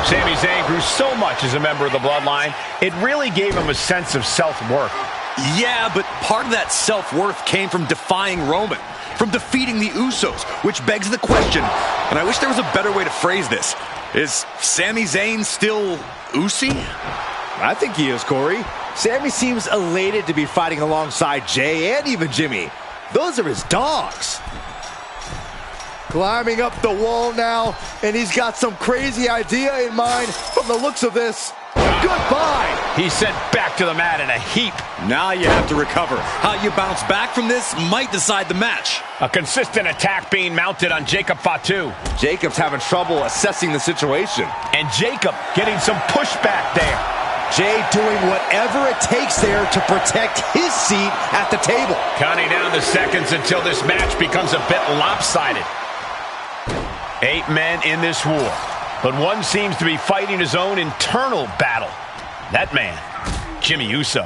Sami Zayn grew so much as a member of the bloodline, it really gave him a sense of self-worth.
Yeah, but part of that self-worth came from defying Roman, from defeating the Usos, which begs the question, and I wish there was a better way to phrase this. Is Sami Zayn still Usi?
I think he is, Corey. Sami seems elated to be fighting alongside Jey and even Jimmy. Those are his dogs. Climbing up the wall now, and he's got some crazy idea in mind from the looks of this. Goodbye!
He's sent back to the mat in a heap.
Now you have to recover. How you bounce back from this might decide the match.
A consistent attack being mounted on Jacob Fatu.
Jacob's having trouble assessing the situation.
And Jacob getting some pushback there.
Jey doing whatever it takes there to protect his seat at the table.
Counting down the seconds until this match becomes a bit lopsided. 8 men in this war, but one seems to be fighting his own internal battle. That man, Jimmy Uso.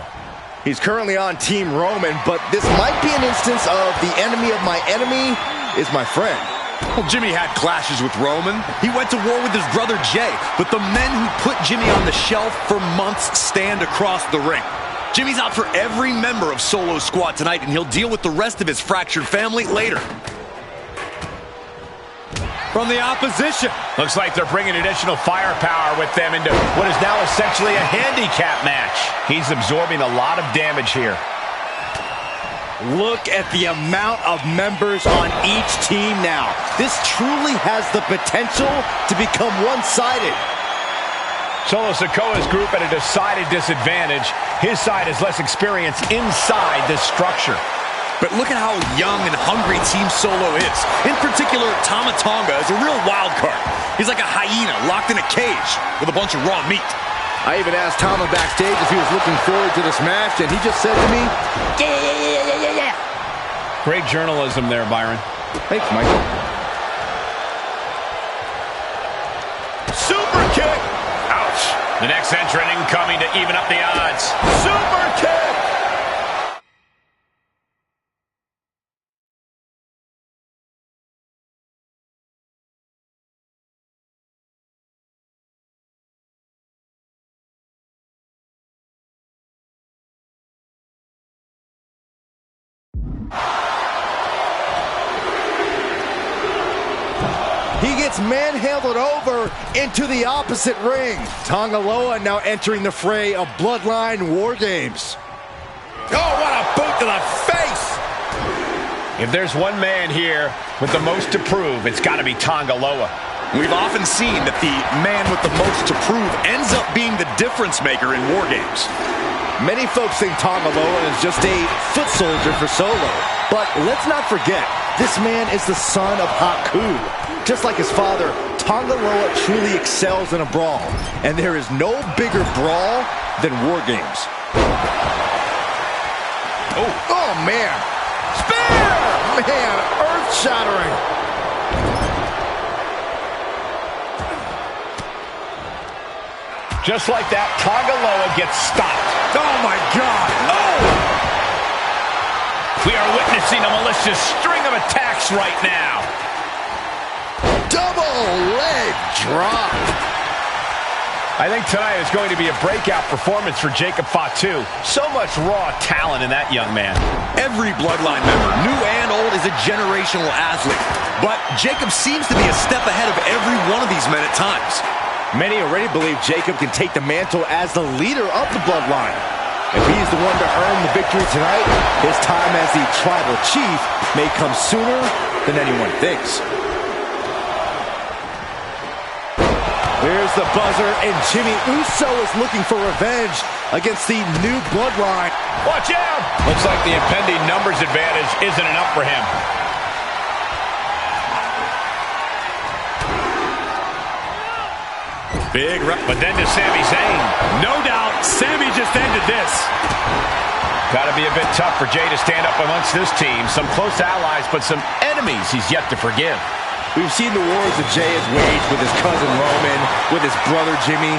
He's currently on Team Roman, but this might be an instance of the enemy of my enemy is my friend.
Well, Jimmy had clashes with Roman. He went to war with his brother Jey, but the men who put Jimmy on the shelf for months stand across the ring. Jimmy's out for every member of Solo's squad tonight, and he'll deal with the rest of his fractured family later.
From the opposition.
Looks like they're bringing additional firepower with them into what is now essentially a handicap match. He's absorbing a lot of damage here.
Look at the amount of members on each team now. This truly has the potential to become one-sided.
Solo Sikoa's group at a decided disadvantage. His side has less experience inside this structure.
But look at how young and hungry Team Solo is. In particular, Tama Tonga is a real wild card. He's like a hyena locked in a cage with a bunch of raw meat.
I even asked Tama backstage if he was looking forward to this match, and he just said to me, yeah.
Great journalism there, Byron.
Thanks, Michael.
Super kick! Ouch! The next entrant incoming to even up the odds. Super kick!
He gets manhandled over into the opposite ring. Tonga Loa now entering the fray of Bloodline War Games.
Oh, what a boot to the face! If there's one man here with the most to prove, it's got to be Tonga Loa.
We've often seen that the man with the most to prove ends up being the difference maker in War Games.
Many folks think Tonga Loa is just a foot soldier for Solo. But let's not forget, this man is the son of Haku. Just like his father, Tonga Loa truly excels in a brawl. And there is no bigger brawl than War Games. Oh man. Spear! Man, earth-shattering.
Just like that, Tonga Loa gets stopped.
Oh my God!
Oh! We are witnessing a malicious string of attacks right now.
Double leg drop.
I think tonight is going to be a breakout performance for Jacob Fatu. So much raw talent in that young man.
Every Bloodline member, new and old, is a generational athlete. But Jacob seems to be a step ahead of every one of these men at times.
Many already believe Jacob can take the mantle as the leader of the Bloodline. If he's the one to earn the victory tonight, his time as the tribal chief may come sooner than anyone thinks. Here's the buzzer, and Jimmy Uso is looking for revenge against the new Bloodline.
Watch out! Looks like the impending numbers advantage isn't enough for him. But then to Sami Zayn.
No doubt, Sami just ended this.
Got to be a bit tough for Jay to stand up amongst this team. Some close allies, but some enemies he's yet to forgive.
We've seen the wars that Jay has waged with his cousin Roman, with his brother Jimmy,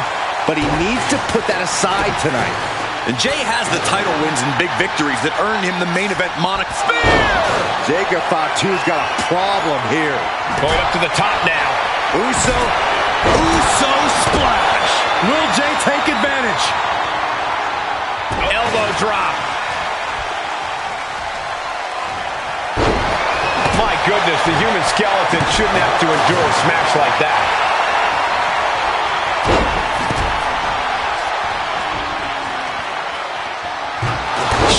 but he needs to put that aside tonight.
And Jay has the title wins and big victories that earned him the main event moniker.
Jacob Fatu's got a problem here.
Going up to the top now.
Uso splash. Will Jay take advantage?
Elbow drop. My goodness, the human skeleton shouldn't have to endure a smash like that.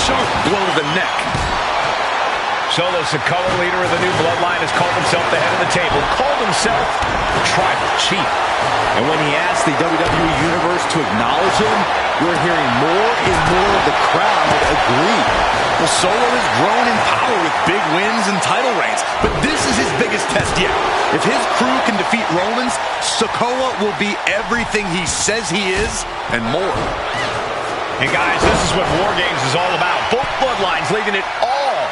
Sharp blow to the neck.
Solo Sikoa, leader of the new Bloodline, has called himself the head of the table, called himself the tribal chief.
And when he asked the WWE Universe to acknowledge him, we're hearing more and more of the crowd agree.
Well, Solo has grown in power with big wins and title reigns, but this is his biggest test yet. If his crew can defeat Romans, Sikoa will be everything he says he is and more.
And guys, this is what War Games is all about. Both Bloodlines leaving it all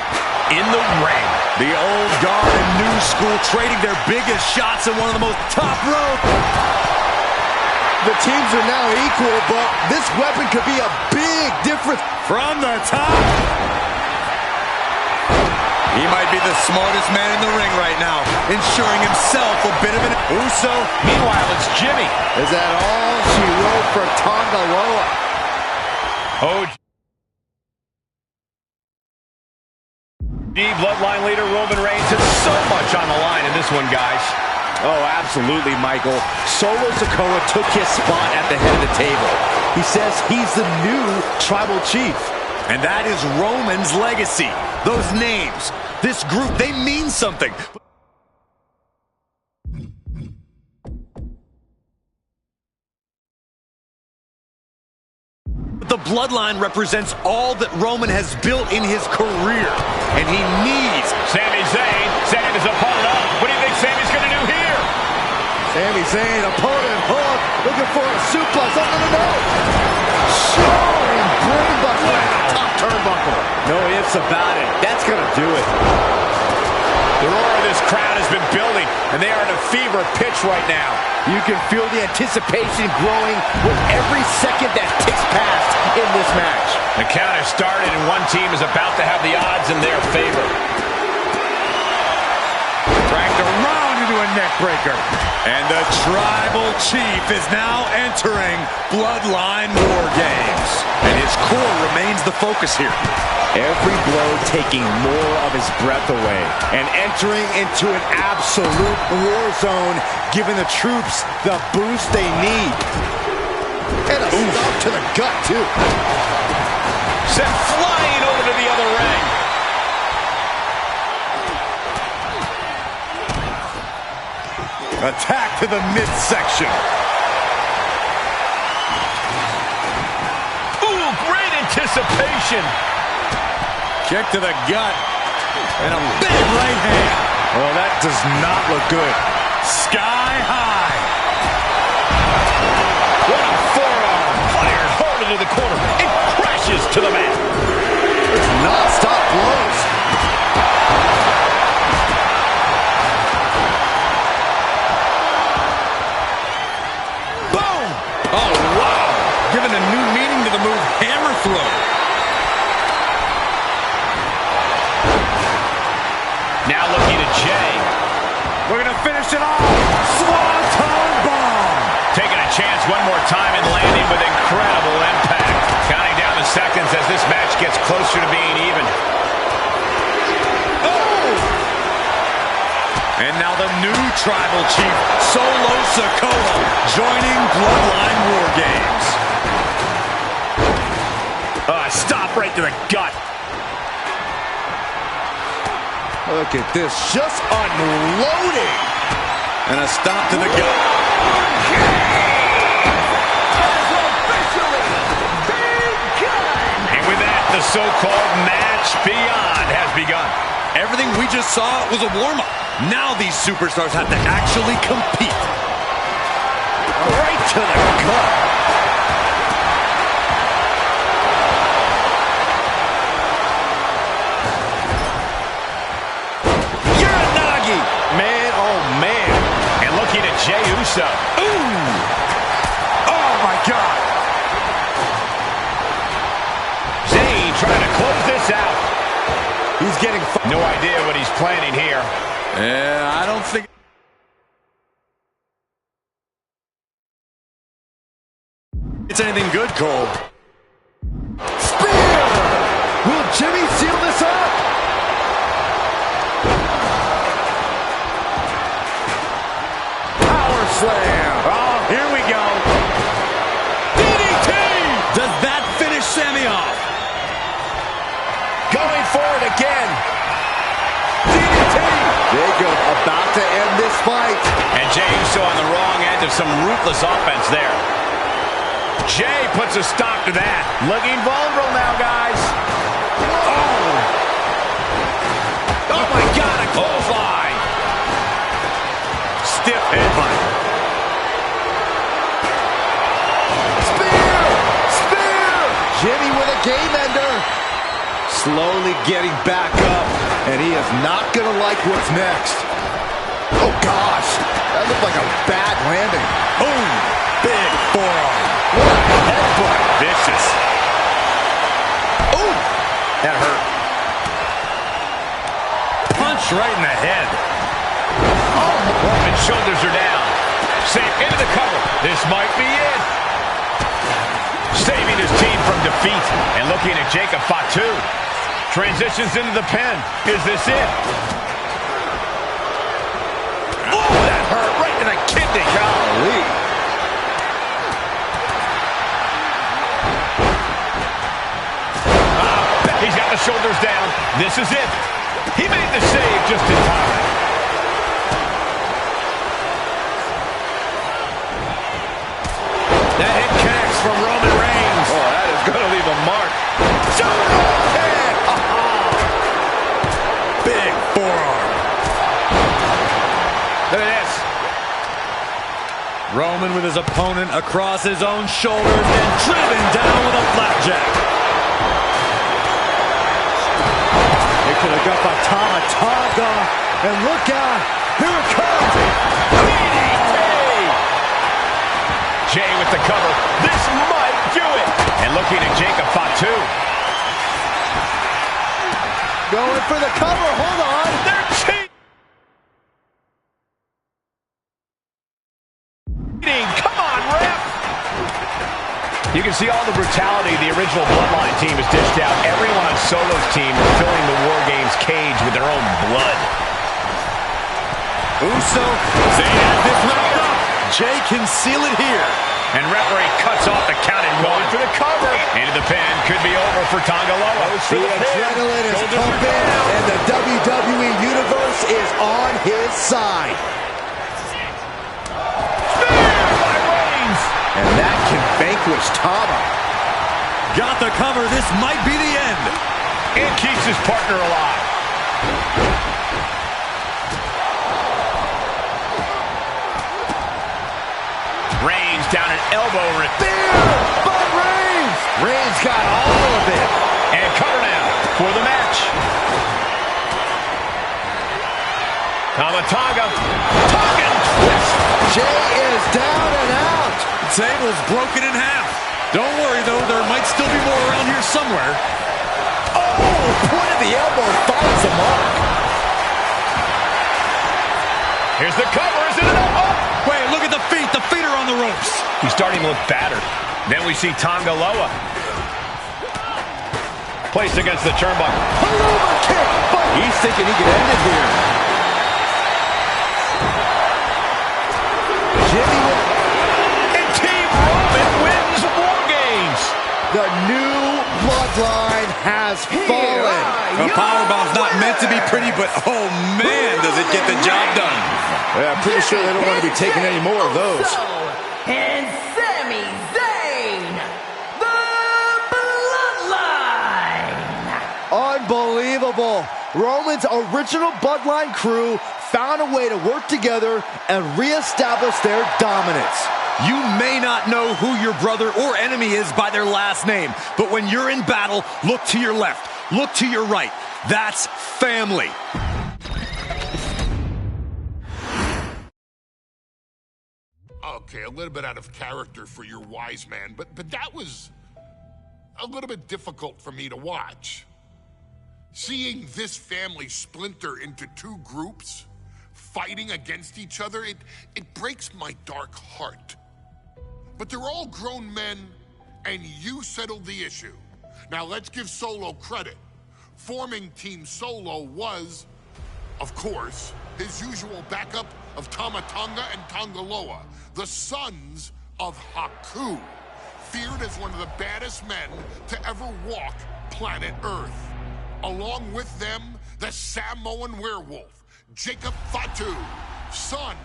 in the ring.
The old guard and new school trading their biggest shots at one of the most top rope.
The teams are now equal, but this weapon could be a big difference.
From the top.
He might be the smartest man in the ring right now, ensuring himself a bit of an
Uso. Meanwhile, it's Jimmy.
Is that all she wrote for Tonga Loa?
Oh, Bloodline leader Roman Reigns has so much on the line in this one, guys.
Oh, absolutely, Michael. Solo Sikoa took his spot at the head of the table. He says he's the new tribal chief.
And that is Roman's legacy. Those names, this group, they mean something. But the bloodline represents all that Roman has built in his career, and he needs
Sami Zayn setting his opponent up. What do you think Sami's going to do here?
Sami Zayn, opponent, hook, looking for a suplex. Oh, no. Showing brainbuster at the top turnbuckle. No ifs about it. That's going to do it.
The roar of this crowd has been building, and they are at a fever pitch right now.
You can feel the anticipation growing with every second that ticks past in this match.
The count has started, and one team is about to have the odds in their favor.
Dragged around into a neck breaker. And the Tribal Chief is now entering Bloodline War Games.
And his core remains the focus here.
Every blow taking more of his breath away and entering into an absolute war zone, giving the troops the boost they need. And a stop to the gut, too.
Sent flying over to the other ring.
Attack to the midsection.
Ooh, great anticipation.
Kick to the gut. And a big right hand.
Well, that does not look good.
Sky high.
What a forearm. Fired hard into the corner. It crashes to the mat.
Non-stop blows.
Boom.
Oh, wow. Giving a new meaning to the move hammer throw.
Now looking at Jay.
We're going to finish it off. Swanton bomb.
Taking a chance one more time and landing with incredible impact. Counting down the seconds as this match gets closer to being even.
Oh! And now the new Tribal Chief, Solo Sikoa, joining Bloodline War Games.
Stop right to the gut.
Look at this, just unloading.
And a stop to the gut.
And with that, the so-called match beyond has begun.
Everything we just saw was a warm-up. Now these superstars have to actually compete.
Right to the gut.
Man, oh man. And looking at Jey Uso.
Ooh! Oh my God!
Zayn trying to close this out.
He's getting...
No idea what he's planning here.
Yeah, I don't think... it's anything good, Cole.
Spear! Will Jimmy seal this up? Power slam.
Oh, here we go.
DDT! Does that finish Sami off?
Going forward again.
DDT. Jacob about to end this fight.
And Jey Uso on the wrong end of some ruthless offense there. Jey puts a stop to that. Looking vulnerable now, guys. Oh my God, a clothesline. Stiff headbutt.
Spear! Jimmy with a game ender. Slowly getting back up, and he is not going to like what's next. Oh, gosh. That looked like a bad landing.
Boom! Big forearm.
What a headbutt.
Vicious.
Ooh!
That hurt.
Punch right in the head.
Oh, Roman's shoulders are down. Safe into the cover. This might be it. Saving his team from defeat. And looking at Jacob Fatu. Transitions into the pen. Is this it? Oh, that hurt right in the kidney. Golly. He's got the shoulders down. This is it. He made the save just in time. That hit connects from Roman Reigns. Oh, that is going to leave
Roman with his opponent across his own shoulders and driven down with a flapjack.
They could have got the Tama Tonga, and look out, here it comes.
DDT! Jay with the cover. This might do it. And looking at Jacob Fatu.
Going for the cover, hold on.
They're cheating. Come on, ref. You can see all the brutality the original Bloodline team has dished out. Everyone on Solo's team is filling the War Games cage with their own blood.
Uso, they have this wrapped up. Jay can seal it here.
And referee cuts off the count and going for the cover. Into the pin. Could be over for Tonga Loa.
The adrenaline is pumping, and the WWE Universe is on his side. And that can vanquish Tama.
Got the cover. This might be the end.
And keeps his partner alive. Reigns down an elbow.
There! But Reigns! Reigns got all of it.
And cover now for the match. Tama Tonga. Tongan twist.
Jay is down and out.
Table's broken in half. Don't worry, though. There might still be more around here somewhere.
Oh, point of the elbow finds the mark.
Here's the cover. Is it enough? Oh!
Wait, look at the feet. The feet are on the ropes.
He's starting to look battered. Then we see Tonga Loa. Placed against the turnbuckle.
Haluma kick, but he's thinking he can end it here. Jimmy with...
And Team Roman wins War Games.
The new bloodline has fallen.
A powerbomb's not meant to be pretty, but oh man, does it get the job done.
Yeah, I'm pretty sure they don't want to be taking any more of those.
And Sami Zayn, the Bloodline.
Unbelievable. Roman's original bloodline crew found a way to work together and reestablish their dominance.
You may not know who your brother or enemy is by their last name, but when you're in battle, look to your left, look to your right. That's family.
Okay, a little bit out of character for your wise man, but that was a little bit difficult for me to watch. Seeing this family splinter into two groups, fighting against each other, it breaks my dark heart. But they're all grown men, and you settled the issue. Now let's give Solo credit. Forming Team Solo was, of course, his usual backup of Tama Tonga and Tonga Loa, the sons of Haku, feared as one of the baddest men to ever walk planet Earth. Along with them, the Samoan werewolf, Jacob Fatu, son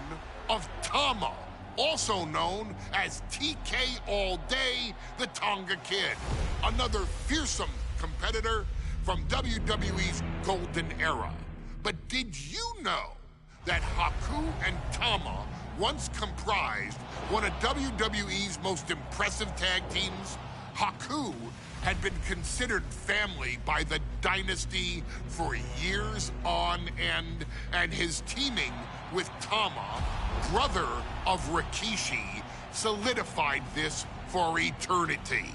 of Tama, also known as TK All Day, the Tonga Kid, another fearsome competitor from WWE's golden era. But did you know that Haku and Tama once comprised one of WWE's most impressive tag teams? Haku had been considered family by the Dynasty for years on end, and his teaming with Tama, brother of Rikishi, solidified this for eternity.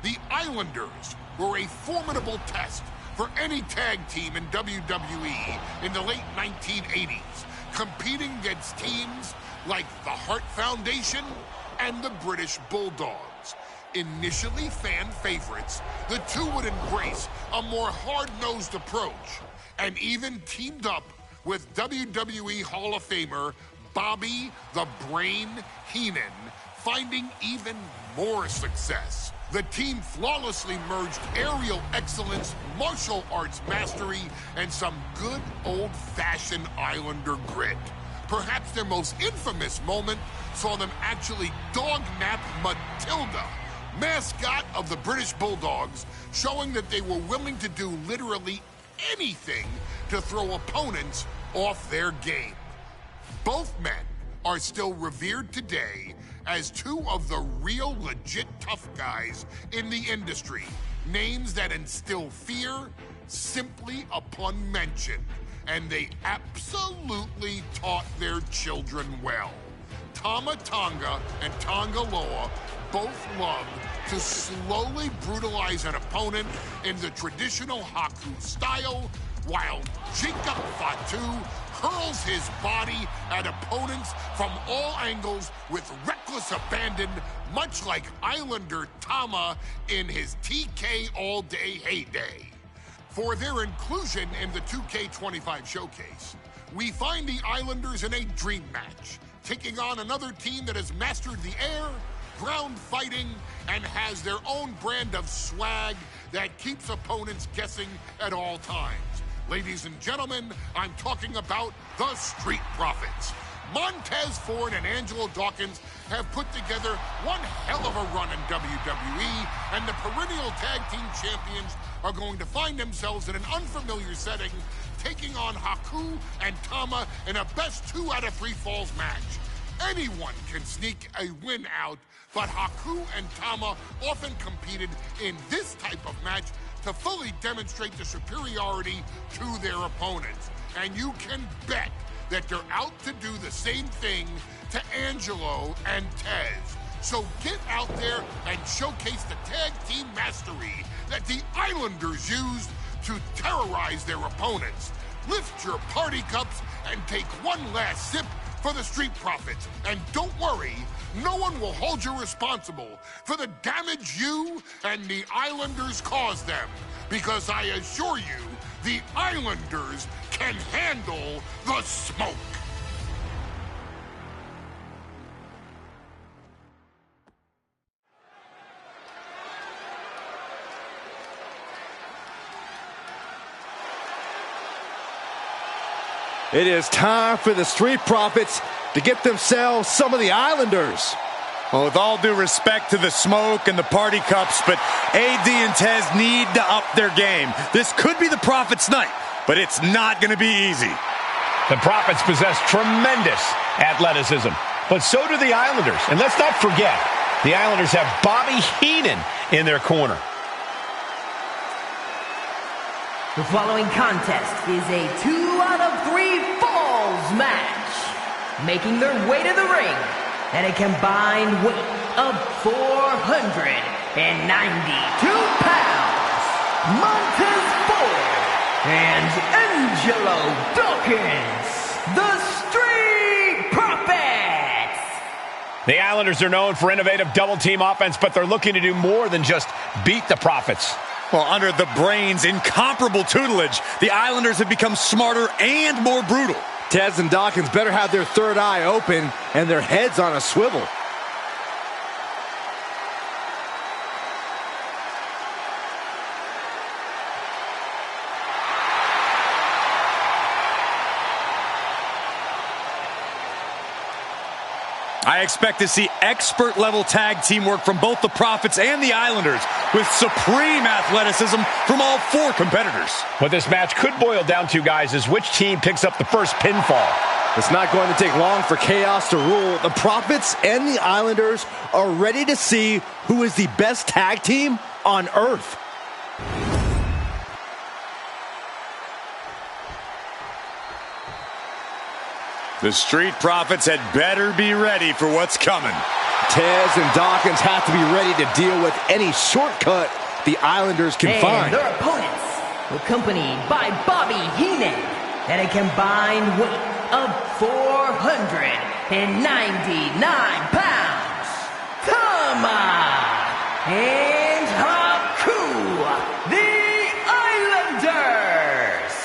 The Islanders were a formidable test for any tag team in WWE in the late 1980s, competing against teams like the Hart Foundation and the British Bulldogs. Initially fan favorites, the two would embrace a more hard-nosed approach and even teamed up with WWE Hall of Famer Bobby the Brain Heenan, finding even more success. The team flawlessly merged aerial excellence, martial arts mastery, and some good old-fashioned Islander grit. Perhaps their most infamous moment saw them actually dog-nap Matilda, mascot of the British Bulldogs, showing that they were willing to do literally anything to throw opponents off their game. Both men are still revered today as two of the real legit tough guys in the industry. Names that instill fear simply upon mention, and they absolutely taught their children well. Tama Tonga and Tonga Loa both loved to slowly brutalize an opponent in the traditional Haku style, while Jacob Fatu hurls his body at opponents from all angles with reckless abandon, much like Islander Tama in his TK all-day heyday. For their inclusion in the 2K25 showcase, we find the Islanders in a dream match, taking on another team that has mastered the air, ground fighting, and has their own brand of swag that keeps opponents guessing at all times. Ladies and gentlemen, I'm talking about the Street Profits. Montez Ford and Angelo Dawkins have put together one hell of a run in WWE, and the perennial tag team champions are going to find themselves in an unfamiliar setting, taking on Haku and Tama in a best 2 out of 3 falls match. Anyone can sneak a win out, but Haku and Tama often competed in this type of match to fully demonstrate the superiority to their opponents. And you can bet that they're out to do the same thing to Angelo and Tez. So get out there and showcase the tag team mastery that the Islanders used to terrorize their opponents. Lift your party cups and take one last sip for the Street Profits. And don't worry, no one will hold you responsible for the damage you and the Islanders caused them. Because I assure you, the Islanders can handle the smoke.
It is time for the Street Profits to get themselves some of the Islanders.
Well, with all due respect to the smoke and the party cups, but AD and Tez need to up their game. This could be the Profits' night, but it's not going to be easy.
The Profits possess tremendous athleticism, but so do the Islanders. And let's not forget, the Islanders have Bobby Heenan in their corner.
The following contest is a 2 out of 3 falls match. Making their way to the ring at a combined weight of 492 pounds, Montez Ford and Angelo Dawkins, the Street Profits.
The Islanders are known for innovative double-team offense, but they're looking to do more than just beat the Profits.
Well, under the Brains' incomparable tutelage, the Islanders have become smarter and more brutal.
Tez and Dawkins better have their third eye open and their heads on a swivel.
I expect to see expert-level tag teamwork from both the Profits and the Islanders, with supreme athleticism from all 4 competitors.
What this match could boil down to, guys, is which team picks up the first pinfall.
It's not going to take long for chaos to rule. The Profits and the Islanders are ready to see who is the best tag team on Earth.
The Street Profits had better be ready for what's coming.
Tez and Dawkins have to be ready to deal with any shortcut the Islanders can find.
Their opponents, accompanied by Bobby Heenan, at a combined weight of 499 pounds, Tama and Haku, the Islanders.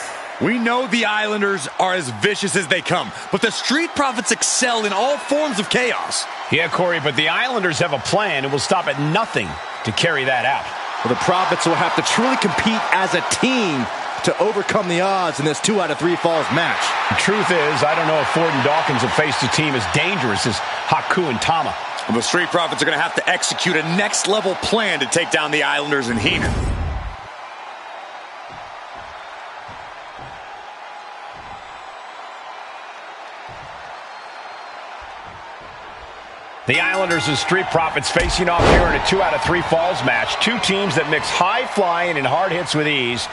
We know the Islanders are as vicious as they come, but the Street Profits excel in all forms of chaos.
Yeah, Corey, but the Islanders have a plan and will stop at nothing to carry that out.
Well, the Profits will have to truly compete as a team to overcome the odds in this 2 out of 3 falls match.
The truth is, I don't know if Ford and Dawkins have faced a team as dangerous as Haku and Tama.
Well, the Street Profits are going to have to execute a next-level plan to take down the Islanders and Heenan.
The Islanders and Street Profits facing off here in a 2 out of 3 falls match. Two teams that mix high flying and hard hits with ease.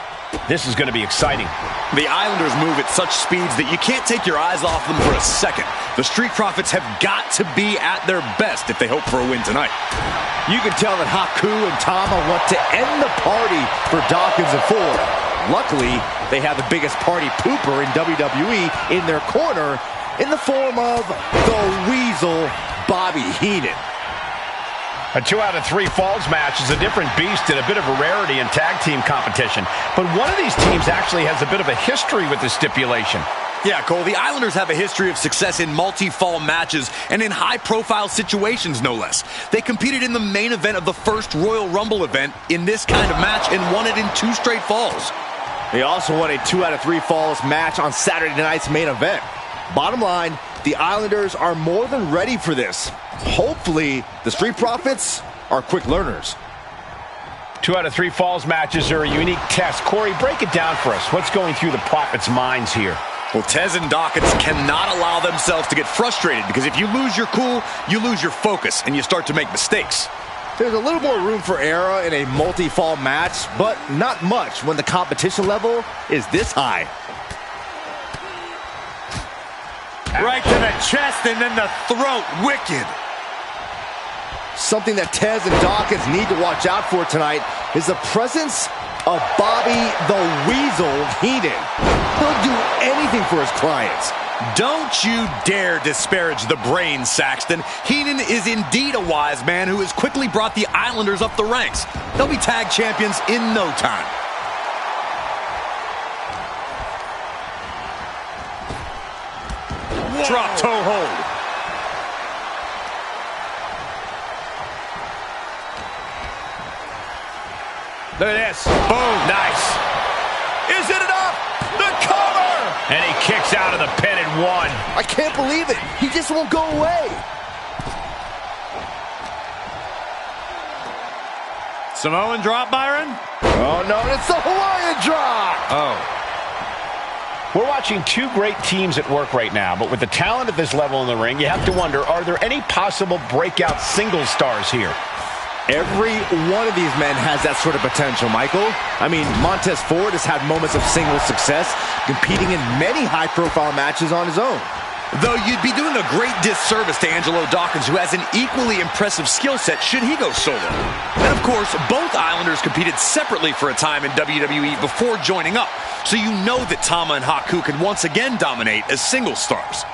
This is going to be exciting.
The Islanders move at such speeds that you can't take your eyes off them for a second. The Street Profits have got to be at their best if they hope for a win tonight.
You can tell that Haku and Tama want to end the party for Dawkins and Ford. Luckily, they have the biggest party pooper in WWE in their corner in the form of the Weasel, Bobby Heenan.
A 2 out of 3 falls match is a different beast and a bit of a rarity in tag team competition. But one of these teams actually has a bit of a history with this stipulation.
Yeah, Cole, the Islanders have a history of success in multi-fall matches and in high-profile situations, no less. They competed in the main event of the first Royal Rumble event in this kind of match and won it in 2 straight falls.
They also won a 2 out of 3 falls match on Saturday night's main event. Bottom line, the Islanders are more than ready for this. Hopefully, the Street Profits are quick learners.
2 out of 3 falls matches are a unique test. Corey, break it down for us. What's going through the Profits' minds here?
Well, Tez and Dawkins cannot allow themselves to get frustrated because if you lose your cool, you lose your focus and you start to make mistakes.
There's a little more room for error in a multi-fall match, but not much when the competition level is this high.
Right to the chest and then the throat. Wicked.
Something that Tez and Dawkins need to watch out for tonight is the presence of Bobby the Weasel Heenan. He'll do anything for his clients.
Don't you dare disparage the brain, Saxton. Heenan is indeed a wise man who has quickly brought the Islanders up the ranks. They'll be tag champions in no time.
Whoa. Drop toe hold.
Look at this. Boom. Nice. Is it enough? The cover! And he kicks out of the pin and 1.
I can't believe it. He just won't go away.
Samoan drop, Byron?
Oh, no, it's the Hawaiian drop.
Oh. We're watching 2 great teams at work right now, but with the talent at this level in the ring, you have to wonder, are there any possible breakout single stars here?
Every one of these men has that sort of potential, Michael. I mean, Montez Ford has had moments of single success, competing in many high-profile matches on his own.
Though you'd be doing a great disservice to Angelo Dawkins, who has an equally impressive skill set should he go solo. And of course, both Islanders competed separately for a time in WWE before joining up, so you know that Tama and Haku can once again dominate as single stars.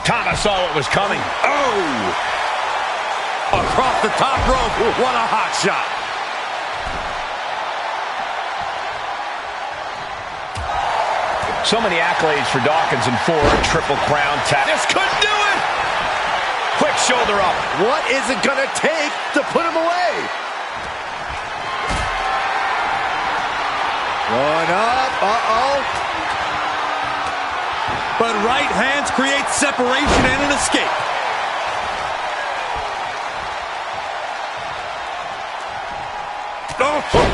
Tama saw what was coming.
Oh! Across the top rope, what a hot shot.
So many accolades for Dawkins and Ford. Triple crown tap. This could do it! Quick shoulder up.
What is it going to take to put him away? One up. Uh-oh.
But right hands create separation and an escape.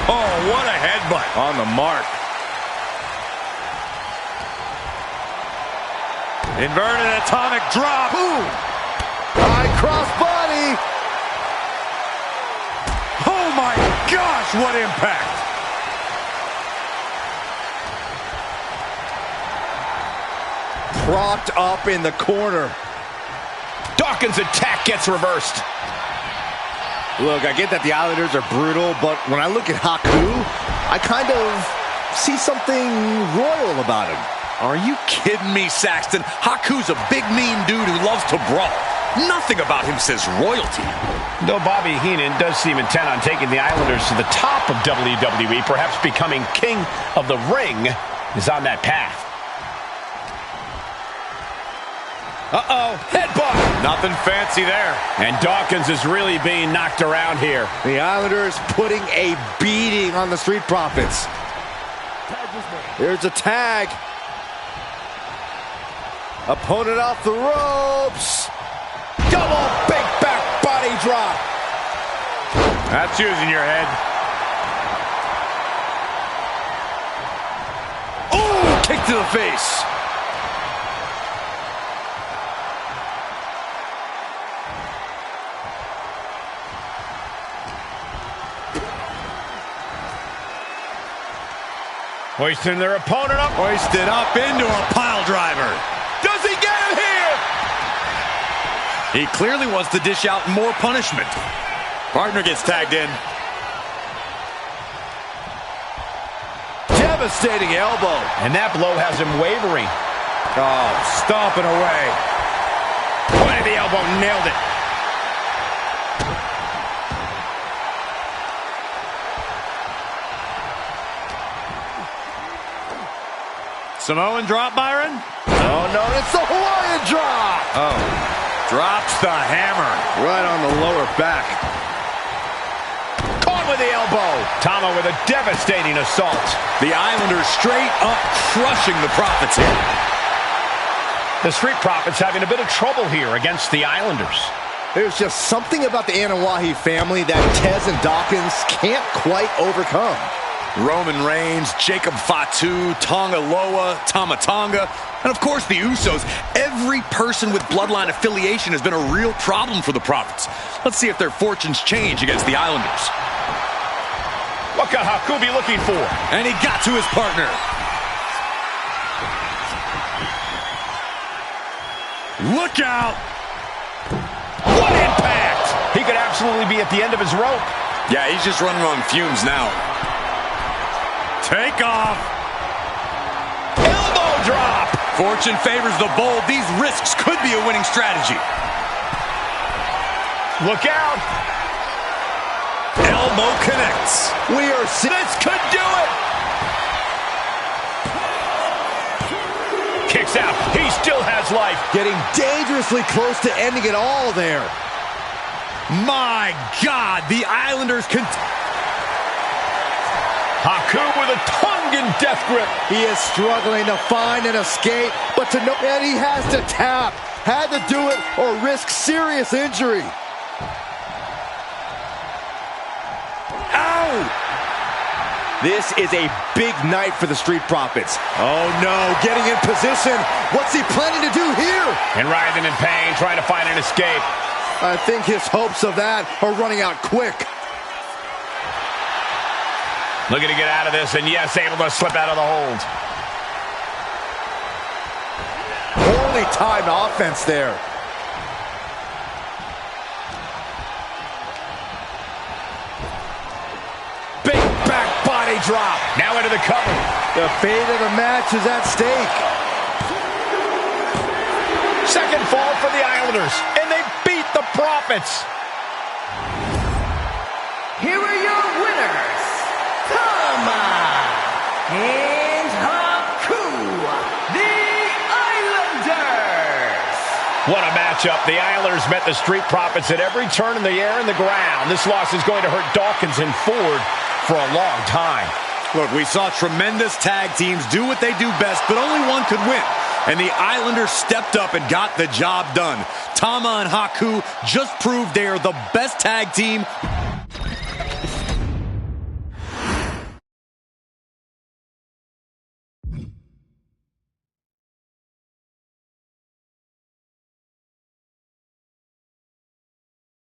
Oh, what a headbutt.
On the mark.
Inverted atomic drop.
Boom. High cross body.
Oh my gosh, what impact.
Propped up in the corner.
Dawkins' attack gets reversed.
Look, I get that the Islanders are brutal, but when I look at Haku, I kind of see something royal about him.
Are you kidding me, Saxton? Haku's a big, mean dude who loves to brawl. Nothing about him says royalty.
Though Bobby Heenan does seem intent on taking the Islanders to the top of WWE, perhaps becoming king of the ring, is on that path. Uh-oh, headbutt.
Nothing fancy there.
And Dawkins is really being knocked around here.
The Islanders putting a beating on the Street Profits. Here's a tag. Opponent off the ropes. Double big back body drop.
That's using your head.
Ooh, kick to the face.
Hoisting their opponent up.
Hoisted up into a pile driver.
Does he get him here?
He clearly wants to dish out more punishment. Partner gets tagged in.
Devastating elbow.
And that blow has him wavering.
Oh, stomping away.
Point of the elbow, nailed it.
Samoan drop, Byron?
Oh, no, it's the Hawaiian drop.
Oh, drops the hammer.
Right on the lower back.
Caught with the elbow. Tama with a devastating assault.
The Islanders straight up crushing the Profits here.
The Street Profits having a bit of trouble here against the Islanders.
There's just something about the Anawahi family that Tez and Dawkins can't quite overcome.
Roman Reigns, Jacob Fatu, Tonga Loa, Tama Tonga, and of course the Usos. Every person with bloodline affiliation has been a real problem for the Profits. Let's see if their fortunes change against the Islanders.
What could Haku be looking for?
And he got to his partner. Look out!
What impact! He could absolutely be at the end of his rope.
Yeah, he's just running on fumes now. Take off.
Elbow drop.
Fortune favors the bold. These risks could be a winning strategy.
Look out.
Elbow connects.
This could do it. Kicks out. He still has life.
Getting dangerously close to ending it all there.
My God, the Islanders can...
Haku with a tongue in death grip.
He is struggling to find an escape, but to know that he has to tap. Had to do it or risk serious injury.
Ow!
This is a big night for the Street Profits. Oh no, getting in position. What's he planning to do here?
And writhing in pain, trying to find an escape.
I think his hopes of that are running out quick.
Looking to get out of this, and yes, able to slip out of the hold.
Poorly timed offense there.
Big back body drop. Now into the cover.
The fate of the match is at stake.
Second fall for the Islanders, and they beat the Profits.
Here are your winners, Tama and Haku, the Islanders.
What a matchup. The Islanders met the Street Profits at every turn in the air and the ground. This loss is going to hurt Dawkins and Ford for a long time.
Look, we saw tremendous tag teams do what they do best, but only one could win. And the Islanders stepped up and got the job done. Tama and Haku just proved they are the best tag team